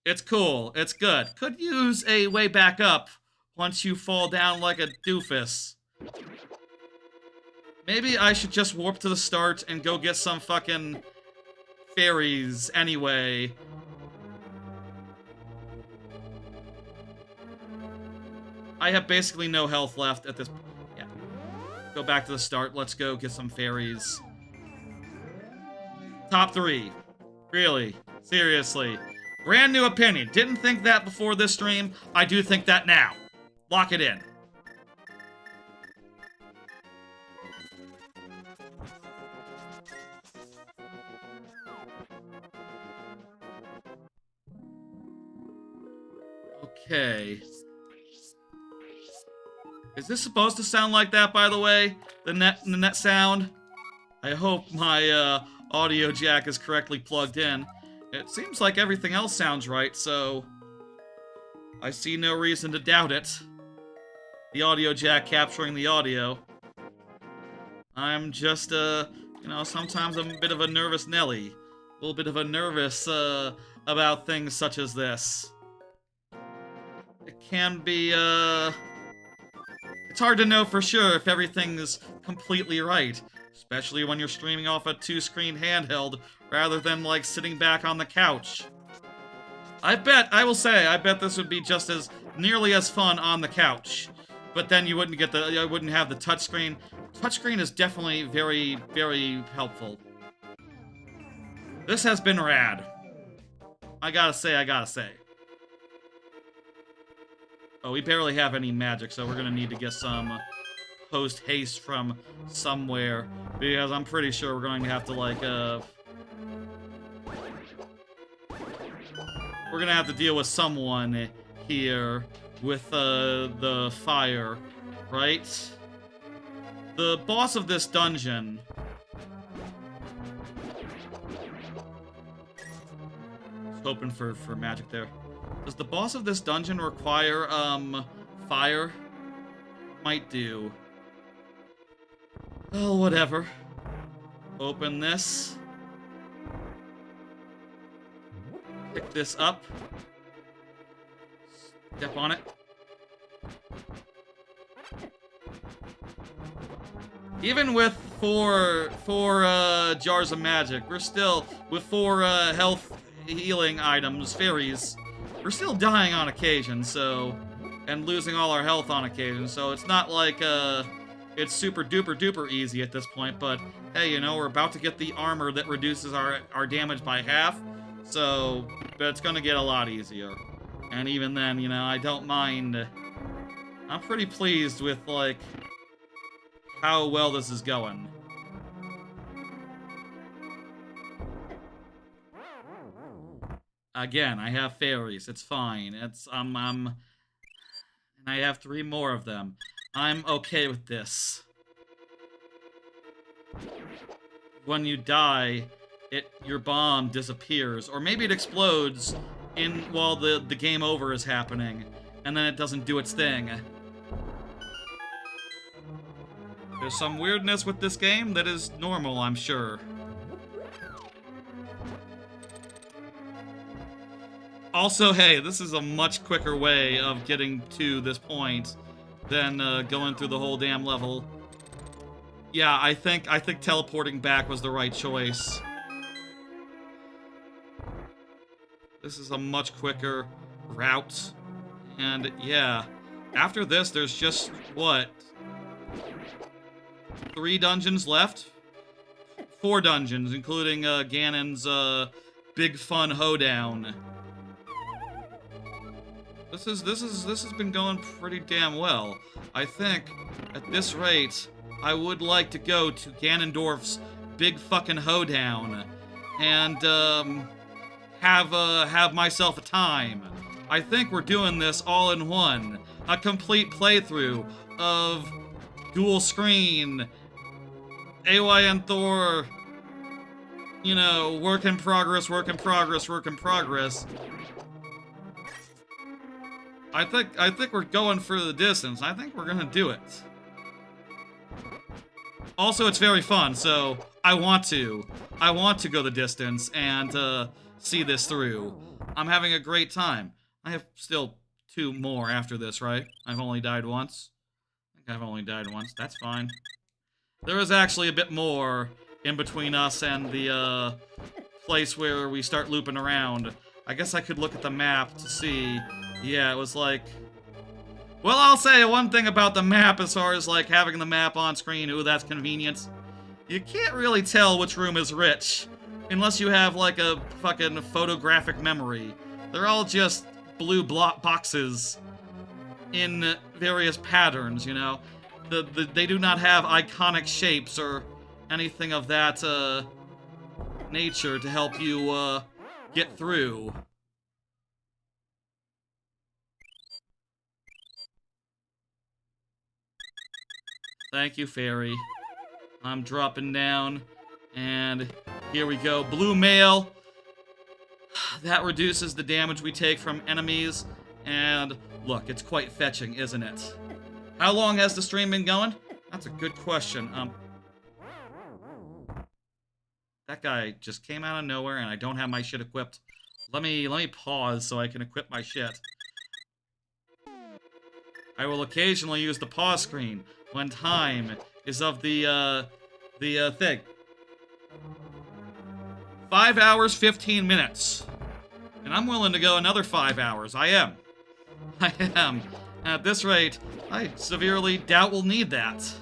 It's cool. It's good. Could use a way back up once you fall down like a doofus. Maybe I should just warp to the start and go get some fucking fairies anyway. I have basically no health left at this point. Yeah. Go back to the start. Let's go get some fairies. Top 3. Really. Seriously. Brand new opinion. Didn't think that before this stream. I do think that now. Lock it in. Okay. Is this supposed to sound like that, by the way? The net sound? I hope my audio jack is correctly plugged in. It seems like everything else sounds right, so I see no reason to doubt it. The audio jack capturing the audio. I'm just, you know, sometimes I'm a bit of a nervous Nelly. A little bit of a nervous, about things such as this. It can be, it's hard to know for sure if everything's completely right. Especially when you're streaming off a 2-screen handheld, rather than, like, sitting back on the couch. I will say, I bet this would be just as, nearly as fun on the couch. But then you wouldn't get you wouldn't have the touchscreen. Touchscreen is definitely very, very helpful. This has been rad. I gotta say. Oh, we barely have any magic, so we're gonna need to get some post-haste from somewhere, because I'm pretty sure we're going to have to, like, we're gonna have to deal with someone here with the fire, right? The boss of this dungeon. Just hoping for magic there. Does the boss of this dungeon require fire? Might do. Oh, whatever. Open this. Pick this up. Step on it. Even with four jars of magic, we're still, with 4 health healing items, fairies, we're still dying on occasion, so, and losing all our health on occasion, so it's not like, it's super duper duper easy at this point, but hey, you know, we're about to get the armor that reduces our damage by half, so, but it's gonna get a lot easier. And even then, you know, I don't mind. I'm pretty pleased with, like, how well this is going. Again, I have fairies. It's fine. It's, and I have 3 more of them. I'm okay with this. When you die, your bomb disappears, or maybe it explodes while the game over is happening, and then it doesn't do its thing. There's some weirdness with this game that is normal, I'm sure. Also, hey, this is a much quicker way of getting to this point than going through the whole damn level. Yeah, I think teleporting back was the right choice. This is a much quicker route. And yeah, after this, there's just, what? 3 dungeons left? 4 dungeons, including Ganon's big fun hoedown. This has been going pretty damn well. I think at this rate, I would like to go to Ganondorf's big fucking hoedown and have myself a time. I think we're doing this all in one. A complete playthrough of dual screen, AYN Thor, you know, work in progress, work in progress, work in progress. I think we're going for the distance. I think we're gonna do it. Also, it's very fun, so I want to go the distance and see this through. I'm having a great time. I have still 2 more after this, right? I've only died once. I think I've only died once. That's fine. There is actually a bit more in between us and the place where we start looping around. I guess I could look at the map to see. Yeah, it was like... Well, I'll say one thing about the map as far as, like, having the map on screen. Ooh, that's convenient. You can't really tell which room is which, unless you have, like, a fucking photographic memory. They're all just blue boxes in various patterns, you know? They do not have iconic shapes or anything of that, nature to help you, get through. Thank you, fairy. I'm dropping down, and here we go. Blue mail. That reduces the damage we take from enemies, and look, it's quite fetching, isn't it? How long has the stream been going? That's a good question. That guy just came out of nowhere, and I don't have my shit equipped. Let me pause so I can equip my shit. I will occasionally use the pause screen when time is of the thing. 5 hours, 15 minutes. And I'm willing to go another 5 hours. I am. At this rate, I severely doubt we'll need that.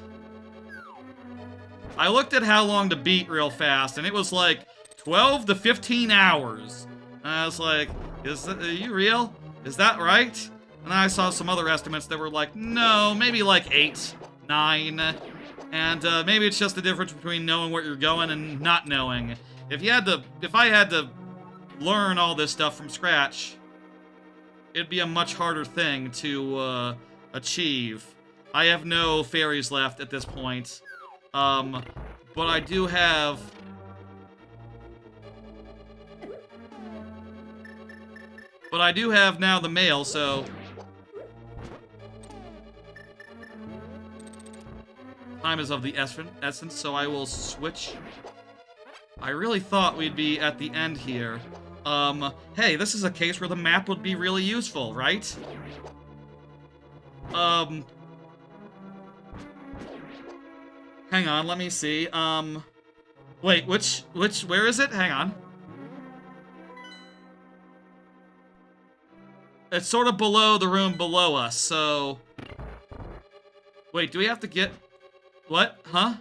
I looked at how long to beat real fast, and it was like 12 to 15 hours. And I was like, are you real? Is that right? And I saw some other estimates that were like, no, maybe like 8, 9. And maybe it's just the difference between knowing where you're going and not knowing. If I had to learn all this stuff from scratch, it'd be a much harder thing to achieve. I have no fairies left at this point. But I do have... But I do have now the mail, so... Time is of the essence, so I will switch. I really thought we'd be at the end here. Hey, this is a case where the map would be really useful, right? Hang on, let me see. Wait, where is it? Hang on. It's sort of below the room below us, so... Wait, do we have to get... What? Huh?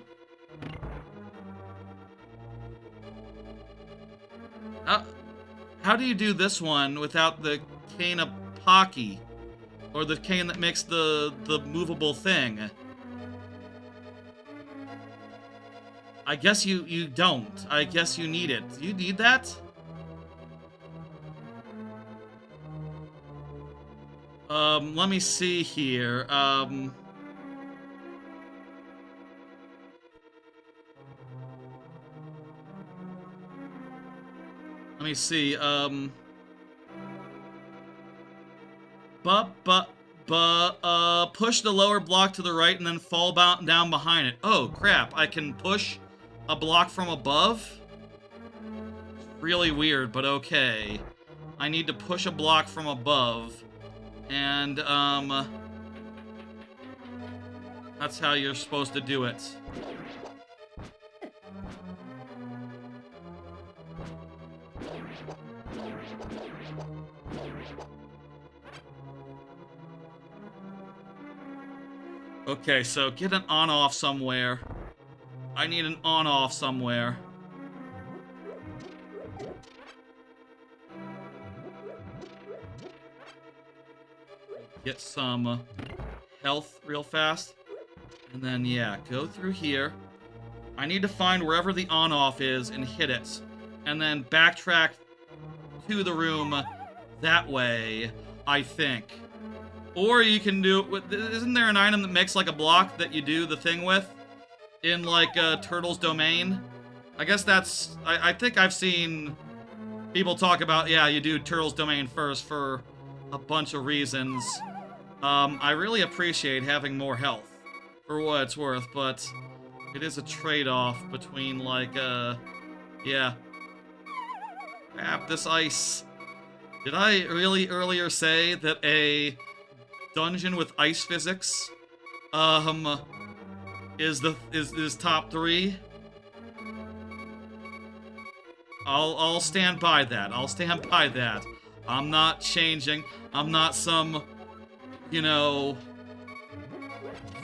How do you do this one without the cane of Pocky? Or the cane that makes the movable thing? I guess you don't. I guess you need it. Do you need that? Let me see here. Let me see, push the lower block to the right and then fall down behind it. Oh, crap, I can push a block from above? Really weird, but okay. I need to push a block from above, and, that's how you're supposed to do it. Okay, so get an on-off somewhere. I need an on-off somewhere. Get some health real fast. And then, yeah, go through here. I need to find wherever the on-off is and hit it. And then backtrack to the room that way, I think. Or you can do it with... Isn't there an item that makes, like, a block that you do the thing with? In, like, Turtle's Domain? I guess that's... I think I've seen people talk about, yeah, you do Turtle's Domain first for a bunch of reasons. I really appreciate having more health, for what it's worth, but it is a trade-off between, like, yeah. Crap, this ice. Did I really earlier say that a dungeon with ice physics is top 3? I'll stand by that. I'll stand by that. I'm not changing. I'm not some, you know,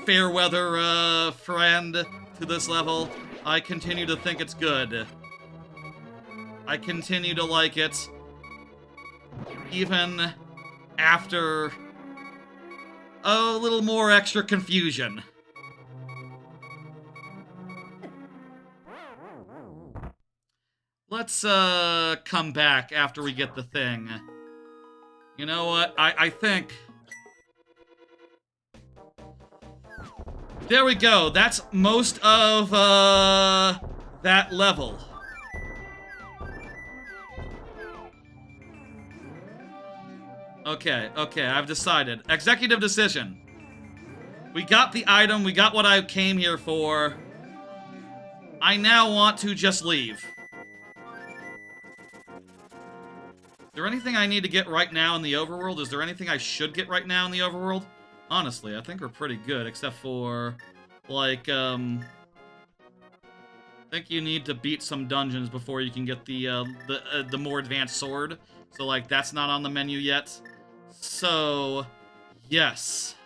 fair weather friend to this level. I continue to think it's good. I continue to like it even after a little more extra confusion. Let's come back after we get the thing. You know what? I think... There we go. That's most of that level. Okay, I've decided. Executive decision. We got the item, we got what I came here for. I now want to just leave. Is there anything I need to get right now in the overworld? Is there anything I should get right now in the overworld? Honestly, I think we're pretty good, except for, like, I think you need to beat some dungeons before you can get the more advanced sword. So, like, that's not on the menu yet. So, yes.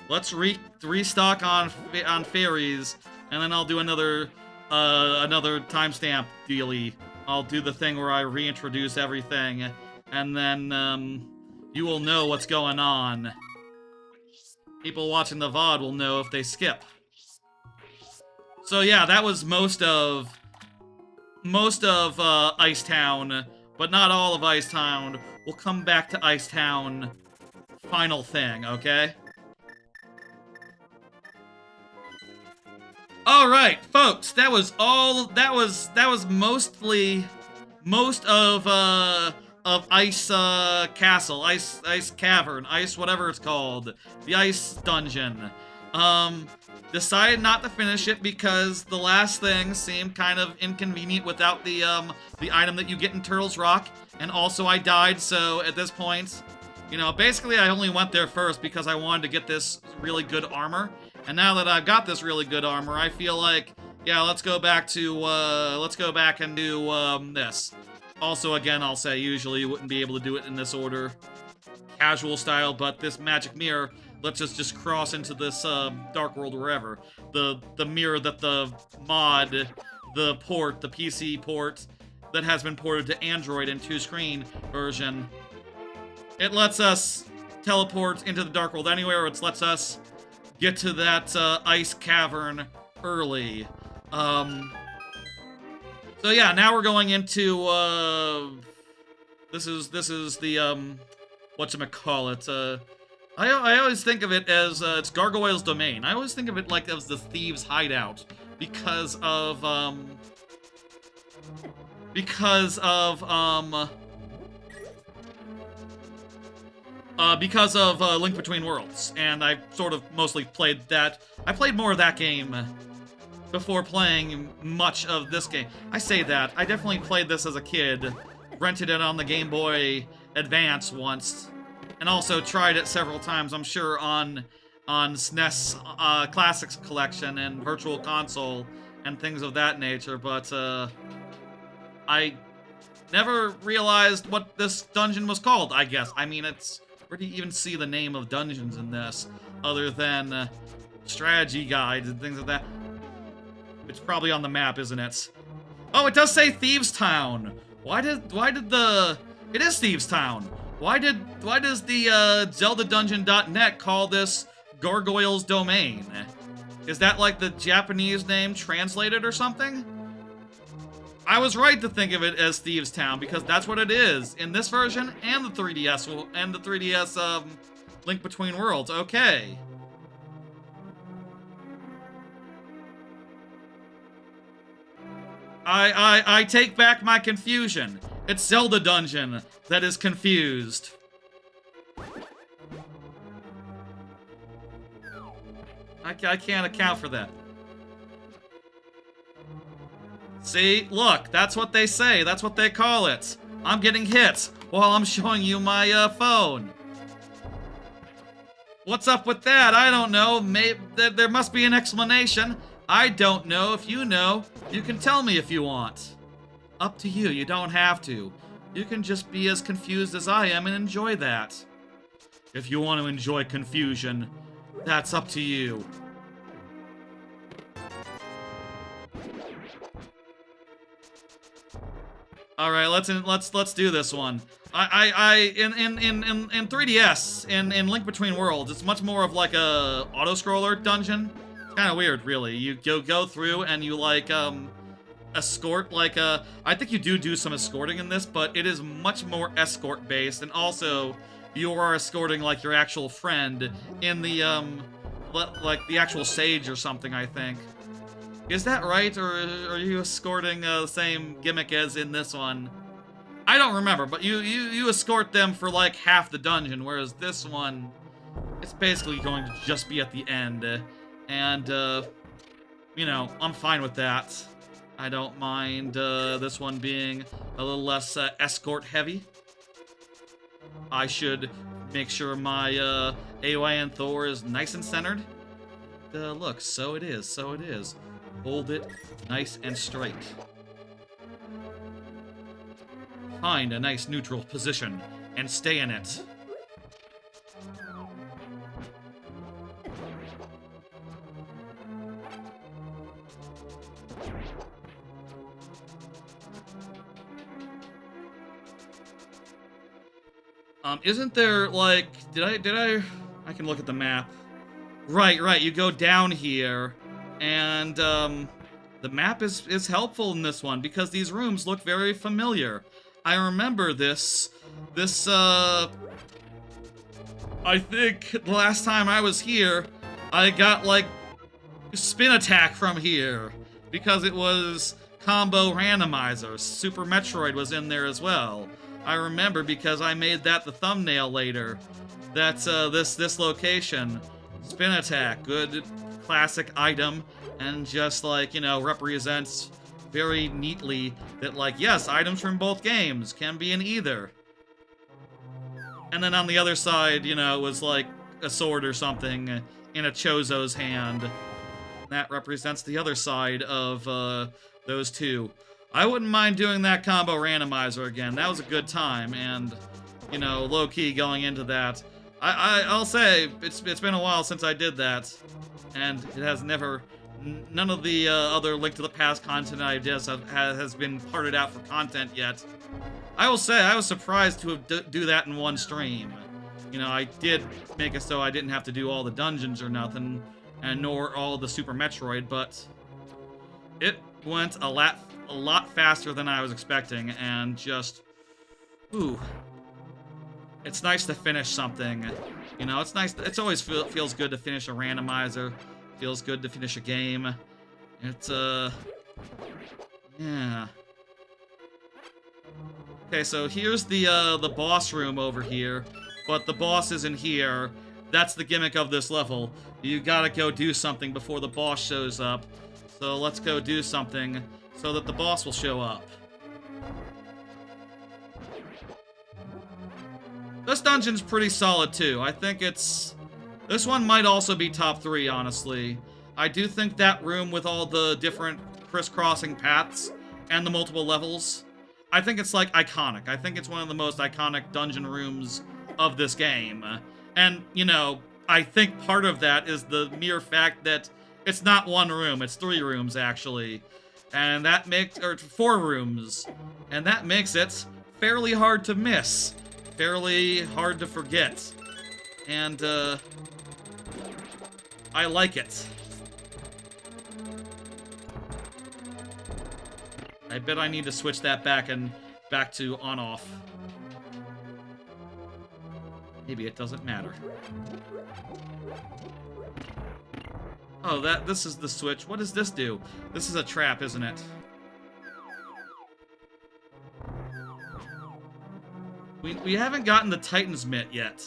Let's restock on fairies, and then I'll do another timestamp dealie. I'll do the thing where I reintroduce everything, and then you will know what's going on. People watching the VOD will know if they skip. So yeah, that was most of Ice Town, but not all of Ice Town. we'll come back to Ice Town final thing, okay? All right, folks, that was mostly most of Ice Castle, Ice Cavern, Ice whatever it's called, the Ice Dungeon. Decided not to finish it because the last thing seemed kind of inconvenient without the item that you get in Turtles Rock, and also I died, so at this point, you know, basically I only went there first because I wanted to get this really good armor, and now that I've got this really good armor, I feel like, yeah, let's go back and do this. Also, again, I'll say usually you wouldn't be able to do it in this order, casual style, but this magic mirror lets us just cross into this Dark World wherever. The mirror that the mod, the PC port that has been ported to Android and 2-screen version, it lets us teleport into the Dark World anywhere. It lets us get to that ice cavern early. So yeah, now we're going into this is the whatchamacallit, I always think of it as it's Gargoyle's Domain. I always think of it like as the Thieves' Hideout because of Link Between Worlds, and I sort of mostly played that. I played more of that game before playing much of this game. I say that. I definitely played this as a kid, rented it on the Game Boy Advance once, and also tried it several times, I'm sure, on SNES Classics Collection and Virtual Console and things of that nature, but I never realized what this dungeon was called, I guess. I mean, where do you even see the name of dungeons in this, other than strategy guides and things like that? It's probably on the map, isn't it? Oh, it does say Thieves Town! It is Thieves Town! Why does the ZeldaDungeon.net call this Gargoyle's Domain? Is that like the Japanese name translated or something? I was right to think of it as Thieves Town because that's what it is in this version and the 3DS Link Between Worlds. Okay. I take back my confusion. It's Zelda Dungeon that is confused. I can't account for that. See? Look, that's what they say. That's what they call it. I'm getting hit while I'm showing you my phone. What's up with that? I don't know. Maybe there must be an explanation. I don't know. If you know, you can tell me if you want. Up to you. You don't have to. You can just be as confused as I am and enjoy that. If you want to enjoy confusion, that's up to you. All right, let's do this one. In 3DS in Link Between Worlds, it's much more of like a auto-scroller dungeon. It's kind of weird, really. You go through and you like escort like I think you do some escorting in this, but it is much more escort based, and also you are escorting like your actual friend in the like the actual sage or something, I think. Is that right, or are you escorting the same gimmick as in this one? I don't remember, but you escort them for like half the dungeon, whereas this one, it's basically going to just be at the end, and you know, I'm fine with that. I don't mind this one being a little less escort heavy. I should make sure my AYN Thor is nice and centered. Look, so it is, so it is. Hold it nice and straight. Find a nice neutral position and stay in it. Isn't there, like, I can look at the map. Right, you go down here, and, the map is helpful in this one, because these rooms look very familiar. I remember this. I think the last time I was here, I got, like, spin attack from here. Because it was combo randomizer. Super Metroid was in there as well. I remember because I made that the thumbnail later. That's, this location. Spin attack. Good classic item. And just, like, you know, represents very neatly that, like, yes, items from both games can be in either. And then on the other side, you know, was like a sword or something in a Chozo's hand. That represents the other side of those two. I wouldn't mind doing that combo randomizer again. That was a good time, and, you know, low-key going into that. I'll say, it's been a while since I did that, and it has never... None of the other Link to the Past content I did has been parted out for content yet. I will say, I was surprised to do that in one stream. You know, I did make it so I didn't have to do all the dungeons or nothing, and nor all the Super Metroid, but it went a lot faster than I was expecting, and just, ooh. It's nice to finish something. You know, it's nice, it's always feels good to finish a randomizer. Feels good to finish a game. It's, yeah. Okay, so here's the boss room over here, but the boss isn't here. That's the gimmick of this level. You gotta go do something before the boss shows up. So let's go do something so that the boss will show up. This dungeon's pretty solid, too. I think it's... This one might also be top 3, honestly. I do think that room with all the different crisscrossing paths and the multiple levels, I think it's, like, iconic. I think it's one of the most iconic dungeon rooms of this game. And, you know, I think part of that is the mere fact that it's not one room, it's 3 rooms, actually. And that makes... or 4 rooms. And that makes it fairly hard to miss. Fairly hard to forget. And, I like it. I bet I need to switch that back to on-off. Maybe it doesn't matter. Oh, this is the switch. What does this do? This is a trap, isn't it? We haven't gotten the Titan's Mitt yet.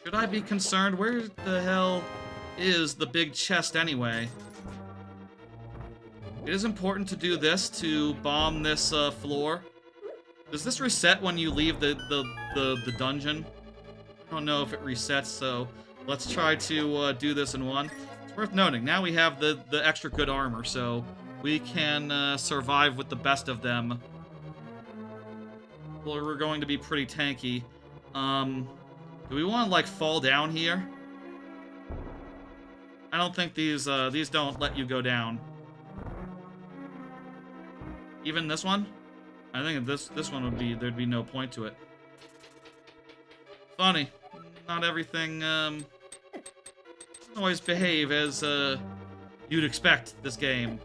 Should I be concerned? Where the hell is the big chest anyway? It is important to do this to bomb this floor. Does this reset when you leave the dungeon? I don't know if it resets, so let's try to do this in one. It's worth noting, now we have the extra good armor, so we can survive with the best of them. Well, we're going to be pretty tanky. Do we want to, like, fall down here? I don't think these don't let you go down. Even this one? I think this one would be, there'd be no point to it. Funny. Not everything, doesn't always behave as, you'd expect this game.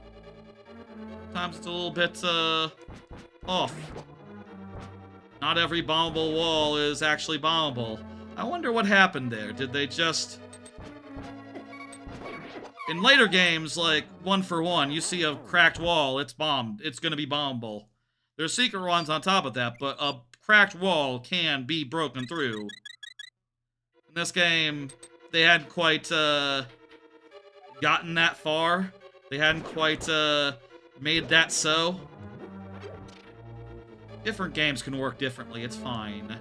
Sometimes it's a little bit, off. Not every bombable wall is actually bombable. I wonder what happened there. Did they just... In later games, like 1 for 1, you see a cracked wall, it's bombed. It's gonna be bombable. There's secret ones on top of that, but a cracked wall can be broken through. In this game, they hadn't quite gotten that far. They hadn't quite made that so. Different games can work differently, it's fine.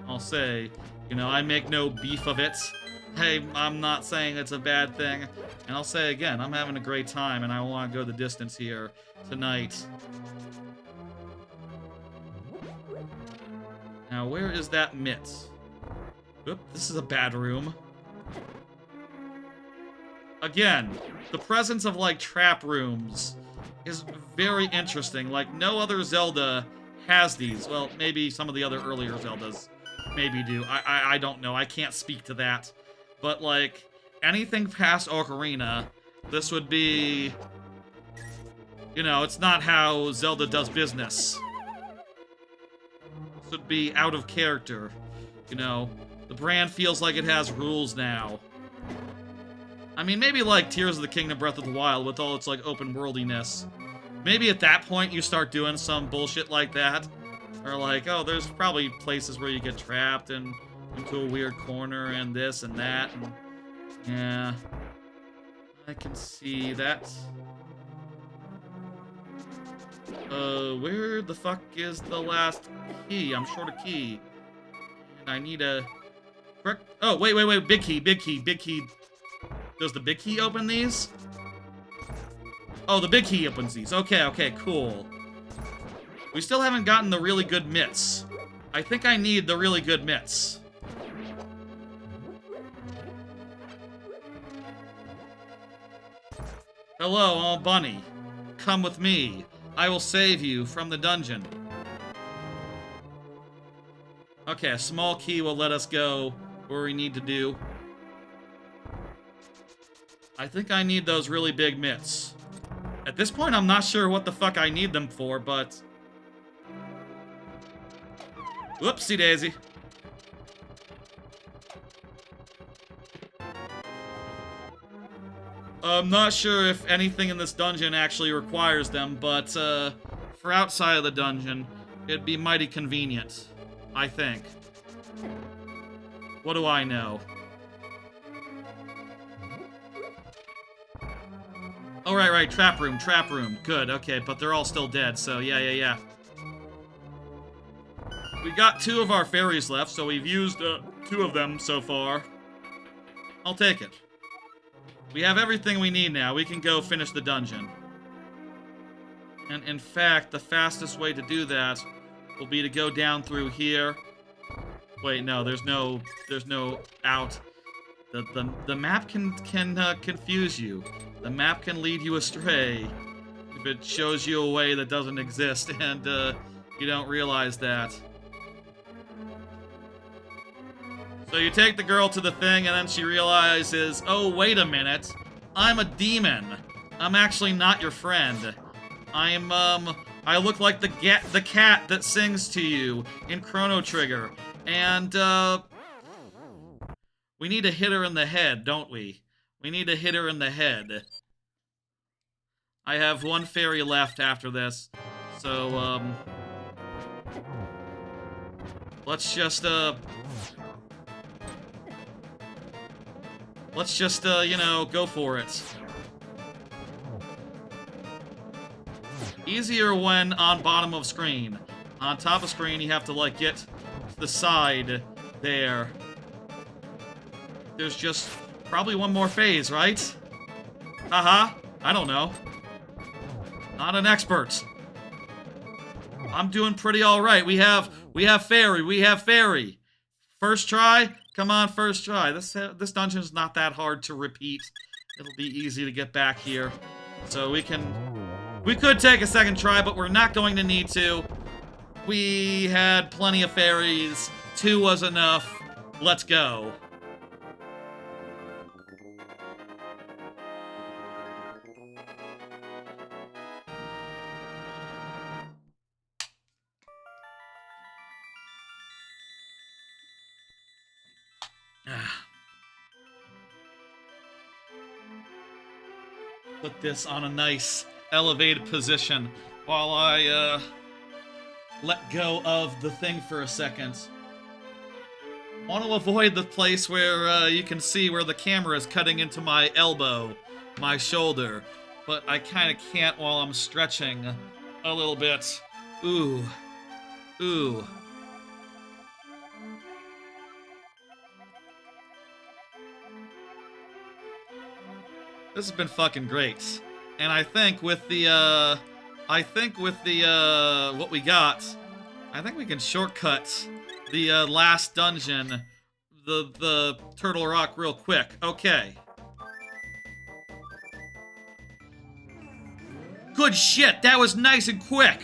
I'll say, you know, I make no beef of it. Hey, I'm not saying it's a bad thing. And I'll say again, I'm having a great time and I want to go the distance here tonight. Now, where is that mitt? Oop, this is a bad room. Again, the presence of, like, trap rooms is very interesting. Like, no other Zelda has these. Well, maybe some of the other earlier Zeldas maybe do. I don't know. I can't speak to that. But, like, anything past Ocarina, This would be... You know, it's not how Zelda does business. This would be out of character. You know, the brand feels like it has rules now. I mean, maybe like Tears of the Kingdom Breath of the Wild with all its like open worldiness. Maybe at that point you start doing some bullshit like that. Or like, oh, there's probably places where you get trapped and into a weird corner and this and that. And, yeah. I can see that. Where the fuck is the last key? I'm short a key. And I need a... Oh, wait. Big key. Does the big key open these? Oh, the big key opens these. Okay, cool. We still haven't gotten the really good mitts. I think I need the really good mitts. Hello, I'm a bunny. Come with me. I will save you from the dungeon. Okay, a small key will let us go where we need to do. I think I need those really big mitts. At this point, I'm not sure what the fuck I need them for, but... Whoopsie daisy. I'm not sure if anything in this dungeon actually requires them, but for outside of the dungeon, it'd be mighty convenient, I think. What do I know? Oh, right, trap room. Good, okay, but they're all still dead, so yeah. We got 2 of our fairies left, so we've used 2 of them so far. I'll take it. We have everything we need now. We can go finish the dungeon. And in fact, the fastest way to do that will be to go down through here. Wait, no, there's no out. The map can confuse you. The map can lead you astray if it shows you a way that doesn't exist and you don't realize that. So you take the girl to the thing, and then she realizes, oh, wait a minute. I'm a demon. I'm actually not your friend. I look like the cat that sings to you in Chrono Trigger. And, we need to hit her in the head, don't we? We need to hit her in the head. I have 1 fairy left after this. So, let's just, you know, go for it. Easier when on bottom of screen. On top of screen, you have to, like, get to the side there. There's just probably 1 more phase, right? Haha, I don't know. Not an expert. I'm doing pretty alright. We have fairy. First try? Come on, first try. This dungeon's not that hard to repeat. It'll be easy to get back here. So we could take a second try, but we're not going to need to. We had plenty of fairies. 2 was enough. Let's go. Put this on a nice elevated position while I let go of the thing for a second. Want to avoid the place where you can see where the camera is cutting into my elbow, my shoulder, but I kind of can't while I'm stretching a little bit. Ooh. This has been fucking great. And I think with the, what we got, I think we can shortcut the, last dungeon, the Turtle Rock real quick. Okay. Good shit, that was nice and quick!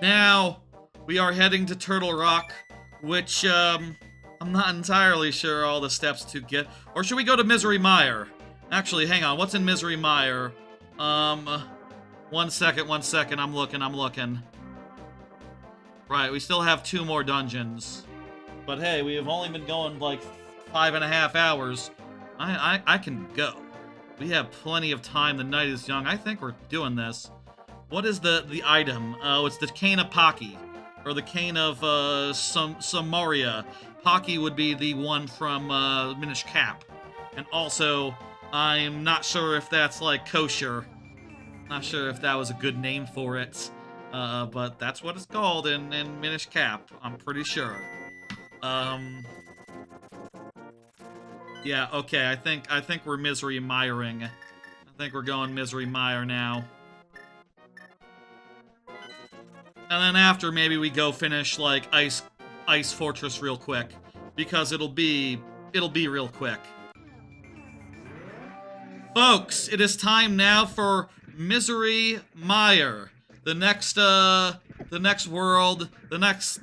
Now, we are heading to Turtle Rock, which, I'm not entirely sure all the steps to get. Or should we go to Misery Mire? Actually, hang on. What's in Misery Mire? 1 second. I'm looking. Right, we still have 2 more dungeons. But hey, we have only been going like 5.5 hours. I can go. We have plenty of time. The night is young. I think we're doing this. What is the item? Oh, it's the Cane of Pocky. Or the Cane of Samaria. Pocky would be the one from Minish Cap. And also, I'm not sure if that's like kosher. Not sure if that was a good name for it. But that's what it's called in Minish Cap. I'm pretty sure. Yeah, okay, I think we're Misery Miring. I think we're going Misery Mire now. And then after, maybe we go finish, like, Ice Fortress real quick. Because it'll be real quick. Folks, it is time now for Misery Mire. The next world, the next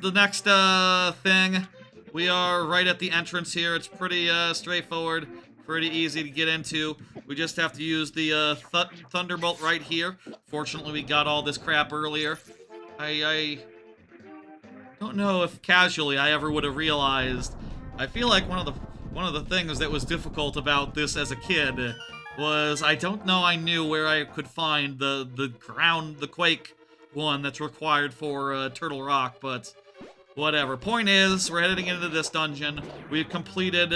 thing. We are right at the entrance here. It's pretty straightforward, pretty easy to get into. We just have to use the Thunderbolt right here. Fortunately, we got all this crap earlier. I don't know if casually I ever would have realized. I feel like one of the things that was difficult about this as a kid was I don't know I knew where I could find the Quake one that's required for Turtle Rock, but whatever. Point is, we're heading into this dungeon. We've completed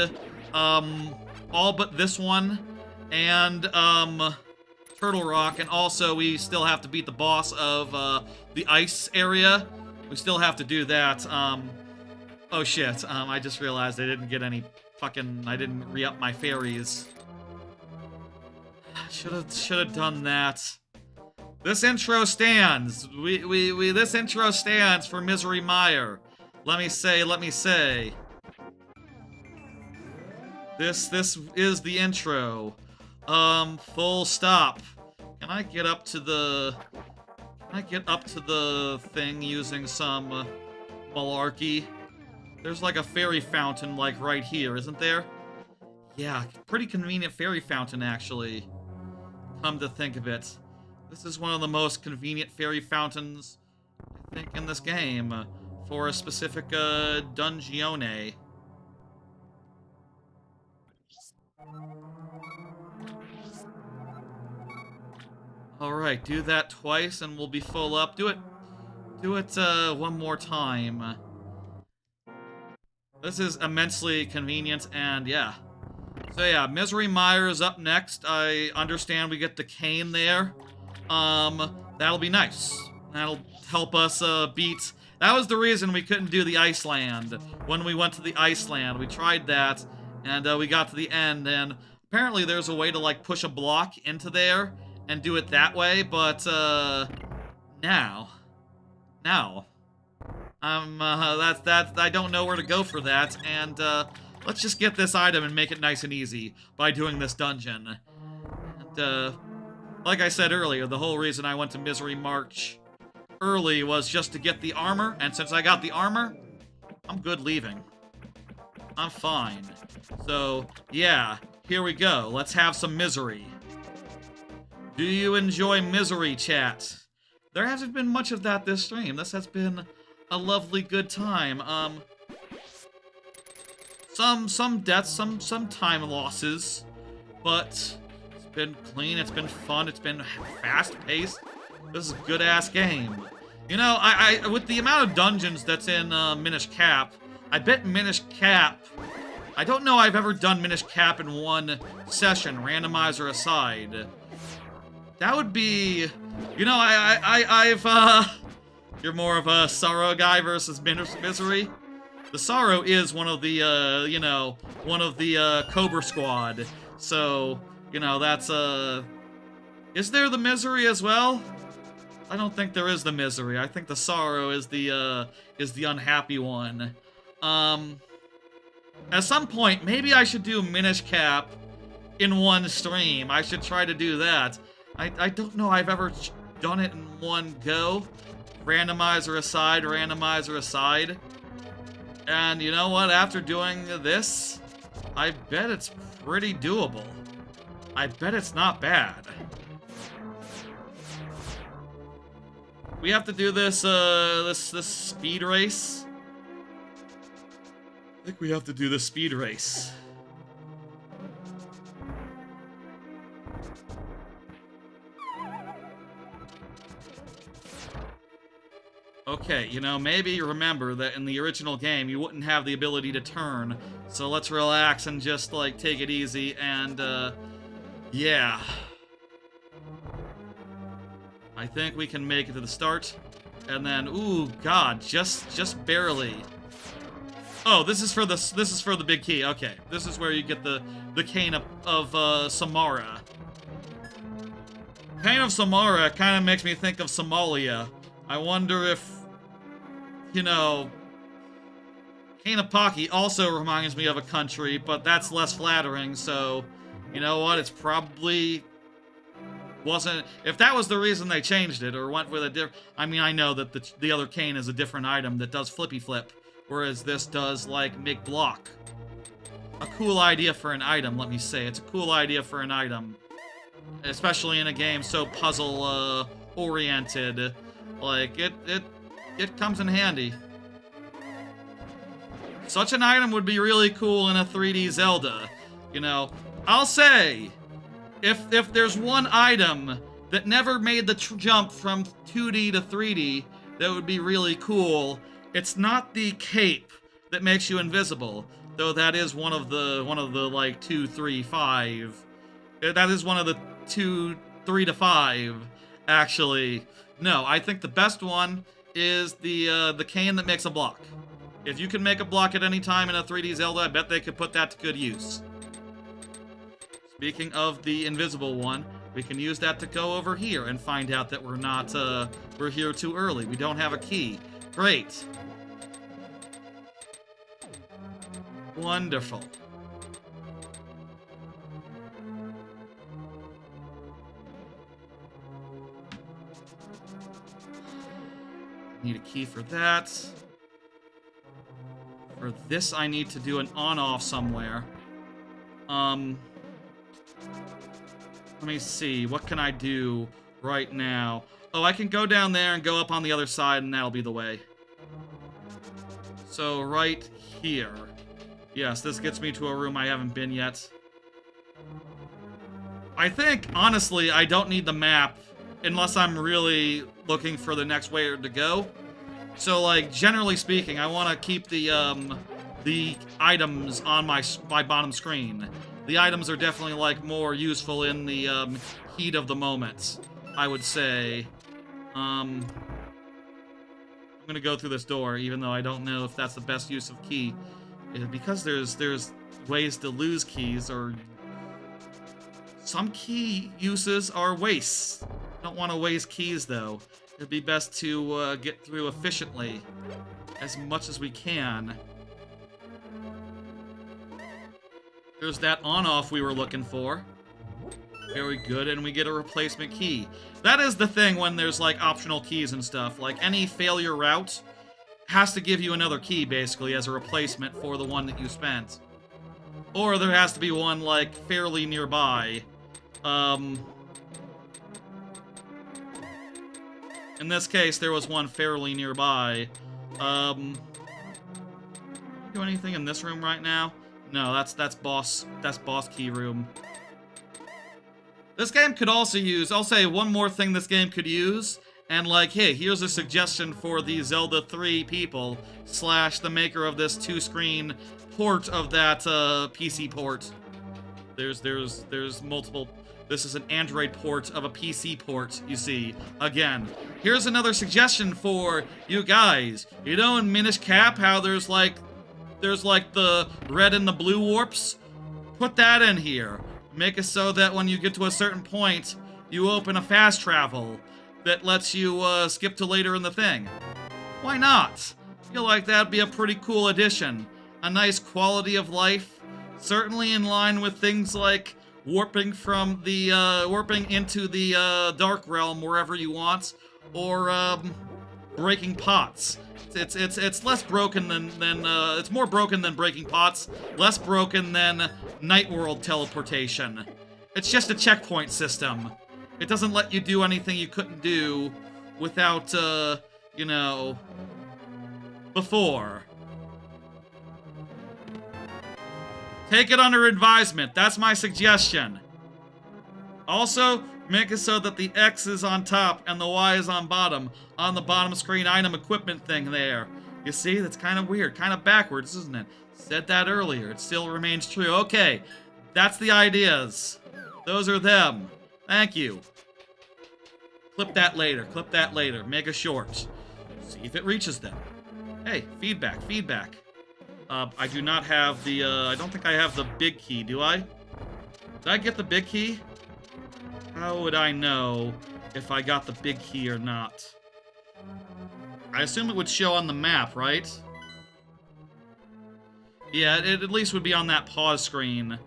all but this one and Turtle Rock, and also we still have to beat the boss of the ice area. We still have to do that. Oh shit, I just realized I didn't get any I didn't re-up my fairies. Should have done that. This intro stands. This intro stands for Misery Mire. Let me say. This is the intro. Full stop. Can I get up to the thing using some malarkey? There's like a fairy fountain like right here, isn't there? Yeah, pretty convenient fairy fountain actually. Come to think of it. This is one of the most convenient fairy fountains, I think, in this game, for a specific, dungeone. Alright, do that twice and we'll be full up. Do it, one more time. This is immensely convenient, and yeah. So yeah, Misery Mire is up next. I understand we get the cane there. That'll be nice. That'll help us, beat... That was the reason we couldn't do the Iceland. When we went to the Iceland, we tried that, and, we got to the end, and apparently there's a way to, like, push a block into there and do it that way, but, now. I don't know where to go for that, and, let's just get this item and make it nice and easy by doing this dungeon. And, like I said earlier, the whole reason I went to Misery March early was just to get the armor, and since I got the armor, I'm good leaving. I'm fine. So, yeah, here we go. Let's have some misery. Do you enjoy misery, chat? There hasn't been much of that this stream. This has been a lovely good time. Some deaths, some time losses, but it's been clean, it's been fun, it's been fast-paced. This is a good-ass game. You know, I with the amount of dungeons that's in Minish Cap, I bet Minish Cap... I don't know I've ever done Minish Cap in one session, randomizer aside. That would be... You know, I've You're more of a Sorrow guy versus Misery? The Sorrow is one of the, you know, one of the, Cobra Squad. So, you know, that's, Is there the Misery as well? I don't think there is the Misery. I think the Sorrow is the unhappy one. At some point, maybe I should do Minish Cap in one stream. I should try to do that. I don't know I've ever done it in one go. Randomizer aside. And you know what? After doing this, I bet it's pretty doable. I bet it's not bad. We have to do this, this speed race. I think we have to do the speed race. Okay, you know, maybe remember that in the original game you wouldn't have the ability to turn, so let's relax and just, like, take it easy and, yeah. I think we can make it to the start, and then, ooh, God, just barely. Oh, this is for the big key. Okay, this is where you get the cane of Samara. Cane of Samara kind of makes me think of Somalia. I wonder if, you know, cane of Pocky also reminds me of a country, but that's less flattering. So, you know what? It's probably wasn't. If that was the reason they changed it or went with a different. I mean, I know that the other cane is a different item that does flippy flip. Whereas this does, like, make block. A cool idea for an item, let me say. It's a cool idea for an item. Especially in a game so puzzle, oriented. Like, it comes in handy. Such an item would be really cool in a 3D Zelda. You know, I'll say, if there's one item that never made the jump from 2D to 3D that would be really cool, it's not the cape that makes you invisible, though that is one of the like 2, 3, 5. That is one of the 2, 3 to 5, actually. No, I think the best one is the cane that makes a block. If you can make a block at any time in a 3D Zelda, I bet they could put that to good use. Speaking of the invisible one, we can use that to go over here and find out that we're here too early. We don't have a key. Great. Wonderful. Need a key for that. For this, I need to do an on-off somewhere. Let me see. What can I do right now? Oh, I can go down there and go up on the other side, and that'll be the way. So, right here. Yes, this gets me to a room I haven't been yet. I think, honestly, I don't need the map unless I'm really looking for the next way to go. So, like, generally speaking, I want to keep the items on my bottom screen. The items are definitely, like, more useful in the heat of the moment, I would say. I'm gonna go through this door, even though I don't know if that's the best use of key. Because there's ways to lose keys, or some key uses are wastes. Don't want to waste keys, though. It'd be best to get through efficiently as much as we can. There's that on-off we were looking for. Very good, and we get a replacement key. That is the thing when there's, like, optional keys and stuff. Like, any failure route has to give you another key, basically, as a replacement for the one that you spent. Or there has to be one, like, fairly nearby. In this case, there was one fairly nearby. Do anything in this room right now? No, that's boss key room. This game could also use, I'll say one more thing this game could use, and like, hey, here's a suggestion for the Zelda 3 people, / the maker of this 2-screen port of that PC port. There's multiple. This is an Android port of a PC port, you see. Again, here's another suggestion for you guys. You know in Minish Cap how there's like the red and the blue warps? Put that in here. Make it so that when you get to a certain point, you open a fast travel that lets you skip to later in the thing. Why not? I feel like that'd be a pretty cool addition. A nice quality of life, certainly in line with things like warping from the warping into the dark realm wherever you want, or breaking pots. It's less broken than it's more broken than breaking pots, less broken than Night World teleportation. It's just a checkpoint system. It doesn't let you do anything you couldn't do without, you know, before. Take it under advisement. That's my suggestion. Also, make it so that the X is on top and the Y is on the bottom screen item equipment thing there. You see, that's kind of weird, kind of backwards, isn't it? Said that earlier. It still remains true. Okay, that's the ideas. Those are them. Thank you. Clip that later. Clip that later. Make a short. See if it reaches them. Hey, feedback, feedback. I do not have the, I don't think I have the big key, do I? Did I get the big key? How would I know if I got the big key or not? I assume it would show on the map, right? Yeah, it at least would be on that pause screen.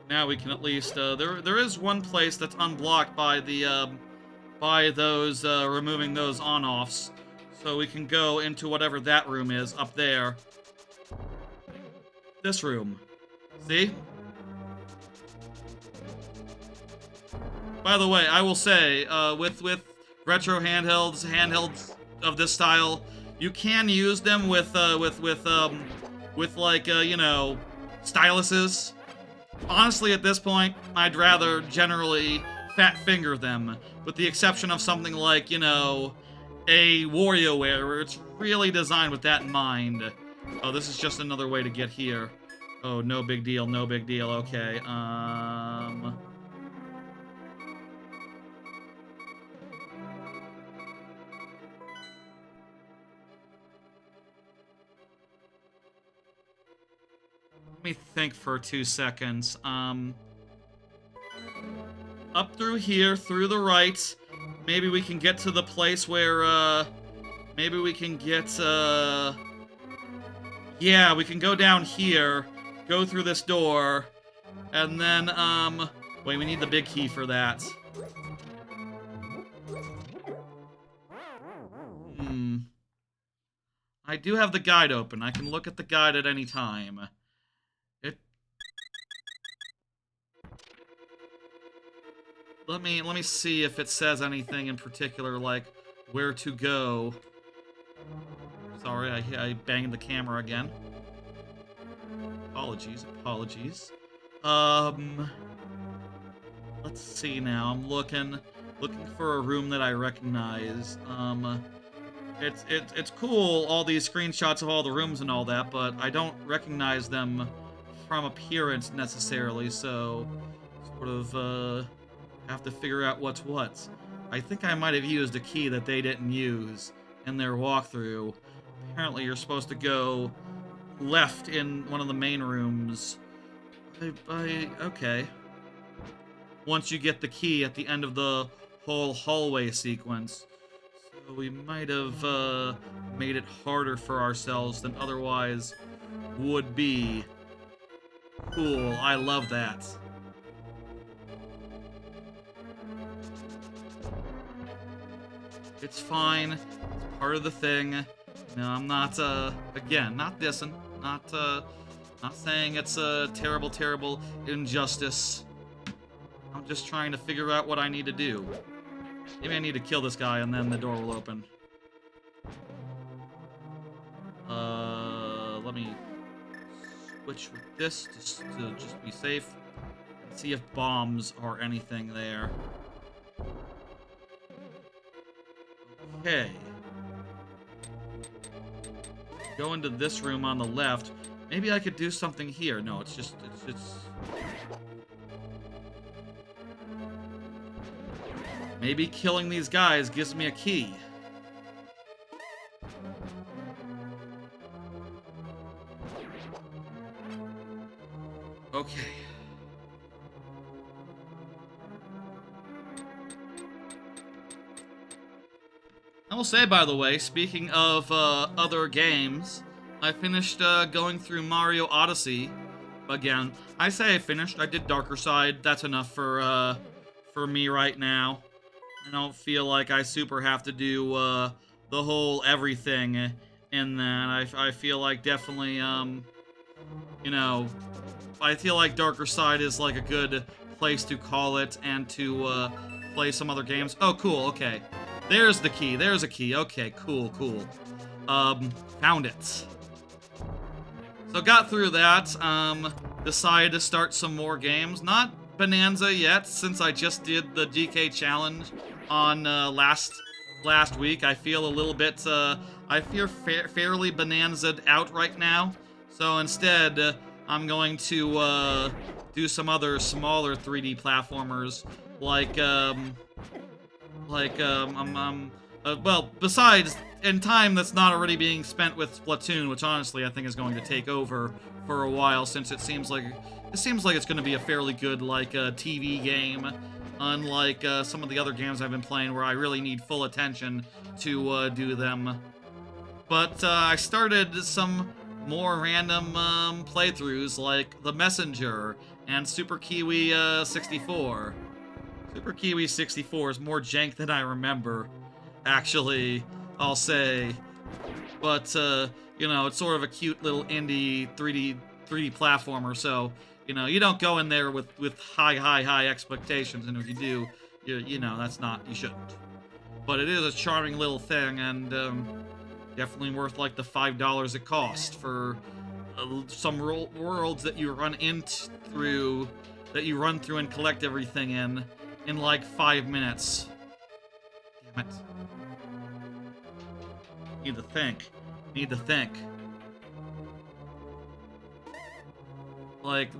Now we can at least, there is one place that's unblocked by the, by those, removing those on-offs. So we can go into whatever that room is up there. This room. See? By the way, I will say, with retro handhelds of this style, you can use them with like, you know, styluses. Honestly, at this point, I'd rather generally fat finger them, with the exception of something like, you know, a WarioWare, where it's really designed with that in mind. Oh, this is just another way to get here. Oh, no big deal, no big deal. Okay, let me think for 2 seconds. Up through here, through the right. Maybe we can get to the place where, maybe we can get, yeah, we can go down here, go through this door, and then, wait, we need the big key for that. I do have the guide open. I can look at the guide at any time. Let me see if it says anything in particular, like where to go. Sorry, I banged the camera again. Apologies, apologies. Let's see now. I'm looking for a room that I recognize. It's cool, all these screenshots of all the rooms and all that, but I don't recognize them from appearance necessarily, so sort of have to figure out what's what. I think I might have used a key that they didn't use in their walkthrough. Apparently you're supposed to go left in one of the main rooms. Okay. Once you get the key at the end of the whole hallway sequence. So we might have made it harder for ourselves than otherwise would be. Cool, I love that. It's fine. It's part of the thing. No, I'm not, again, not dissing. Not saying it's a terrible, terrible injustice. I'm just trying to figure out what I need to do. Maybe I need to kill this guy and then the door will open. Let me switch with this just to just be safe. And see if bombs or anything there. Okay. Go into this room on the left. Maybe I could do something here. No, it's just... Maybe killing these guys gives me a key. Okay. I will say, by the way, speaking of other games, I finished going through Mario Odyssey again. I say I finished. I did Darker Side. That's enough for me right now. I don't feel like I super have to do the whole everything in that. I feel like definitely, you know, I feel like Darker Side is like a good place to call it and to play some other games. Oh, cool. Okay, there's the key. There's a key. Okay, cool, cool. Found it. So got through that. Decided to start some more games. Not Bonanza yet, since I just did the DK challenge on last week. I feel a little bit. I feel fairly Bonanza'd out right now. So instead, I'm going to do some other smaller 3D platformers, well, besides, in time that's not already being spent with Splatoon, which honestly I think is going to take over for a while, since it seems like it's going to be a fairly good TV game, unlike some of the other games I've been playing where I really need full attention to do them. But I started some more random playthroughs like The Messenger and Super Kiwi 64. Super Kiwi 64 is more jank than I remember, actually, I'll say. But, you know, it's sort of a cute little indie 3D platformer, so, you know, you don't go in there with high expectations, and if you do, you know, you shouldn't. But it is a charming little thing, and definitely worth, like, the $5 it cost for some worlds that you run through and collect everything in like 5 minutes. Damn it. Need to think. Like,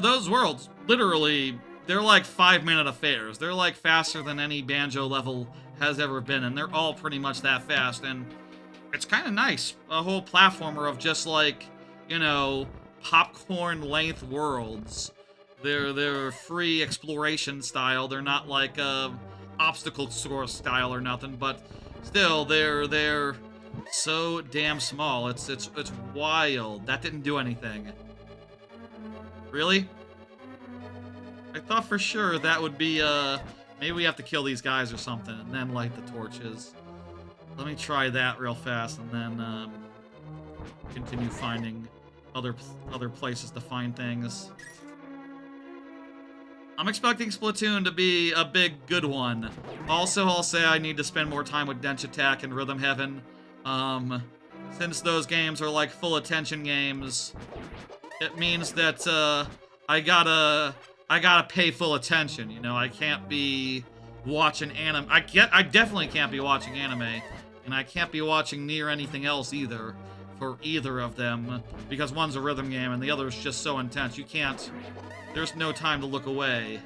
those worlds, literally, they're like 5-minute affairs. They're like faster than any Banjo level has ever been, and they're all pretty much that fast, and it's kind of nice. A whole platformer of just like, you know, popcorn-length worlds. They're free exploration style. They're not like obstacle course style or nothing, but still they're so damn small. It's wild. That didn't do anything. Really? I thought for sure that would be maybe we have to kill these guys or something and then light the torches. Let me try that real fast and then continue finding other places to find things. I'm expecting Splatoon to be a big, good one. Also, I'll say I need to spend more time with Dench Attack and Rhythm Heaven. Since those games are like full attention games, it means that I gotta pay full attention. You know, I can't be watching anime. I definitely can't be watching anime, and I can't be watching near anything else either for either of them, because one's a rhythm game and the other is just so intense. You can't. There's no time to look away.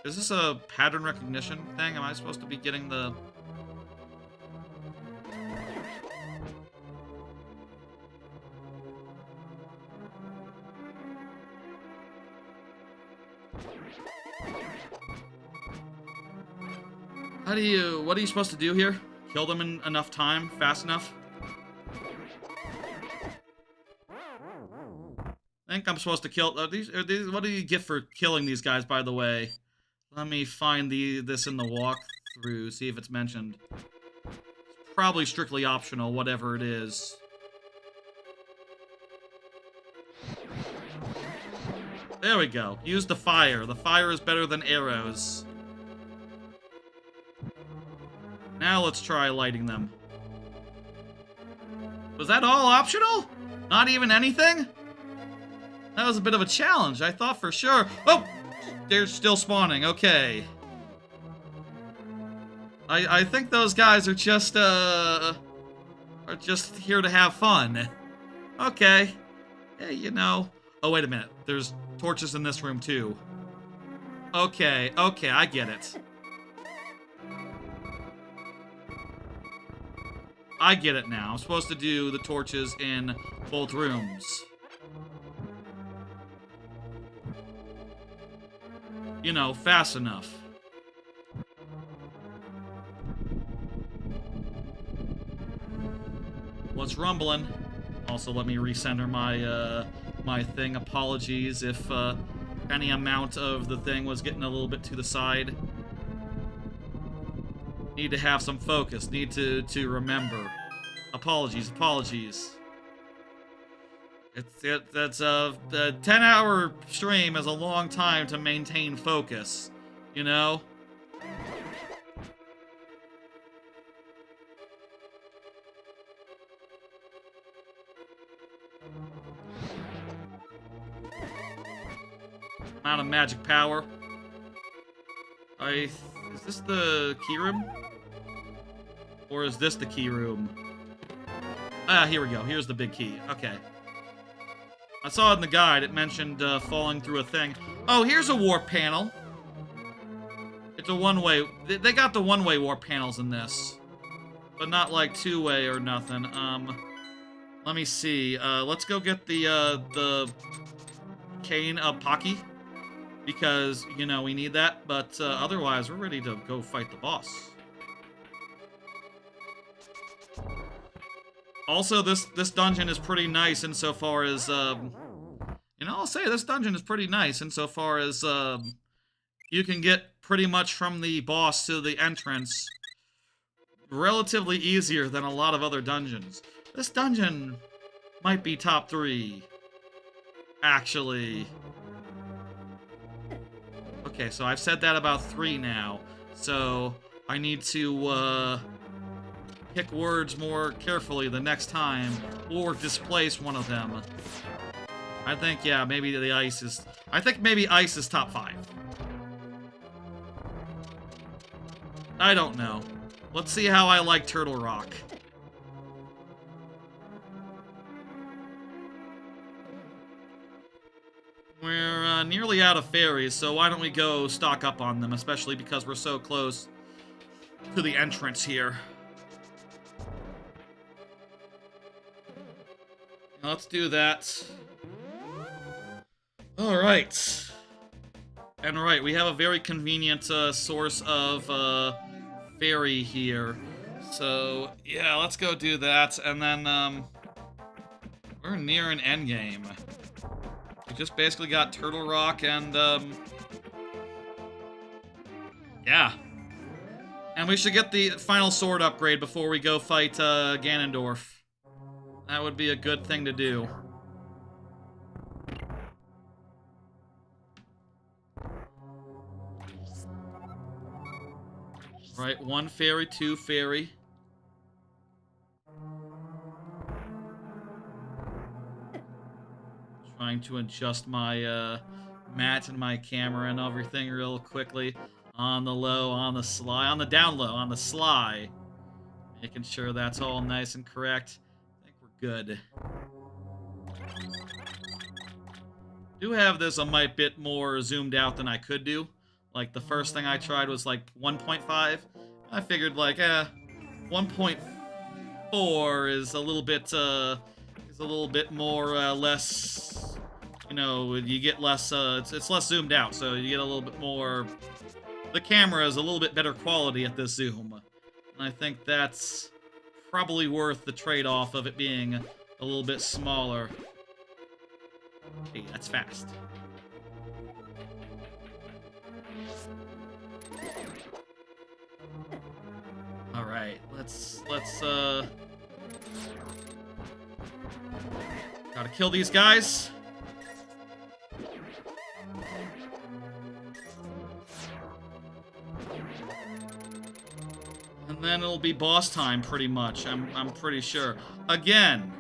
Is this a pattern recognition thing? Am I supposed to be getting the... What are you supposed to do here? Kill them in enough time? Fast enough? I think I'm supposed to kill... What do you get for killing these guys, by the way? Let me find this in the walkthrough, see if it's mentioned. It's probably strictly optional, whatever it is. There we go. Use the fire. The fire is better than arrows. Now let's try lighting them. Was that all optional? Not even anything? That was a bit of a challenge. I thought for sure... Oh! They're still spawning. Okay. I think those guys are just here to have fun. Okay. Hey, you know... Oh, wait a minute. There's torches in this room, too. Okay, I get it. I get it now. I'm supposed to do the torches in both rooms. You know, fast enough. What's rumbling? Also, let me recenter my my thing. Apologies if any amount of the thing was getting a little bit to the side. Need to have some focus. Need to remember. Apologies. That's a 10-hour stream is a long time to maintain focus, you know? Amount of magic power. Is this the key room? Or is this the key room? Ah, here we go. Here's the big key. Okay. I saw it in the guide. It mentioned falling through a thing. Oh, here's a warp panel. It's a one-way. They got the one-way warp panels in this. But not like two-way or nothing. Let me see. Let's go get the cane of Pocky. Because, you know, we need that. But otherwise, we're ready to go fight the boss. Also, this dungeon is pretty nice insofar as, you know, I'll say this dungeon is pretty nice insofar as, you can get pretty much from the boss to the entrance relatively easier than a lot of other dungeons. This dungeon might be top 3, actually. Okay, so I've said that about 3 now, so I need to, pick words more carefully the next time, or displace one of them. I think, yeah, maybe the ice is... I think maybe ice is top 5. I don't know. Let's see how I like Turtle Rock. We're nearly out of fairies, so why don't we go stock up on them, especially because we're so close to the entrance here. Let's do that. Alright. And right, we have a very convenient source of fairy here. So, yeah, let's go do that. And then, we're near an endgame. We just basically got Turtle Rock and, yeah. And we should get the final sword upgrade before we go fight Ganondorf. That would be a good thing to do. Right, 1 fairy, 2 fairy. Trying to adjust my mat and my camera and everything real quickly. On the low, on the sly, on the down low, on the sly. Making sure that's all nice and correct. Good. Do have this a mite bit more zoomed out than I could do. Like, the first thing I tried was, like, 1.5. I figured, like, 1.4 is a little bit more, less, you know, you get less, it's less zoomed out, so you get a little bit more... The camera is a little bit better quality at this zoom. And I think that's probably worth the trade-off of it being a little bit smaller. Hey, that's fast. Alright, let's gotta kill these guys. And then it'll be boss time, pretty much. I'm pretty sure. Again,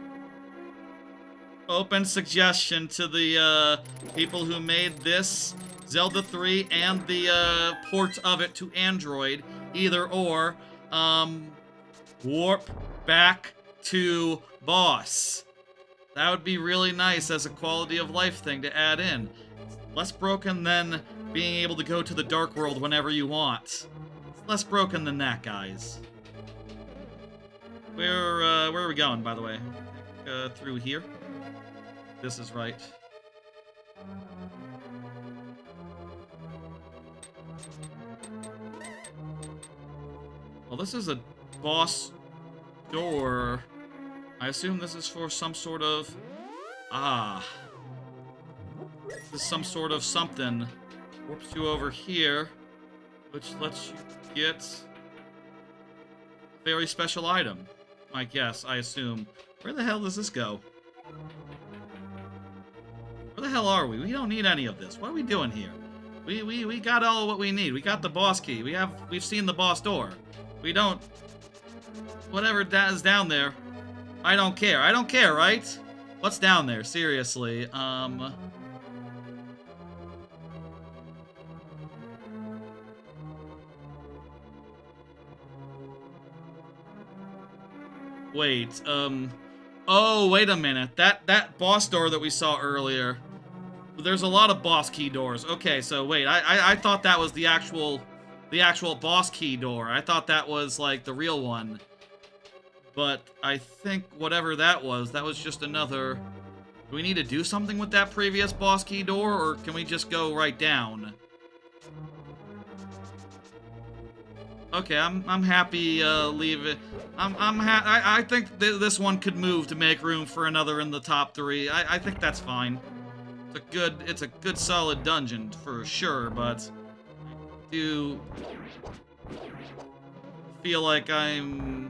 open suggestion to the people who made this Zelda 3 and the port of it to Android, either or, warp back to boss. That would be really nice as a quality of life thing to add in. Less broken than being able to go to the Dark World whenever you want. Less broken than that, guys. Where are we going, by the way? Through here? This is right. Well, this is a boss door. I assume this is for some sort of... Ah. This is some sort of something. Warps you over here, which lets you get a very special item. I guess, I assume. Where the hell does this go? Where the hell are we? We don't need any of this. What are we doing here? We got all what we need. We got the boss key. We've seen the boss door. We don't... Whatever that is down there, I don't care. I don't care, right? What's down there? Seriously. Wait, oh, wait a minute. That boss door that we saw earlier, there's a lot of boss key doors. Okay, so wait, I thought that was the actual boss key door. I thought that was, like, the real one. But I think whatever that was just another... Do we need to do something with that previous boss key door, or can we just go right down? Okay, I'm happy, leave it. I think this one could move to make room for another in the top 3. I think that's fine. It's a good solid dungeon for sure, but I do feel like you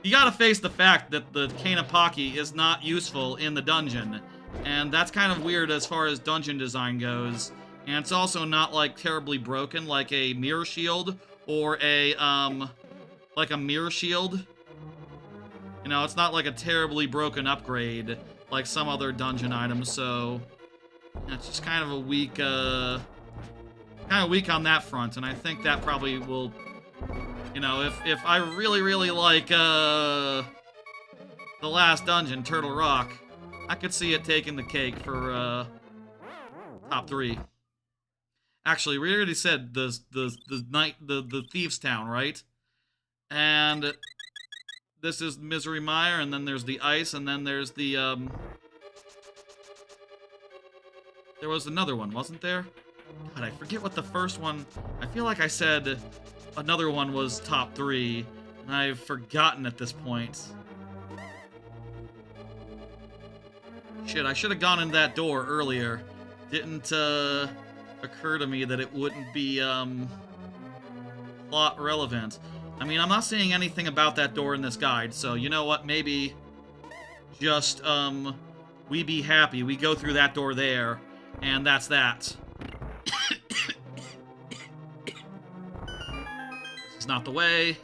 gotta face the fact that the Kanapaki is not useful in the dungeon, and that's kind of weird as far as dungeon design goes. And it's also not, like, terribly broken, like a mirror shield, or a, like a mirror shield. You know, it's not like a terribly broken upgrade, like some other dungeon items, so... Yeah, it's just kind of a weak, kind of weak on that front, and I think that probably will... You know, if I really, really like, the last dungeon, Turtle Rock, I could see it taking the cake for, top 3. Actually, we already said the Thieves' Town, right? And this is Misery Mire, and then there's the ice, and then there's the, there was another one, wasn't there? God, I forget what the first one... I feel like I said another one was top 3, and I've forgotten at this point. Shit, I should have gone in that door earlier. Didn't, occur to me that it wouldn't be, plot relevant. I mean, I'm not seeing anything about that door in this guide, so you know what, maybe just, we be happy. We go through that door there, and that's that. This is not the way.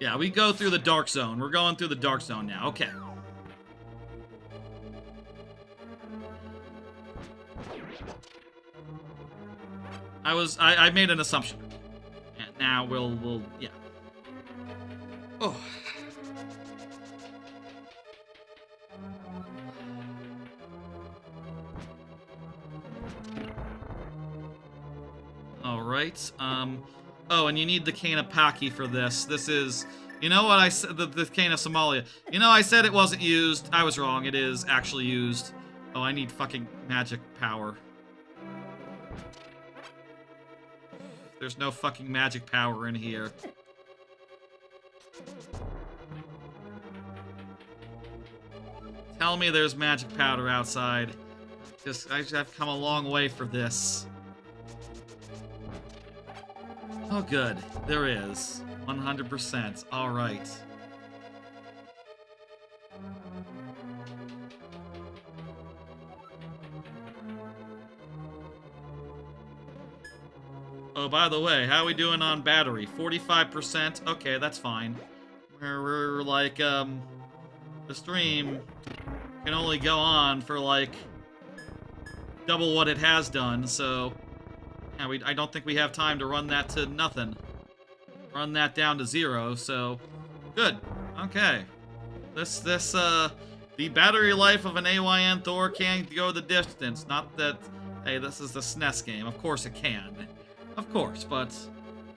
Yeah, we go through the dark zone. We're going through the dark zone now. Okay. I made an assumption. And now we'll yeah. Oh. All right. Oh, and you need the Cane of Paki for this. This is, you know what I said, the Cane of Somalia. You know, I said it wasn't used. I was wrong. It is actually used. Oh, I need fucking magic power. There's no fucking magic power in here. Tell me there's magic powder outside. I just have come a long way for this. Oh, good. There is. 100%. All right. Oh, by the way, how are we doing on battery? 45%? Okay, that's fine. We're like, the stream can only go on for, like, double what it has done, so... Yeah, I don't think we have time to run that to nothing. Run that down to 0, so... Good. Okay. The battery life of an AYN Thor can't go the distance. Not that... Hey, this is the SNES game. Of course it can. Of course, but...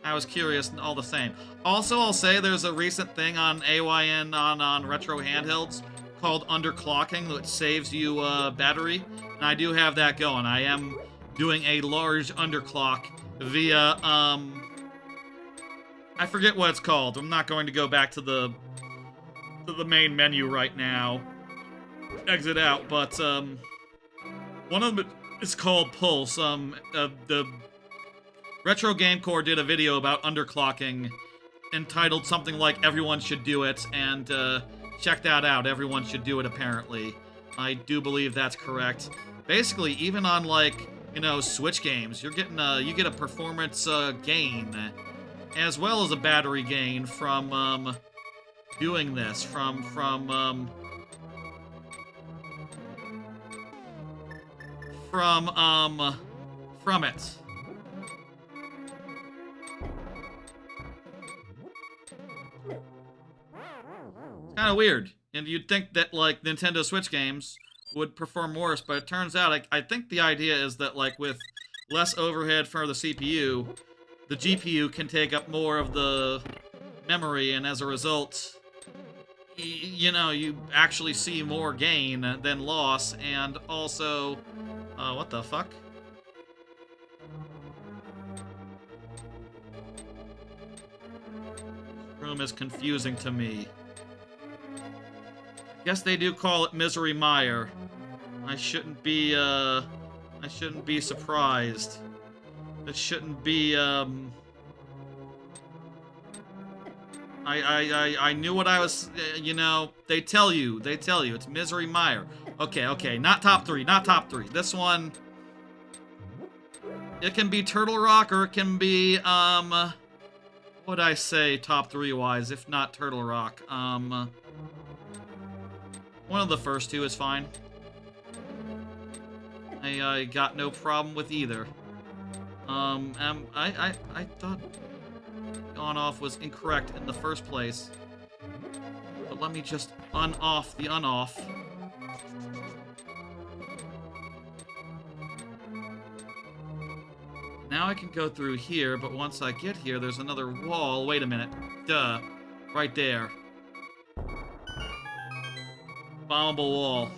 I was curious all the same. Also, I'll say there's a recent thing on AYN on retro handhelds called underclocking, which saves you battery. And I do have that going. I am doing a large underclock via, I forget what it's called. I'm not going to go back to the main menu right now. Exit out, but, one of It's called Pulse. The Retro Game Core did a video about underclocking entitled something like Everyone Should Do It, and check that out. Everyone should do it, apparently. I do believe that's correct. Basically, even on, like, you know, Switch games, you're getting you get a performance gain, as well as a battery gain from doing this, from it. It's kind of weird, and you'd think that, like, Nintendo Switch games would perform worse, but it turns out, I think the idea is that, like, with less overhead for the CPU, the GPU can take up more of the memory, and as a result, you know, you actually see more gain than loss, and also, what the fuck? This room is confusing to me. Guess they do call it Misery Mire. I shouldn't be surprised. It shouldn't be, I knew what I was, you know, they tell you, it's Misery Mire. Okay, not top three. This one, it can be Turtle Rock, or it can be, what would I say top three wise, if not Turtle Rock? One of the first two is fine. I got no problem with either. I thought on-off was incorrect in the first place. But let me just on-off the on-off. Now I can go through here, but once I get here, there's another wall. Wait a minute. Duh. Right there. Bombable wall.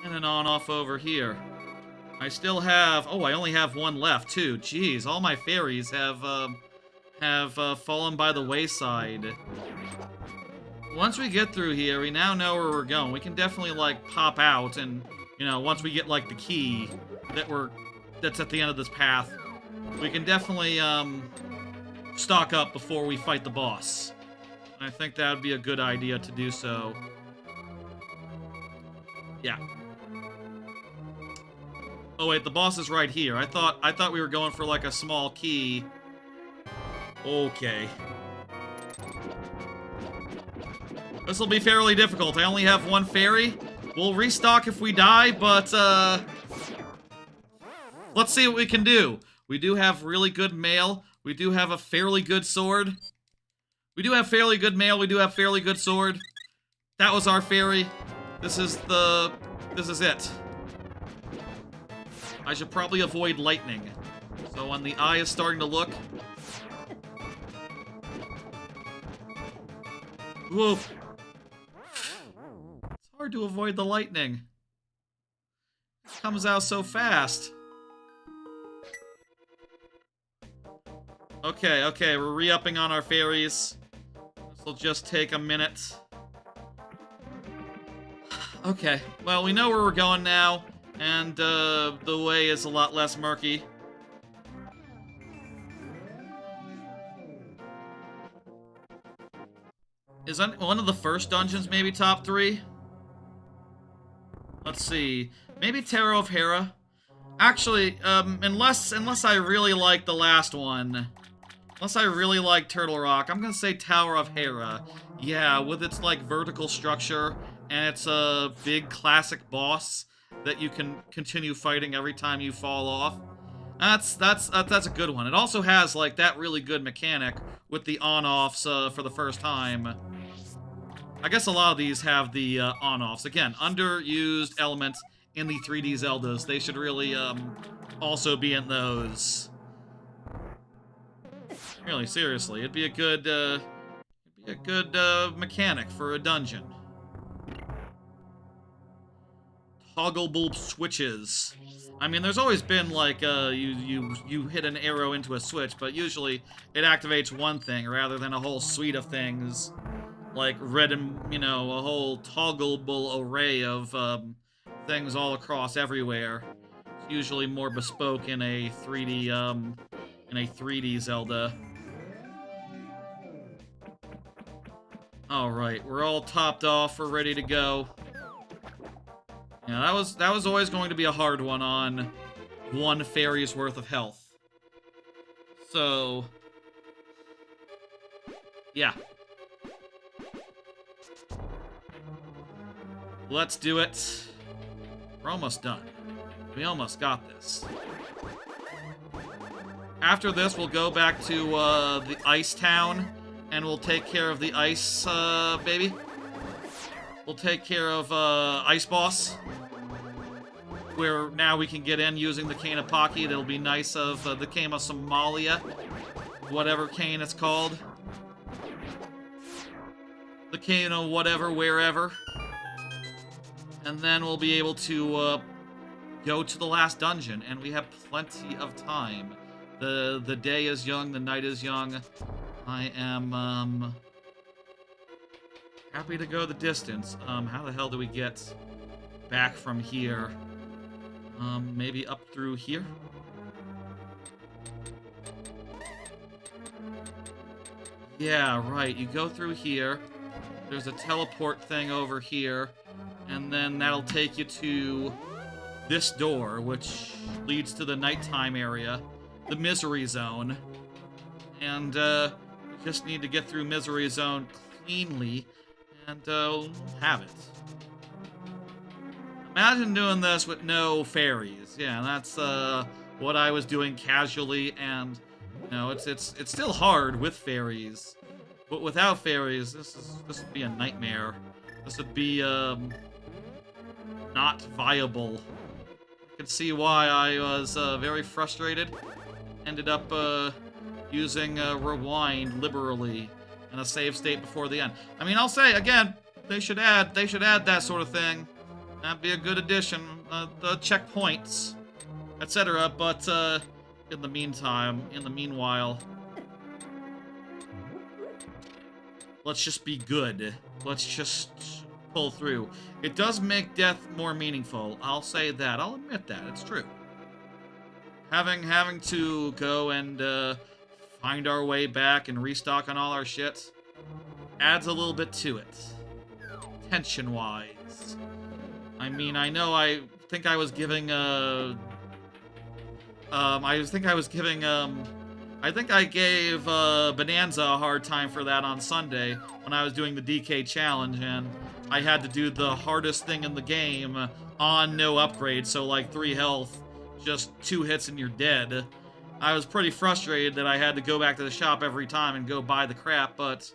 And an on-off over here. I still have... Oh, I only have one left, too. Jeez, all my fairies have fallen by the wayside. Once we get through here, we now know where we're going. We can definitely, like, pop out, and, you know, once we get, like, the key that's at the end of this path, we can definitely, stock up before we fight the boss. I think that would be a good idea to do so. Yeah. Oh wait, the boss is right here. I thought we were going for like a small key. Okay. This will be fairly difficult. I only have one fairy. We'll restock if we die, but let's see what we can do. We do have really good mail. We do have a fairly good sword. We do have fairly good mail. We do have fairly good sword. That was our fairy. This is it. I should probably avoid lightning. So when the eye is starting to look... Woof. It's hard to avoid the lightning. It comes out so fast. Okay, we're re-upping on our fairies. This'll just take a minute. Okay, well, we know where we're going now, and the way is a lot less murky. Is one of the first dungeons maybe top 3? Let's see. Maybe Tarot of Hera? Actually, unless I really like the last one, unless I really like Turtle Rock, I'm gonna say Tower of Hera. Yeah, with its, like, vertical structure, and it's a big classic boss that you can continue fighting every time you fall off. That's a good one. It also has, like, that really good mechanic with the on-offs for the first time. I guess a lot of these have the on-offs. Again, underused elements in the 3D Zeldas. They should really also be in those. Really, seriously, it'd be a good mechanic for a dungeon. Toggleable switches. I mean, there's always been, like, you hit an arrow into a switch, but usually it activates one thing rather than a whole suite of things, like red and, you know, a whole toggleable array of things all across everywhere. It's usually more bespoke in a 3D Zelda. Alright, we're all topped off, we're ready to go. Yeah, that was always going to be a hard one on one fairy's worth of health. So, yeah. Let's do it. We're almost done. We almost got this. After this, we'll go back to the Ice Town, and we'll take care of the Ice baby. We'll take care of Ice Boss, where now we can get in using the Cane of Pocky. It'll be nice of the Cane of Somalia, whatever cane it's called. The Cane of whatever, wherever. And then we'll be able to go to the last dungeon, and we have plenty of time. The day is young, the night is young. I am happy to go the distance. How the hell do we get back from here? Maybe up through here? Yeah, right. You go through here. There's a teleport thing over here. And then that'll take you to this door, which leads to the nighttime area. The Misery Zone. And, just need to get through Misery Zone cleanly. And, have it. Imagine doing this with no fairies. Yeah, that's what I was doing casually, and you know, it's still hard with fairies, but without fairies, this would be a nightmare. This would be not viable. I can see why I was very frustrated. Ended up using rewind liberally and a save state before the end. I mean, I'll say again, they should add that sort of thing. That'd be a good addition. The checkpoints, etc. But in the meanwhile, let's just be good. Let's just pull through. It does make death more meaningful. I'll say that. I'll admit that. It's true. Having to go and find our way back and restock on all our shit adds a little bit to it, tension-wise. I mean, I know I think I was giving, I think I gave, Bonanza a hard time for that on Sunday when I was doing the DK challenge, and I had to do the hardest thing in the game on no upgrade, so like 3 health, just 2 hits and you're dead. I was pretty frustrated that I had to go back to the shop every time and go buy the crap, but,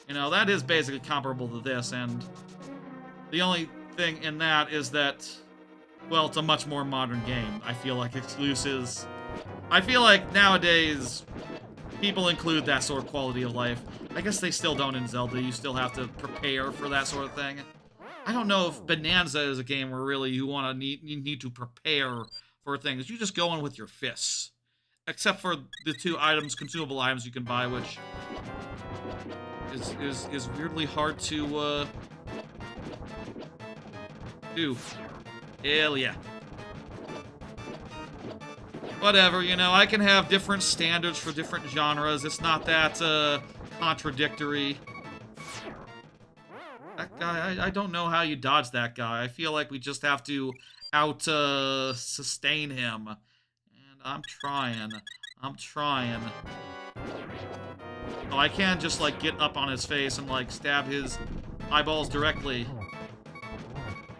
you know, that is basically comparable to this, and the only thing in that is that, well, it's a much more modern game. I feel like exclusives, I feel like nowadays people include that sort of quality of life. I guess they still don't in Zelda. You still have to prepare for that sort of thing. I don't know if Bonanza is a game where really you need to prepare for things. You just go in with your fists, except for the 2 items, consumable items you can buy, which is weirdly hard to do. Hell yeah. Whatever, you know, I can have different standards for different genres. It's not that contradictory. That guy, I don't know how you dodge that guy. I feel like we just have to sustain him. And I'm trying. Oh, I can't just, like, get up on his face and, like, stab his eyeballs directly.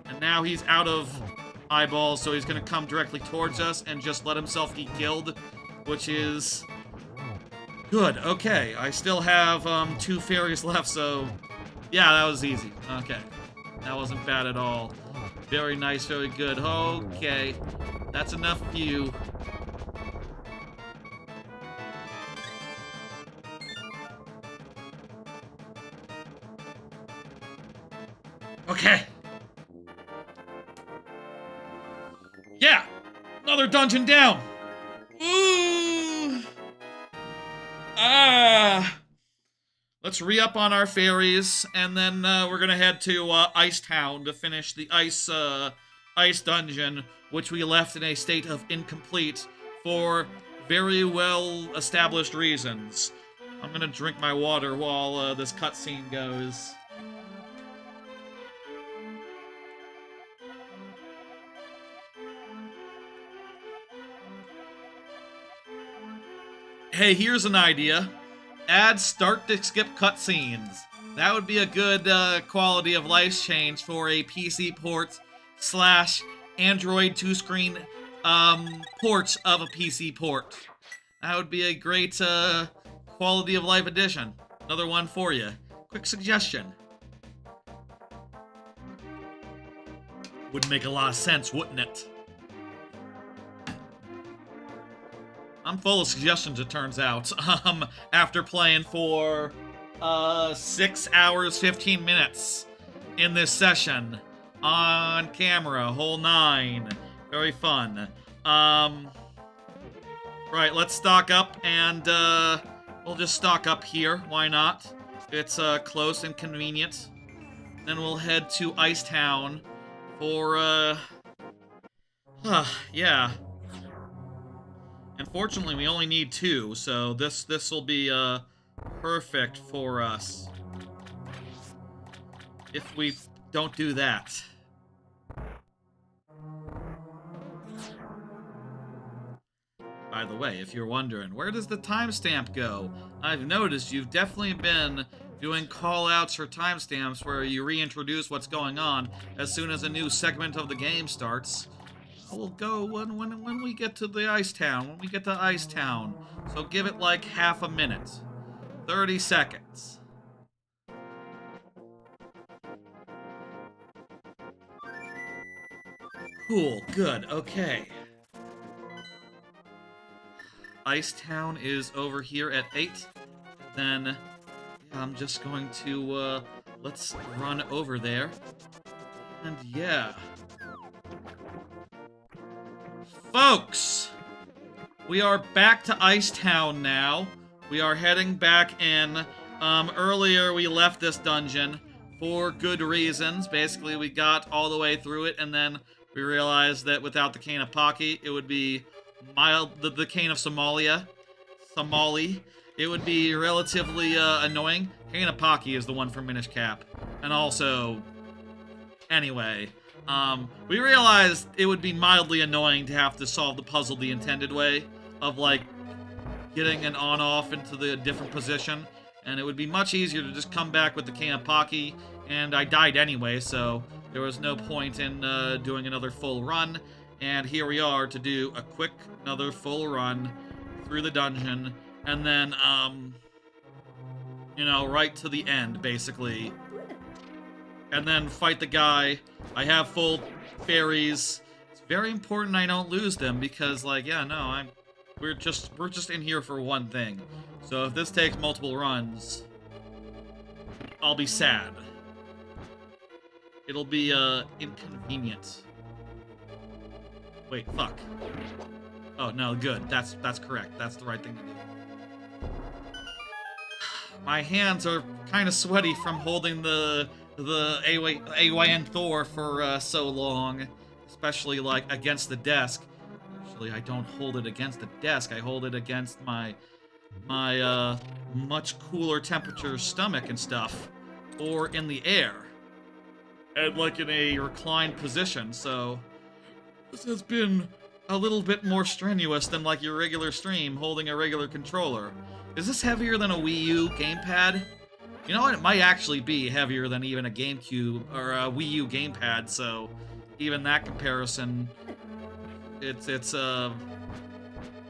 And now he's out of eyeballs, so he's gonna come directly towards us and just let himself get killed, which is good. Okay, I still have 2 fairies left, so yeah, that was easy. Okay, that wasn't bad at all. Very nice, very good. Okay, that's enough of you. Okay. Yeah! Another dungeon down! Ooh! Let's re-up on our fairies, and then we're gonna head to Ice Town to finish the ice ice dungeon, which we left in a state of incomplete for very well established reasons. I'm gonna drink my water while this cutscene goes. Hey, here's an idea. Add start to skip cutscenes. That would be a good quality of life change for a PC port / Android 2-screen port of a PC port. That would be a great quality of life addition. Another one for you. Quick suggestion. Would make a lot of sense, wouldn't it? I'm full of suggestions, it turns out. After playing for 6 hours, 15 minutes in this session. On camera, whole 9. Very fun. Right, let's stock up, and we'll just stock up here. Why not? It's close and convenient. Then we'll head to Ice Town for, yeah. Unfortunately, we only need 2, so this will be perfect for us if we don't do that. By the way, if you're wondering, where does the timestamp go? I've noticed you've definitely been doing call-outs for timestamps where you reintroduce what's going on as soon as a new segment of the game starts. We'll go when we get to the Ice Town, when we get to Ice Town. So give it like half a minute. 30 seconds. Cool, good, okay. Ice Town is over here at 8. Then I'm just going to, let's run over there. And yeah. Folks, we are back to Ice Town now. We are heading back in. Earlier we left this dungeon for good reasons. Basically, we got all the way through it, and then we realized that without the cane of Pocky, it would be the cane of Somali, it would be relatively annoying. Cane of Pocky is the one for Minish Cap. And also, anyway, we realized it would be mildly annoying to have to solve the puzzle the intended way of, like, getting an on-off into the different position, and it would be much easier to just come back with the cane of Pocky, and I died anyway, so there was no point in doing another full run, and here we are to do a quick, another full run through the dungeon, and then, you know, right to the end, basically. And then fight the guy. I have full fairies. It's very important I don't lose them because, like, yeah, no, we're just in here for one thing. So if this takes multiple runs, I'll be sad. It'll be inconvenient. Wait, fuck. Oh no, good. That's correct. That's the right thing to do. My hands are kind of sweaty from holding the AYN Thor for so long, especially like against the desk. Actually, I don't hold it against the desk. I hold it against my much cooler temperature stomach and stuff, or in the air, and like in a reclined position. So this has been a little bit more strenuous than like your regular stream holding a regular controller. Is this heavier than a Wii U gamepad? You know what? It might actually be heavier than even a GameCube or a Wii U gamepad, so even that comparison, it's a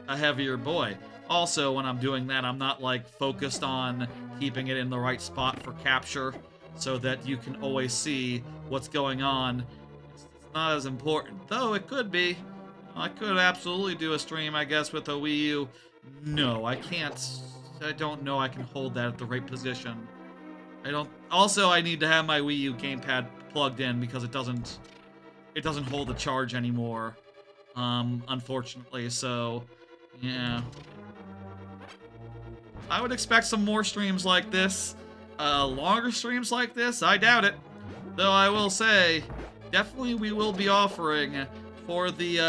heavier boy. Also, when I'm doing that, I'm not like focused on keeping it in the right spot for capture so that you can always see what's going on. It's not as important, though it could be. I could absolutely do a stream, I guess, with a Wii U. No, I can't. I don't know I can hold that at the right position. I don't. Also, I need to have my Wii U gamepad plugged in because it doesn't hold the charge anymore, unfortunately. So, yeah. I would expect some more streams like this. Longer streams like this, I doubt it. Though I will say, definitely we will be offering for the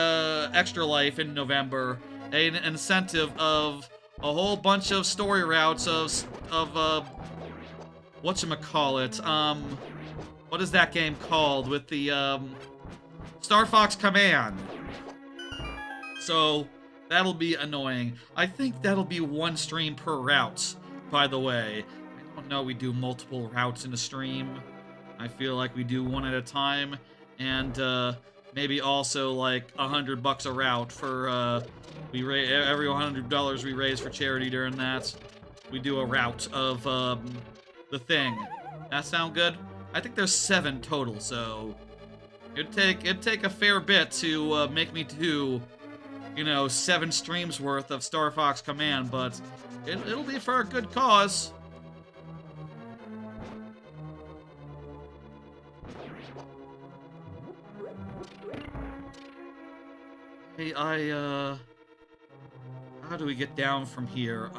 Extra Life in November an incentive of a whole bunch of story routes of whatchamacallit, what is that game called with the Star Fox Command. So that'll be annoying. I think that'll be one stream per route, by the way. I don't know we do multiple routes in a stream. I feel like we do one at a time, and maybe also like $100 a route for every $100 we raise for charity during that. We do a route of the thing. That sound good? I think there's 7 total, so it'd take a fair bit to make me do, you know, 7 streams worth of Star Fox Command, but it'll be for a good cause. Hey, how do we get down from here?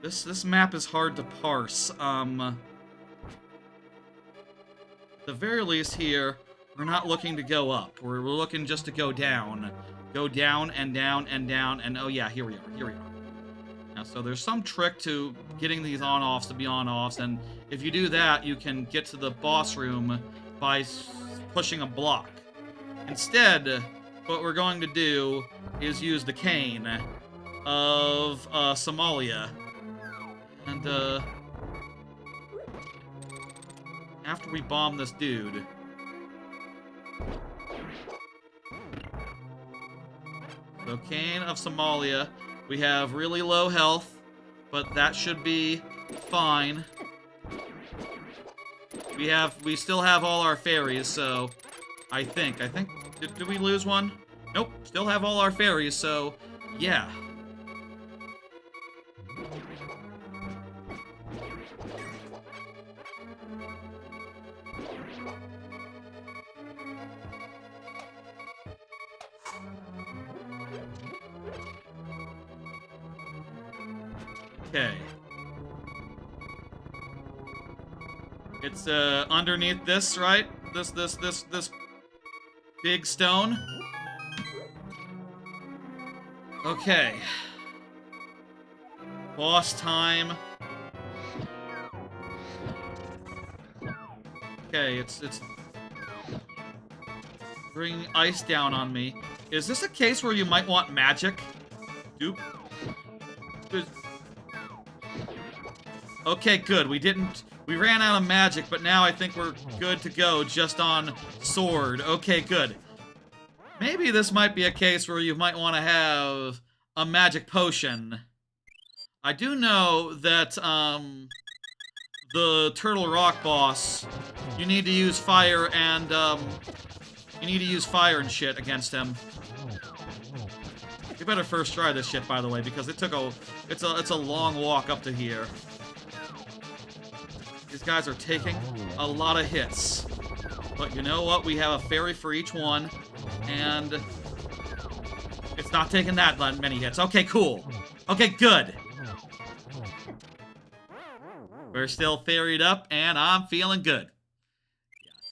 This map is hard to parse. At the very least here, we're not looking to go up. We're looking just to go down. Go down and down and down, and oh yeah, here we are. Now, so there's some trick to getting these on-offs to be on-offs, and if you do that, you can get to the boss room by pushing a block. Instead, what we're going to do is use the cane of Somalia. And after we bomb this dude, so cane of Somalia, we have really low health, but that should be fine. We still have all our fairies, so I think, did we lose one? Nope, still have all our fairies, so yeah. Okay. It's underneath this, right? This big stone. Okay. Boss time. Okay, it's bringing ice down on me. Is this a case where you might want magic? Doop. Okay, good. We ran out of magic, but now I think we're good to go just on sword. Okay, good. Maybe this might be a case where you might want to have a magic potion. I do know that, the Turtle Rock boss, you need to use fire and, shit against him. You better first try this shit, by the way, because it's a long walk up to here. These guys are taking a lot of hits. But you know what? We have a fairy for each one, and it's not taking that many hits. Okay, cool. Okay, good. We're still fairied up, and I'm feeling good.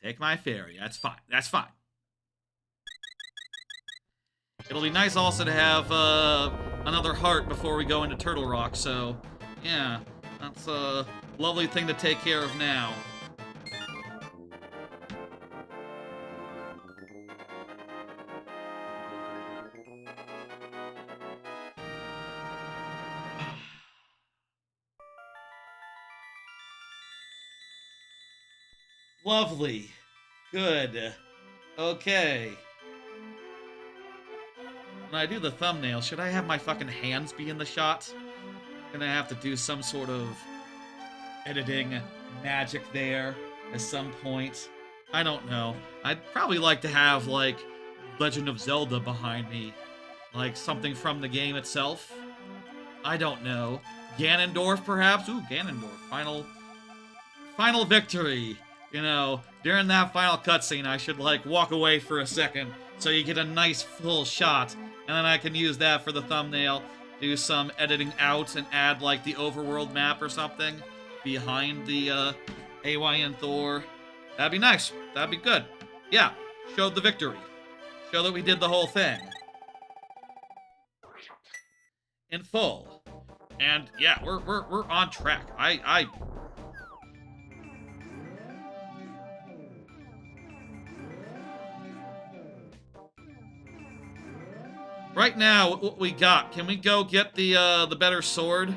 Yeah, take my fairy. That's fine. That's fine. It'll be nice also to have another heart before we go into Turtle Rock, so yeah, that's a lovely thing to take care of now. Lovely. Good. Okay. When I do the thumbnail, should I have my fucking hands be in the shot? Gonna have to do some sort of editing magic there at some point. I don't know. I'd probably like to have, like, Legend of Zelda behind me. Like, something from the game itself. I don't know. Ganondorf, perhaps? Ooh, Ganondorf. Final victory. You know, during that final cutscene, I should, like, walk away for a second so you get a nice full shot, and then I can use that for the thumbnail, do some editing out, and add, like, the overworld map or something behind the AYN Thor. That'd be nice. That'd be good. Yeah, showed the victory. Show that we did the whole thing. In full. And yeah, we're on track. Right now, what we got? Can we go get the better sword?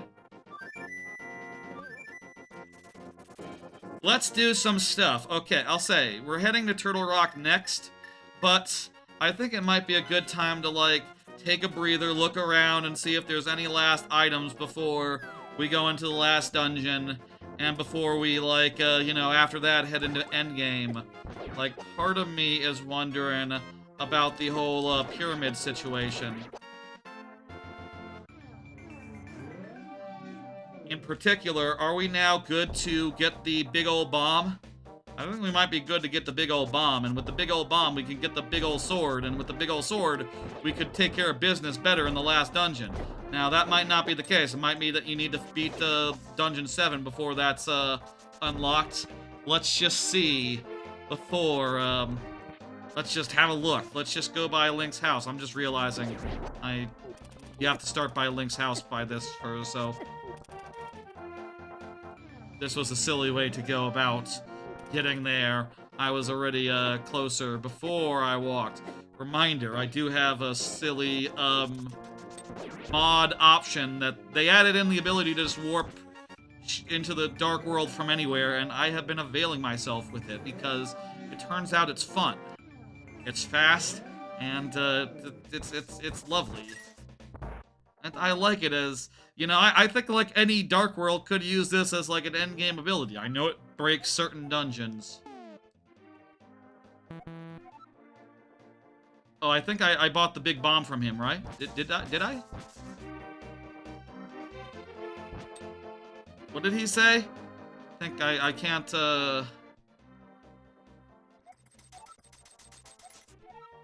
Let's do some stuff. Okay, I'll say we're heading to Turtle Rock next, but I think it might be a good time to like take a breather, look around, and see if there's any last items before we go into the last dungeon, and before we like after that head into endgame. Like, part of me is wondering about the whole pyramid situation. In particular, are we now good to get the big old bomb? I think we might be good to get the big old bomb, and with the big old bomb, we can get the big old sword, and with the big old sword, we could take care of business better in the last dungeon. Now, that might not be the case. It might be that you need to beat Dungeon 7 before that's unlocked. Let's just see before, let's just have a look. Let's just go by Link's house. I'm just realizing you have to start by Link's house by this first, so this was a silly way to go about getting there. I was already closer before I walked. Reminder, I do have a silly mod option that they added in, the ability to just warp into the dark world from anywhere, and I have been availing myself with it because it turns out it's fun. It's fast, and it's lovely. And I like it as, I think like any dark world could use this as like an endgame ability. I know it breaks certain dungeons. Oh, I think I bought the big bomb from him, right? Did I? What did he say? I think I can't,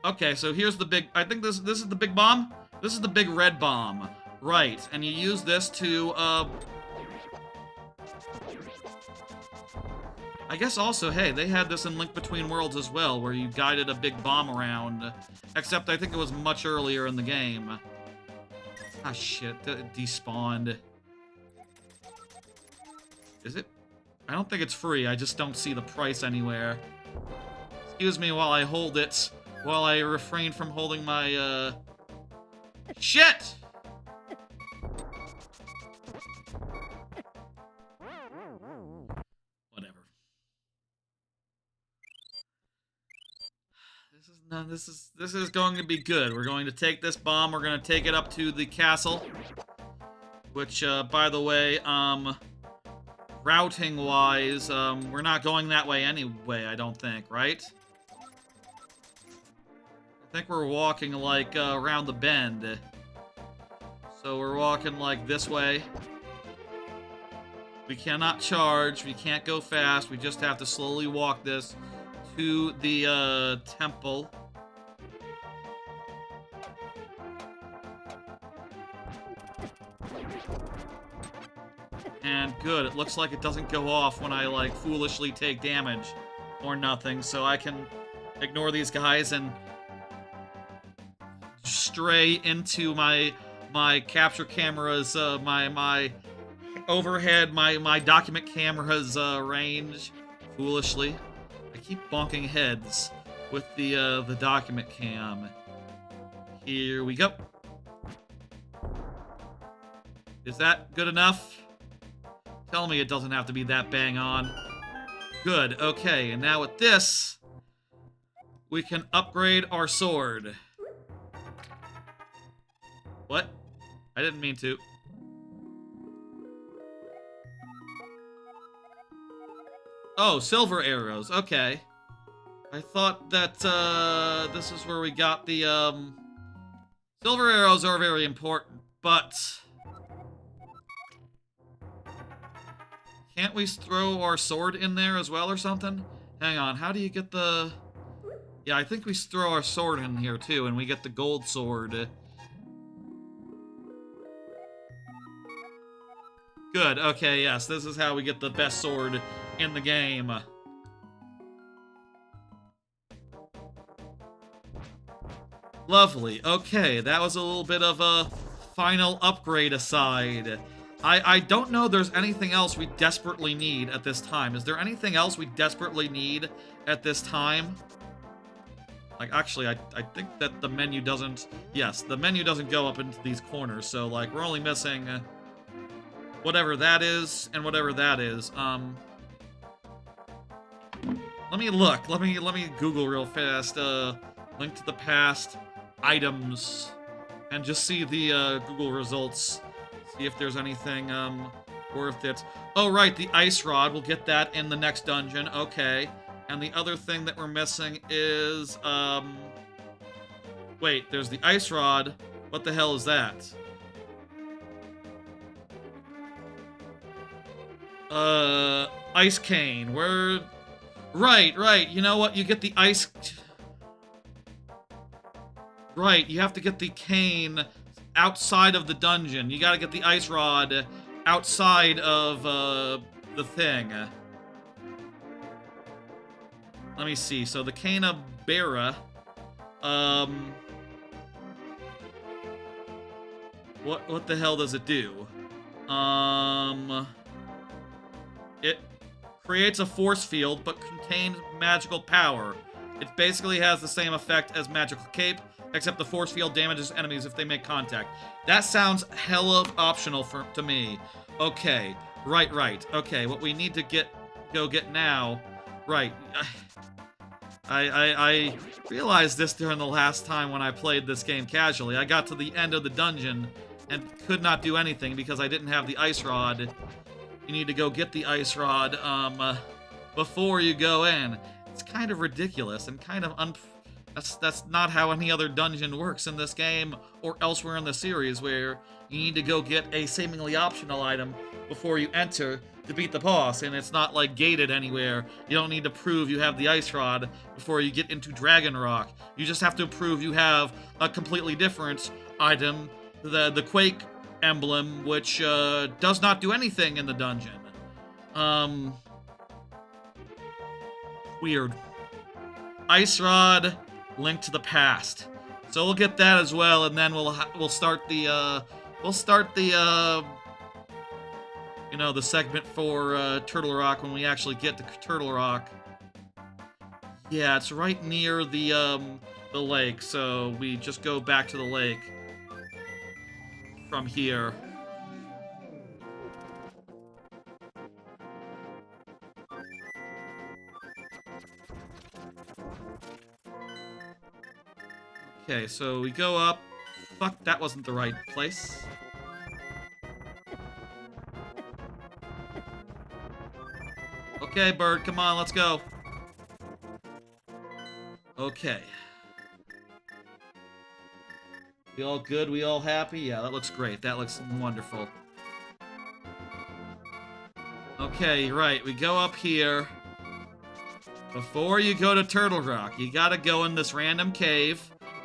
Okay, so here's the big... I think this is the big bomb? This is the big red bomb. Right, and you use this to, I guess also, hey, they had this in Link Between Worlds as well, where you guided a big bomb around. Except I think it was much earlier in the game. Ah, shit. Despawned. Is it? I don't think it's free. I just don't see the price anywhere. Excuse me while I hold it. While I refrain from holding my, Shit! Whatever. This is going to be good. We're going to take this bomb. We're going to take it up to the castle. Which, by the way, routing-wise, we're not going that way anyway, I don't think, right? I think we're walking, like, around the bend. So we're walking, like, this way. We cannot charge. We can't go fast. We just have to slowly walk this to the, temple. And good. It looks like it doesn't go off when I, like, foolishly take damage or nothing. So I can ignore these guys and stray into my capture camera's, my overhead, my document camera's, range, foolishly. I keep bonking heads with the document cam. Here we go. Is that good enough? Tell me it doesn't have to be that bang on. Good, okay, and now with this, we can upgrade our sword. What? I didn't mean to. Oh, silver arrows. Okay. I thought that, this is where we got the, Silver arrows are very important, but... Can't we throw our sword in there as well or something? Hang on, how do you get the... Yeah, I think we throw our sword in here too, and we get the gold sword. Good, okay, yes, this is how we get the best sword in the game. Lovely. Okay, that was a little bit of a final upgrade aside. I don't know there's anything else we desperately need at this time. Is there anything else we desperately need at this time? Like, actually, I think that the menu doesn't... Yes, the menu doesn't go up into these corners, so, like, we're only missing whatever that is and whatever that is. Let me look. Let me Google real fast. Link to the past, items, and just see the Google results. See if there's anything, or if it's... Oh, right, the ice rod. We'll get that in the next dungeon. Okay. And the other thing that we're missing is, wait, there's the ice rod. What the hell is that? Ice cane. Where... Right. You know what? You get the ice... Right, you have to get the cane outside of the dungeon. You gotta get the ice rod outside of, the thing. Let me see. So the cane of Bera, what the hell does it do? It creates a force field, but contains magical power. It basically has the same effect as Magical Cape, except the force field damages enemies if they make contact. That sounds hella optional to me. Okay, right. Okay, what we need to go get now... Right. I realized this during the last time when I played this game casually. I got to the end of the dungeon and could not do anything because I didn't have the ice rod. You need to go get the ice rod, before you go in. It's kind of ridiculous and kind of that's not how any other dungeon works in this game or elsewhere in the series, where you need to go get a seemingly optional item before you enter to beat the boss, and it's not like gated anywhere. You don't need to prove you have the ice rod before you get into Dragon Rock. You just have to prove you have a completely different item, the Quake emblem, which does not do anything in the dungeon. Weird. Ice rod, Link to the Past. So we'll get that as well, and then we'll start the you know, the segment for Turtle Rock when we actually get to Turtle Rock. Yeah, it's right near the lake, so we just go back to the lake from here. Okay, so we go up. Fuck, that wasn't the right place. Okay, bird, come on, let's go. Okay. We all good? We all happy? Yeah, that looks great. That looks wonderful. Okay, right. We go up here. Before you go to Turtle Rock, you gotta go in this random cave.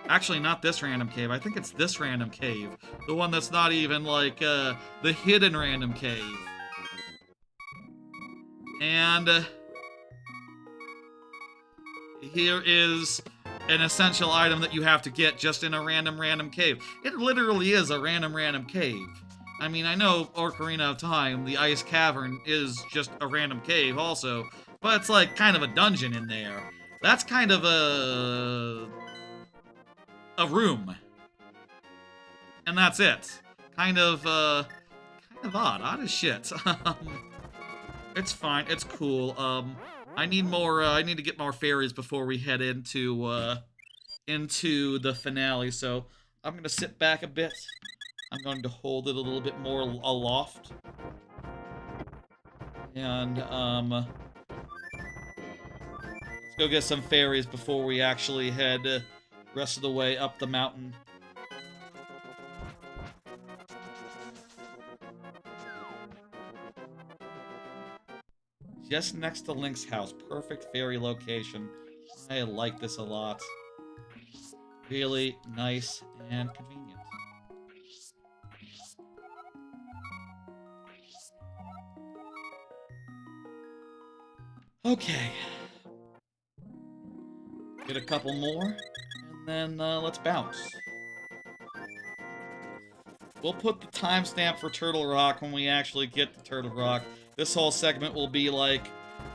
Actually, not this random cave. I think it's this random cave. The one that's not even, like, the hidden random cave. And here is an essential item that you have to get just in a random cave. It literally is a random cave. I mean, I know Ocarina of Time, the Ice Cavern, is just a random cave also, but it's like kind of a dungeon in there. That's kind of a room. And that's it. Kind of odd. Odd as shit. It's fine. It's cool. I need more. I need to get more fairies before we head into the finale. So I'm gonna sit back a bit. I'm going to hold it a little bit more aloft. And let's go get some fairies before we actually head the rest of the way up the mountain. Just next to Link's house. Perfect fairy location. I like this a lot. Really nice and convenient. Okay. Get a couple more, and then let's bounce. We'll put the timestamp for Turtle Rock when we actually get to Turtle Rock. This whole segment will be like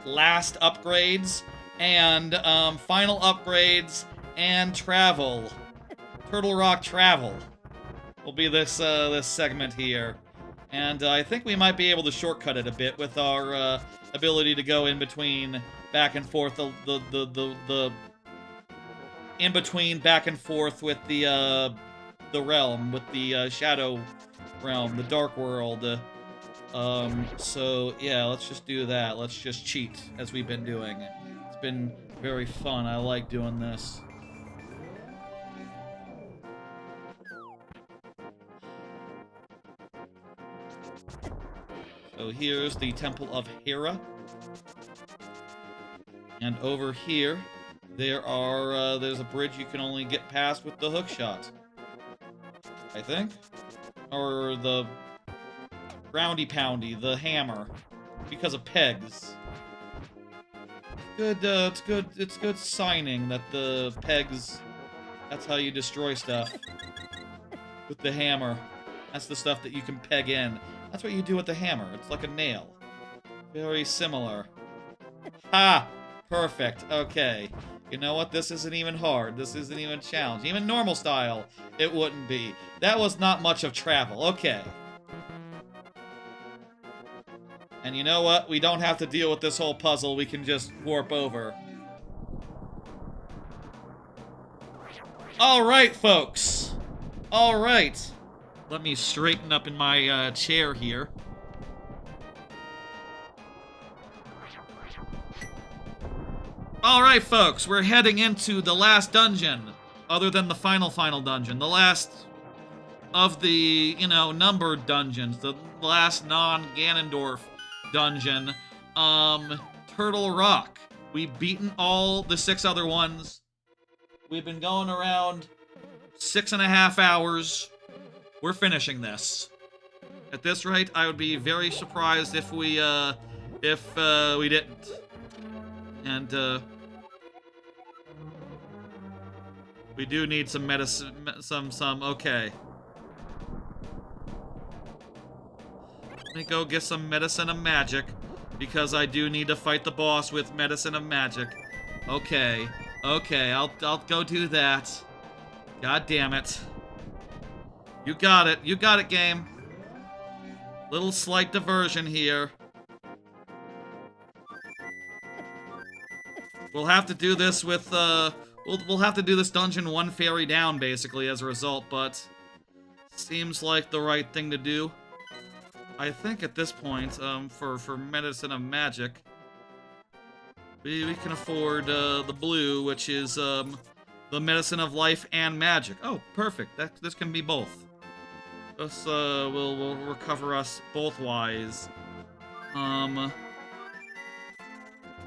last upgrades and final upgrades and travel. Turtle Rock travel will be this this segment here. And I think we might be able to shortcut it a bit with our ability to go in between back and forth the in between back and forth with the realm, with the shadow realm, the dark world. So yeah, let's just do that. Let's just cheat as we've been doing. It's been very fun. I like doing this. So here's the Temple of Hera. And over here, there's a bridge you can only get past with the hook shot. I think? Or the roundy poundy, the hammer. Because of pegs. Good, it's good signing that the pegs, that's how you destroy stuff. With the hammer. That's the stuff that you can peg in. That's what you do with the hammer. It's like a nail. Very similar. Ha! Perfect. Okay. You know what? This isn't even hard. This isn't even a challenge. Even normal style, it wouldn't be. That was not much of travel. Okay. And you know what? We don't have to deal with this whole puzzle. We can just warp over. Alright, folks. Alright. Let me straighten up in my chair here. Alright, folks, we're heading into the last dungeon, other than the final dungeon. The last of the, you know, numbered dungeons. The last non-Ganondorf dungeon. Turtle Rock. We've beaten all the 6 other ones. We've been going around 6.5 hours. We're finishing this. At this rate, I would be very surprised if we didn't. And, we do need some medicine, okay. Let me go get some medicine of magic, because I do need to fight the boss with medicine of magic. Okay, I'll go do that. God damn it. You got it, game. Little slight diversion here. We'll have to do this with, we'll have to do this dungeon 1 fairy down, basically, as a result, but seems like the right thing to do. I think at this point, for medicine of magic, we can afford, the blue, which is, the medicine of life and magic. Oh, perfect. This can be both. This, will recover us both wise.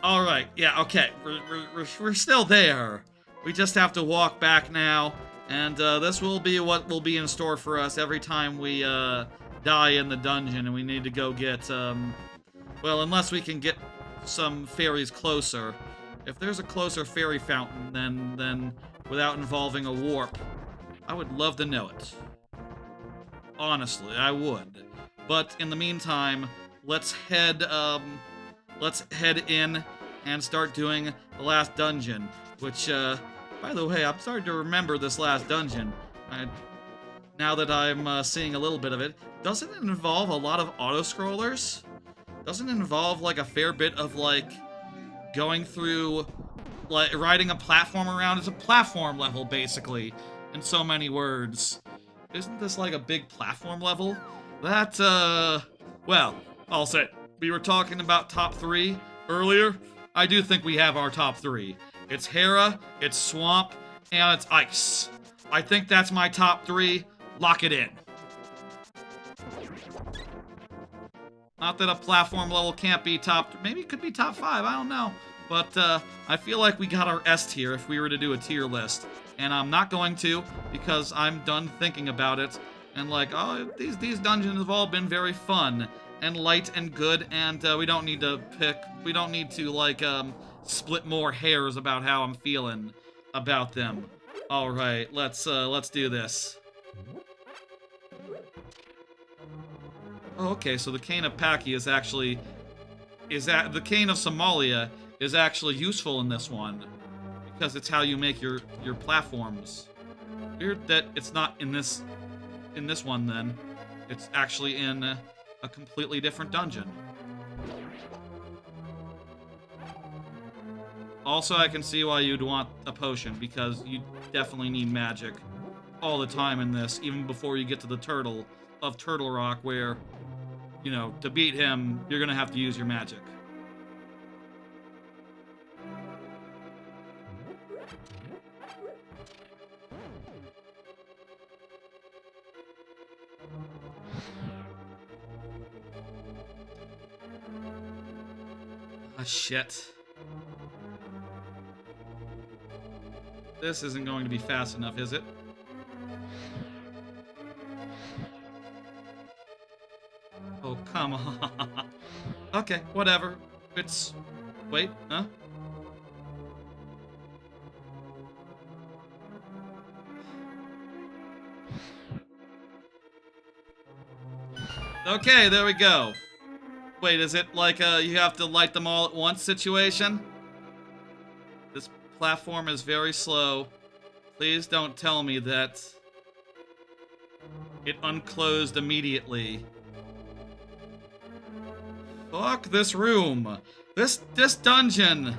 Alright, yeah, okay. We're still there. We just have to walk back now, and this will be what will be in store for us every time we die in the dungeon, and we need to go get, well, unless we can get some fairies closer. If there's a closer fairy fountain, then without involving a warp, I would love to know it. Honestly, I would. But in the meantime, let's head in and start doing the last dungeon, which, by the way, I'm starting to remember this last dungeon. Now that I'm seeing a little bit of it, doesn't it involve a lot of auto-scrollers? Doesn't it involve, like, a fair bit of, like, going through, like, riding a platform around? It's a platform level, basically, in so many words. Isn't this, like, a big platform level? That, well, I'll say, we were talking about top 3 earlier. I do think we have our top 3. It's Hera, it's Swamp, and it's Ice. I think that's my top 3. Lock it in. Not that a platform level can't be top... Maybe it could be top 5, I don't know. But, I feel like we got our S tier if we were to do a tier list. And I'm not going to, because I'm done thinking about it. And like, oh, these dungeons have all been very fun and light and good, and we don't need to like, split more hairs about how I'm feeling about them. All right, let's do this. Oh, okay, so the cane of Paki is actually the cane of Somalia is actually useful in this one because it's how you make your platforms. Weird that it's not in this one then. It's actually in a completely different dungeon. Also, I can see why you'd want a potion, because you definitely need magic all the time in this, even before you get to the turtle of Turtle Rock, where, you know, to beat him, you're gonna have to use your magic. Ah, shit. This isn't going to be fast enough, is it? Oh, come on. Okay, whatever. It's... Wait, huh? Okay, there we go. Wait, is it like you have to light them all at once situation? This platform is very slow. Please don't tell me that it unclosed immediately. Fuck this room. This dungeon.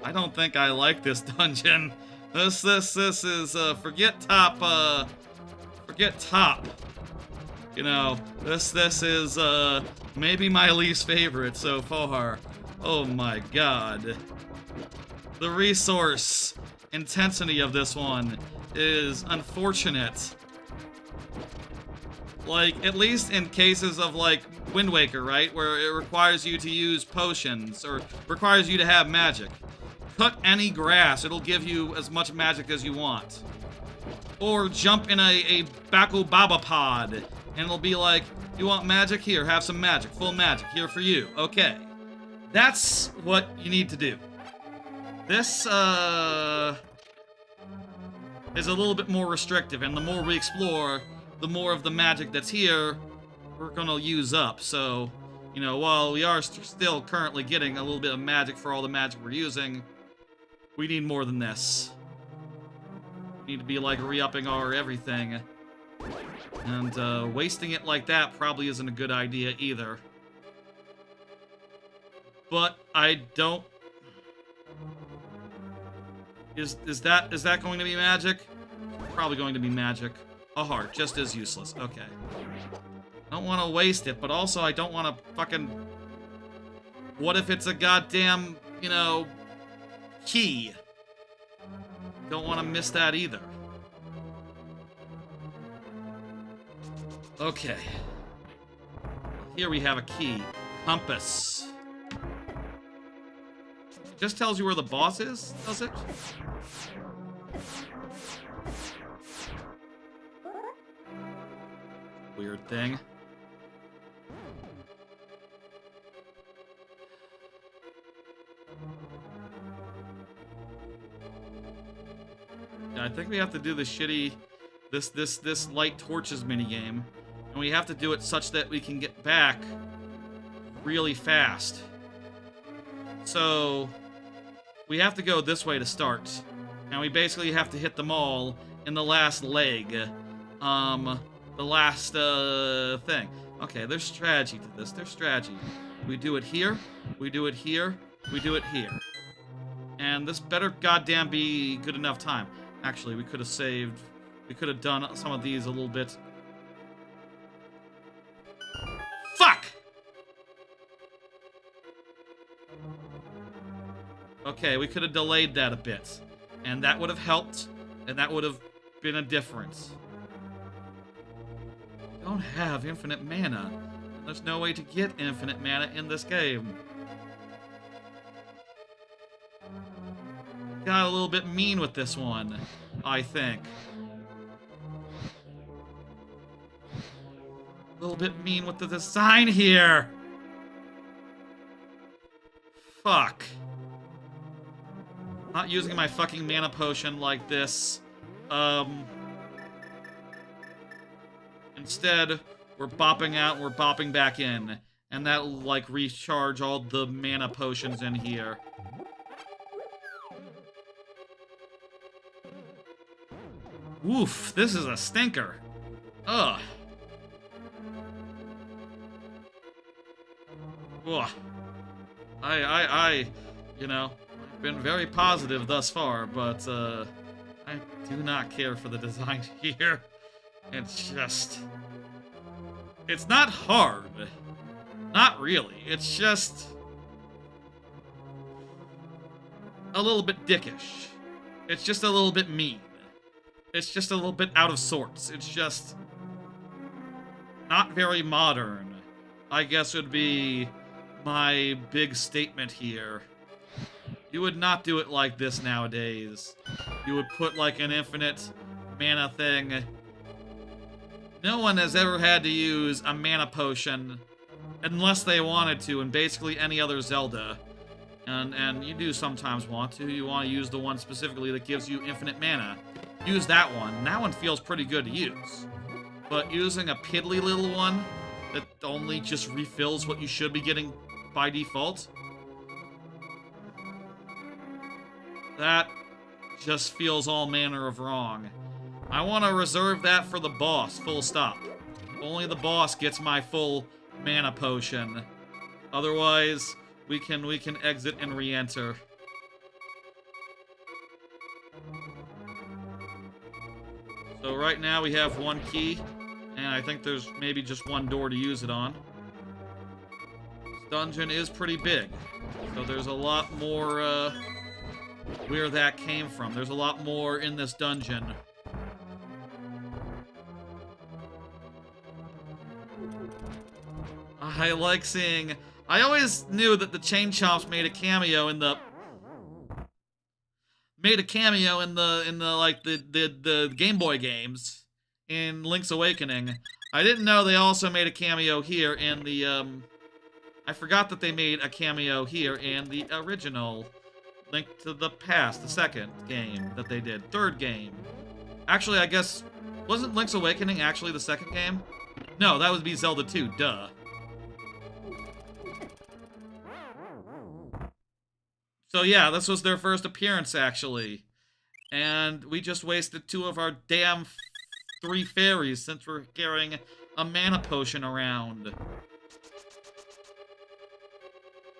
I don't think I like this dungeon. This is forget top. You know, this is maybe my least favorite so far. Oh my god. The resource intensity of this one is unfortunate. Like, at least in cases of, like, Wind Waker, right? Where it requires you to use potions, or requires you to have magic. Cut any grass, it'll give you as much magic as you want. Or jump in a Bakubaba pod, and it'll be like, you want magic? Here, have some magic. Full magic, here for you. Okay. That's what you need to do. This, is a little bit more restrictive, and the more we explore, the more of the magic that's here, we're gonna use up. So, you know, while we are still currently getting a little bit of magic for all the magic we're using, we need more than this. We need to be, like, re-upping our everything. And, wasting it like that probably isn't a good idea either. But I don't... Is that going to be magic? Probably going to be magic. A heart, just as useless. Okay. I don't want to waste it, but also I don't want to fucking... What if it's a goddamn, you know, key? Don't want to miss that either. Okay. Here we have a key. Compass. Just tells you where the boss is, does it? Weird thing. Yeah, I think we have to do the shitty this light torches minigame. And we have to do it such that we can get back really fast. So we have to go this way to start. And we basically have to hit them all in the last leg. The last, thing. Okay, there's strategy to this. There's strategy. We do it here. We do it here. We do it here. And this better goddamn be good enough time. Actually, we could have saved... We could have done some of these a little bit... Fuck! Okay, we could have delayed that a bit. And that would have helped. And that would have been a difference. Don't have infinite mana. There's no way to get infinite mana in this game. Got a little bit mean with this one, I think. A little bit mean with the design here. Fuck. Not using my fucking mana potion like this. Instead, we're bopping out and we're bopping back in. And that'll, like, recharge all the mana potions in here. Oof, this is a stinker. Ugh. Ugh. You know, I've been very positive thus far, but, I do not care for the design here. It's just... It's not hard. Not really. It's just... a little bit dickish. It's just a little bit mean. It's just a little bit out of sorts. It's just... not very modern, I guess would be my big statement here. You would not do it like this nowadays. You would put, like, an infinite mana thing. No one has ever had to use a mana potion unless they wanted to in basically any other Zelda. And you do sometimes want to. You want to use the one specifically that gives you infinite mana. Use that one. That one feels pretty good to use. But using a piddly little one that only just refills what you should be getting by default, that just feels all manner of wrong. I want to reserve that for the boss, full stop. Only the boss gets my full mana potion. Otherwise, we can exit and re-enter. So right now we have one key, and I think there's maybe just one door to use it on. This dungeon is pretty big, so there's a lot more, where that came from. There's a lot more in this dungeon. I like seeing... I always knew that the Chain Chomps made a cameo in the... like, the Game Boy games in Link's Awakening. I didn't know they also made a cameo here in the, I forgot that they made a cameo here in the original Link to the Past, the second game that they did. Third game. Actually, I guess... wasn't Link's Awakening actually the second game? No, that would be Zelda 2, duh. So yeah, this was their first appearance, actually. And we just wasted 2 of our damn 3 fairies since we're carrying a mana potion around.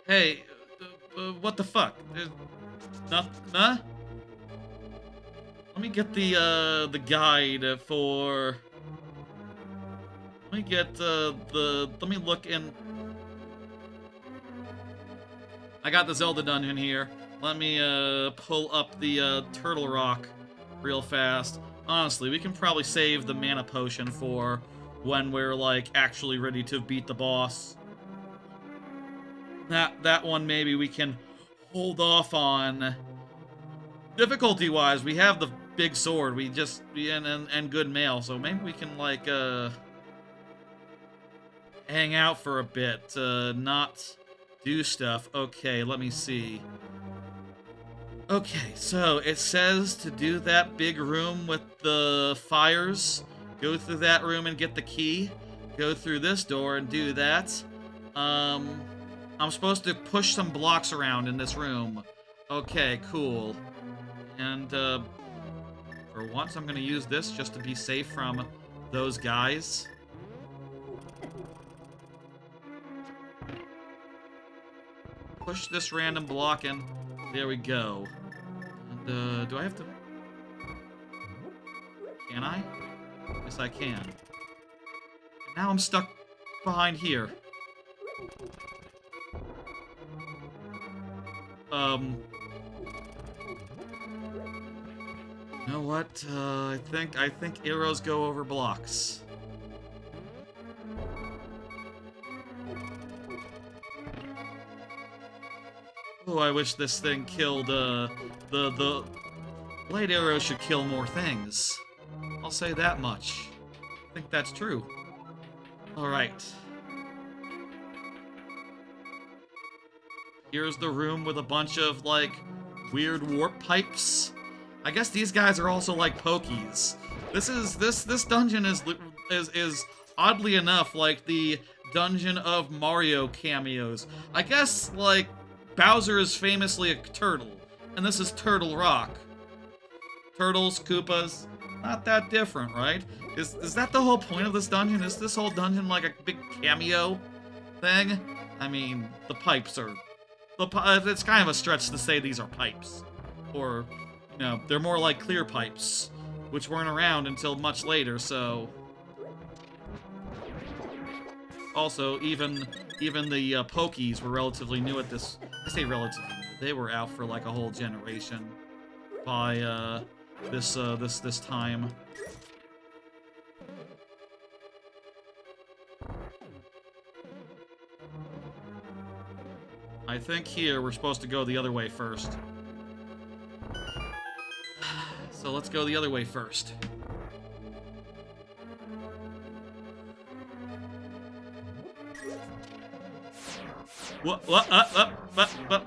Hey, what the fuck? There's nothing, huh? Let me get the guide for... Let me get, let me look in... I got the Zelda dungeon here. Let me, pull up the, Turtle Rock real fast. Honestly, we can probably save the mana potion for when we're, like, actually ready to beat the boss. That one maybe we can hold off on. Difficulty-wise, we have the big sword. We just... and good mail, so maybe we can, like, hang out for a bit, not... do stuff. Okay, let me see. Okay, so it says to do that big room with the fires. Go through that room and get the key. Go through this door and do that. I'm supposed to push some blocks around in this room. Okay, cool. And, for once I'm gonna use this just to be safe from those guys. Push this random block in. There we go. And, do I have to... Can I? Yes, I can. Now I'm stuck behind here. You know what? I think arrows go over blocks. Oh, I wish this thing killed, the light arrow should kill more things. I'll say that much. I think that's true. Alright. Here's the room with a bunch of, like, weird warp pipes. I guess these guys are also like pokies. This dungeon is oddly enough like the dungeon of Mario cameos. I guess like Bowser is famously a turtle, and this is Turtle Rock. Turtles, Koopas, not that different, right? Is that the whole point of this dungeon? Is this whole dungeon like a big cameo thing? I mean, the pipes are... It's kind of a stretch to say these are pipes. Or, you know, they're more like clear pipes, which weren't around until much later, so... Also, even the Pokies were relatively new at this... I say relatively new. They were out for like a whole generation by this time. I think here we're supposed to go the other way first. So let's go the other way first. What?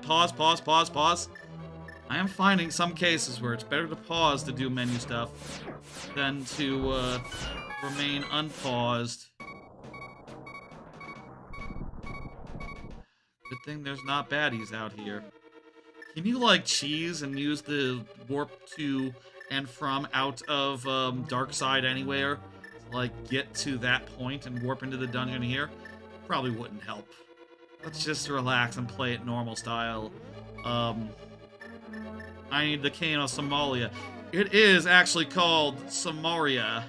Pause. I am finding some cases where it's better to pause to do menu stuff than to remain unpaused. Good thing there's not baddies out here. Can you, like, cheese and use the warp to and from out of Dark Side anywhere to, like, get to that point and warp into the dungeon here? Probably wouldn't help. Let's just relax and play it normal style. I need the cane of Somalia. It is actually called Samaria.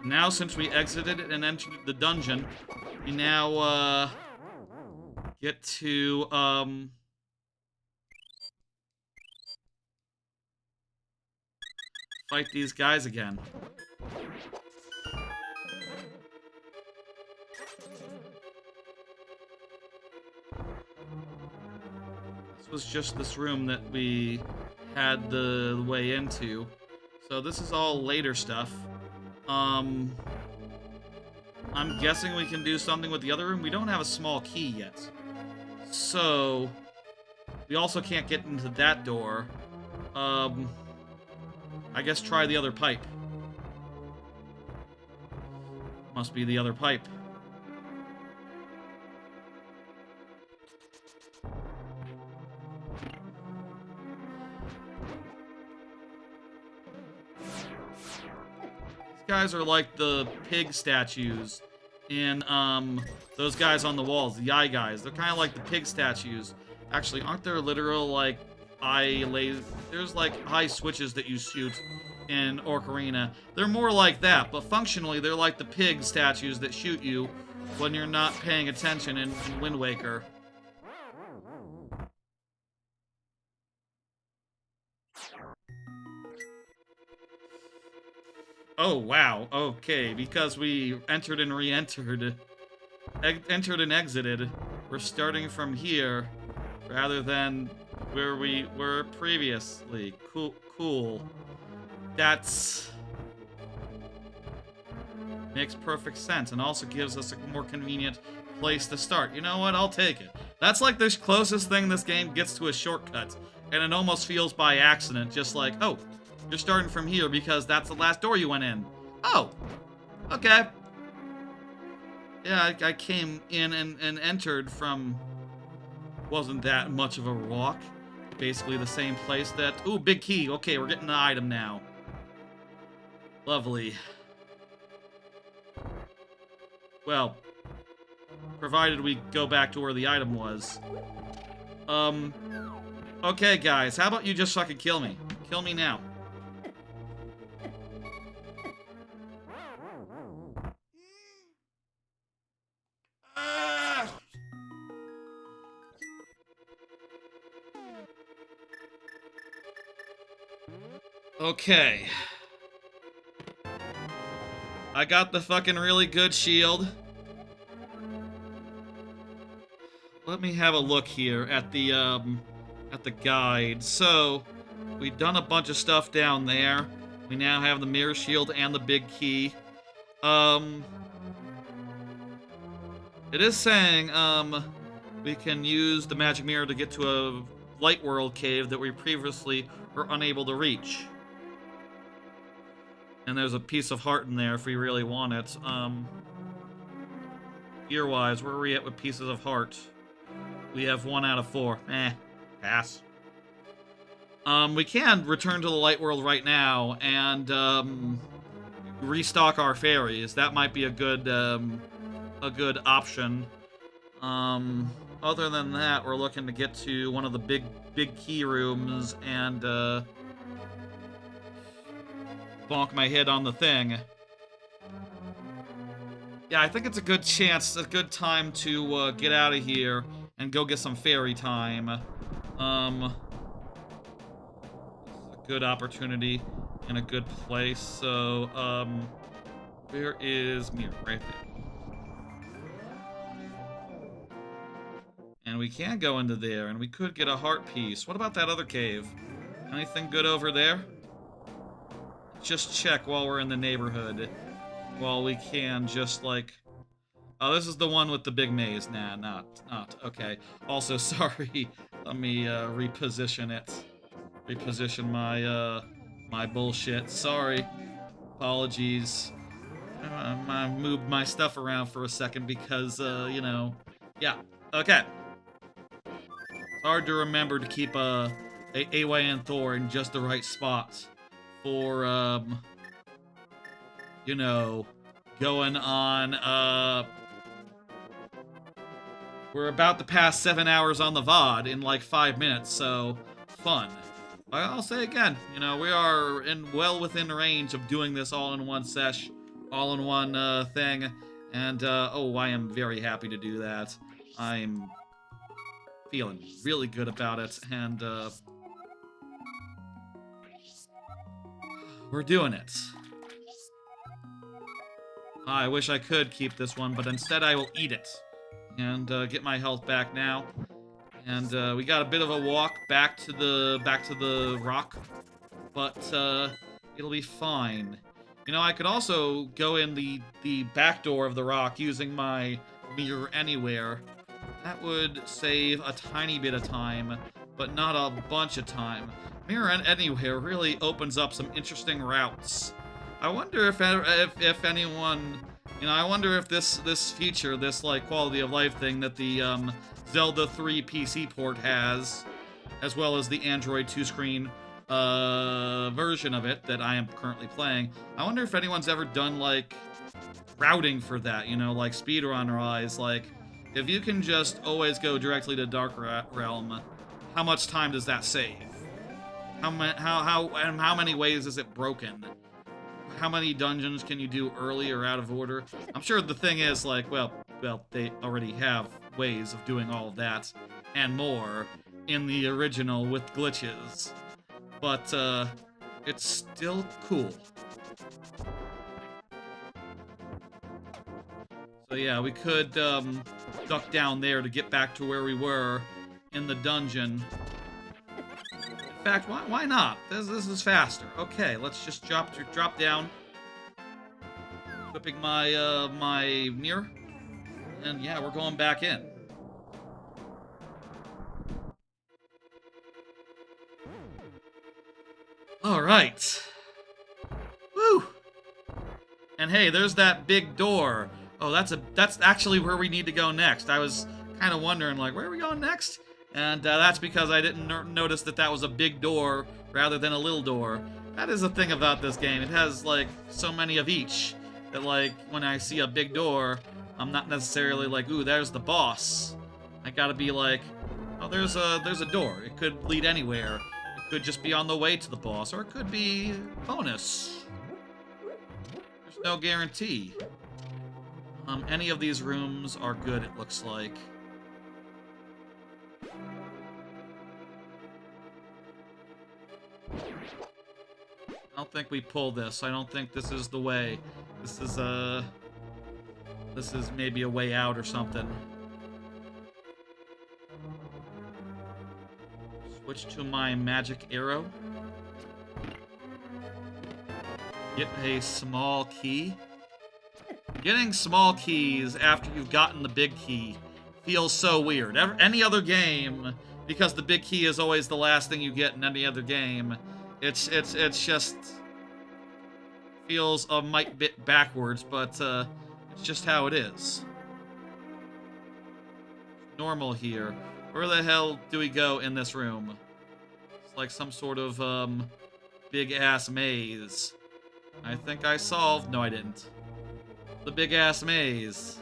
Now, since we exited and entered the dungeon, we now, get to, fight these guys again. This was just this room that we had the way into. So this is all later stuff. I'm guessing we can do something with the other room. We don't have a small key yet. So, we also can't get into that door. I guess try the other pipe. Must be the other pipe. Guys are like the pig statues in those guys on the walls, the eye guys. They're kind of like the pig statues. Actually, aren't there literal like there's like eye switches that you shoot in Ocarina? They're more like that, but functionally they're like the pig statues that shoot you when you're not paying attention in Wind Waker. Oh, wow. Okay, because we entered and re-entered, entered and exited, we're starting from here rather than where we were previously. Cool. That's... makes perfect sense and also gives us a more convenient place to start. You know what? I'll take it. That's like the closest thing this game gets to a shortcut, and it almost feels by accident, just like, oh, you're starting from here because that's the last door you went in. Oh, okay. Yeah, I came in and entered from... wasn't that much of a walk. Basically the same place that... Ooh, big key. Okay, we're getting the item now. Lovely. Well, provided we go back to where the item was. Okay, guys, how about you just fucking kill me? Kill me now. Okay. I got the fucking really good shield. Let me have a look here at the guide. So, we've done a bunch of stuff down there. We now have the mirror shield and the big key. It is saying, we can use the magic mirror to get to a light world cave that we previously were unable to reach. And there's a piece of heart in there if we really want it. Gear-wise, where are we at with pieces of heart? We have 1 out of 4. Pass. We can return to the light world right now and, restock our fairies. That might be a good option. Other than that, we're looking to get to one of the big key rooms and, bonk my head on the thing. Yeah, I think it's a good chance, a good time to, get out of here and go get some fairy time. This is a good opportunity in a good place, so, where is Mirror? Right there. And we can go into there, and we could get a heart piece. What about that other cave? Anything good over there? Just check while we're in the neighborhood. While we can just, like... Oh, this is the one with the big maze. Nah, not. Okay. Also, sorry. Let me, reposition it. Reposition my, my bullshit. Sorry. Apologies. I moved my stuff around for a second because, you know... Yeah. Okay. It's hard to remember to keep AYN Thor in just the right spot for, you know, going on, we're about to pass 7 hours on the VOD in like 5 minutes, so fun. I'll say again, you know, we are well within range of doing this all in one sesh, all in one thing, and oh, I am very happy to do that. I'm feeling really good about it, and we're doing it. I wish I could keep this one, but instead I will eat it and get my health back now. And we got a bit of a walk back to the rock, but it'll be fine. You know, I could also go in the back door of the rock using my mirror anywhere. That would save a tiny bit of time, but not a bunch of time. Mirror anywhere really opens up some interesting routes. I wonder if anyone, you know, I wonder if this feature, this like quality of life thing that the Zelda 3 PC port has, as well as the Android 2-screen version of it that I am currently playing. I wonder if anyone's ever done like routing for that, you know, like speedrunner-wise, like if you can just always go directly to Dark Realm, how much time does that save? How many ways is it broken? How many dungeons can you do early or out of order? I'm sure the thing is, like, well, they already have ways of doing all of that and more in the original with glitches. But, it's still cool. So yeah, we could, duck down there to get back to where we were in the dungeon. In fact, why not? This is faster. Okay, let's just drop down. Equipping my, my mirror. And yeah, we're going back in. Alright. Woo! And hey, there's that big door. Oh, that's actually where we need to go next. I was kind of wondering, like, where are we going next? And that's because I didn't notice that was a big door rather than a little door. That is the thing about this game. It has, like, so many of each that, like, when I see a big door, I'm not necessarily like, ooh, there's the boss. I gotta be like, oh, there's a door. It could lead anywhere. It could just be on the way to the boss, or it could be bonus. There's no guarantee. Any of these rooms are good, it looks like. I don't think we pull this. I don't think this is the way. This is maybe a way out or something. Switch to my magic arrow. Get a small key. Getting small keys after you've gotten the big key feels so weird. Any other game, because the big key is always the last thing you get in any other game, it's just feels a mite bit backwards, but it's just how it is. Normal here. Where the hell do we go in this room? It's like some sort of big-ass maze. I think I solved... No, I didn't. The big-ass maze.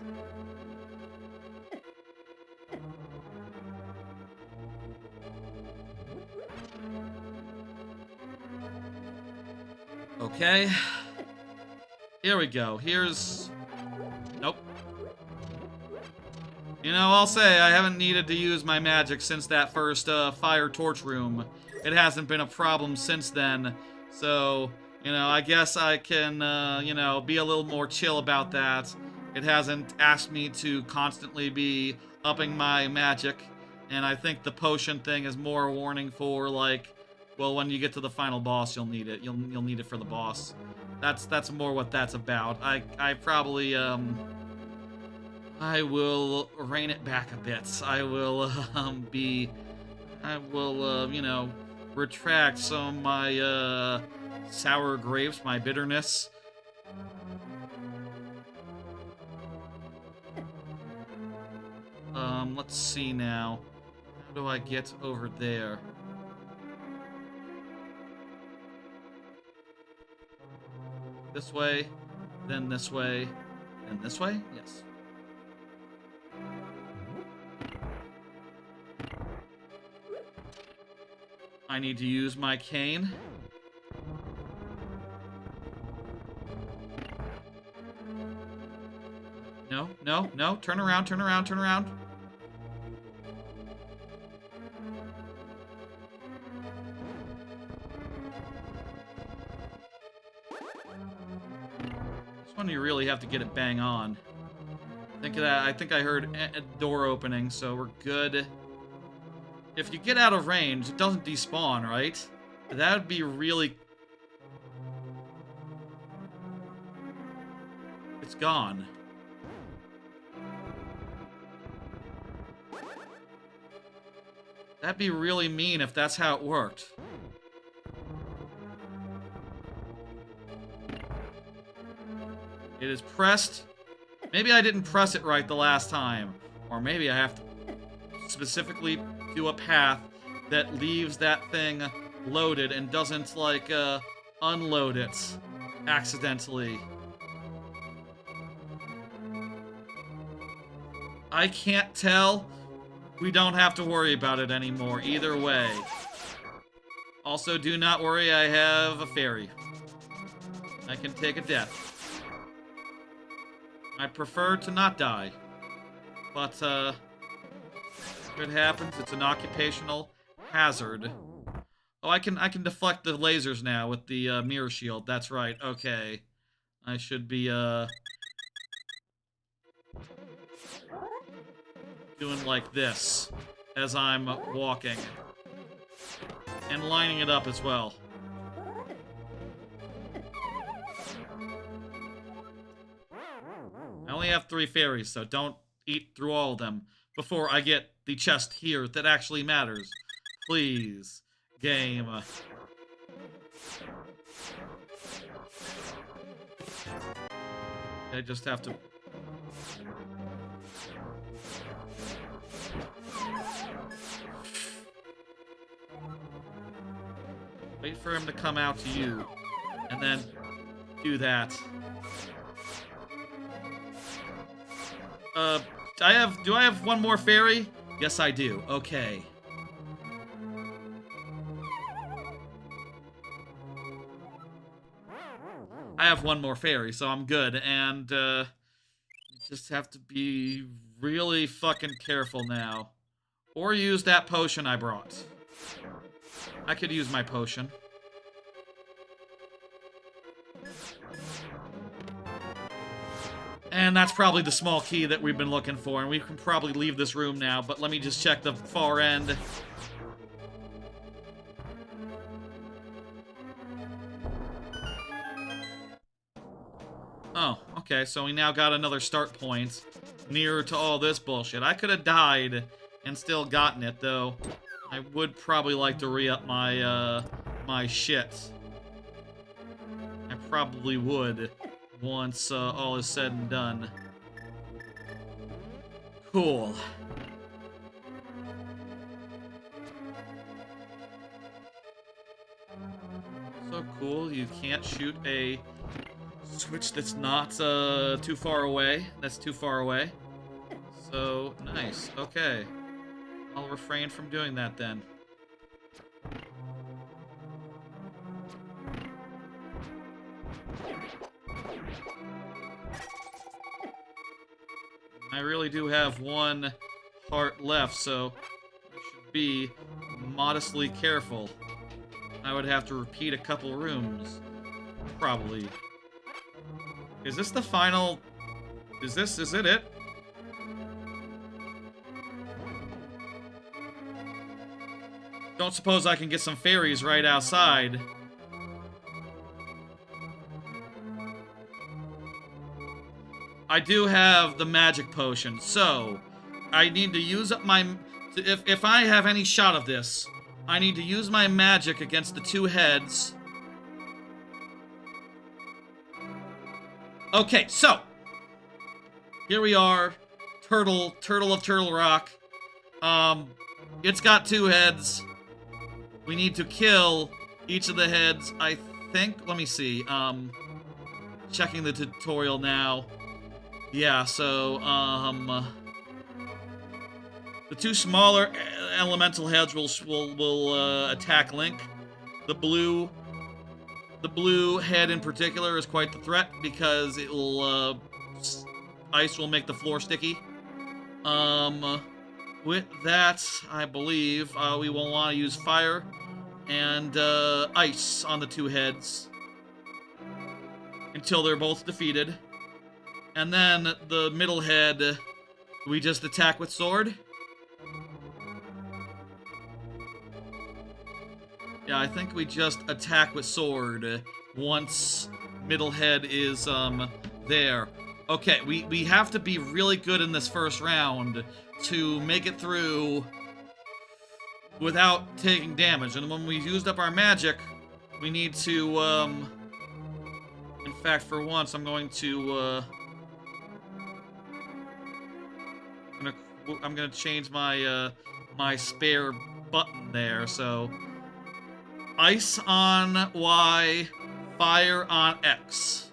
Okay. Here we go. Here's... Nope. You know, I'll say I haven't needed to use my magic since that first fire torch room. It hasn't been a problem since then. So, you know, I guess I can, you know, be a little more chill about that. It hasn't asked me to constantly be upping my magic. And I think the potion thing is more a warning for, like, well, when you get to the final boss, you'll need it. You'll need it for the boss. That's more what that's about. I probably, I will rein it back a bit. I will, you know, retract some of my, sour grapes, my bitterness. Let's see now. How do I get over there? This way, then this way, and this way? Yes. I need to use my cane. No, no, no. Turn around, turn around, turn around. This one you really have to get it bang on. Think of that. I think I heard a door opening, so we're good. If you get out of range, it doesn't despawn, right? That would be really... It's gone. That'd be really mean if that's how it worked. It is pressed. Maybe I didn't press it right the last time. Or maybe I have to specifically do a path that leaves that thing loaded and doesn't, like, unload it accidentally. I can't tell. We don't have to worry about it anymore, either way. Also, do not worry, I have a fairy. I can take a death. I prefer to not die. But, if it happens, it's an occupational hazard. Oh, I can deflect the lasers now with the, mirror shield. That's right, okay. I should be, doing like this as I'm walking. And lining it up as well. I only have 3 fairies, so don't eat through all of them before I get the chest here that actually matters. Please, game. I just have to... Wait for him to come out to you, and then do that. Do I have one more fairy? Yes, I do. Okay. I have one more fairy, so I'm good, and, just have to be really fucking careful now. Or use that potion I brought. I could use my potion. And that's probably the small key that we've been looking for, and we can probably leave this room now, but let me just check the far end. Okay, so we now got another start point nearer to all this bullshit. I could have died and still gotten it, though. I would probably like to re-up my, my shit. I probably would once all is said and done. Cool. So cool, you can't shoot a switch that's not too far away. That's too far away. So, nice. Okay. I'll refrain from doing that then. I really do have one heart left, so I should be modestly careful. I would have to repeat a couple rooms. Probably. Is this the final... is it? Don't suppose I can get some fairies right outside. I do have the magic potion, so I need to use up my... If I have any shot of this, I need to use my magic against the two heads. Okay, so here we are. Turtle of Turtle Rock. It's got two heads. We need to kill each of the heads, I think. Let me see. Checking the tutorial now. Yeah, so, the two smaller elemental heads will attack Link. The blue head in particular is quite the threat because it will, ice will make the floor sticky. With that, I believe, we will want to use fire and, ice on the two heads until they're both defeated. And then the middle head, we just attack with sword. Yeah, I think we just attack with sword once middle head is, there. Okay, we have to be really good in this first round to make it through without taking damage. And when we've used up our magic, we need to, in fact, for once, I'm going to, I'm gonna change my, my spare button there, so... Ice on Y, fire on X.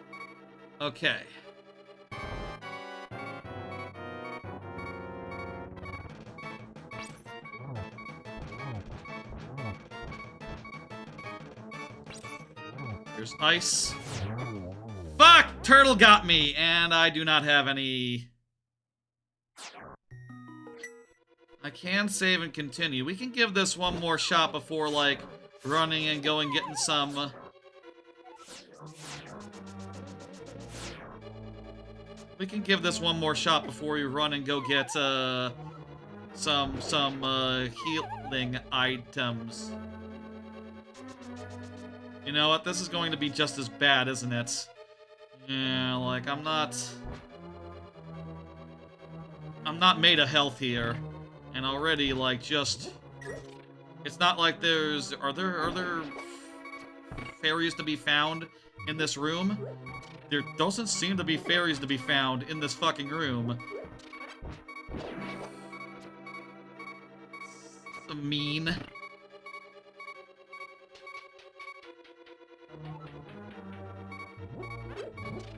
Okay. Here's ice. Fuck! Turtle got me, and I do not have any... I can save and continue. We can give this one more shot before, like, running and going getting some... We can give this one more shot before we run and go get, some healing items. You know what? This is going to be just as bad, isn't it? Yeah, like, I'm not made of health here. And already, like, just... It's not like there's... Are there fairies to be found in this room? There doesn't seem to be fairies to be found in this fucking room. So mean.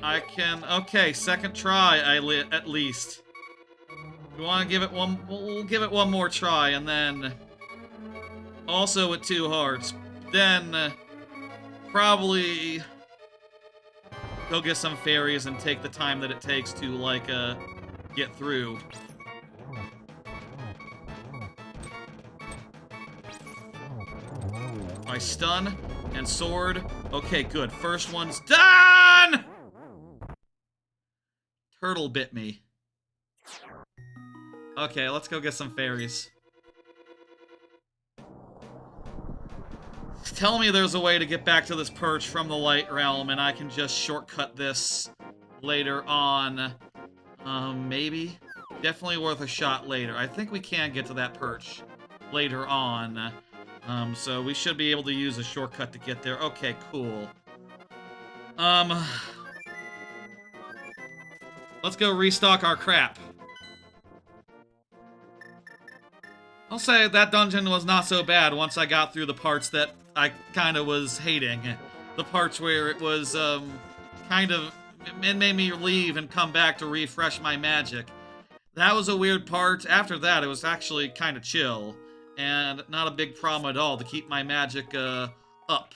I can... Okay, second try, at least. We want to give it one... We'll give it one more try, and then... Also with two hearts. Then... Probably... Go get some fairies and take the time that it takes to, like, get through. My stun and sword. Okay, good. First one's done! Turtle bit me. Okay, let's go get some fairies. Tell me there's a way to get back to this perch from the light realm and I can just shortcut this later on. Maybe? Definitely worth a shot later. I think we can get to that perch later on. So we should be able to use a shortcut to get there. Okay, cool. Let's go restock our crap. I'll say that dungeon was not so bad once I got through the parts that I kind of was hating. The parts where it was, kind of... It made me leave and come back to refresh my magic. That was a weird part. After that, it was actually kind of chill. And not a big problem at all to keep my magic, up.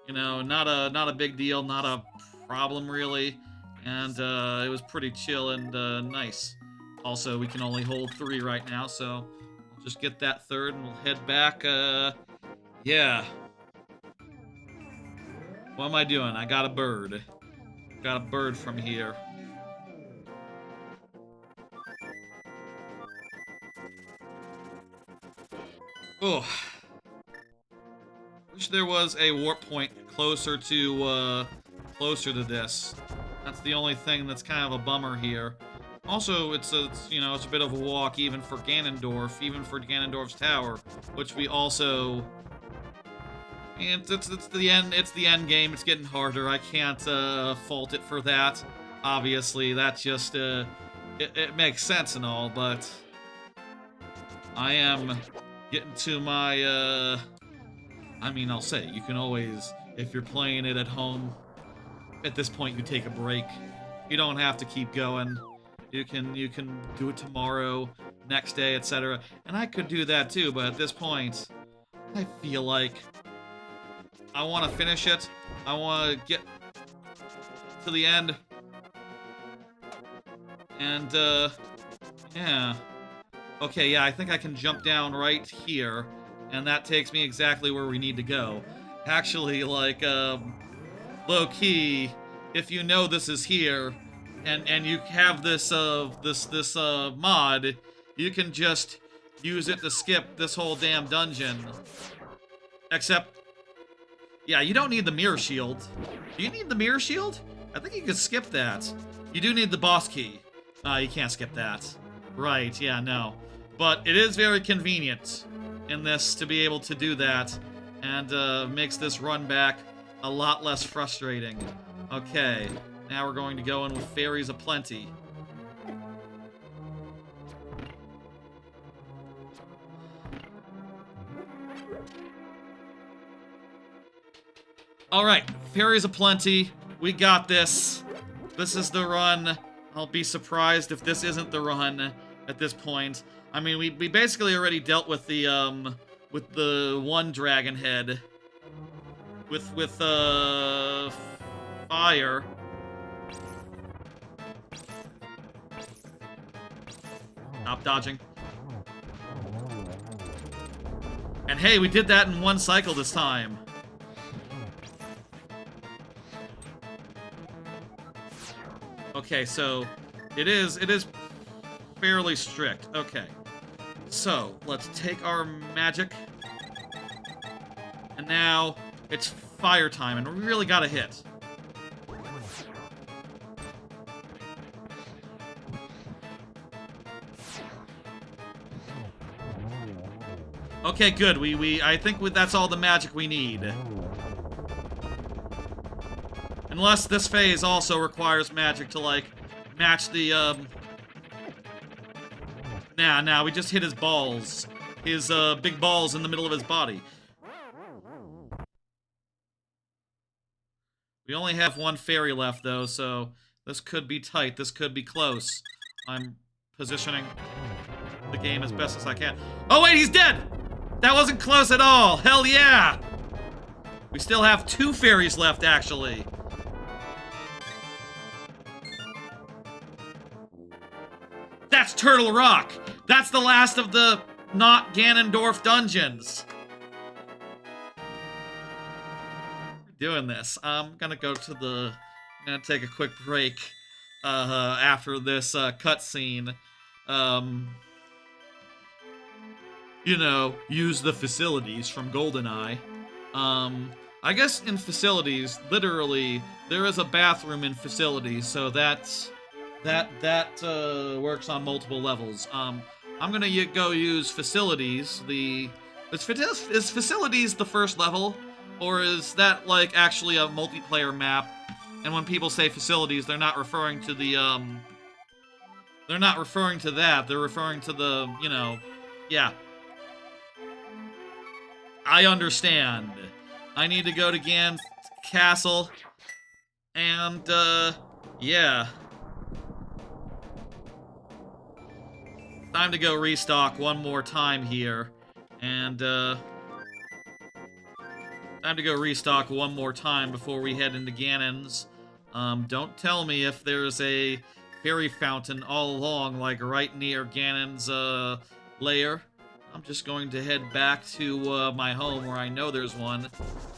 You know, not a big deal, not a problem, really. And, it was pretty chill and, nice. Also, we can only hold 3 right now, so... We'll just get that 3rd and we'll head back, yeah. What am I doing? I got a bird. Got a bird from here. Oh. Wish there was a warp point closer to this. That's the only thing that's kind of a bummer here. Also, it's you know, it's a bit of a walk even for Ganondorf, even for Ganondorf's tower, which we also... It's the end game. It's getting harder. I can't fault it for that. Obviously, that just it makes sense and all, but I am getting to my I mean, I'll say you can always, if you're playing it at home, at this point you take a break. You don't have to keep going. You can do it tomorrow, next day, etc. And I could do that too, but at this point, I feel like I want to finish it. I want to get to the end. And, yeah. Okay, yeah, I think I can jump down right here. And that takes me exactly where we need to go. Actually, like, low-key, if you know this is here, and you have this, mod, you can just use it to skip this whole damn dungeon. Except... Yeah, you don't need the mirror shield. Do you need the mirror shield? I think you could skip that. You do need the boss key. You can't skip that. Right, yeah, no. But it is very convenient in this to be able to do that, and makes this run back a lot less frustrating. Okay, now we're going to go in with fairies aplenty. Alright, fairies aplenty. We got this. This is the run. I'll be surprised if this isn't the run at this point. I mean, we basically already dealt with the one dragon head. With fire. Stop dodging. And hey, we did that in one cycle this time. Okay, so it is fairly strict. Okay. So, let's take our magic. And now it's fire time, and we really gotta hit. Okay, good. I think that's all the magic we need. Unless this phase also requires magic to, like, match the, Nah, we just hit his balls. His, big balls in the middle of his body. We only have one fairy left, though, so this could be tight. This could be close. I'm positioning the game as best as I can. Oh, wait, he's dead! That wasn't close at all! Hell yeah! We still have 2 fairies left, actually. That's Turtle Rock! That's the last of the not Ganondorf dungeons. We're doing this. I'm gonna go to the... I'm gonna take a quick break after this cutscene. You know, use the facilities from GoldenEye. I guess in facilities, literally, there is a bathroom in facilities, so that works on multiple levels. I'm gonna go use facilities. Is facilities the first level, or is that like actually a multiplayer map? And when people say facilities, they're not referring to the they're not referring to that. They're referring to the, you know, yeah. I understand. I need to go to Gan's castle, and, yeah. Time to go restock one more time here, and, time to go restock one more time before we head into Ganon's. Don't tell me if there's a fairy fountain all along, like right near Ganon's, lair. I'm just going to head back to my home where I know there's one,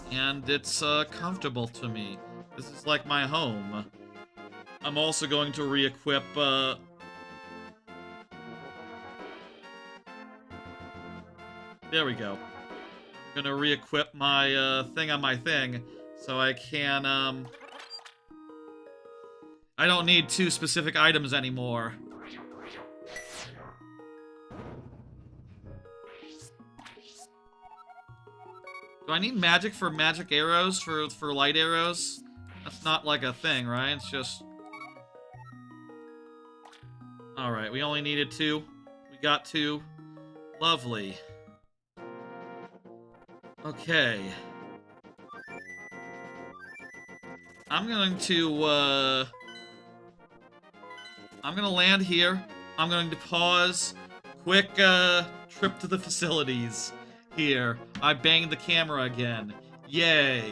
and it's comfortable to me. This is like my home. I'm also going to re-equip there we go. I'm gonna re-equip my thing on my thing so I can I don't need 2 specific items anymore. Do I need magic for magic arrows, for light arrows? That's not like a thing, right? It's just... Alright, we only needed 2. We got 2. Lovely. Okay. I'm going to, I'm gonna land here. I'm going to pause. Quick, trip to the facilities. Here, I banged the camera again. Yay.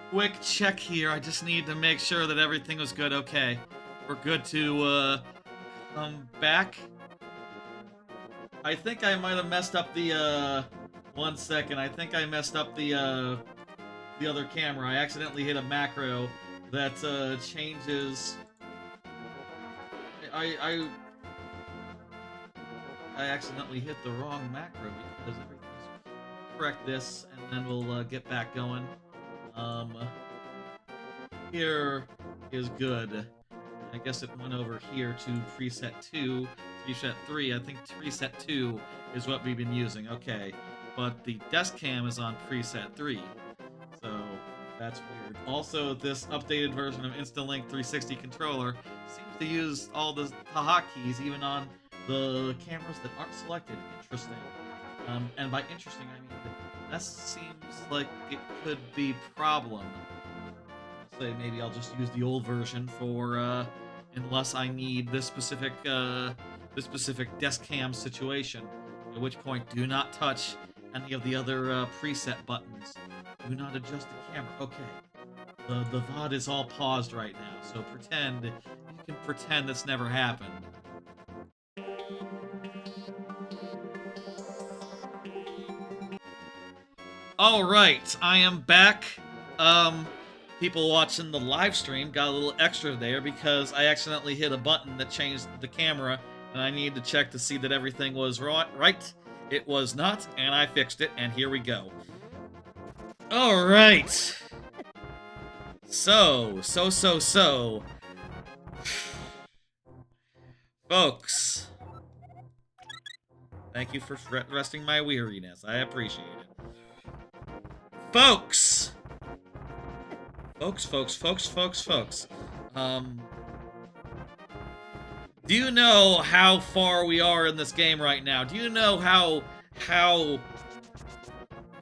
quick check here. I just need to make sure that everything was good. Okay, we're good to come back. I think I might have messed up the 1 second. I think I messed up the other camera. I accidentally hit a macro that changes. I accidentally hit the wrong macro because everything's correct this, and then we'll get back going. Here is good. I guess it went over here to preset 2, preset 3. I think preset 2 is what we've been using. Okay, but the desk cam is on preset 3, so that's weird. Also, this updated version of Instalink 360 controller seems to use all the hotkeys even on the cameras that aren't selected. Interesting. And by interesting, I mean that seems like it could be problem. Say maybe I'll just use the old version for unless I need this specific desk cam situation. At which point, do not touch any of the other preset buttons. Do not adjust the camera. Okay, the VOD is all paused right now, so you can pretend this never happened. All right, I am back. People watching the live stream got a little extra there because I accidentally hit a button that changed the camera, and I needed to check to see that everything was right. It was not, and I fixed it, and here we go. All right. So. Folks. Thank you for resting my weariness. I appreciate it. Folks. Do you know how far we are in this game right now? Do you know how if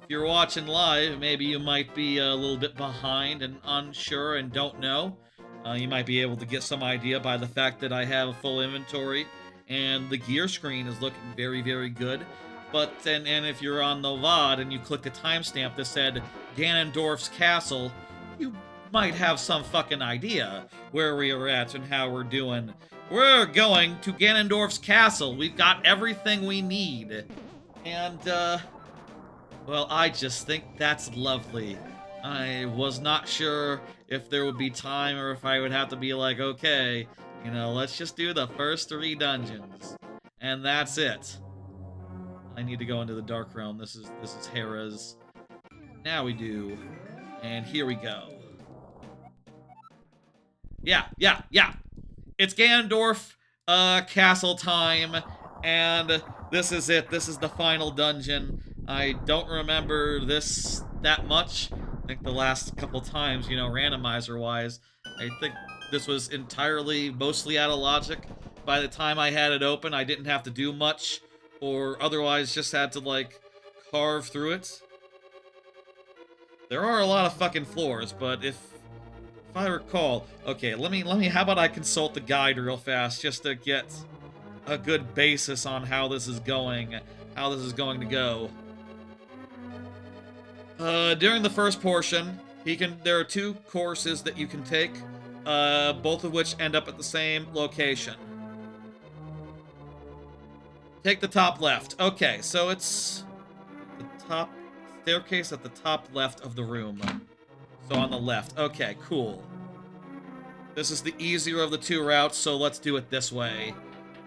you're watching live, maybe you might be a little bit behind and unsure and don't know. You might be able to get some idea by the fact that I have a full inventory and the gear screen is looking very, very good. But and if you're on the VOD and you click a timestamp that said Ganondorf's Castle, you might have some fucking idea where we are at and how we're doing. We're going to Ganondorf's Castle. We've got everything we need. And, well, I just think that's lovely. I was not sure if there would be time or if I would have to be like, okay, you know, let's just do the first 3 dungeons. And that's it. I need to go into the Dark Realm. This is Hera's. Now we do. And here we go. Yeah. It's Ganondorf Castle time, and this is it. This is the final dungeon. I don't remember this that much. I think the last couple times, you know, randomizer-wise, I think this was mostly out of logic. By the time I had it open, I didn't have to do much, or otherwise just had to, like, carve through it. There are a lot of fucking floors, but if I recall... Okay, let me... How about I consult the guide real fast, just to get a good basis on how this is going to go. During the first portion, there are 2 courses that you can take, both of which end up at the same location. Take the top left. Okay, so it's the top staircase at the top left of the room. So on the left. Okay, cool. This is the easier of the 2 routes, so let's do it this way.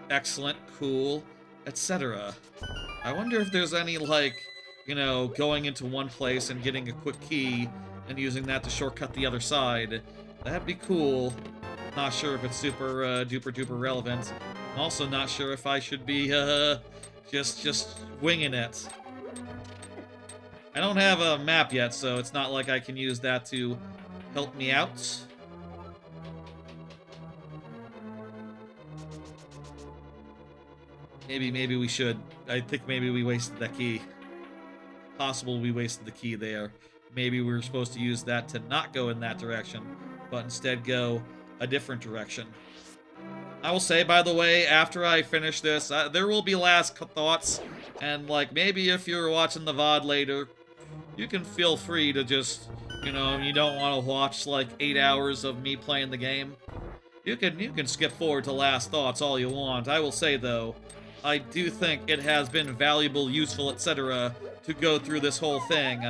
Excellent, cool, etc. I wonder if there's any, like, you know, going into one place and getting a quick key and using that to shortcut the other side. That'd be cool. Not sure if it's super duper duper relevant. I'm also not sure if I should be just winging it. I don't have a map yet, so it's not like I can use that to help me out. Maybe we should. I think maybe we wasted that key. Possible we wasted the key there. Maybe we were supposed to use that to not go in that direction, but instead go a different direction. I will say, by the way, after I finish this, there will be last thoughts, and, like, maybe if you're watching the VOD later, you can feel free to just You know, you don't want to watch like 8 hours of me playing the game. You can skip forward to last thoughts all you want. I will say though, I do think it has been valuable, useful, etc. to go through this whole thing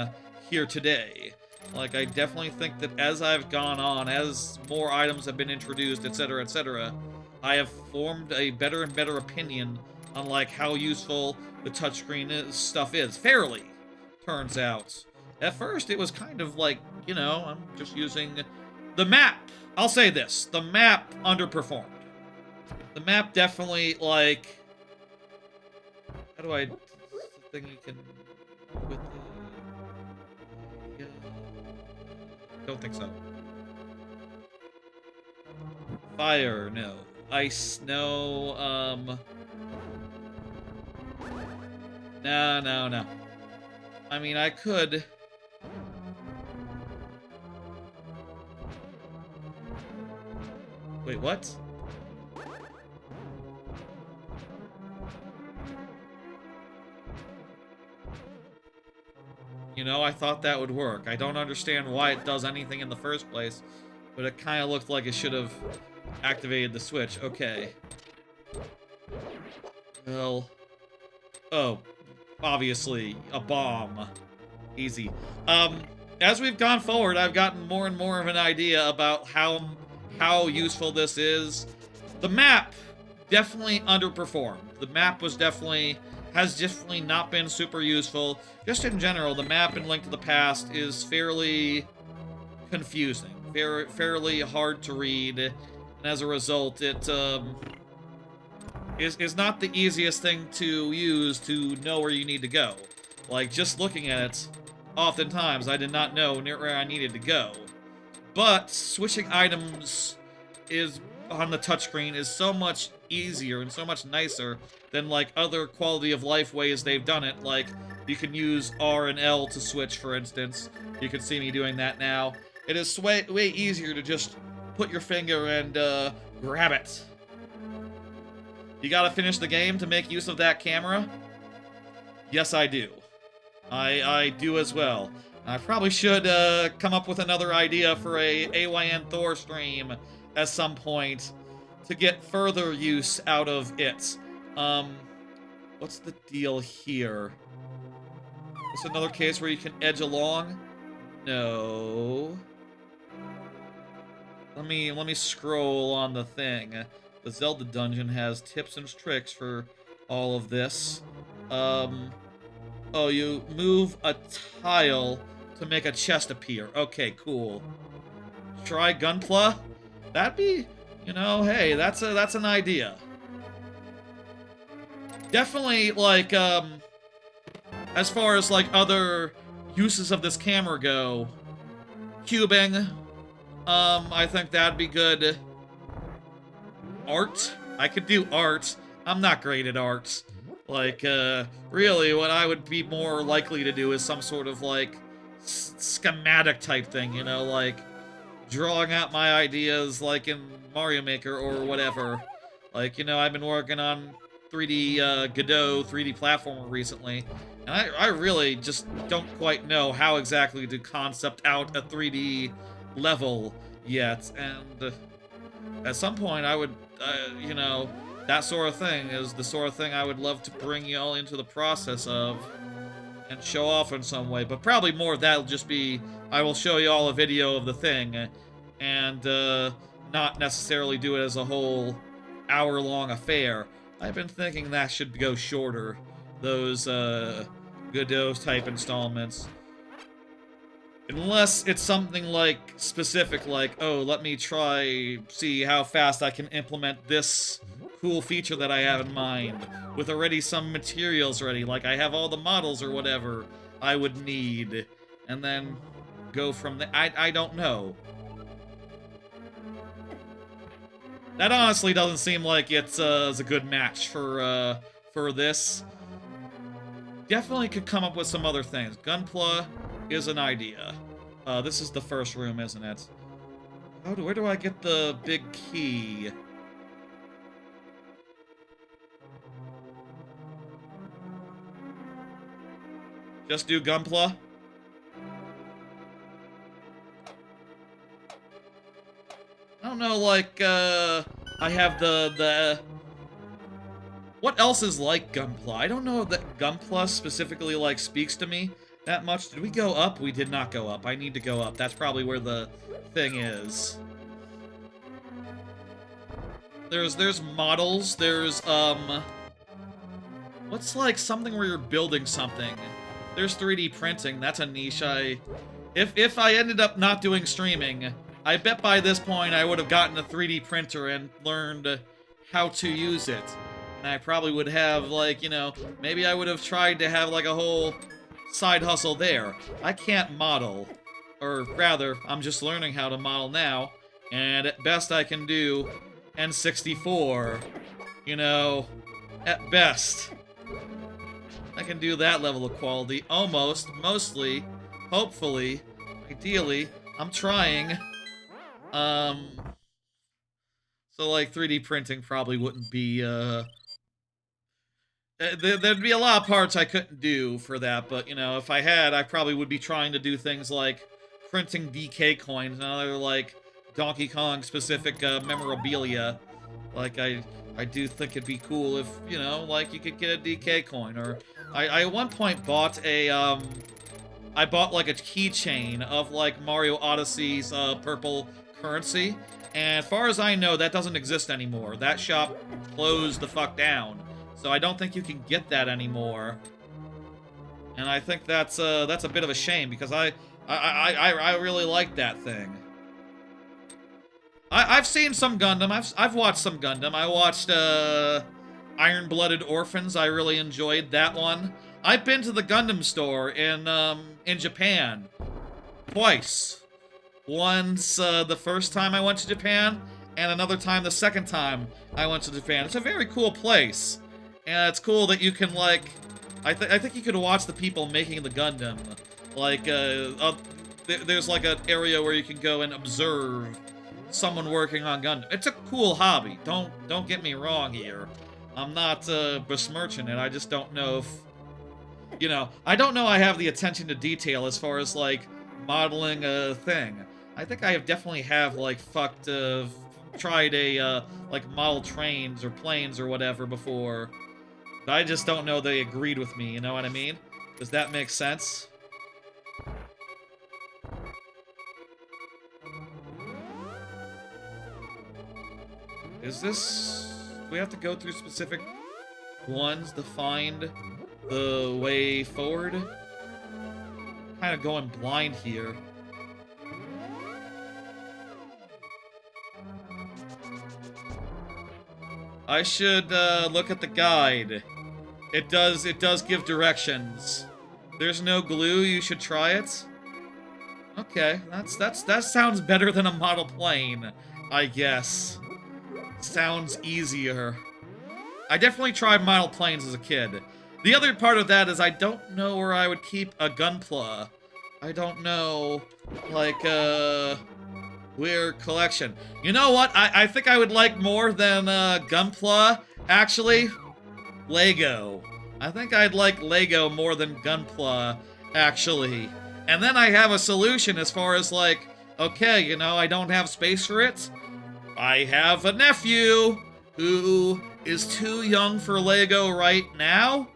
here today. Like, I definitely think that as I've gone on, as more items have been introduced, etc., etc., I have formed a better and better opinion on, like, how useful the touchscreen stuff is. Fairly, turns out. At first, it was kind of like, you know, I'm just using the map. I'll say this. The map underperformed. The map definitely, like... How do I... The thing you can... With the... Don't think so. Fire, no. Ice, no. No. I mean, I could... Wait, what? You know, I thought that would work. I don't understand why it does anything in the first place, but it kind of looked like it should have activated the switch. Okay. Well... Oh. Obviously, a bomb. Easy. As we've gone forward, I've gotten more and more of an idea about how useful this is. The map definitely underperformed. The map has definitely not been super useful. Just in general, the map in Link to the Past is fairly confusing, fairly hard to read, and as a result, it is not the easiest thing to use to know where you need to go. Like, just looking at it, oftentimes I did not know near where I needed to go. But switching items on the touchscreen is so much easier and so much nicer than, like, other quality of life ways they've done it. Like, you can use R and L to switch, for instance. You can see me doing that now. It is way easier to just put your finger and grab it. You gotta finish the game to make use of that camera? Yes, I do. I do as well. I probably should come up with another idea for a AYN Thor stream at some point to get further use out of it. What's the deal here? Is this another case where you can edge along? No. Let me scroll on the thing. The Zelda dungeon has tips and tricks for all of this. Oh, you move a tile to make a chest appear. Okay, cool. Try Gunpla? That'd be, you know, hey, that's an idea. Definitely, like, as far as, like, other uses of this camera go, cubing, I think that'd be good. Art? I could do art. I'm not great at art. Like, really, what I would be more likely to do is some sort of, like, schematic type thing, you know, like, drawing out my ideas, like in Mario Maker or whatever. Like, you know, I've been working on 3D Godot 3D platformer recently, and I really just don't quite know how exactly to concept out a 3D level yet, and at some point I would, you know, that sort of thing is the sort of thing I would love to bring y'all into the process of and show off in some way, but probably more that'll just be, I will show y'all a video of the thing and not necessarily do it as a whole hour-long affair. I've been thinking that should go shorter, those Godot-type installments. Unless it's something like specific, like, oh, let me see how fast I can implement this cool feature that I have in mind, with already some materials ready, like I have all the models or whatever I would need, and then go from there. I don't know. That honestly doesn't seem like it's a good match for this. Definitely could come up with some other things. Gunpla is an idea. This is the first room, isn't it? Where do I get the big key? Just do Gunpla? know, like, I have the... What else is like Gunpla? I don't know that Gunpla specifically, like, speaks to me that much. Did we go up? We did not go up. I need to go up. That's probably where the thing is. There's models. There's, what's, like, something where you're building something? There's 3D printing. That's a niche If I ended up not doing streaming, I bet by this point I would have gotten a 3D printer and learned how to use it. And I probably would have, like, you know, maybe I would have tried to have, like, a whole side hustle there. I can't model. Or rather, I'm just learning how to model now. And at best I can do N64. You know, at best. I can do that level of quality. Almost. Mostly. Hopefully. Ideally. I'm trying. So, like, 3D printing probably wouldn't be, there'd be a lot of parts I couldn't do for that, but, you know, if I had, I probably would be trying to do things like printing DK coins and other, like, Donkey Kong-specific, memorabilia. Like, I do think it'd be cool if, you know, like, you could get a DK coin, or... I at one point bought a, I bought, like, a keychain of, like, Mario Odyssey's, purple currency, and as far as I know, that doesn't exist anymore. That shop closed the fuck down. So I don't think you can get that anymore. And I think that's a bit of a shame, because I really like that thing. I've seen some Gundam. I've watched some Gundam. I watched, Iron-Blooded Orphans. I really enjoyed that one. I've been to the Gundam store in Japan. Twice. Once, the first time I went to Japan, and another time the second time I went to Japan. It's a very cool place. And it's cool that you can, like... I think you could watch the people making the Gundam. Like, there's, like, an area where you can go and observe someone working on Gundam. It's a cool hobby. Don't get me wrong here. I'm not, besmirching it. I just don't know if... You know, I don't know I have the attention to detail as far as, like, modeling a thing. I think I definitely have, like, tried a, like, model trains or planes or whatever before. But I just don't know they agreed with me, you know what I mean? Does that make sense? Is this... Do we have to go through specific ones to find the way forward? Kind of going blind here. I should look at the guide. It does give directions. There's no glue, you should try it. Okay, that sounds better than a model plane, I guess. Sounds easier. I definitely tried model planes as a kid. The other part of that is I don't know where I would keep a Gunpla. I don't know, like, weird collection. You know what? I think I would like more than Gunpla, actually. Lego. I think I'd like Lego more than Gunpla, actually. And then I have a solution as far as, like, okay, you know, I don't have space for it. I have a nephew who is too young for Lego right now,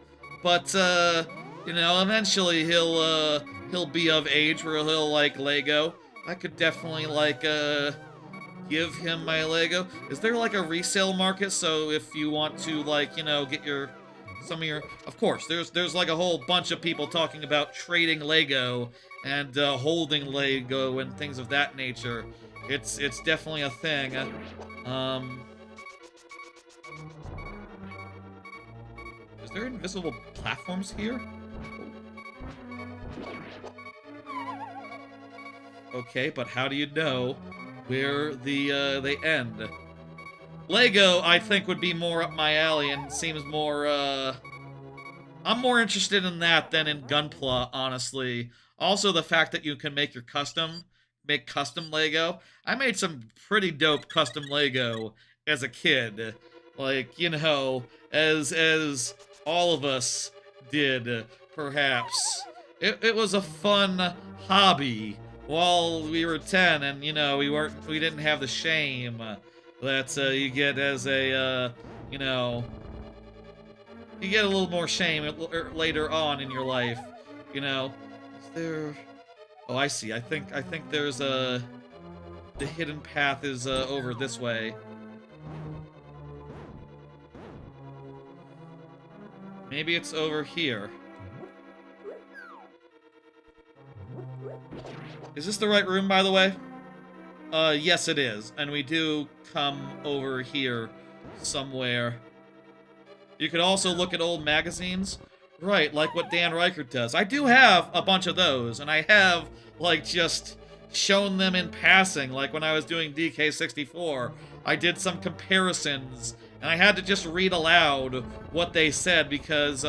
but, you know, eventually he'll be of age where he'll like Lego. I could definitely, like, give him my Lego. Is there, like, a resale market? So if you want to, like, you know, get some of your... Of course, there's like, a whole bunch of people talking about trading Lego and, holding Lego and things of that nature. It's definitely a thing. Is there invisible platforms here? Okay, but how do you know where they end? Lego, I think, would be more up my alley and seems more, I'm more interested in that than in Gunpla, honestly. Also, the fact that you can make custom Lego. I made some pretty dope custom Lego as a kid. Like, you know, as all of us did, perhaps. It was a fun hobby while we were 10, and you know we didn't have the shame that you get as a you know, you get a little more shame later on in your life. You know, is there? Oh, I see. I think there's a the hidden path is over this way. Maybe it's over here. Is this the right room, by the way? Yes it is. And we do come over here somewhere. You could also look at old magazines. Right, like what Dan Reichert does. I do have a bunch of those, and I have, like, just shown them in passing. Like, when I was doing DK64, I did some comparisons, and I had to just read aloud what they said because,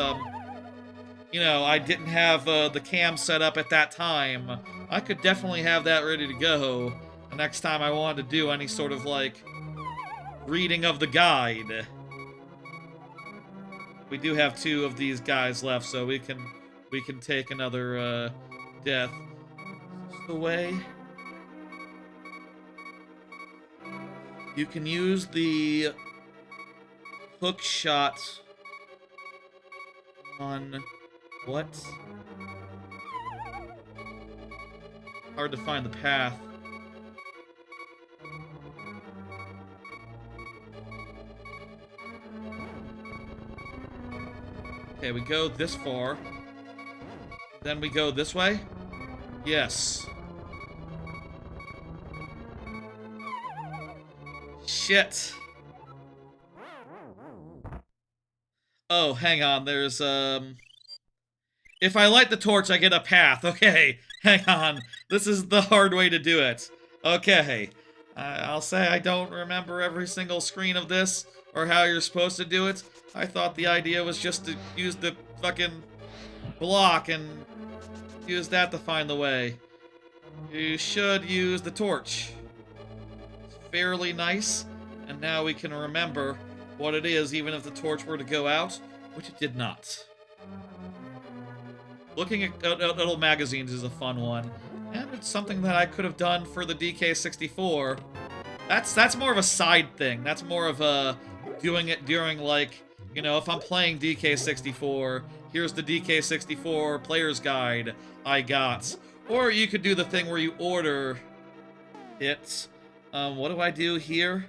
you know, I didn't have the cam set up at that time. I could definitely have that ready to go the next time I wanted to do any sort of, like, reading of the guide. We do have 2 of these guys left, so we can take another death. Is this the way? You can use the hook shot on what? Hard to find the path. Okay, we go this far. Then we go this way? Yes. Shit. Oh, hang on, there's, if I light the torch, I get a path. Okay, hang on. This is the hard way to do it. Okay. I'll say I don't remember every single screen of this, or how you're supposed to do it. I thought the idea was just to use the fucking block and use that to find the way. You should use the torch. It's fairly nice, and now we can remember what it is, even if the torch were to go out, which it did not. Looking at little magazines is a fun one, and it's something that I could have done for the DK64. That's more of a side thing. That's more of a doing it during, like, you know, if I'm playing DK64, here's the DK64 player's guide I got. Or you could do the thing where you order it. What do I do here?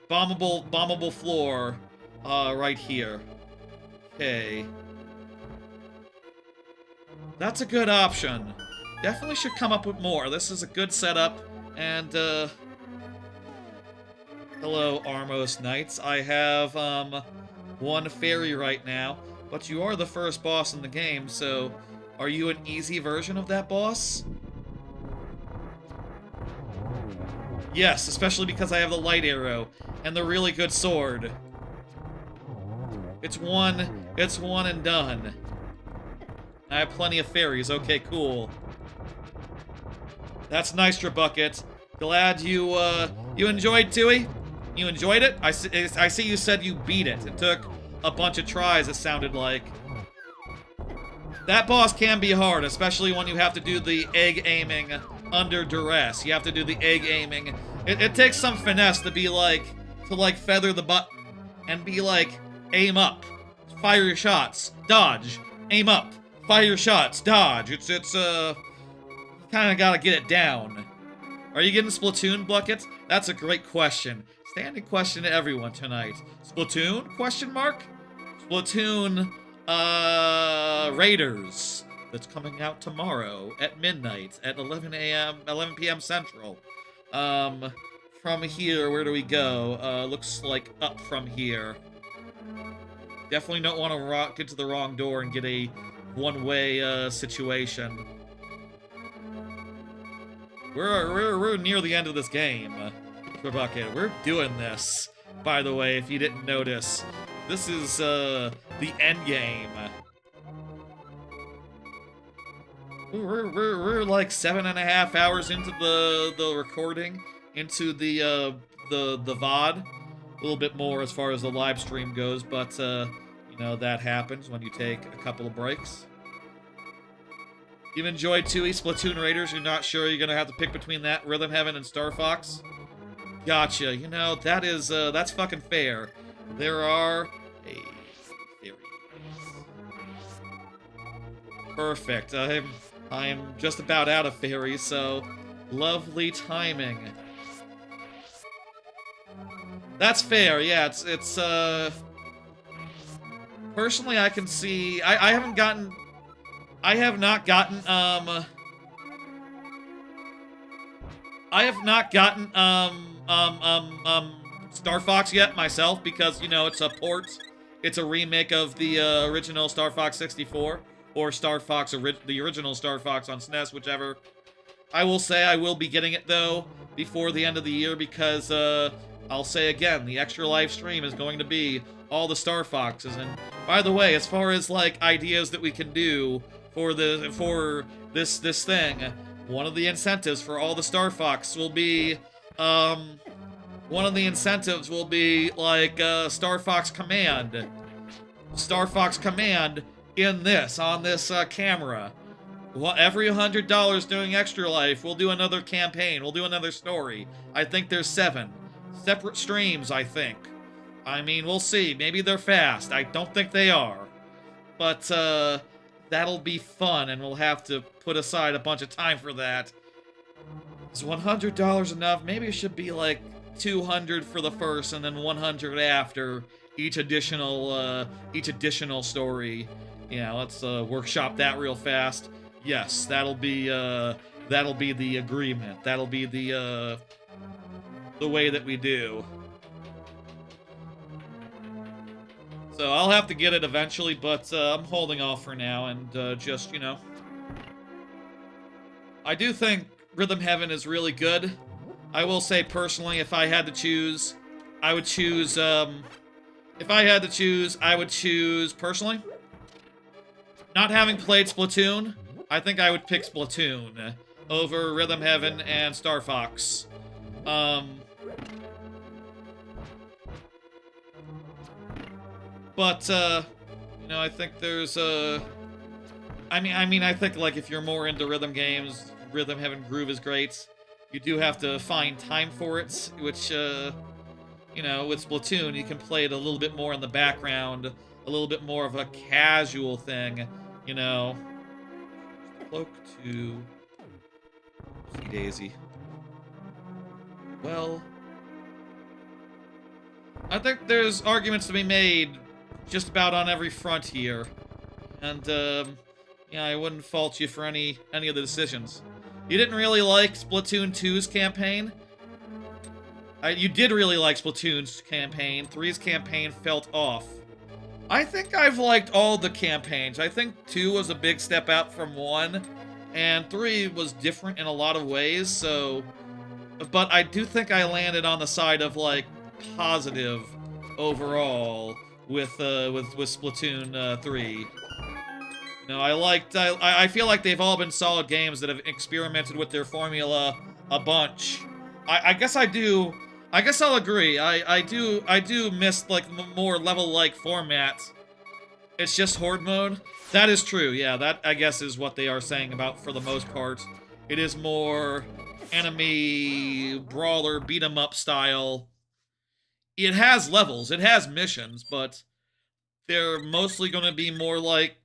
Bombable floor, right here. Okay. That's a good option. Definitely should come up with more. This is a good setup, and, hello, Armos Knights. I have, 1 fairy right now, but you are the first boss in the game, so are you an easy version of that boss? Yes, especially because I have the light arrow and the really good sword. It's one and done. I have plenty of fairies. Okay, cool. That's Nystra Bucket. Glad you enjoyed, Tui? You enjoyed it? I see you said you beat it. It took a bunch of tries, it sounded like. That boss can be hard, especially when you have to do the egg aiming under duress. You have to do the egg aiming. It takes some finesse to be like, feather the button and be like, aim up, fire your shots, dodge, aim up, fire your shots, dodge. It's kind of gotta get it down. Are you getting Splatoon, Bucket? That's a great question. Standing question to everyone tonight. Splatoon? Question mark? Splatoon, Raiders. That's coming out tomorrow at midnight at 11 p.m. Central. From here, where do we go? Looks like up from here. Definitely don't want to get to the wrong door and get a one-way, situation. We're near the end of this game, Bucket. We're doing this, by the way, if you didn't notice. This is, the end game. We're like 7.5 hours into the recording, into the VOD. A little bit more as far as the live stream goes, but, you know, that happens when you take a couple of breaks. You've enjoyed 2E Splatoon Raiders, you're not sure you're gonna have to pick between that, Rhythm Heaven, and Star Fox? Gotcha, you know, that is, that's fucking fair. There are a theory. Perfect, I'm just about out of fairies, so lovely timing. That's fair, yeah, it's personally, I can see, I have not gotten, I have not gotten, Star Fox yet, myself, because, you know, it's a port. It's a remake of the, original Star Fox 64, or Star Fox, the original Star Fox on SNES, whichever. I will say I will be getting it, though, before the end of the year, because, I'll say again, the extra live stream is going to be all the Star Foxes, and by the way, as far as, like, ideas that we can do for this thing, one of the incentives for all the Star Fox will be, one of the incentives will be, like, Star Fox Command. Star Fox Command in this, on this, camera. Well, every $100 doing Extra Life, we'll do another campaign, we'll do another story. I think there's 7. Separate streams, I think. I mean, we'll see. Maybe they're fast. I don't think they are. But, that'll be fun, and we'll have to put aside a bunch of time for that. Is $100 enough? Maybe it should be, like, $200 for the first, and then $100 after each additional story. Yeah, let's, workshop that real fast. Yes, that'll be the agreement. That'll be the way that we do. So I'll have to get it eventually, but I'm holding off for now, and just, you know. I do think Rhythm Heaven is really good. I will say, personally, if I had to choose, I would choose, personally, not having played Splatoon, I think I would pick Splatoon over Rhythm Heaven and Star Fox. But, you know, I think there's, I mean, I think, like, if you're more into rhythm games, Rhythm Heaven Groove is great. You do have to find time for it, which, you know, with Splatoon, you can play it a little bit more in the background, a little bit more of a casual thing, you know. Cloak to Sea Daisy. Well, I think there's arguments to be made just about on every front here. And, yeah, I wouldn't fault you for any of the decisions. You didn't really like Splatoon 2's campaign. You did really like Splatoon's campaign. 3's campaign felt off. I think I've liked all the campaigns. I think 2 was a big step out from 1, and 3 was different in a lot of ways, so... But I do think I landed on the side of, like, positive overall with Splatoon 3. You know, I feel like they've all been solid games that have experimented with their formula a bunch. I guess I do. I guess I'll agree. I do miss, like, the more level-like format. It's just horde mode. That is true. Yeah, that I guess is what they are saying about for the most part. It is more enemy brawler beat 'em up style. It has levels, it has missions, but they're mostly going to be more like,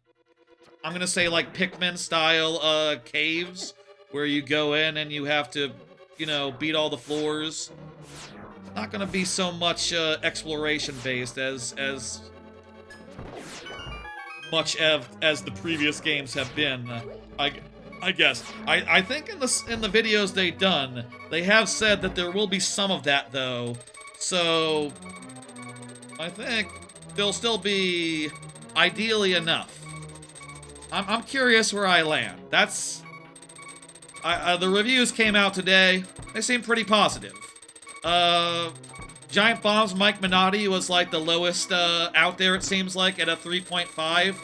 I'm going to say, like, Pikmin-style caves, where you go in and you have to, you know, beat all the floors. It's not going to be so much exploration-based as much as the previous games have been. I guess. I think in the videos they've done, they have said that there will be some of that, though. So, I think there'll still be, ideally, enough. I'm curious where I land. That's... the reviews came out today. They seem pretty positive. Giant Bomb's Mike Minotti was, like, the lowest out there, it seems like, at a 3.5,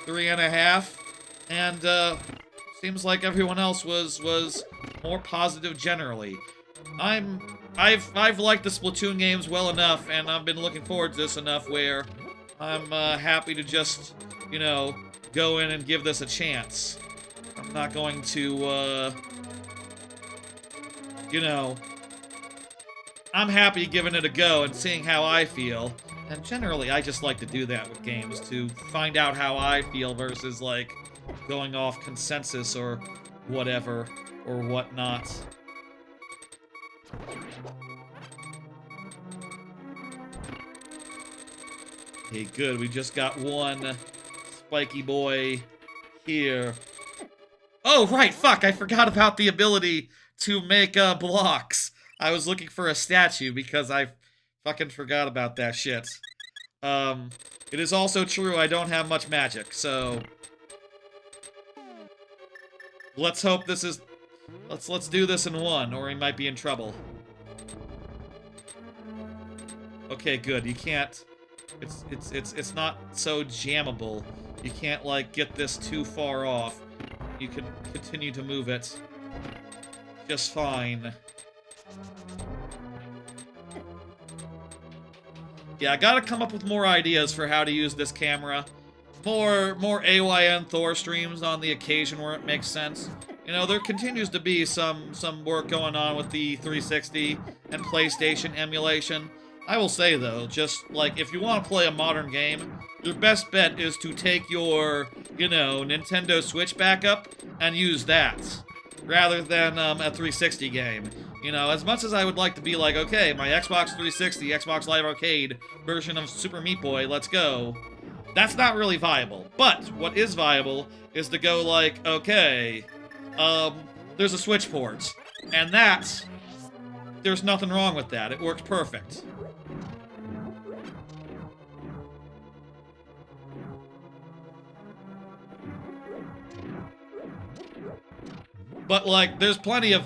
3.5. And, seems like everyone else was more positive generally. I've liked the Splatoon games well enough, and I've been looking forward to this enough where I'm happy to just, you know, go in and give this a chance. I'm not going to, you know, I'm happy giving it a go and seeing how I feel. And generally, I just like to do that with games, to find out how I feel versus, like, going off consensus or whatever, or whatnot. Okay, good. We just got one spiky boy here. Oh, right, fuck, I forgot about the ability to make, blocks. I was looking for a statue because I fucking forgot about that shit. It is also true I don't have much magic, so... Let's hope this is... Let's do this in one, or we might be in trouble. Okay, good, you can't... It's not so jammable. You can't, like, get this too far off. You can continue to move it just fine. Yeah, I gotta come up with more ideas for how to use this camera. More AYN Thor streams on the occasion where it makes sense. You know, there continues to be some work going on with the 360 and PlayStation emulation. I will say, though, just, like, if you want to play a modern game, your best bet is to take your, you know, Nintendo Switch backup and use that, rather than a 360 game. You know, as much as I would like to be like, okay, my Xbox 360, Xbox Live Arcade version of Super Meat Boy, let's go. That's not really viable. But what is viable is to go like, okay, there's a Switch port. And that, there's nothing wrong with that. It works perfect. But, like, there's plenty of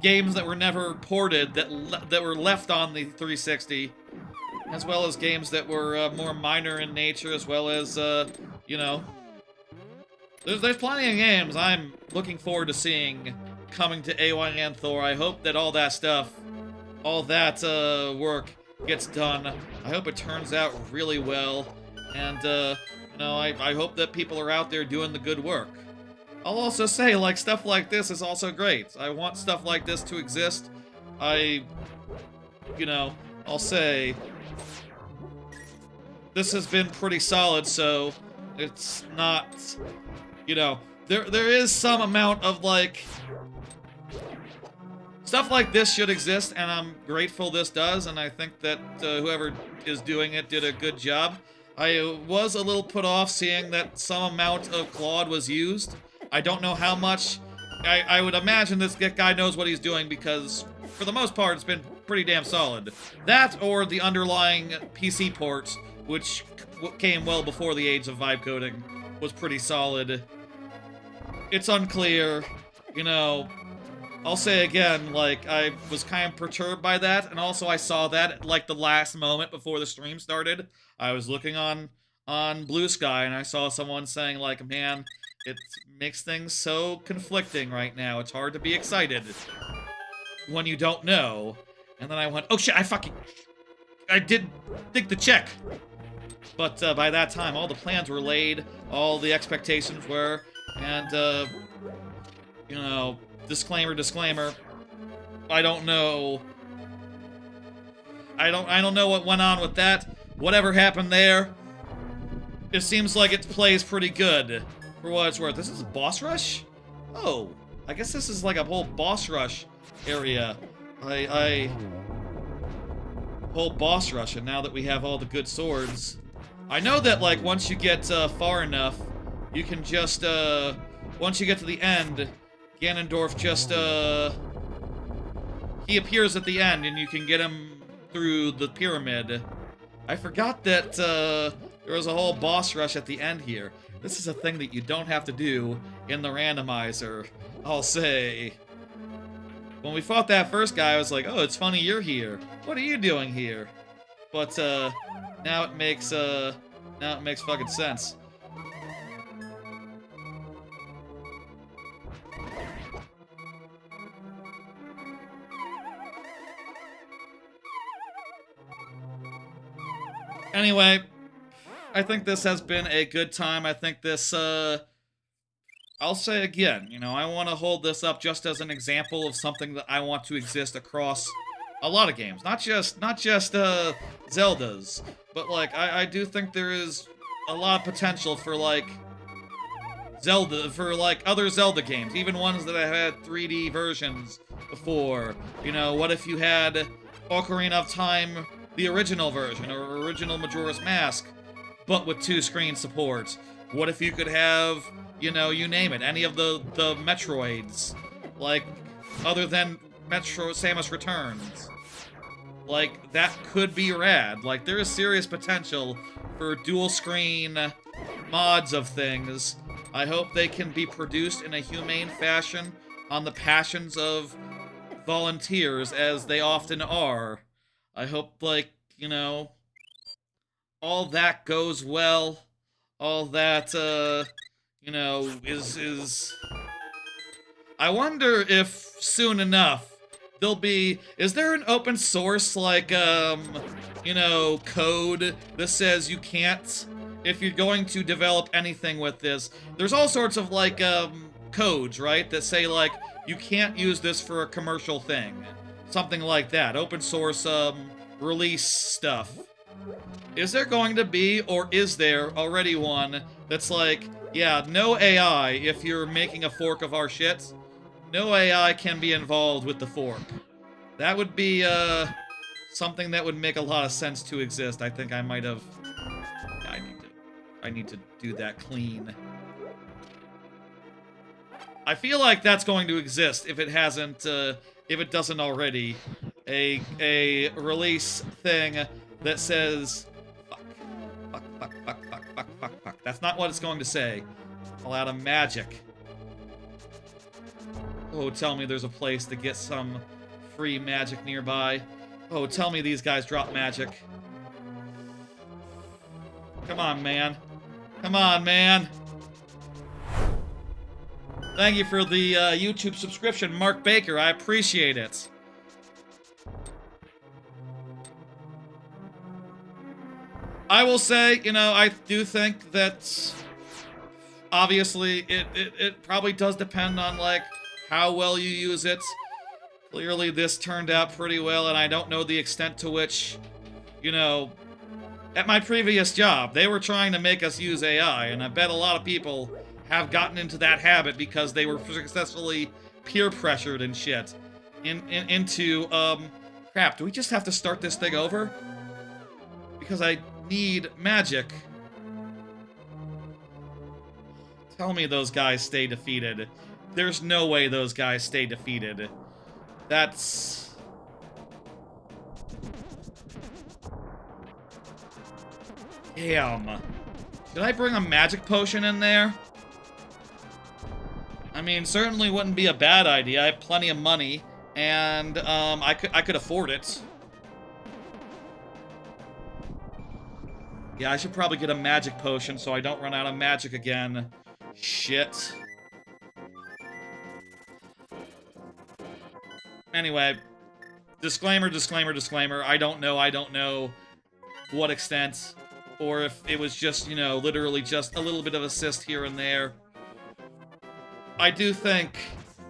games that were never ported that were left on the 360, as well as games that were more minor in nature, as well as, you know... There's plenty of games I'm looking forward to seeing coming to AYN Thor. I hope that all that stuff, all that work gets done. I hope it turns out really well, and, you know, I hope that people are out there doing the good work. I'll also say, like, stuff like this is also great. I want stuff like this to exist. You know, I'll say, this has been pretty solid, so it's not, you know, there is some amount of, like, stuff like this should exist, and I'm grateful this does, and I think that whoever is doing it did a good job. I was a little put off seeing that some amount of Claude was used. I don't know how much. I would imagine this guy knows what he's doing because, for the most part, it's been pretty damn solid. That or the underlying PC port, which came well before the age of vibe coding, was pretty solid. It's unclear, you know. I'll say again, like, I was kind of perturbed by that, and also I saw that at, like, the last moment before the stream started. I was looking on Blue Sky, and I saw someone saying, like, man, it makes things so conflicting right now. It's hard to be excited when you don't know. And then I went, oh shit, I did think the check. But by that time, all the plans were laid, all the expectations were, and, you know, disclaimer, I don't know. I don't know what went on with that. Whatever happened there, it seems like it plays pretty good. For what it's worth. This is a boss rush? Oh, I guess this is like a whole boss rush area. Whole boss rush, and now that we have all the good swords. I know that, like, once you get far enough, you can just, once you get to the end, Ganondorf just, he appears at the end, and you can get him through the pyramid. I forgot that, there was a whole boss rush at the end here. This is a thing that you don't have to do in the randomizer, I'll say. When we fought that first guy, I was like, oh, it's funny you're here. What are you doing here? But, now it makes fucking sense. Anyway, I think this has been a good time. I think this, I'll say again, you know, I want to hold this up just as an example of something that I want to exist across a lot of games. Not just Zeldas, but, like, I do think there is a lot of potential for, like, other Zelda games, even ones that have had 3D versions before. You know, what if you had Ocarina of Time, the original version, or original Majora's Mask, but with 2-screen support? What if you could have, you know, you name it, any of the Metroids, like, other than Samus Returns? Like, that could be rad. Like, there is serious potential for dual-screen mods of things. I hope they can be produced in a humane fashion on the passions of volunteers, as they often are. I hope, like, you know, all that goes well. All that, you know, is... I wonder if soon enough there'll be... Is there an open source, like, you know, code that says you can't... If you're going to develop anything with this, there's all sorts of, like, codes, right? That say, like, you can't use this for a commercial thing. Something like that. Open source, release stuff. Is there going to be, or is there already one that's like, yeah, no AI if you're making a fork of our shit? No AI can be involved with the fork. That would be, something that would make a lot of sense to exist. I think I might have... I need to do that clean. I feel like that's going to exist if it hasn't, if it doesn't already. A release thing that says, fuck. That's not what it's going to say. I'll add a magic. Oh, tell me there's a place to get some free magic nearby. Oh, tell me these guys drop magic. Come on, man. Come on, man. Thank you for the YouTube subscription, Mark Baker. I appreciate it. I will say, you know, I do think that obviously it probably does depend on, like, how well you use it. Clearly this turned out pretty well, and I don't know the extent to which, you know, at my previous job, they were trying to make us use AI, and I bet a lot of people have gotten into that habit because they were successfully peer pressured and shit into, crap, do we just have to start this thing over? Because I need magic. Tell me those guys stay defeated. There's no way those guys stay defeated. That's... Damn. Did I bring a magic potion in there? I mean, certainly wouldn't be a bad idea. I have plenty of money, and I could afford it. Yeah, I should probably get a magic potion so I don't run out of magic again. Shit. Anyway, disclaimer. I don't know what extent, or if it was just, you know, literally just a little bit of assist here and there. I do think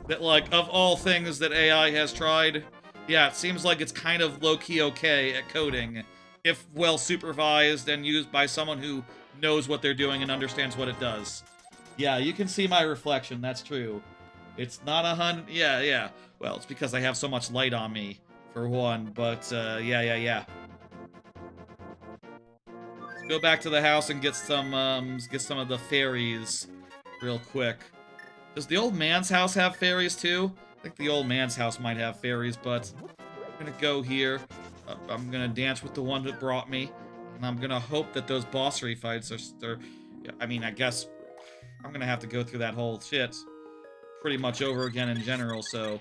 that, like, of all things that AI has tried, yeah, it seems like it's kind of low-key okay at coding, if well supervised and used by someone who knows what they're doing and understands what it does. Yeah, you can see my reflection, that's true. It's not 100... Yeah. Well, it's because I have so much light on me, for one, but, yeah. Let's go back to the house and get some of the fairies real quick. Does the old man's house have fairies, too? I think the old man's house might have fairies, but I'm gonna go here. I'm gonna dance with the one that brought me, and I'm gonna hope that those boss fights are... I mean, I guess I'm gonna have to go through that whole shit pretty much over again in general, so...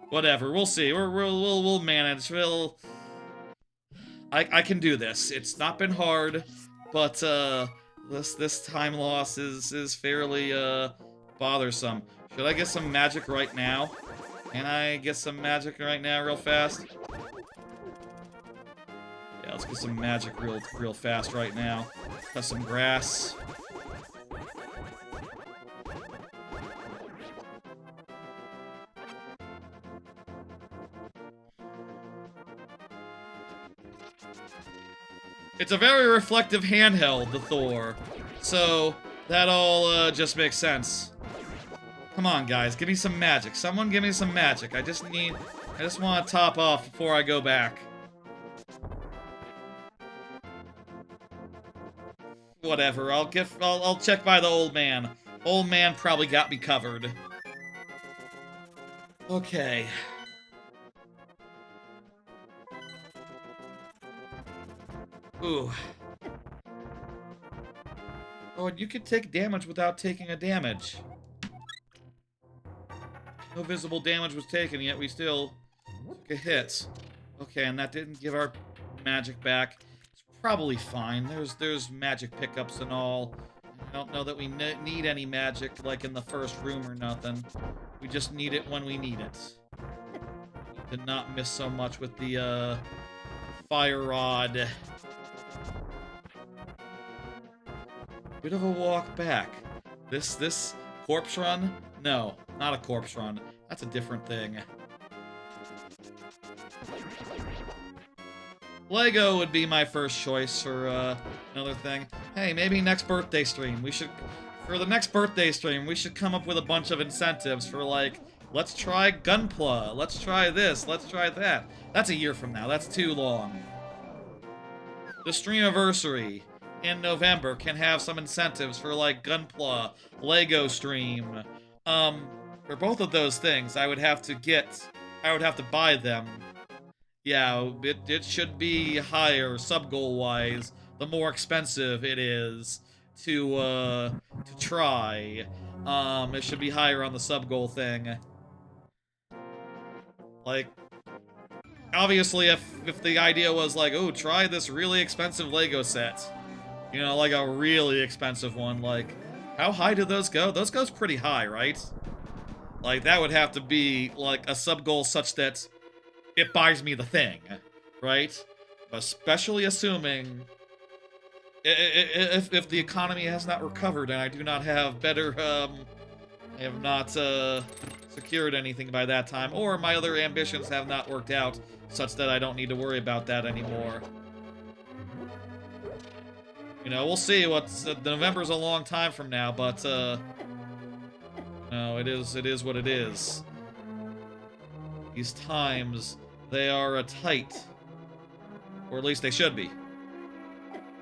Whatever, we'll see. We'll manage. I can do this. It's not been hard, but this time loss is fairly bothersome. Should I get some magic right now? Can I get some magic right now real fast? Yeah, let's get some magic real fast right now. Cut some grass. It's a very reflective handheld, the Thor. So, that all just makes sense. Come on, guys, give me some magic. Someone give me some magic. I just want to top off before I go back. Whatever, I'll check by the old man. Old man probably got me covered. Okay. Ooh. Oh, and you can take damage without taking a damage. No visible damage was taken, yet we still took a hit. Okay, and that didn't give our magic back. It's probably fine. There's magic pickups and all. I don't know that we need any magic, like in the first room or nothing. We just need it when we need it. We did not miss so much with the, fire rod. Bit of a walk back. This corpse run? No, not a corpse run. That's a different thing. Lego would be my first choice for another thing. Hey, maybe next birthday stream. For the next birthday stream, we should come up with a bunch of incentives for, like, let's try Gunpla, let's try this, let's try that. That's a year from now. That's too long. The Streamiversary in November can have some incentives for, like, Gunpla, Lego stream. For both of those things, I would have to buy them. Yeah, it should be higher, sub-goal-wise, the more expensive it is to try. It should be higher on the sub-goal thing. Like, obviously, if the idea was like, oh, try this really expensive Lego set. You know, like a really expensive one, like, how high do those go? Those goes pretty high, right? Like, that would have to be, like, a sub-goal such that it buys me the thing, right? Especially assuming if the economy has not recovered and I do not have better, I have not secured anything by that time, or my other ambitions have not worked out such that I don't need to worry about that anymore. You know, we'll see. November's a long time from now, but no, it is what it is. These times, they are tight. Or at least they should be.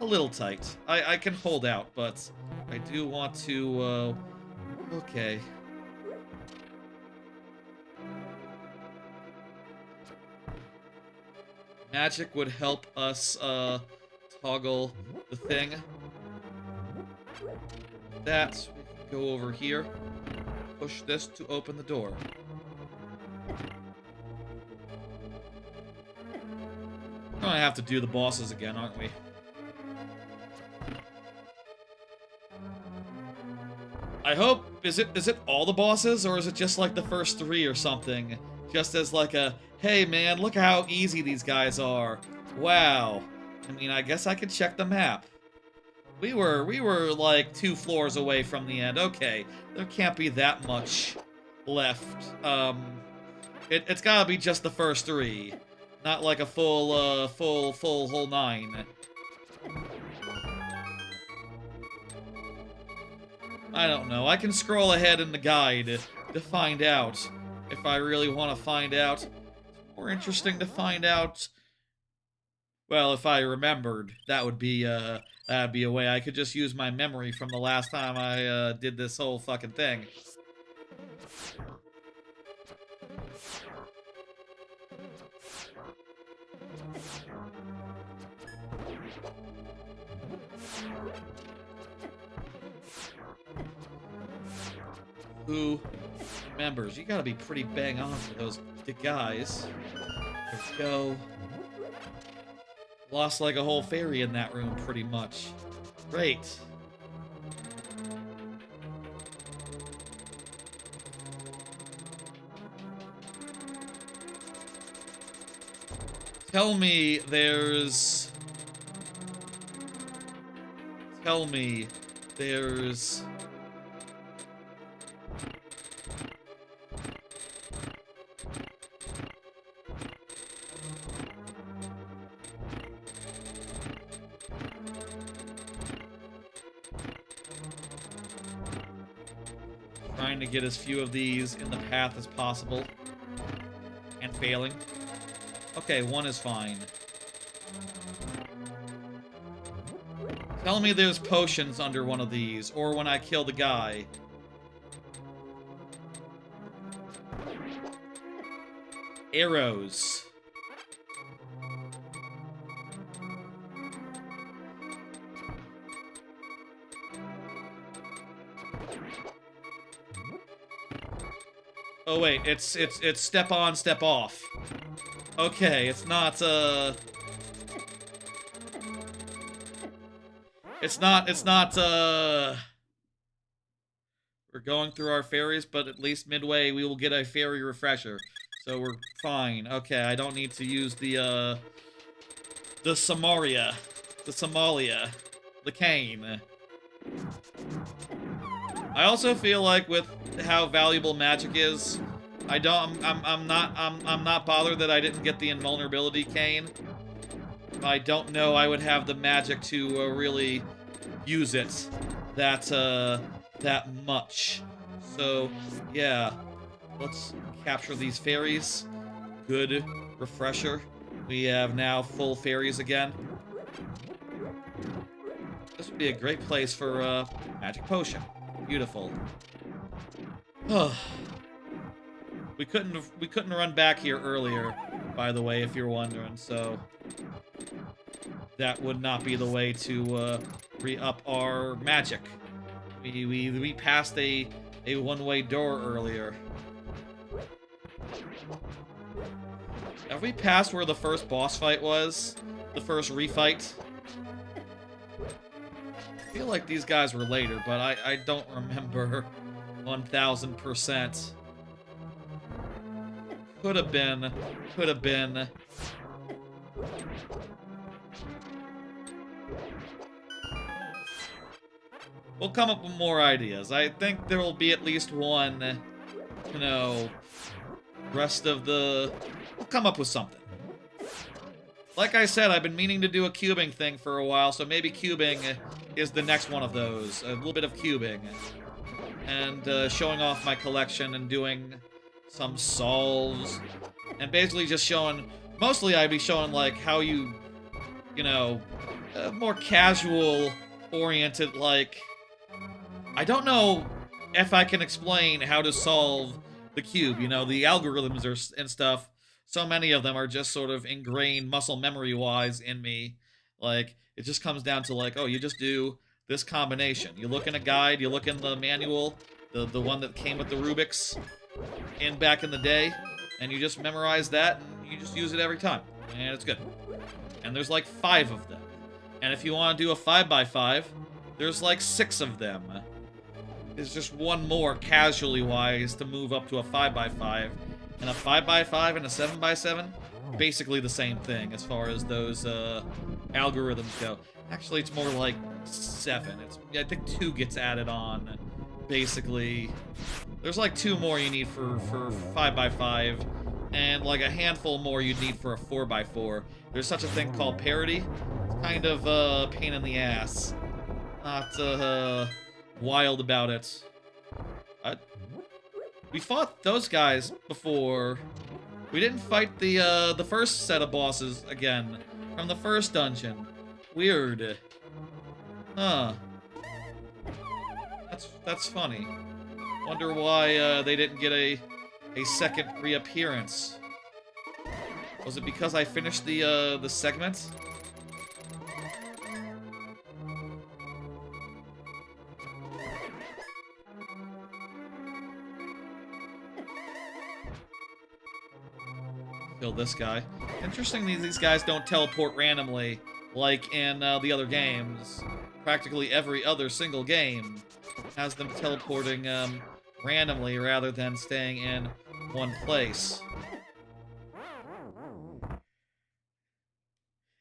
A little tight. I can hold out, but I do want to, okay. Magic would help us, toggle the thing. That, we can go over here. Push this to open the door. We're gonna have to do the bosses again, aren't we? I hope, is it all the bosses, or is it just like the first 3 or something? Just as like a, hey man, look how easy these guys are. Wow. I mean, I guess I could check the map. We were like 2 floors away from the end. Okay, there can't be that much left. It's gotta be just the first 3. Not like a full whole 9. I don't know. I can scroll ahead in the guide to find out if I really want to find out. It's more interesting to find out. Well, if I remembered, that would be a way. I could just use my memory from the last time I did this whole fucking thing. Who remembers? You gotta be pretty bang on for those guys. There we go. Lost like a whole fairy in that room, pretty much. Great. Tell me there's... Trying to get as few of these in the path as possible. And failing. Okay, one is fine. Tell me there's potions under one of these, or when I kill the guy. Arrows. Oh wait, it's step on, step off. Okay, it's not we're going through our fairies, but at least midway we will get a fairy refresher. So we're fine. Okay, I don't need to use the Somalia, the cane. I also feel like with how valuable magic is, I'm not bothered that I didn't get the invulnerability cane. I don't know I would have the magic to really use it that much. So yeah, let's capture these fairies. Good refresher. We have now full fairies again. This would be a great place for a magic potion. Beautiful. We couldn't run back here earlier, by the way, if you're wondering, so that would not be the way to re-up our magic. We passed a one-way door earlier. Have we passed where the first boss fight was? The first refight? I feel like these guys were later, but I don't remember 1000%. Could have been. We'll come up with more ideas. I think there will be at least one, you know, rest of the... We'll come up with something. Like I said, I've been meaning to do a cubing thing for a while, so maybe cubing is the next one of those. A little bit of cubing. And showing off my collection and doing some solves. And basically just showing... Mostly I'd be showing, like, how you know, more casual-oriented, like... I don't know if I can explain how to solve the cube. You know, the algorithms and stuff, so many of them are just sort of ingrained muscle memory-wise in me. Like, it just comes down to, like, oh, you just do this combination. You look in a guide, you look in the manual, the one that came with the Rubik's back in the day, and you just memorize that, and you just use it every time. And it's good. And there's like 5 of them. And if you want to do a 5x5, there's like 6 of them. There's just one more, casually-wise, to move up to a 5x5. And a 5x5 and a 7x7, basically the same thing as far as those algorithms go. Actually, it's more like 7. I think 2 gets added on, basically. There's like 2 more you need for 5x5, and like a handful more you'd need for a 4x4. There's such a thing called parity. It's kind of a pain in the ass. Not wild about it. We fought those guys before. We didn't fight the first set of bosses again from the first dungeon. Weird. Huh. That's funny. Wonder why they didn't get a second reappearance. Was it because I finished the segment? Kill this guy. Interesting these guys don't teleport randomly like in the other games. Practically every other single game has them teleporting randomly rather than staying in one place.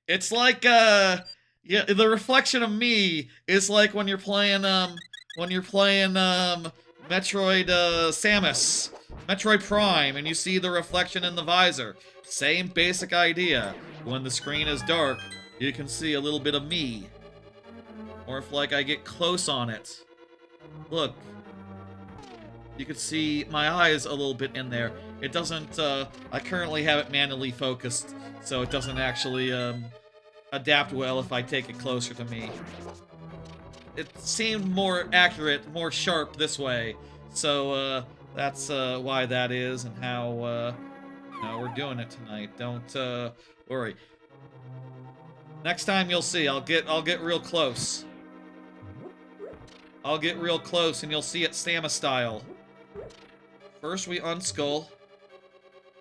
It's like yeah, the reflection of me is like when you're playing Metroid Samus, Metroid Prime, and you see the reflection in the visor. Same basic idea. When the screen is dark, you can see a little bit of me. Or if, like, I get close on it. Look. You can see my eyes a little bit in there. It doesn't, I currently have it manually focused, so it doesn't actually, adapt well if I take it closer to me. It seemed more accurate, more sharp this way, so, that's, why that is and how, you know, we're doing it tonight. Don't, worry. Next time you'll see, I'll get real close. I'll get real close and you'll see it Samus style. First we unskull.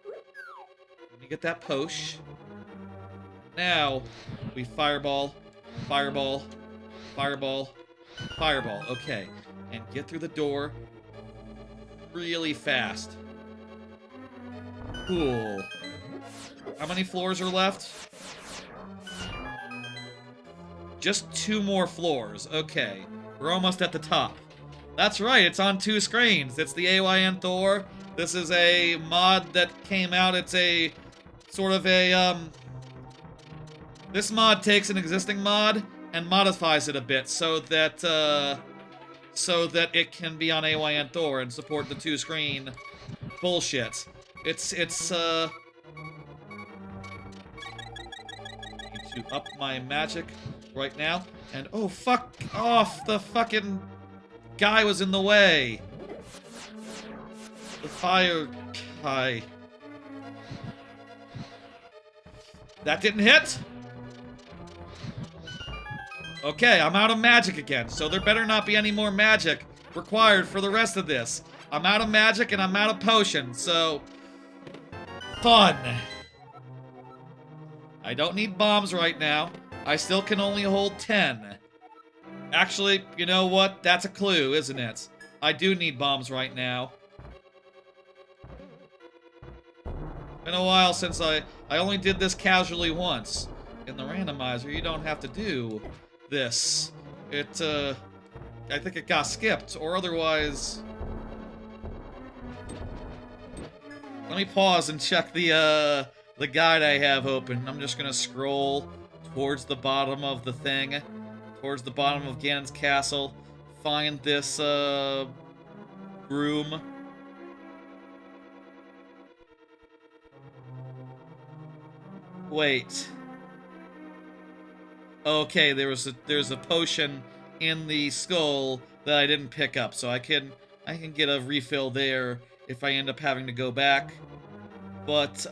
Then you get that posh. Now we fireball, fireball, fireball, fireball. Okay. And get through the door really fast. Cool. How many floors are left? Just 2 more floors. Okay. We're almost at the top. That's right, it's on 2 screens. It's the AYN Thor. This is a mod that came out. It's a sort of a, this mod takes an existing mod and modifies it a bit so that it can be on AYN Thor and support the 2-screen bullshit. It's need to up my magic right now. And, oh, fuck off! The fucking guy was in the way! The fire guy. That didn't hit? Okay, I'm out of magic again, so there better not be any more magic required for the rest of this. I'm out of magic and I'm out of potions, so... Fun! I don't need bombs right now. I still can only hold 10. Actually, you know what? That's a clue, isn't it? I do need bombs right now. Been a while since I only did this casually once. In the randomizer, you don't have to do this. I think it got skipped, or otherwise... Let me pause and check the guide I have open. I'm just gonna scroll towards the bottom of the thing, towards the bottom of Ganon's castle, find this, room. Wait. Okay, there's a potion in the skull that I didn't pick up, so I can get a refill there if I end up having to go back. But,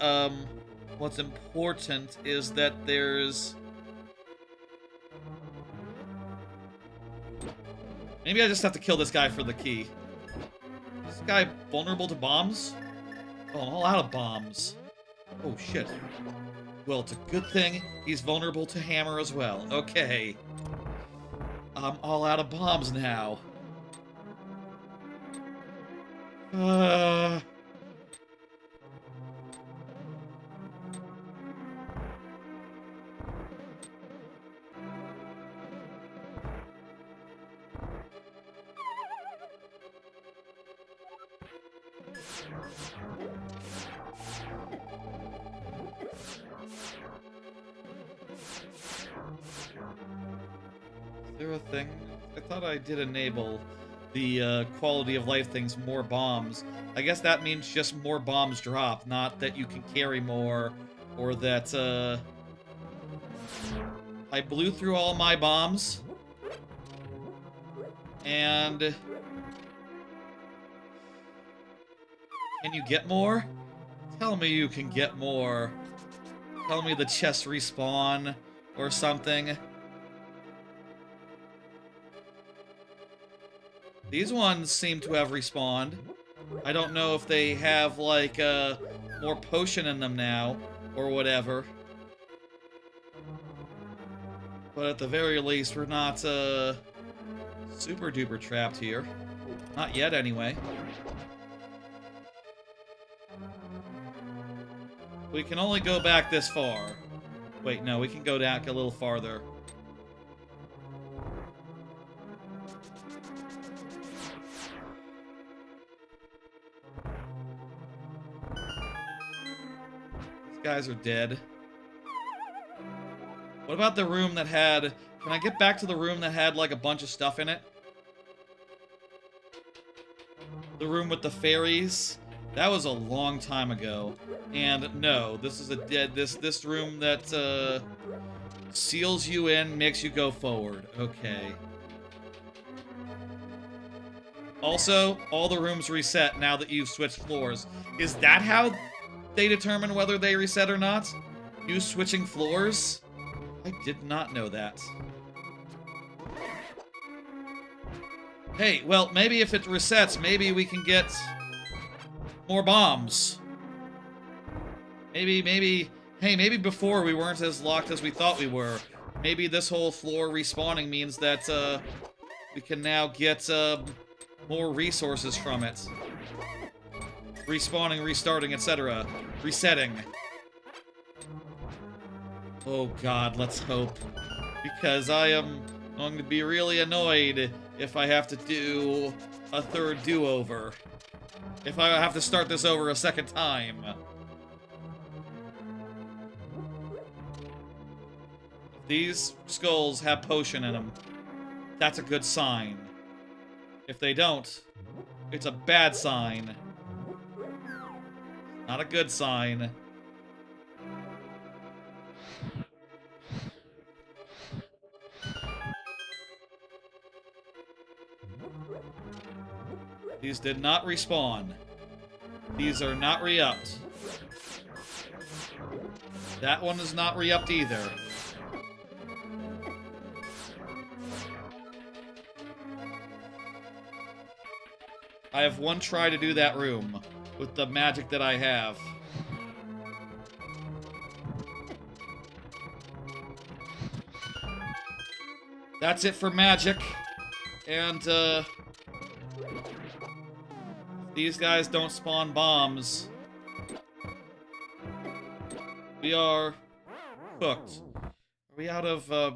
what's important is that there's... Maybe I just have to kill this guy for the key. Is this guy vulnerable to bombs? Oh, I'm all out of bombs. Oh, shit. Well, it's a good thing he's vulnerable to hammer as well. Okay. I'm all out of bombs now. Is there a thing? I thought I did enable the quality of life things, more bombs. I guess that means just more bombs drop, not that you can carry more, or that, I blew through all my bombs. And... Can you get more? Tell me you can get more. Tell me the chests respawn, or something. These ones seem to have respawned. I don't know if they have, like, more potion in them now, or whatever. But at the very least, we're not, super duper trapped here. Not yet, anyway. We can only go back this far. Wait, no, we can go back a little farther. Guys are dead. What about the room that had... Can I get back to the room that had, like, a bunch of stuff in it? The room with the fairies. That was a long time ago. And no, this is a this room that seals you in, makes you go forward. Okay. Also, all the rooms reset now that you've switched floors. Is that how they determine whether they reset or not? You switching floors? I did not know that. Hey, well, maybe if it resets, maybe we can get more bombs. Maybe, hey, maybe before we weren't as locked as we thought we were. Maybe this whole floor respawning means that, we can now get, more resources from it. Respawning, restarting, etc. Resetting. Oh god, let's hope. Because I am going to be really annoyed if I have to do a third do-over. If I have to start this over a second time. These skulls have potion in them. That's a good sign. If they don't, it's a bad sign. Not a good sign. These did not respawn. These are not re-upped. That one is not re-upped either. I have one try to do that room with the magic that I have. That's it for magic. And, these guys don't spawn bombs. We are cooked. Are we out of,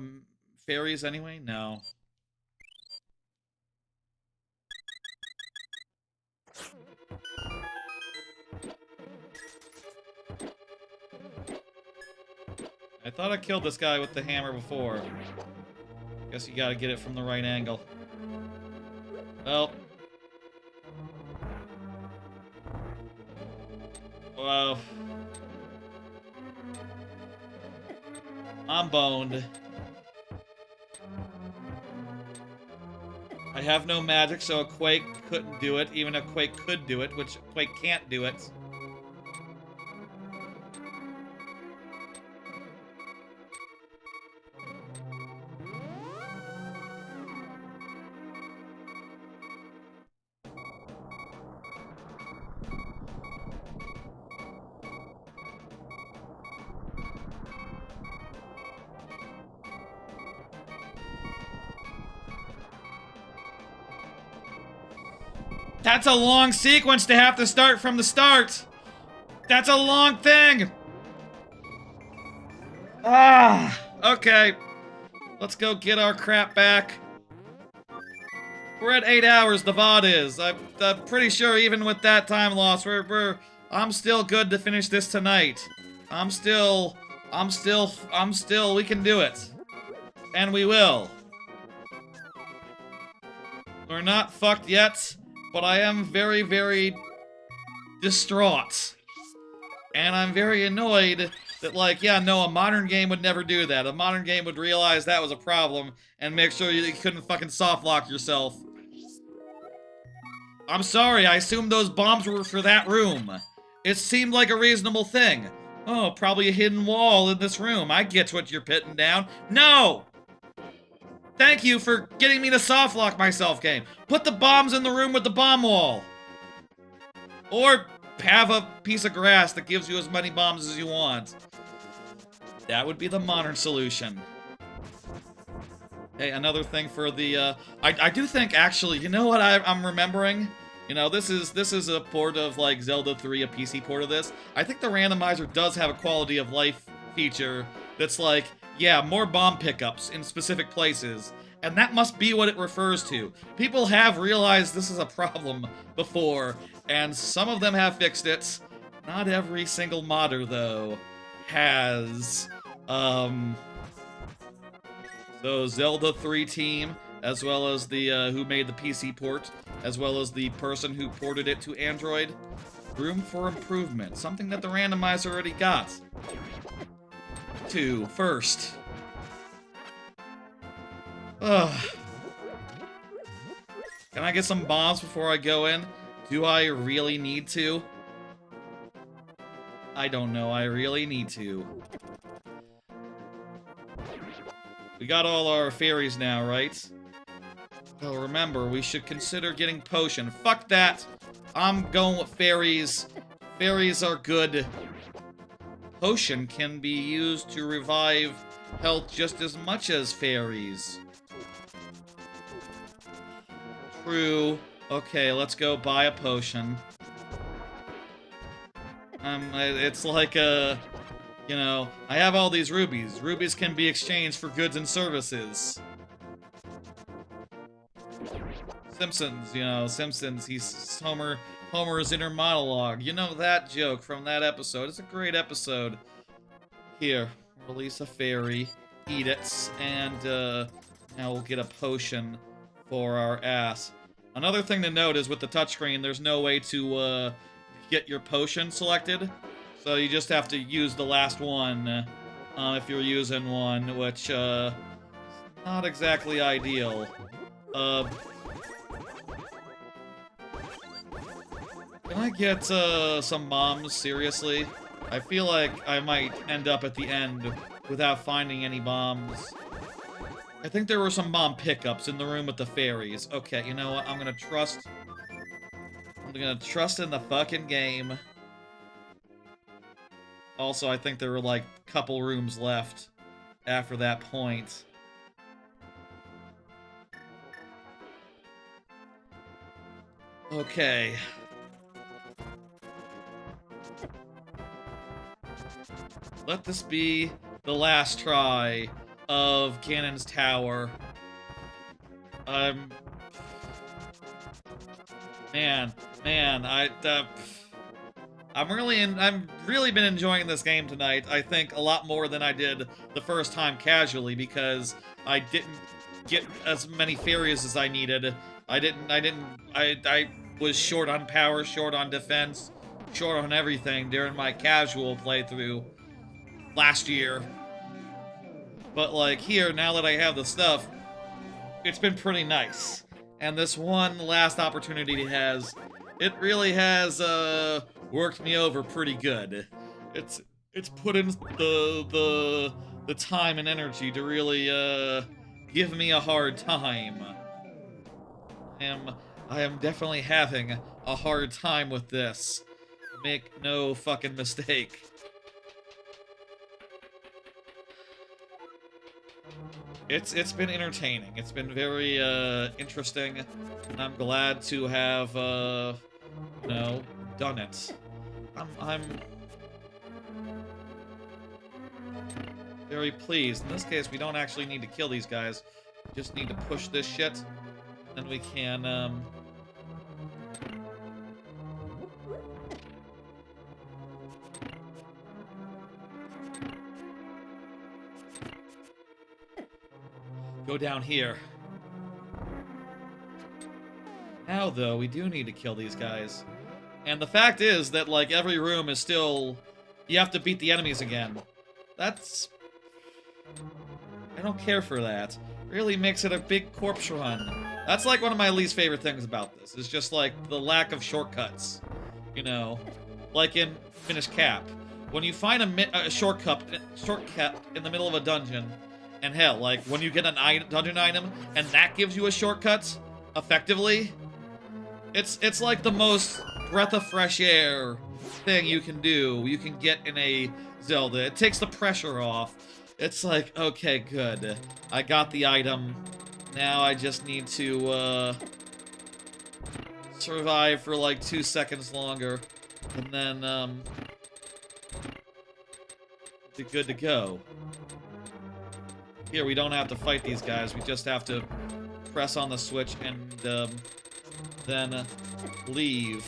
fairies anyway? No. I thought I killed this guy with the hammer before. Guess you gotta get it from the right angle. Well. Well. I'm boned. I have no magic, so a Quake couldn't do it. Even a Quake could do it, which Quake can't do it. That's a long sequence to have to start from the start. That's a long thing. Ah, okay. Let's go get our crap back. We're at 8 hours, the VOD is. I'm pretty sure even with that time loss, I'm still good to finish this tonight. I'm still, we can do it. And we will. We're not fucked yet. But I am very, very distraught. And I'm very annoyed that, like, yeah, no, a modern game would never do that. A modern game would realize that was a problem and make sure you couldn't fucking softlock yourself. I'm sorry, I assumed those bombs were for that room. It seemed like a reasonable thing. Oh, probably a hidden wall in this room. I get what you're pitting down. No! Thank you for getting me to softlock myself, game. Put the bombs in the room with the bomb wall. Or have a piece of grass that gives you as many bombs as you want. That would be the modern solution. Hey, another thing for the, I do think, actually, you know what I'm remembering? You know, this is a port of, like, Zelda 3, a PC port of this. I think the randomizer does have a quality of life feature that's like, yeah, more bomb pickups in specific places, and that must be what it refers to. People have realized this is a problem before, and some of them have fixed it. Not every single modder, though, has. So Zelda 3 team, as well as the who made the PC port, as well as the person who ported it to Android. Room for improvement, something that the randomizer already got. 2, first. Ugh. Can I get some bombs before I go in? Do I really need to? I don't know, I really need to. We got all our fairies now, right? Well, remember, we should consider getting potion. Fuck that! I'm going with fairies. Fairies are good. Potion can be used to revive health just as much as fairies. True. Okay, let's go buy a potion. It's like a... You know, I have all these rubies. Rubies can be exchanged for goods and services. Simpsons, you know, Simpsons, he's Homer's inner monologue. You know that joke from that episode. It's a great episode. Here, release a fairy, eat it, and now we'll get a potion for our ass. Another thing to note is with the touchscreen, there's no way to get your potion selected. So you just have to use the last one if you're using one, which not exactly ideal. Can I get some bombs, seriously? I feel like I might end up at the end without finding any bombs. I think there were some bomb pickups in the room with the fairies. Okay, you know what? I'm gonna trust in the fucking game. Also, I think there were like a couple rooms left after that point. Okay. Let this be the last try of Ganon's Tower. Man, I've really been enjoying this game tonight. I think a lot more than I did the first time casually, because I didn't get as many fairies as I needed. I was short on power, short on defense, short on everything during my casual playthrough last year. But like here, now that I have the stuff, it's been pretty nice. And this one last opportunity it really has worked me over pretty good. It's put in the time and energy to really give me a hard time. I am definitely having a hard time with this. Make no fucking mistake. It's been entertaining. It's been very interesting, and I'm glad to have you know, done it. I'm very pleased. In this case, we don't actually need to kill these guys. We just need to push this shit, and we can go down here. Now, though, we do need to kill these guys. And the fact is that, like, every room is still... You have to beat the enemies again. That's... I don't care for that. Really makes it a big corpse run. That's, like, one of my least favorite things about this. Is just, like, the lack of shortcuts. You know? Like in Finish Cap. When you find a shortcut in the middle of a dungeon... And hell, like, when you get an dungeon item, and that gives you a shortcut, effectively, it's like the most breath of fresh air thing you can do, you can get in a Zelda. It takes the pressure off. It's like, okay, good. I got the item. Now I just need to, survive for, like, 2 seconds longer. And then, be good to go. Here, we don't have to fight these guys. We just have to press on the switch and then leave.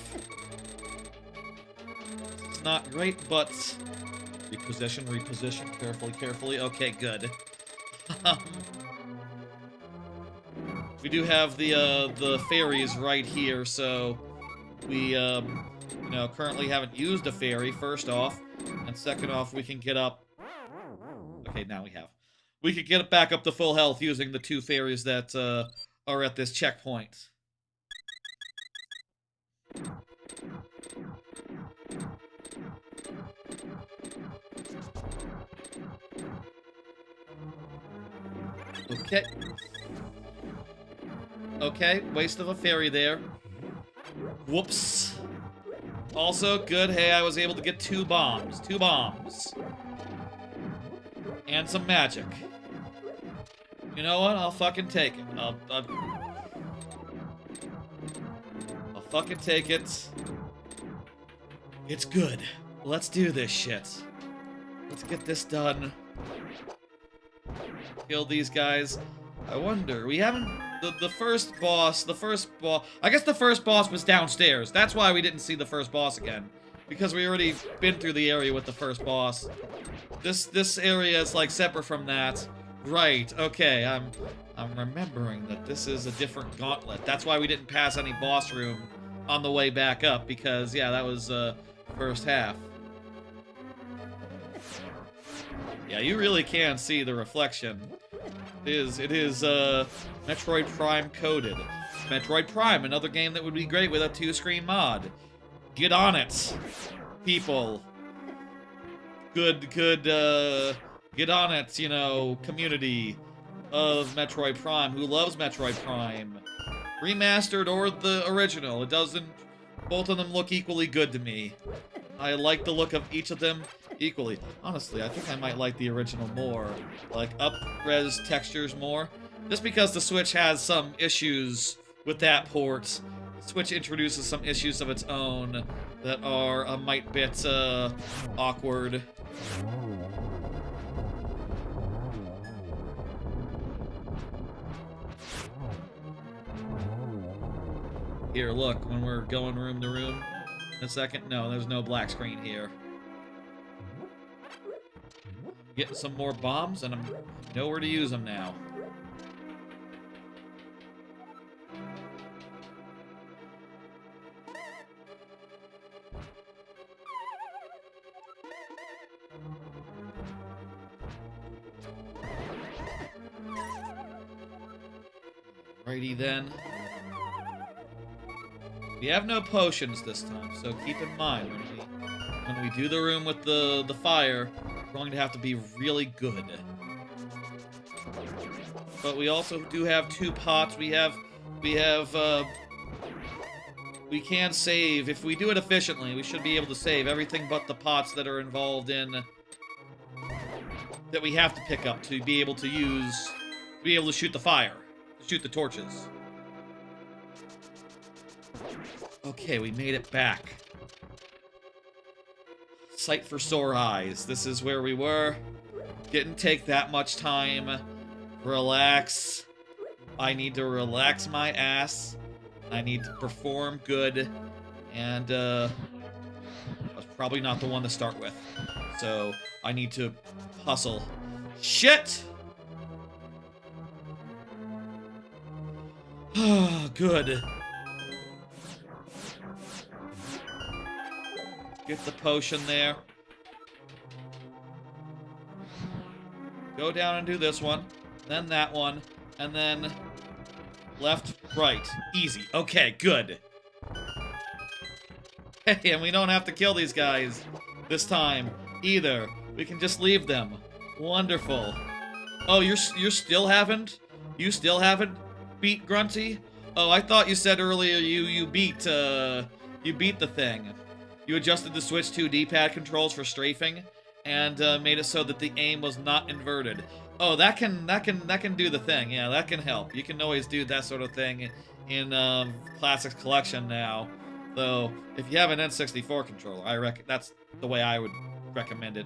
It's not great, but reposition, carefully. Okay, good. We do have the fairies right here, so we, you know, currently haven't used a fairy, first off. And second off, we can get up... Okay, now we have. We could get it back up to full health using the 2 fairies that are at this checkpoint. Okay. Okay, waste of a fairy there. Whoops. Also, good, hey, I was able to get 2 bombs. 2 bombs. And some magic. You know what? I'll fucking take it. I'll fucking take it. It's good. Let's do this shit. Let's get this done. Kill these guys. I wonder, we haven't... The first boss... I guess the first boss was downstairs. That's why we didn't see the first boss again. Because we already been through the area with the first boss. This area is, like, separate from that. Right, okay, I'm remembering that this is a different gauntlet. That's why we didn't pass any boss room on the way back up, because, yeah, that was, first half. Yeah, you really can see the reflection. It is, Metroid Prime coded. Metroid Prime, another game that would be great with a 2-screen mod. Get on it, people. Good, get on it, you know, community of Metroid Prime who loves Metroid Prime. Remastered or the original, it doesn't... Both of them look equally good to me. I like the look of each of them equally. Honestly, I think I might like the original more. Like, up-res textures more. Just because the Switch has some issues with that port. Switch introduces some issues of its own that are a mite bit, awkward. Here, look, when we're going room to room in a second. No, there's no black screen here. I'm getting some more bombs, and I know where to use them now. Righty then. We have no potions this time, so keep in mind when we do the room with the fire, we're going to have to be really good. But we also do have 2 pots. We can save. If we do it efficiently, we should be able to save everything but the pots that are involved in that we have to pick up to be able to use to be able to shoot the fire, to shoot the torches. Okay, we made it back. Sight for sore eyes. This is where we were. Didn't take that much time. Relax. I need to relax my ass. I need to perform good. And, I was probably not the one to start with. So, I need to hustle. Shit! Good. Get the potion there. Go down and do this one. Then that one. And then left, right. Easy. Okay, good. Hey, and we don't have to kill these guys this time either. We can just leave them. Wonderful. Oh, you still haven't? You still haven't beat Grunty? Oh, I thought you said earlier you beat the thing. You adjusted the Switch 2 D-pad controls for strafing and made it so that the aim was not inverted. Oh, that can do the thing. Yeah, that can help. You can always do that sort of thing in Classics Collection now. Though, if you have an N64 controller, I reckon that's the way I would recommend it.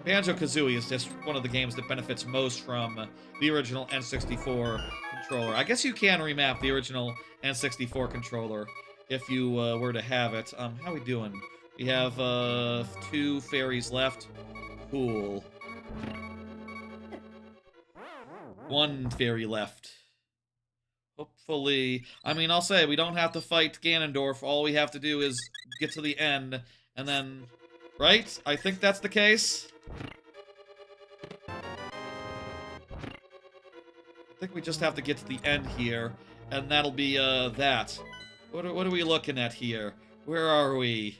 Banjo-Kazooie is just one of the games that benefits most from the original N64 controller. I guess you can remap the original N64 controller if you were to have it. How are we doing? We have 2 fairies left. Cool. 1 fairy left. Hopefully, I mean, I'll say we don't have to fight Ganondorf. All we have to do is get to the end, and then, right? I think that's the case. I think we just have to get to the end here, and that'll be, that. What are we looking at here? Where are we?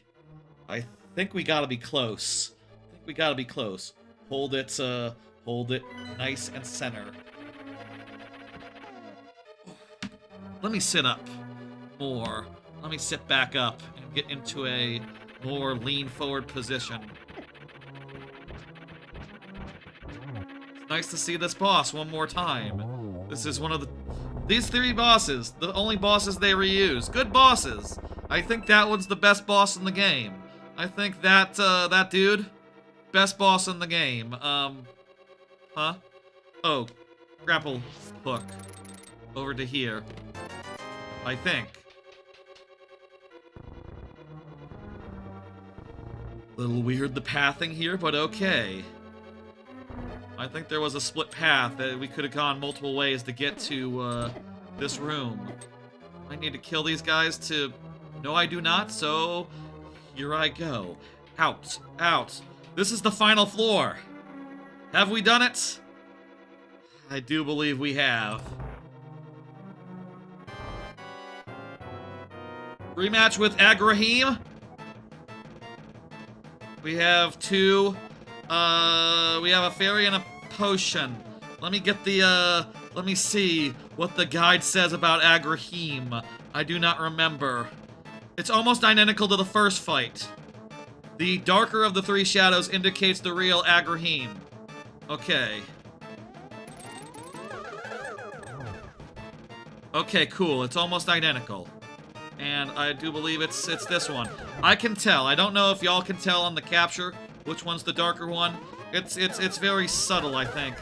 I think we gotta be close. I think we gotta be close. Hold it nice and center. Let me sit up more. Let me sit back up and get into a more lean forward position. It's nice to see this boss one more time. This is one of these 3 bosses, the only bosses they reuse. Good bosses. I think that one's the best boss in the game. I think that, that dude, best boss in the game. Huh? Oh, grapple hook. Over to here. I think. Little weird the pathing here, but okay. I think there was a split path that we could have gone multiple ways to get to this room. I need to kill these guys to... No, I do not, so here I go. Out, out. This is the final floor. Have we done it? I do believe we have. Rematch with Agrahim. We have 2. We have a fairy and a potion. Let me get the, let me see what the guide says about Agrahim. I do not remember. It's almost identical to the first fight. The darker of the 3 shadows indicates the real Agrahim. Okay. Okay, cool. It's almost identical. And I do believe it's this one. I can tell. I don't know if y'all can tell on the capture which one's the darker one. It's very subtle, I think,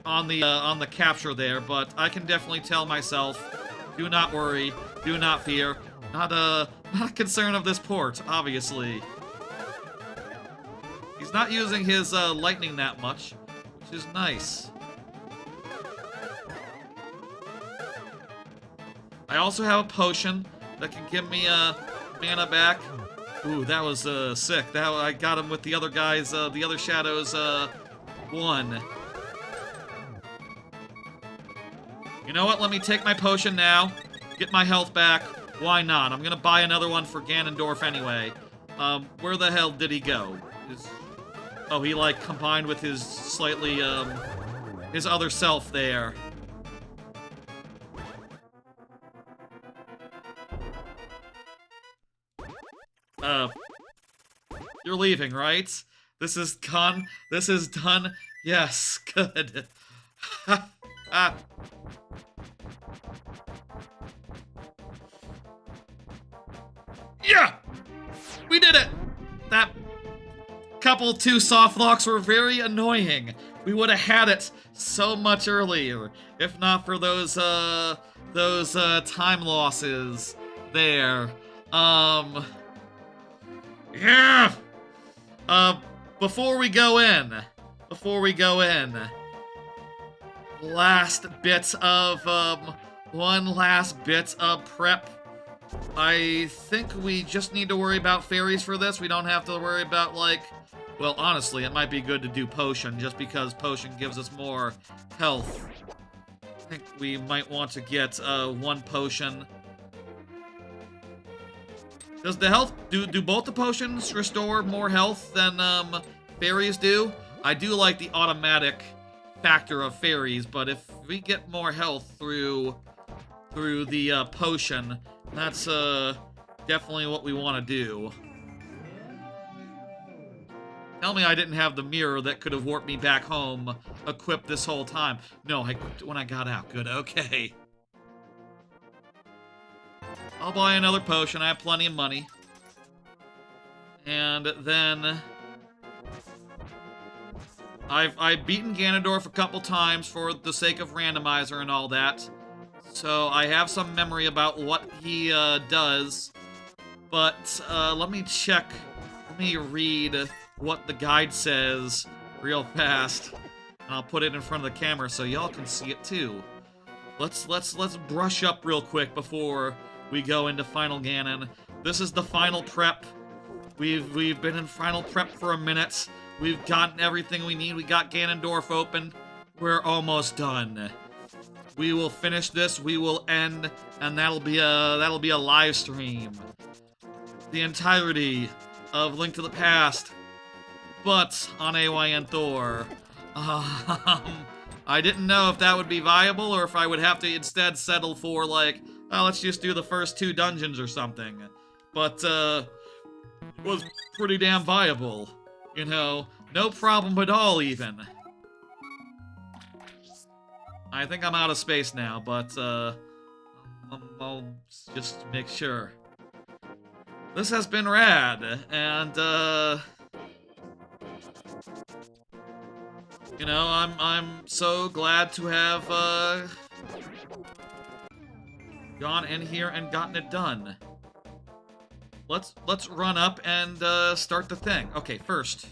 on the capture there, but I can definitely tell myself. Do not worry. Do not fear. Not a concern of this port, obviously. He's not using his lightning that much, which is nice. I also have a potion that can give me mana back. Ooh, that was sick. That I got him with the other guys, the other shadows 1. You know what? Let me take my potion now. Get my health back. Why not? I'm gonna buy another one for Ganondorf anyway. Where the hell did he go? Oh, he like combined with his slightly his other self there. You're leaving, right? This is done. This is done. Yes, good. Yeah! We did it! That couple 2 soft locks were very annoying. We would have had it so much earlier, if not for those time losses there. Yeah! Before we go in, last bit of, one last bit of prep. I think we just need to worry about fairies for this. We don't have to worry about, like, well, honestly, it might be good to do potion, just because potion gives us more health. I think we might want to get, 1 potion. Does the health, do both the potions restore more health than, fairies do? I do like the automatic factor of fairies, but if we get more health through the, potion, that's, definitely what we want to do. Tell me I didn't have the mirror that could have warped me back home equipped this whole time. No, I equipped it when I got out. Good, okay. I'll buy another potion. I have plenty of money. And then I've beaten Ganondorf a couple times for the sake of randomizer and all that. So I have some memory about what he does. But let me check. Let me read what the guide says real fast. And I'll put it in front of the camera so y'all can see it too. let's brush up real quick before we go into Final Ganon. This is the final prep. We've been in final prep for a minute. We've gotten everything we need. We got Ganondorf open. We're almost done. We will finish this. We will end, and that'll be a live stream. The entirety of Link to the Past, but on AYN Thor. I didn't know if that would be viable or if I would have to instead settle for, like, oh, let's just do the first 2 dungeons or something. But, was pretty damn viable. You know, no problem at all, even. I think I'm out of space now, but, I'll just make sure. This has been rad, and, you know, I'm so glad to have, gone in here and gotten it done. Let's run up and, start the thing. Okay, first.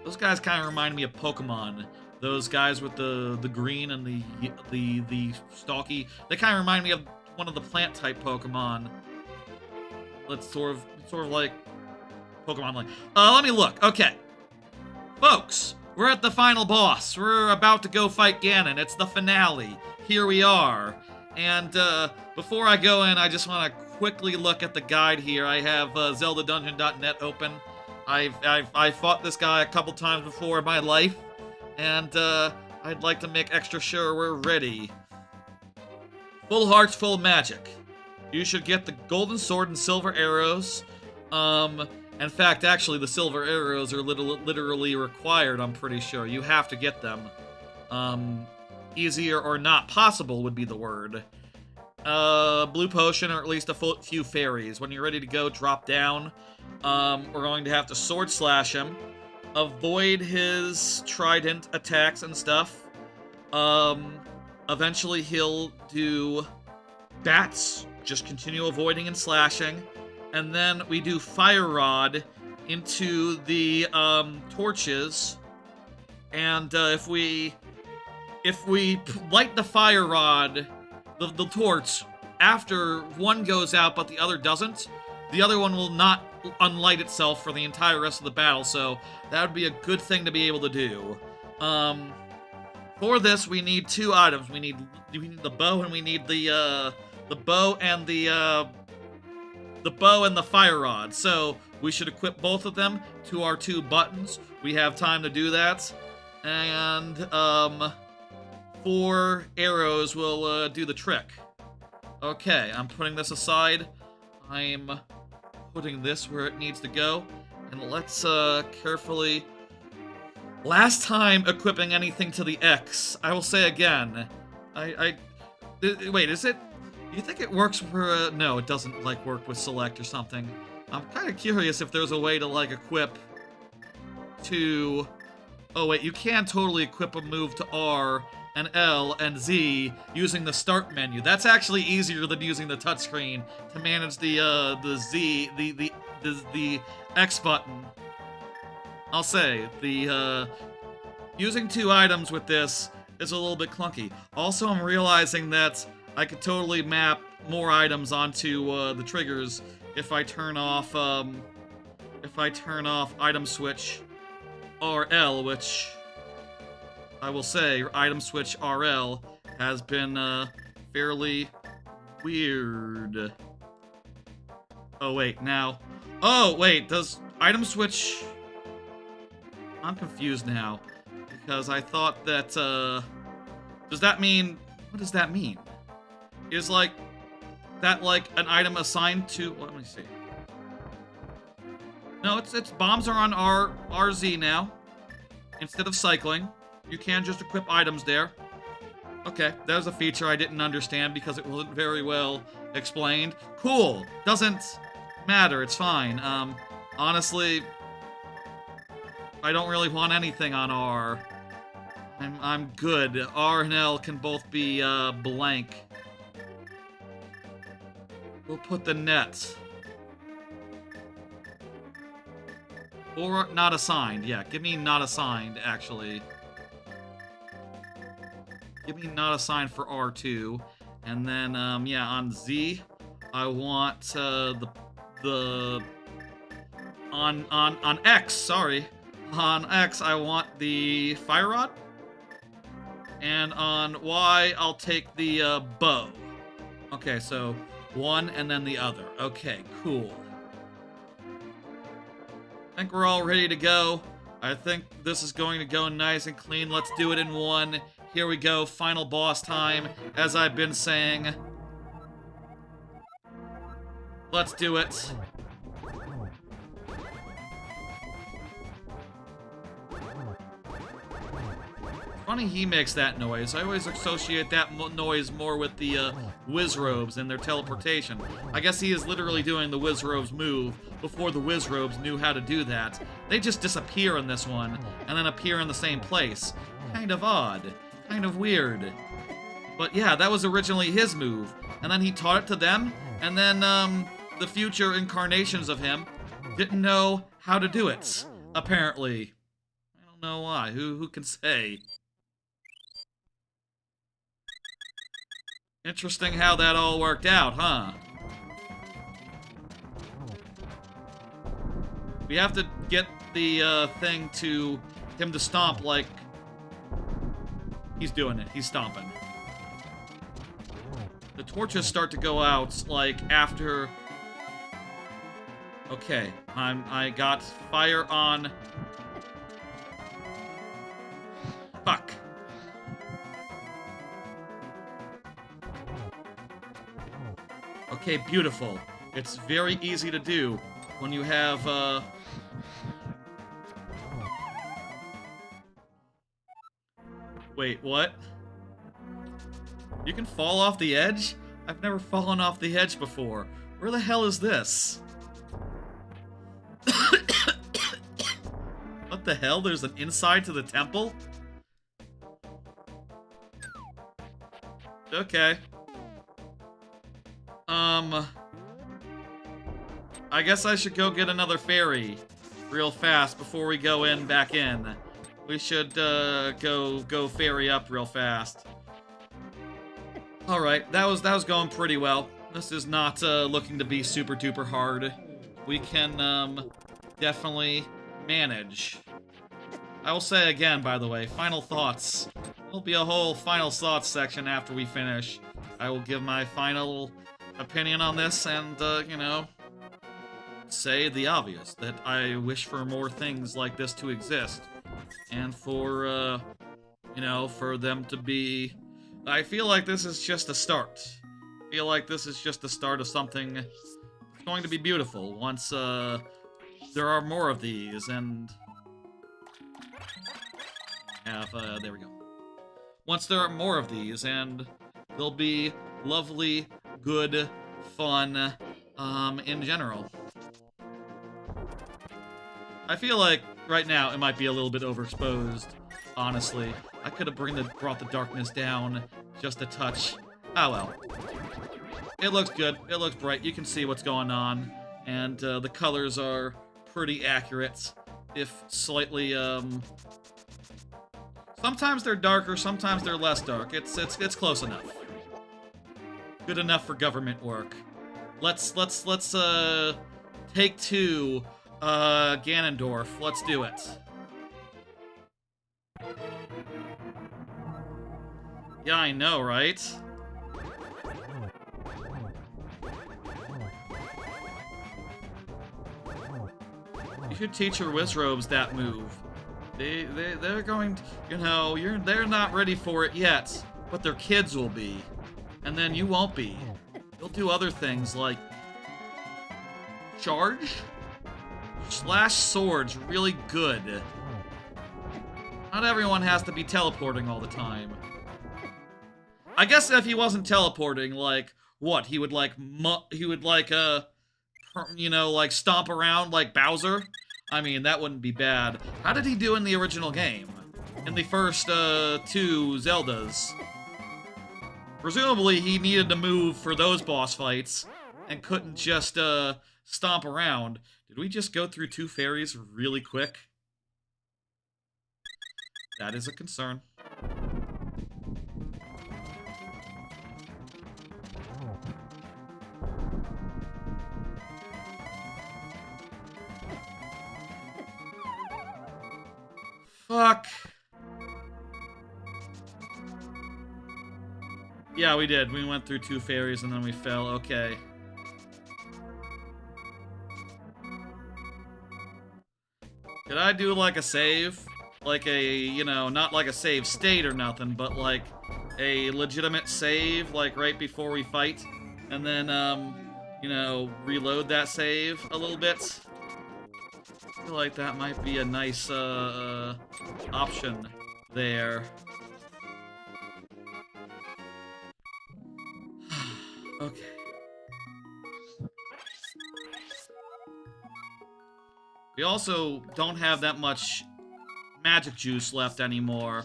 Those guys kind of remind me of Pokemon. Those guys with the green and the stalky. They kind of remind me of one of the plant-type Pokemon. Let's sort of like Pokemon like. Let me look. Okay. Folks, we're at the final boss. We're about to go fight Ganon. It's the finale. Here we are. And before I go in, I just want to quickly look at the guide here. I have ZeldaDungeon.net open. I've fought this guy a couple times before in my life, and I'd like to make extra sure we're ready. Full hearts, full magic. You should get the golden sword and silver arrows. In fact, actually, the silver arrows are literally required, I'm pretty sure. You have to get them. Easier or not possible would be the word. Blue potion, or at least a few fairies. When you're ready to go, drop down. We're going to have to sword slash him. Avoid his trident attacks and stuff. Eventually he'll do bats. Just continue avoiding and slashing. And then we do fire rod into the torches. And if we light the fire rod, the torch, after one goes out but the other doesn't, the other one will not unlight itself for the entire rest of the battle, so that would be a good thing to be able to do. For this, we need 2 items. We need the bow, and we need the bow and the bow and the fire rod. So we should equip both of them to our 2 buttons. We have time to do that, and 4 arrows will do the trick. Okay, I'm putting this aside. I'm putting this where it needs to go, and let's carefully. Last time equipping anything to the X, I will say again. Wait, is it? You think it works for? No, it doesn't like work with select or something. I'm kind of curious if there's a way to like equip to. Oh wait, you can totally equip a move to R and L and Z using the start menu. That's actually easier than using the touchscreen to manage the Z, the X button. I'll say the using 2 items with this is a little bit clunky. Also, I'm realizing that I could totally map more items onto the triggers if I turn off item switch RL, which I will say item switch RL has been fairly weird. Oh wait, now. Oh wait, does item switch? I'm confused now because I thought that does that mean? What does that mean? Is like that like an item assigned to? Let me see. No, it's bombs are on RZ now instead of cycling. You can just equip items there. Okay, that was a feature I didn't understand because it wasn't very well explained. Cool. Doesn't matter. It's fine. Honestly, I don't really want anything on R. I'm good. R and L can both be blank. We'll put the net. Or not assigned. Yeah, give me not assigned, actually. Give me not a sign for R2. And then, yeah, on Z, I want, on X, sorry. On X, I want the fire rod. And on Y, I'll take the, bow. Okay, so one and then the other. Okay, cool. I think we're all ready to go. I think this is going to go nice and clean. Let's do it in one. Here we go, final boss time, as I've been saying. Let's do it. Funny he makes that noise. I always associate that noise more with the Wizrobes and their teleportation. I guess he is literally doing the Wizrobes move before the Wizrobes knew how to do that. They just disappear in this one, and then appear in the same place. Kind of odd. Kind of weird. But yeah, that was originally his move. And then he taught it to them, and then the future incarnations of him didn't know how to do it, apparently. I don't know why. Who can say? Interesting how that all worked out, huh? We have to get the thing to him to stomp like he's doing it. He's stomping. The torches start to go out like after. Okay, I got fire on. Fuck. Okay, beautiful. It's very easy to do when you have, Wait, what? You can fall off the edge? I've never fallen off the edge before. Where the hell is this? What the hell? There's an inside to the temple? Okay. I guess I should go get another fairy real fast before we go back in. We should, go fairy up real fast. Alright, that was going pretty well. This is not, looking to be super duper hard. We can, definitely manage. I will say again, by the way, final thoughts. There'll be a whole final thoughts section after we finish. I will give my final opinion on this and, you know, say the obvious, that I wish for more things like this to exist. And for, you know, for them to be... I feel like this is just a start. I feel like this is just the start of something that's going to be beautiful once, there are more of these, and... there we go. Once there are more of these, and they'll be lovely, good, fun, in general. I feel like, right now, it might be a little bit overexposed, honestly. I could have brought the darkness down just a touch. Oh well. It looks good. It looks bright. You can see what's going on. And, the colors are pretty accurate, if slightly, sometimes they're darker, sometimes they're less dark. It's close enough. Good enough for government work. Let's take two, Ganondorf. Let's do it. Yeah, I know, right? You should teach your Wizrobes that move. They're going to, you know, they're not ready for it yet, but their kids will be. And then you won't be. You'll do other things like charge? Slash swords really good. Not everyone has to be teleporting all the time. I guess if he wasn't teleporting, like, what? He would like, you know, like stomp around like Bowser? I mean, that wouldn't be bad. How did he do in the original game? In the first, two Zeldas? Presumably, he needed to move for those boss fights, and couldn't just, stomp around. Did we just go through two fairies really quick? That is a concern. Fuck. Yeah, we did. We went through 2 fairies and then we fell. Okay. Could I do like a save? Like a, you know, not like a save state or nothing, but like a legitimate save, like right before we fight? And then, you know, reload that save a little bit? I feel like that might be a nice, option there. Okay. We also don't have that much magic juice left anymore.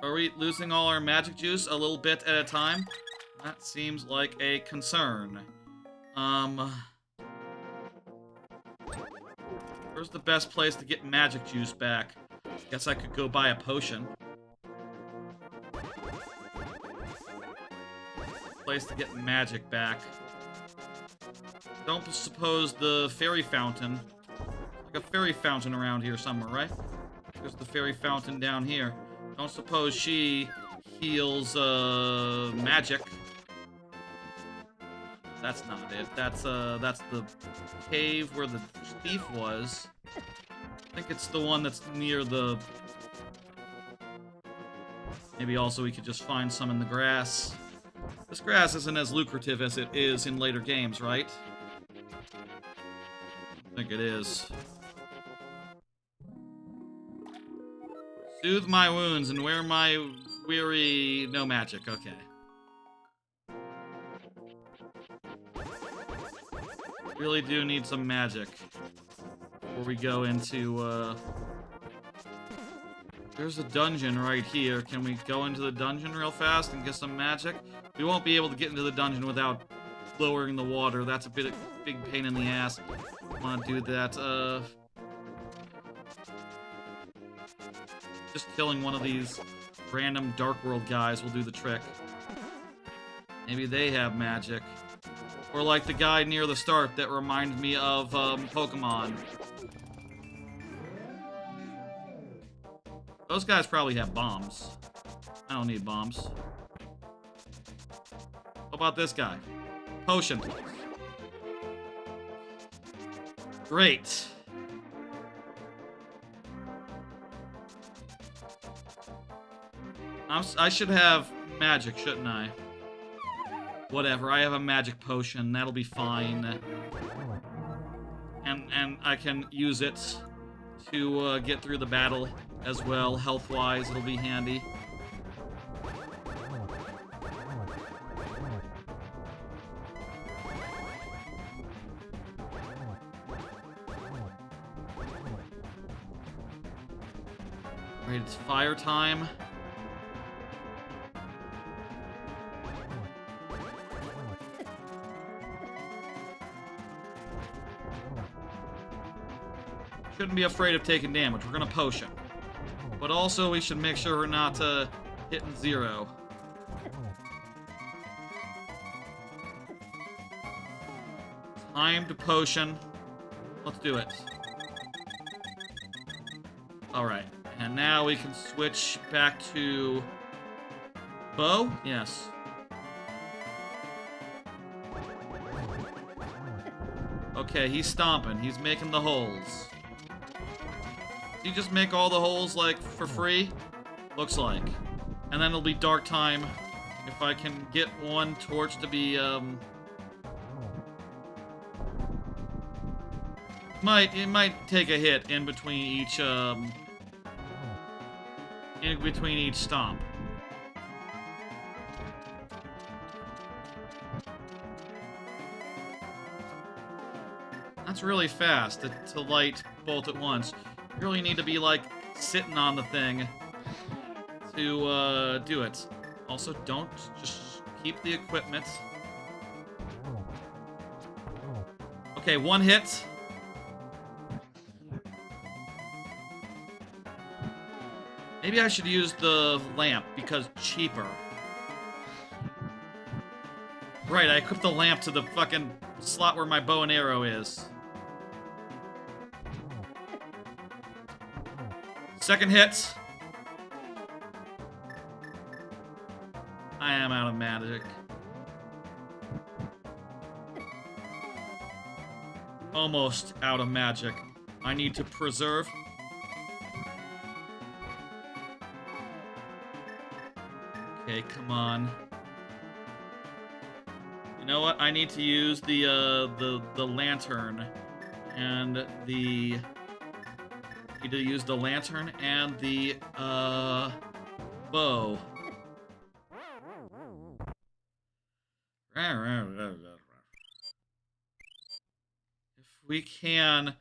Are we losing all our magic juice a little bit at a time? That seems like a concern. Where's the best place to get magic juice back? Guess I could go buy a potion. Place to get magic back. Don't suppose the fairy fountain. Like a fairy fountain around here somewhere, right? There's the fairy fountain down here. Don't suppose she heals magic. That's not it. That's the cave where the thief was. I think it's the one that's near the... Maybe also we could just find some in the grass. This grass isn't as lucrative as it is in later games, right? I think it is. Soothe my wounds and wear my weary... No magic, okay. Really do need some magic before we go into, There's a dungeon right here. Can we go into the dungeon real fast and get some magic? We won't be able to get into the dungeon without lowering the water. That's a big pain in the ass. I want to do that, Just killing one of these random Dark World guys will do the trick. Maybe they have magic. Or like the guy near the start that reminded me of, Pokemon. Those guys probably have bombs. I don't need bombs. What about this guy? Potion. Great. I should have magic, shouldn't I? Whatever, I have a magic potion. That'll be fine. And I can use it to get through the battle as well. Health-wise, it'll be handy. Right, it's fire time. Shouldn't be afraid of taking damage. We're gonna potion. But also, we should make sure we're not hitting 0. Time to potion. Let's do it. Alright. And now we can switch back to... bow? Yes. Okay, he's stomping. He's making the holes. Do you just make all the holes, like, for free? Looks like. And then it'll be dark time if I can get one torch to be, It might take a hit in between each, stomp. That's really fast to light both at once. You really need to be, like, sitting on the thing to, do it. Also, don't just keep the equipment. Okay, 1 hit. Maybe I should use the lamp, because cheaper. Right, I equipped the lamp to the fucking slot where my bow and arrow is. Second hit. I am out of magic. Almost out of magic. I need to preserve. Okay, come on. You know what? I need to use the lantern and the. Need to use the lantern and the bow. If we can,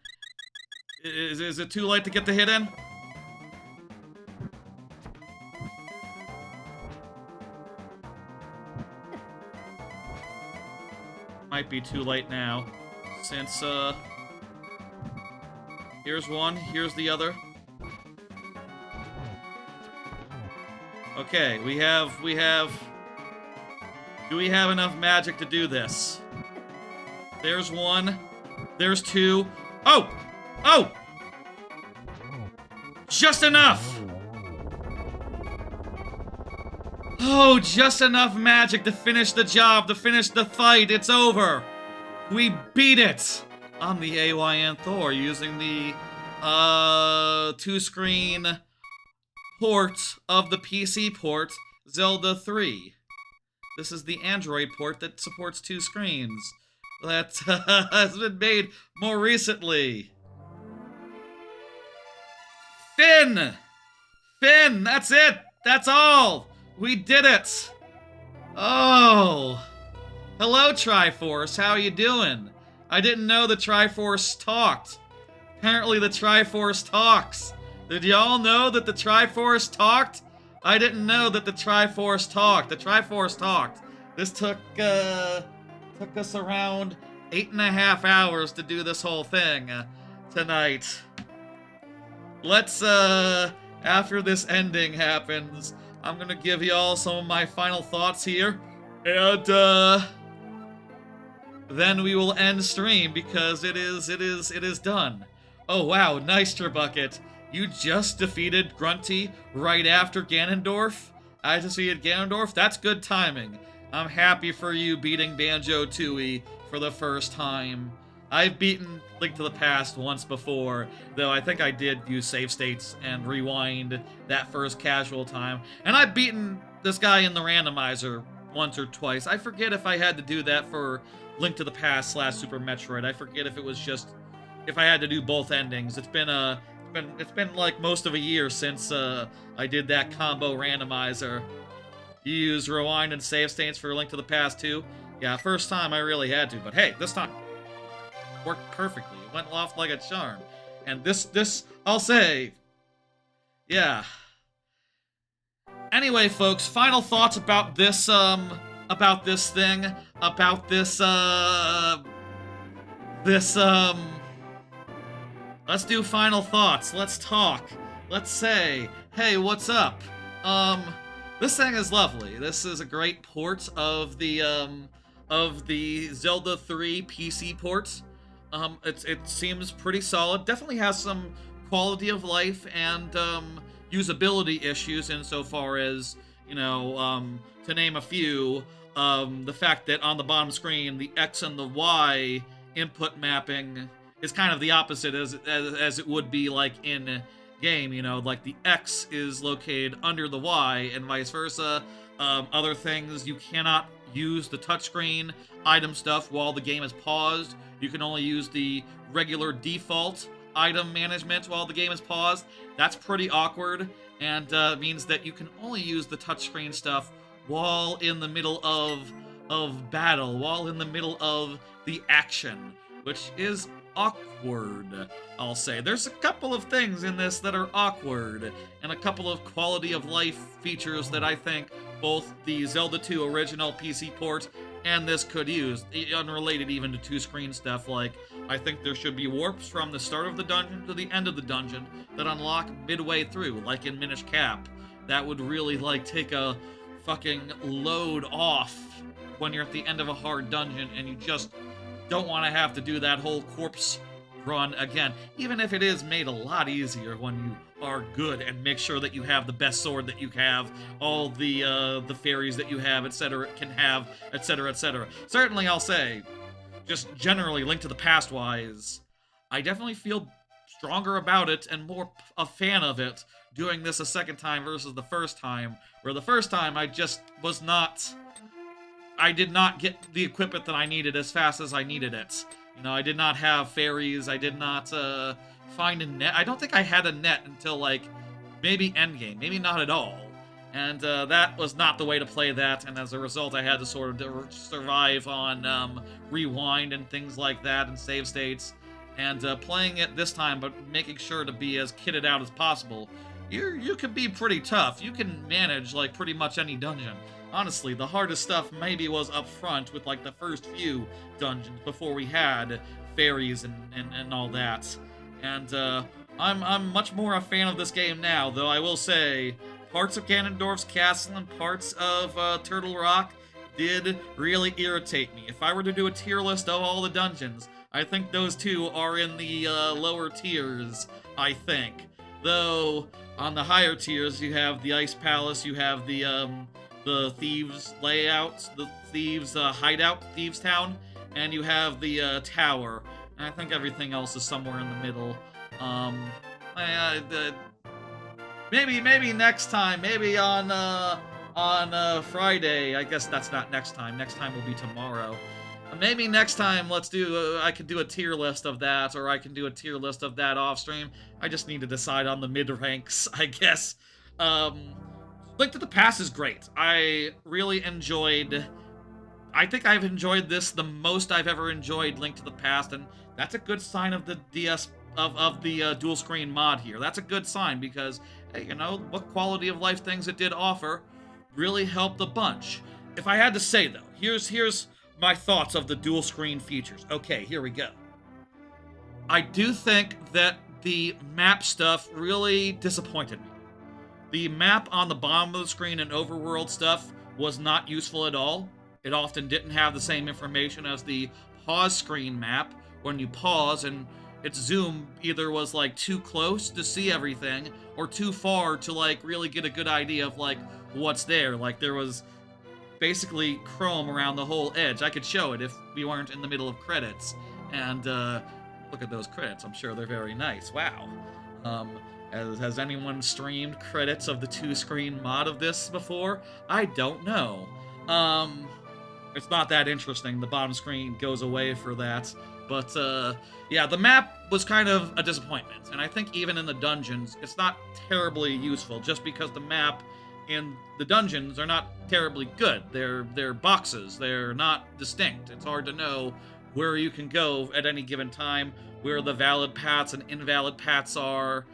is it too late to get the hit in? Might be too late now, since here's one, here's the other. Okay, we have. Do we have enough magic to do this? There's one. There's two. Oh! Oh! Just enough! Oh, just enough magic to finish the job, to finish the fight. It's over. We beat it on the AYN Thor using the two-screen port of the PC port, Zelda 3. This is the Android port that supports two screens. That has been made more recently. Finn! Finn, that's it! That's all! We did it! Oh! Hello, Triforce, how you doing? I didn't know the Triforce talked. Apparently the Triforce talks. Did y'all know that the Triforce talked? I didn't know that the Triforce talked. The Triforce talked. This took us around 8.5 hours to do this whole thing tonight. Let's, after this ending happens, I'm gonna give y'all some of my final thoughts here. And, then we will end stream because it is done. Oh wow, nice Bucket. You just defeated Grunty right after Ganondorf? I just defeated Ganondorf? That's good timing. I'm happy for you beating Banjo-Tooie for the first time. I've beaten Link to the Past once before, though I think I did use save states and rewind that first casual time. And I've beaten this guy in the randomizer once or twice. I forget if I had to do that for Link to the Past / Super Metroid. I forget if it was just if I had to do both endings. It's been like most of a year since I did that combo randomizer. You use rewind and save states for Link to the Past too? Yeah, first time I really had to, but hey, this time worked perfectly. It went off like a charm. And this I'll say, yeah. Anyway, folks, final thoughts about this thing, about this let's do final thoughts. Let's talk. Let's say, hey, what's up? This thing is lovely. This is a great port of the Zelda 3 PC port. It seems pretty solid. Definitely has some quality of life and usability issues insofar as, you know, to name a few, the fact that on the bottom screen, the X and the Y input mapping is kind of the opposite as it would be like in game, you know, like the X is located under the Y and vice versa. Other things, you cannot use the touchscreen item stuff while the game is paused. You can only use the regular default item management while the game is paused. That's pretty awkward, and means that you can only use the touchscreen stuff while in the middle of battle, while in the middle of the action, which is awkward, I'll say. There's a couple of things in this that are awkward, and a couple of quality of life features that I think both the Zelda 2 original PC port and this could use, unrelated even to two-screen stuff. Like, I think there should be warps from the start of the dungeon to the end of the dungeon that unlock midway through, like in Minish Cap. That would really, like, take a fucking load off when you're at the end of a hard dungeon and you just don't want to have to do that whole corpse run again, even if it is made a lot easier when you are good, and make sure that you have the best sword that you have, all the fairies that you have, etc. can have, etc. etc. Certainly, I'll say, just generally, Link to the Past wise, I definitely feel stronger about it and more a fan of it doing this a second time versus the first time, where the first time I just was not. I did not get the equipment that I needed as fast as I needed it. You know, I did not have fairies, I did not find a net. I don't think I had a net until, like, maybe endgame, maybe not at all. And that was not the way to play that, and as a result I had to sort of survive on rewind and things like that, and save states. And playing it this time, but making sure to be as kitted out as possible, you can be pretty tough. You can manage, like, pretty much any dungeon. Honestly, the hardest stuff maybe was up front with, like, the first few dungeons before we had fairies and all that. And I'm much more a fan of this game now, though I will say parts of Ganondorf's castle and parts of Turtle Rock did really irritate me. If I were to do a tier list of all the dungeons, I think those two are in the lower tiers, I think. Though, on the higher tiers, you have the Ice Palace, you have the Thieves' Layout, the Thieves' Hideout, Thieves' Town, and you have the Tower. And I think everything else is somewhere in the middle. Maybe next time, maybe on Friday. I guess that's not next time. Next time will be tomorrow. Maybe next time, let's do. I could do a tier list of that, or I can do a tier list of that off stream. I just need to decide on the mid ranks, I guess. Link to the Past is great. I really enjoyed. I think I've enjoyed this the most I've ever enjoyed Link to the Past, and that's a good sign of the DS of the dual screen mod here. That's a good sign because, hey, you know, what quality of life things it did offer really helped a bunch. If I had to say though, here's my thoughts of the dual screen features. Okay, here we go. I do think that the map stuff really disappointed me. The map on the bottom of the screen and overworld stuff was not useful at all. It often didn't have the same information as the pause screen map. When you pause and its zoom either was like too close to see everything or too far to like really get a good idea of like what's there. Like there was basically chrome around the whole edge. I could show it if we weren't in the middle of credits. And look at those credits. I'm sure they're very nice. Wow. Has anyone streamed credits of the two-screen mod of this before? I don't know. It's not that interesting. The bottom screen goes away for that. But, yeah, the map was kind of a disappointment. And I think even in the dungeons, it's not terribly useful, just because the map in the dungeons are not terribly good. They're boxes. They're not distinct. It's hard to know where you can go at any given time, where the valid paths and invalid paths are.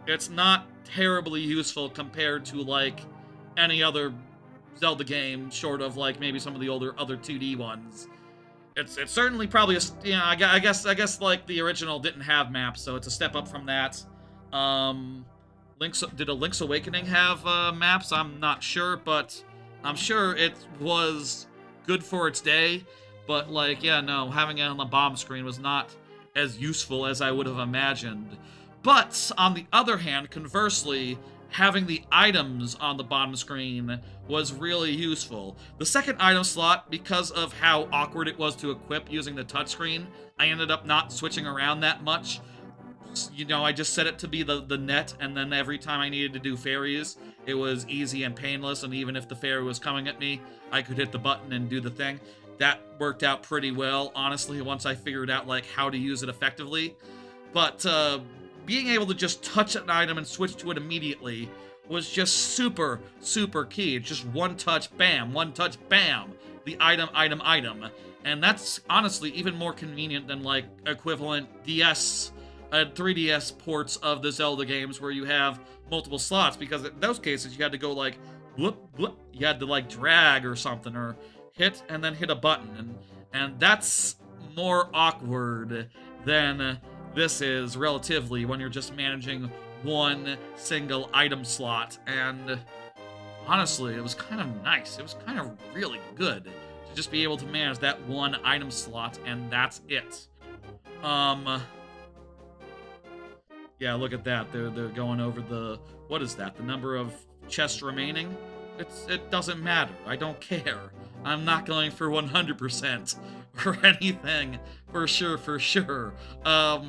It's not terribly useful compared to, like, any other Zelda game, short of, like, maybe some of the other 2D ones. It's certainly probably a, you know, I guess like the original didn't have maps, so it's a step up from that. Did a Link's Awakening have maps? I'm not sure, but I'm sure it was good for its day. But like, yeah, no, having it on the bottom screen was not as useful as I would have imagined. But on the other hand, conversely, having the items on the bottom screen was really useful. The second item slot, because of how awkward it was to equip using the touchscreen, I ended up not switching around that much. You know, I just set it to be the net, and then every time I needed to do fairies, it was easy and painless, and even if the fairy was coming at me, I could hit the button and do the thing. That worked out pretty well, honestly, once I figured out, like, how to use it effectively. But, being able to just touch an item and switch to it immediately was just super, super key. It's just one touch, bam, one touch, bam, the item. And that's honestly even more convenient than like equivalent 3DS ports of the Zelda games where you have multiple slots, because in those cases you had to go like, whoop, whoop, you had to like drag or something, or hit and then hit a button. And that's more awkward than this is relatively when you're just managing one single item slot. And honestly, it was kind of nice. It was kind of really good to just be able to manage that one item slot, and that's it. Yeah, look at that. They're going over the, what is that? The number of chests remaining? It doesn't matter. I don't care. I'm not going for 100% or anything. For sure, for sure. I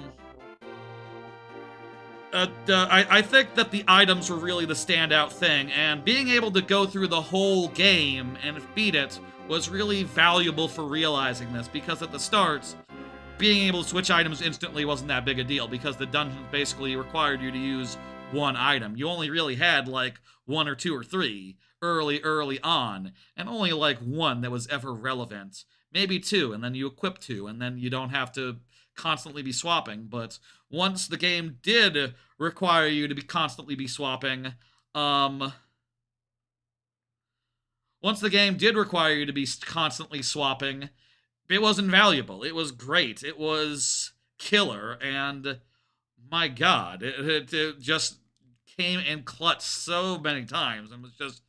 think that the items were really the standout thing, and being able to go through the whole game and beat it was really valuable for realizing this, because at the start, being able to switch items instantly wasn't that big a deal, because the dungeons basically required you to use one item. You only really had like one or two or three early on, and only like one that was ever relevant. Maybe two, and then you equip two, and then you don't have to constantly be swapping. But once the game did require you to be constantly be swapping, once the game did require you to be constantly swapping, it was invaluable. It was great. It was killer, and my God, it just came in clutch so many times, and was just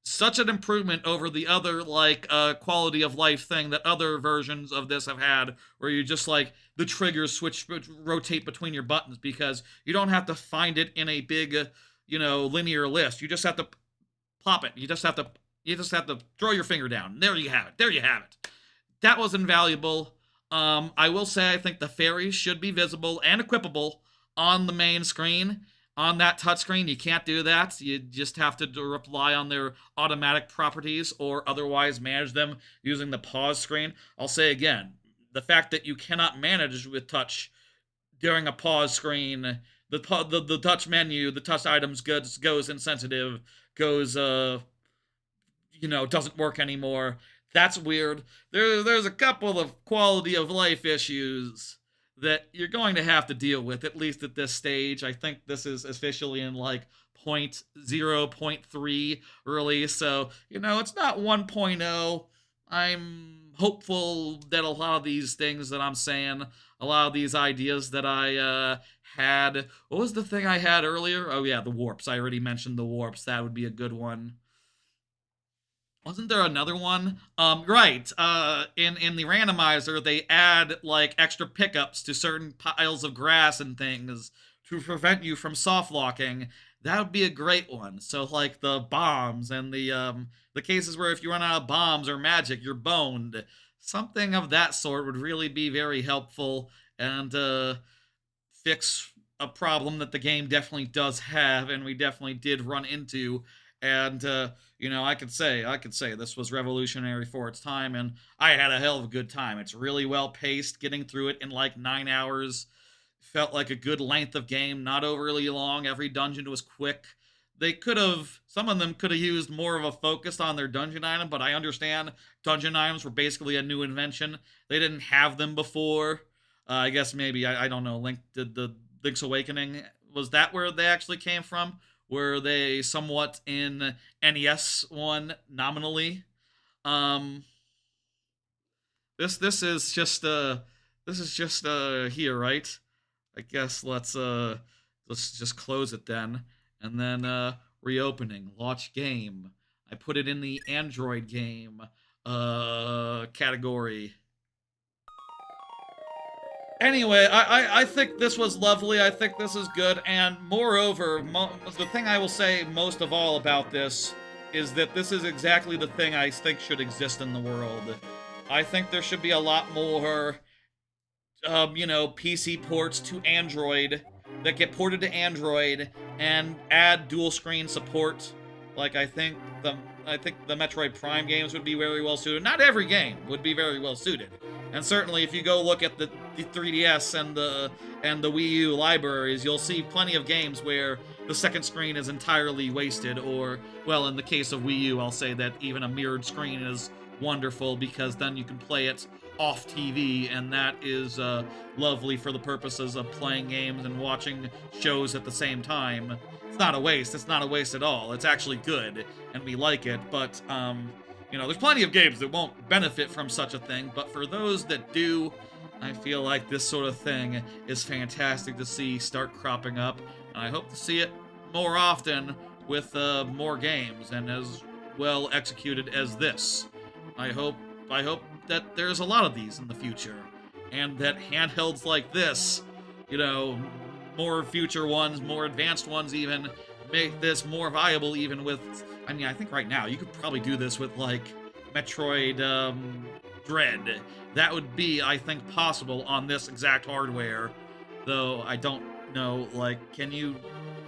such an improvement over the other like quality of life thing that other versions of this have had, where you just like the triggers switch rotate between your buttons, because you don't have to find it in a big linear list. You just have to plop it. You just have to throw your finger down. There you have it. There you have it. That was invaluable. I will say I think the fairies should be visible and equipable on the main screen. On that touchscreen, you can't do that. You just have to rely on their automatic properties, or otherwise manage them using the pause screen. I'll say again, the fact that you cannot manage with touch during a pause screen, the touch menu, the touch items goes insensitive, goes doesn't work anymore. That's weird. There's a couple of quality of life issues that you're going to have to deal with, at least at this stage. I think this is officially in like 0.3 release, so it's not 1.0. I'm hopeful that a lot of these things that I'm saying, a lot of these ideas that I had, what was the thing I had earlier? Oh yeah, the warps. I already mentioned the warps. That would be a good one. Wasn't there another one? Right. In the randomizer, they add like extra pickups to certain piles of grass and things to prevent you from soft locking. That would be a great one. So like the bombs and the cases where if you run out of bombs or magic, you're boned. Something of that sort would really be very helpful, and fix a problem that the game definitely does have, and we definitely did run into. And I could say this was revolutionary for its time, and I had a hell of a good time. It's really well paced. Getting through it in like 9 hours felt like a good length of game, not overly long. Every dungeon was quick. Some of them could have used more of a focus on their dungeon item, but I understand dungeon items were basically a new invention. They didn't have them before. I guess maybe, I don't know, Link's Awakening, was that where they actually came from? Were they somewhat in NES one nominally? This is just here, right? I guess let's just close it then, and then reopening, launch game. I put it in the Android game category. Anyway, I think this was lovely. I think this is good. And moreover, the thing I will say most of all about this is that this is exactly the thing I think should exist in the world. I think there should be a lot more, PC ports to Android that get ported to Android and add dual screen support. Like, I think the Metroid Prime games would be very well suited. Not every game would be very well suited. And certainly, if you go look at the 3DS and the Wii U libraries, you'll see plenty of games where the second screen is entirely wasted, or, well, in the case of Wii U, I'll say that even a mirrored screen is wonderful, because then you can play it off TV, and that is lovely for the purposes of playing games and watching shows at the same time. It's not a waste. It's not a waste at all. It's actually good, and we like it, but, there's plenty of games that won't benefit from such a thing, but for those that do, I feel like this sort of thing is fantastic to see start cropping up, and I hope to see it more often with more games and as well executed as this. I hope that there's a lot of these in the future, and that handhelds like this, more future ones, more advanced ones even, make this more viable even with, I mean, I think right now you could probably do this with like Metroid Dread. That would be, I think, possible on this exact hardware, though I don't know, like,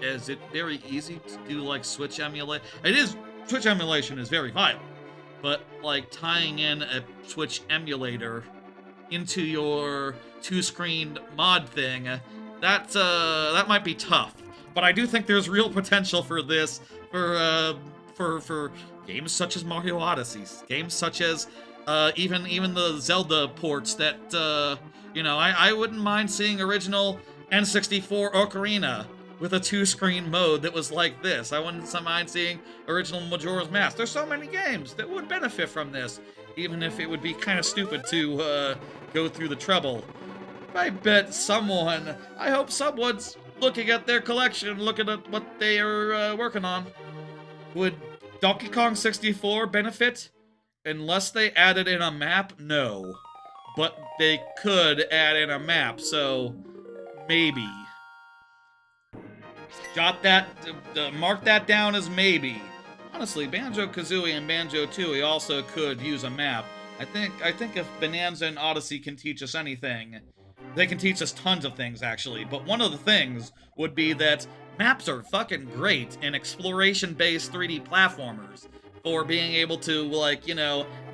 is it very easy to do like Switch emulate? It is, Switch emulation is very viable, but like tying in a Switch emulator into your two-screen mod thing, that might be tough. But I do think there's real potential for this, for games such as Mario Odyssey, games such as even the Zelda ports that I wouldn't mind seeing original N64 Ocarina with a two-screen mode that was like this. I wouldn't mind seeing original Majora's Mask. There's so many games that would benefit from this, even if it would be kind of stupid to go through the trouble. I bet I hope someone's looking at their collection, looking at what they are working on. Would Donkey Kong 64 benefit? Unless they added in a map? No. But they could add in a map, so maybe. Mark that down as maybe. Honestly, Banjo-Kazooie and Banjo-Tooie also could use a map. I think if Bonanza and Odyssey can teach us anything, they can teach us tons of things, actually. But one of the things would be that maps are fucking great in exploration-based 3D platformers for being able to, like,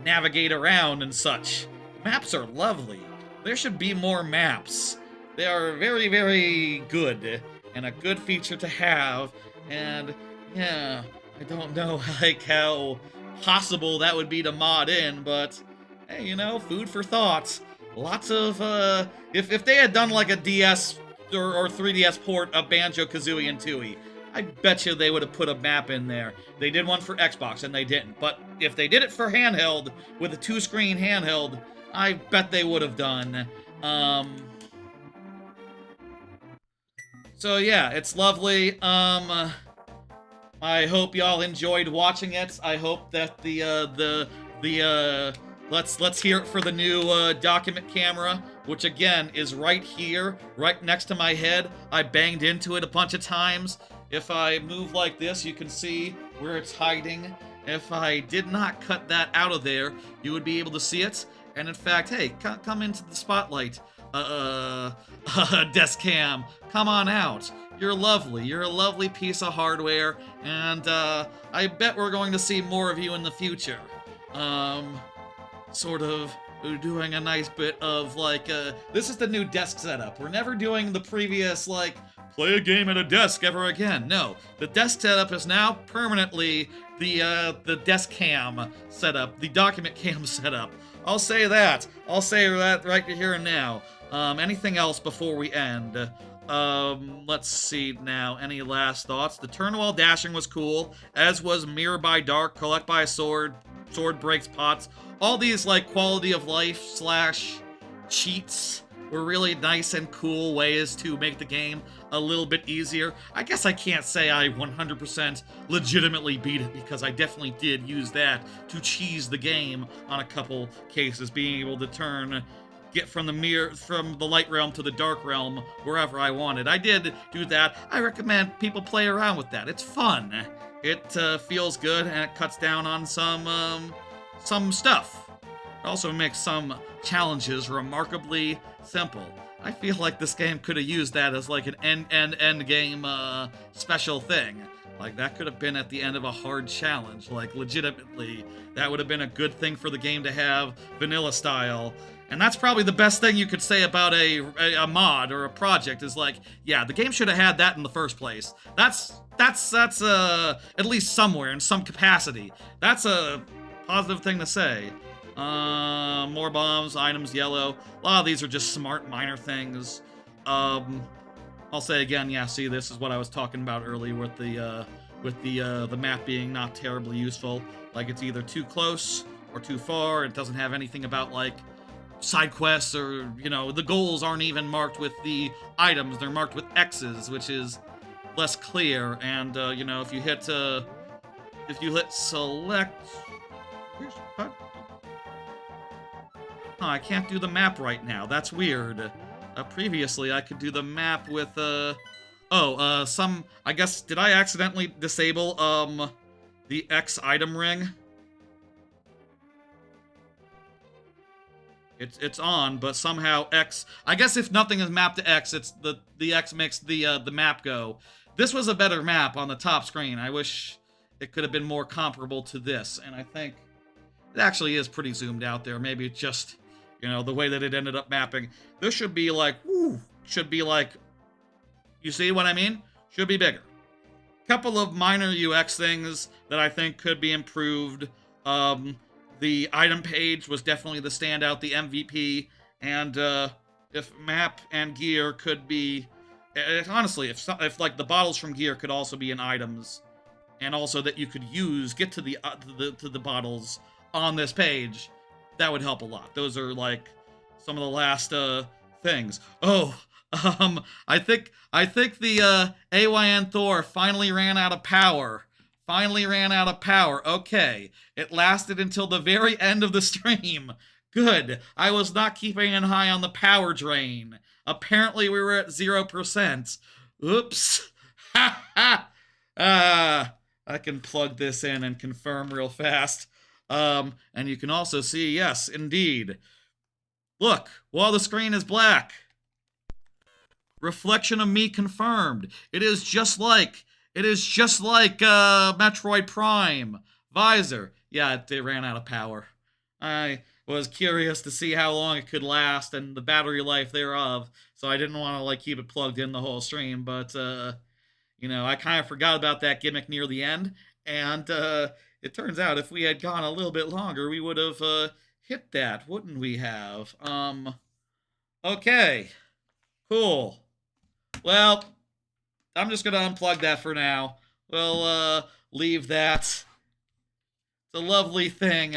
navigate around and such. Maps are lovely. There should be more maps. They are very, very good, and a good feature to have, and, yeah, I don't know, like, how possible that would be to mod in, but, hey, food for thought. Lots of, if they had done, like, a DS or 3DS port of Banjo-Kazooie and Tooie, I bet you they would have put a map in there. They did one for Xbox, and they didn't. But if they did it for handheld, with a two-screen handheld, I bet they would have done. So yeah, it's lovely. I hope y'all enjoyed watching it. I hope that let's hear it for the new document camera, which again is right here, right next to my head. I banged into it a bunch of times. If I move like this, you can see where it's hiding. If I did not cut that out of there, you would be able to see it. And in fact, hey, come into the spotlight, desk cam. Come on out. You're lovely. You're a lovely piece of hardware, and I bet we're going to see more of you in the future. Sort of doing a nice bit of, like, this is the new desk setup. We're never doing the previous, like, play a game at a desk ever again. No, the desk setup is now permanently the desk cam setup, the document cam setup. I'll say that. I'll say that right here and now. Anything else before we end? Let's see now. Any last thoughts? The turn-while dashing was cool, as was Mirror by Dark, Collect by a Sword, Sword Breaks Pots. All these, like, quality of life / cheats were really nice and cool ways to make the game a little bit easier. I guess I can't say I 100% legitimately beat it, because I definitely did use that to cheese the game on a couple cases, being able to get from the light realm to the dark realm wherever I wanted. I did do that. I recommend people play around with that. It's fun. It feels good, and it cuts down on some stuff. It also makes some challenges remarkably simple. I feel like this game could have used that as like an end game special thing. Like, that could have been at the end of a hard challenge. Like, legitimately, that would have been a good thing for the game to have, vanilla style. And that's probably the best thing you could say about a mod or a project, is like, yeah, the game should have had that in the first place. That's at least somewhere, in some capacity. That's a positive thing to say. More bombs, items, yellow. A lot of these are just smart, minor things. I'll say again, yeah, see, this is what I was talking about earlier with the map being not terribly useful. Like, it's either too close or too far. It doesn't have anything about, like, side quests, or, the goals aren't even marked with the items. They're marked with X's, which is less clear. And, if you hit select... Oh, I can't do the map right now. That's weird. previously I could do the map with, I guess, did I accidentally disable, the X item ring? It's on, but somehow X, I guess if nothing is mapped to X, it's the X makes the map go. This was a better map on the top screen. I wish it could have been more comparable to this, and I think it actually is pretty zoomed out there. Maybe it's just, you know, the way that it ended up mapping. This should be like, should be like, you see what I mean? Should be bigger. Couple of minor UX things that I think could be improved. The item page was definitely the standout, the MVP, and if map and gear could be, honestly, if like the bottles from gear could also be in items, and also that you could get to the bottles on this page, that would help a lot. Those are like some of the last things. Oh, I think the AYN Thor finally ran out of power. Okay, it lasted until the very end of the stream. Good. I was not keeping an eye on the power drain. Apparently we were at 0%. Oops. Ha ha. I can plug this in and confirm real fast. And you can also see, yes, indeed. Look, while the screen is black. Reflection of me confirmed. It is just like Metroid Prime. Visor. Yeah, it ran out of power. I was curious to see how long it could last and the battery life thereof, so I didn't want to like keep it plugged in the whole stream, but you know, I kind of forgot about that gimmick near the end, and it turns out if we had gone a little bit longer, we would have hit that, wouldn't we have? Okay. Cool. Well, I'm just gonna unplug that for now. We'll leave that. It's a lovely thing.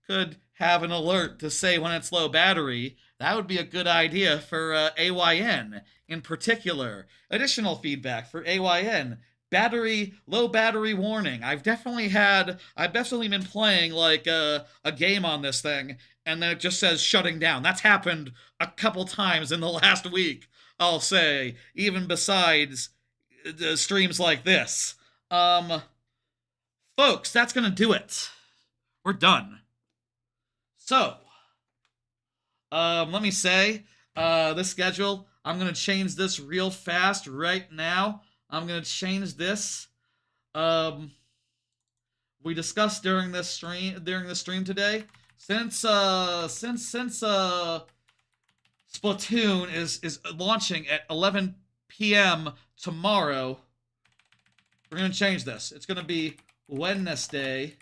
Could have an alert to say when it's low battery. That would be a good idea for AYN in particular. Additional feedback for AYN. Low battery warning. I've definitely been playing like a game on this thing, and then it just says shutting down. That's happened a couple times in the last week, I'll say, even besides streams like this. Folks, that's gonna do it. We're done. So, let me say, this schedule, I'm gonna change this real fast right now. I'm gonna change this. We discussed during the stream today, since Splatoon is launching at 11 p.m. tomorrow, we're gonna change this. It's gonna be Wednesday,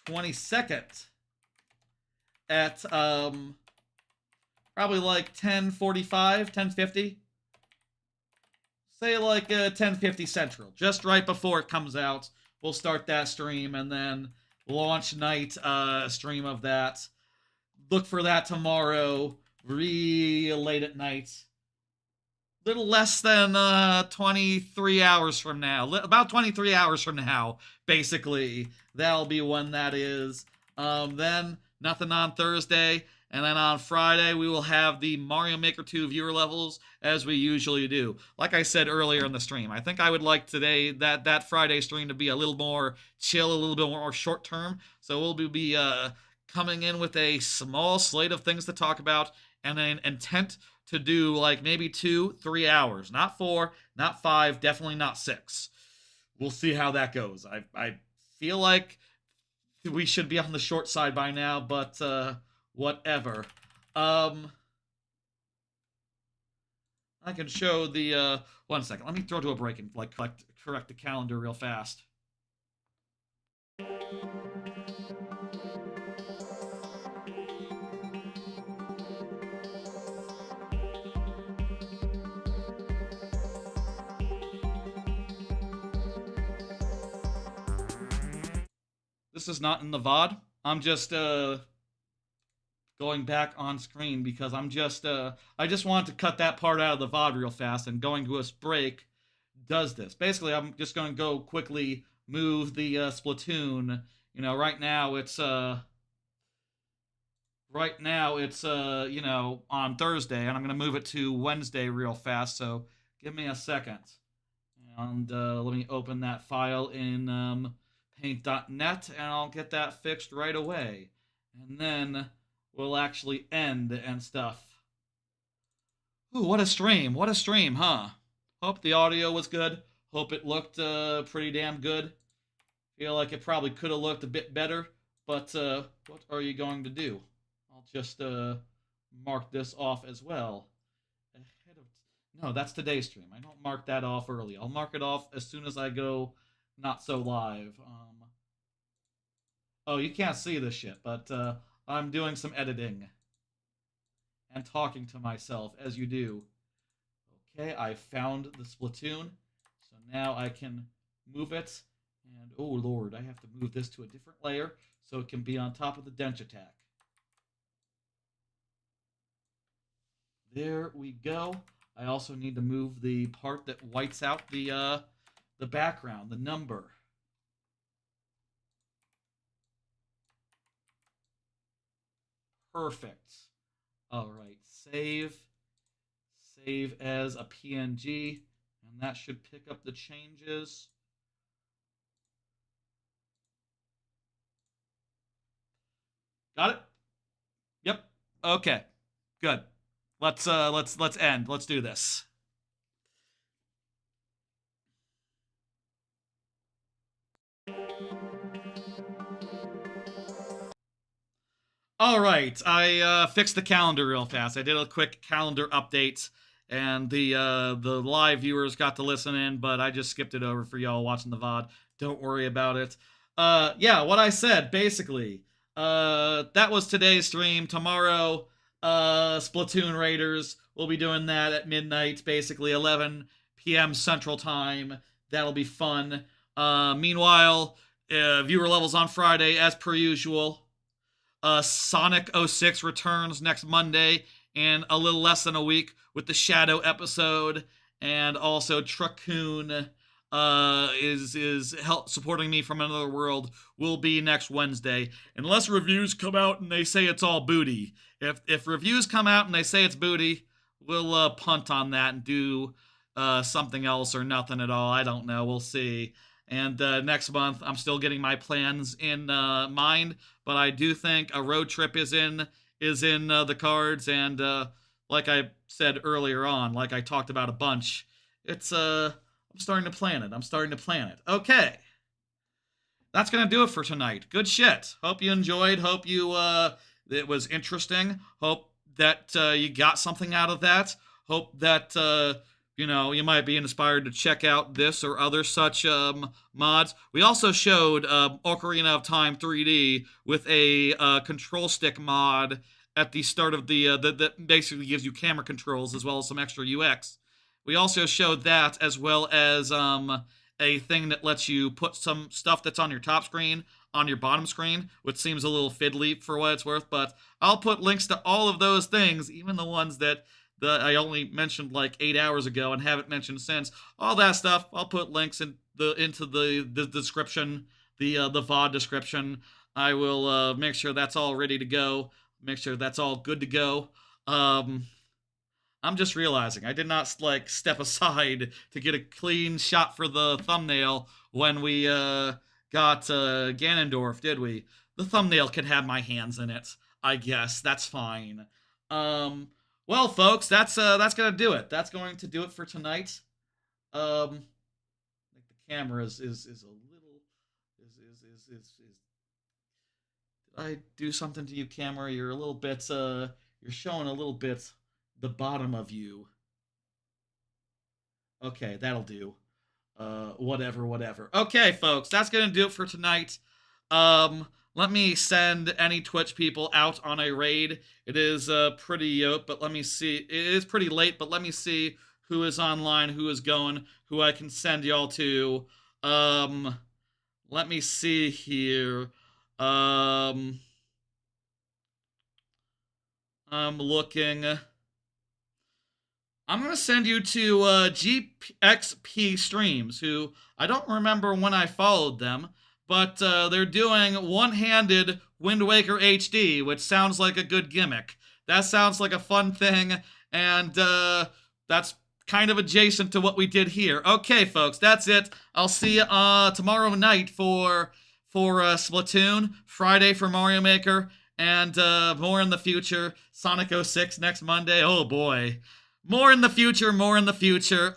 22nd at probably like 10:45, 10:50. Say like 10:50 Central, just right before it comes out. We'll start that stream, and then launch night stream of that. Look for that tomorrow, real late at night. Little less than 23 hours from now. About 23 hours from now, basically. That'll be when that is. Then, nothing on Thursday. And then on Friday, we will have the Mario Maker 2 viewer levels, as we usually do. Like I said earlier in the stream, I think I would like today, that Friday stream to be a little more chill, a little bit more short-term. So we'll be coming in with a small slate of things to talk about, and an intent to do like maybe 2-3 hours. Not 4, not 5, definitely not 6. We'll see how that goes. I feel like we should be on the short side by now, but whatever. I can show the 1 second. Let me throw to a break and like correct the calendar real fast. This is not in the VOD. I'm just going back on screen because I just wanted to cut that part out of the VOD real fast, and going to a break does this. Basically, I'm just going to go quickly move the Splatoon. You know, right now right now it's you know, on Thursday, and I'm gonna move it to Wednesday real fast. So give me a second, and let me open that file in Paint.net, and I'll get that fixed right away, and then we'll actually end and stuff. Ooh, what a stream! What a stream, huh? Hope the audio was good. Hope it looked pretty damn good. Feel like it probably could have looked a bit better, but what are you going to do? I'll just mark this off as well. Ahead of no, that's today's stream. I don't mark that off early. I'll mark it off as soon as I go not so live. Oh, you can't see this shit, but I'm doing some editing and talking to myself as you do. Okay, I found the Splatoon, so now I can move it. And oh lord, I have to move this to a different layer so it can be on top of the Dench attack. There we go. I also need to move the part that whites out the background, the number. Perfect. All right, save as a PNG, and that should pick up the changes. Got it? Yep. Okay. Good. Let's end. Let's do this. All right, I fixed the calendar real fast. I did a quick calendar update, and the live viewers got to listen in, but I just skipped it over for y'all watching the VOD. Don't worry about it. Yeah, what I said basically. That was today's stream. Tomorrow, Splatoon Raiders. We'll be doing that at midnight, basically 11 p.m. Central Time. That'll be fun. Meanwhile, viewer levels on Friday as per usual. Sonic 06 returns next Monday in a little less than a week with the Shadow episode, and also Truckoon is help supporting me from another world will be next Wednesday, unless reviews come out and they say it's all booty. If reviews come out and they say it's booty, we'll punt on that and do something else or nothing at all. I don't know. We'll see. And next month, I'm still getting my plans in mind, but I do think a road trip is in the cards. And like I said earlier on, like I talked about a bunch, it's I'm starting to plan it. Okay, that's gonna do it for tonight. Good shit. Hope you enjoyed. Hope you it was interesting. Hope that you got something out of that. Hope that you know, you might be inspired to check out this or other such mods. We also showed Ocarina of Time 3D with a control stick mod at the start of that basically gives you camera controls as well as some extra UX. We also showed that as well as a thing that lets you put some stuff that's on your top screen on your bottom screen, which seems a little fiddly for what it's worth, but I'll put links to all of those things, even the ones that I only mentioned like 8 hours ago and haven't mentioned since. All that stuff, I'll put links into the description, the VOD description. I will make sure that's all ready to go. Make sure that's all good to go. I'm just realizing I did not like step aside to get a clean shot for the thumbnail when we got Ganondorf, did we? The thumbnail can have my hands in it, I guess. That's fine. Well, folks, that's gonna do it. That's going to do it for tonight. I think the camera is a little is did I do something to you, camera? You're a little bit you're showing a little bit the bottom of you. Okay, that'll do. Whatever. Okay, folks, that's gonna do it for tonight. Let me send any Twitch people out on a raid. It is pretty but let me see. It is pretty late, but let me see who is online, who is going, who I can send y'all to. Let me see here. I'm looking. I'm going to send you to GXP Streams, who I don't remember when I followed them, but they're doing one-handed Wind Waker HD, which sounds like a good gimmick. That sounds like a fun thing, and that's kind of adjacent to what we did here. Okay, folks, that's it. I'll see you tomorrow night for Splatoon, Friday for Mario Maker, and more in the future. Sonic 06 next Monday. Oh boy. More in the future, more in the future.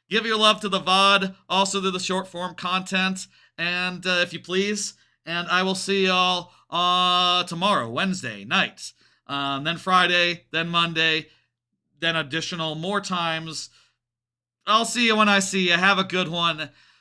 Give your love to the VOD, also to the short form content, and if you please. And I will see y'all tomorrow, Wednesday night. Then Friday, then Monday, then additional more times. I'll see you when I see you. Have a good one.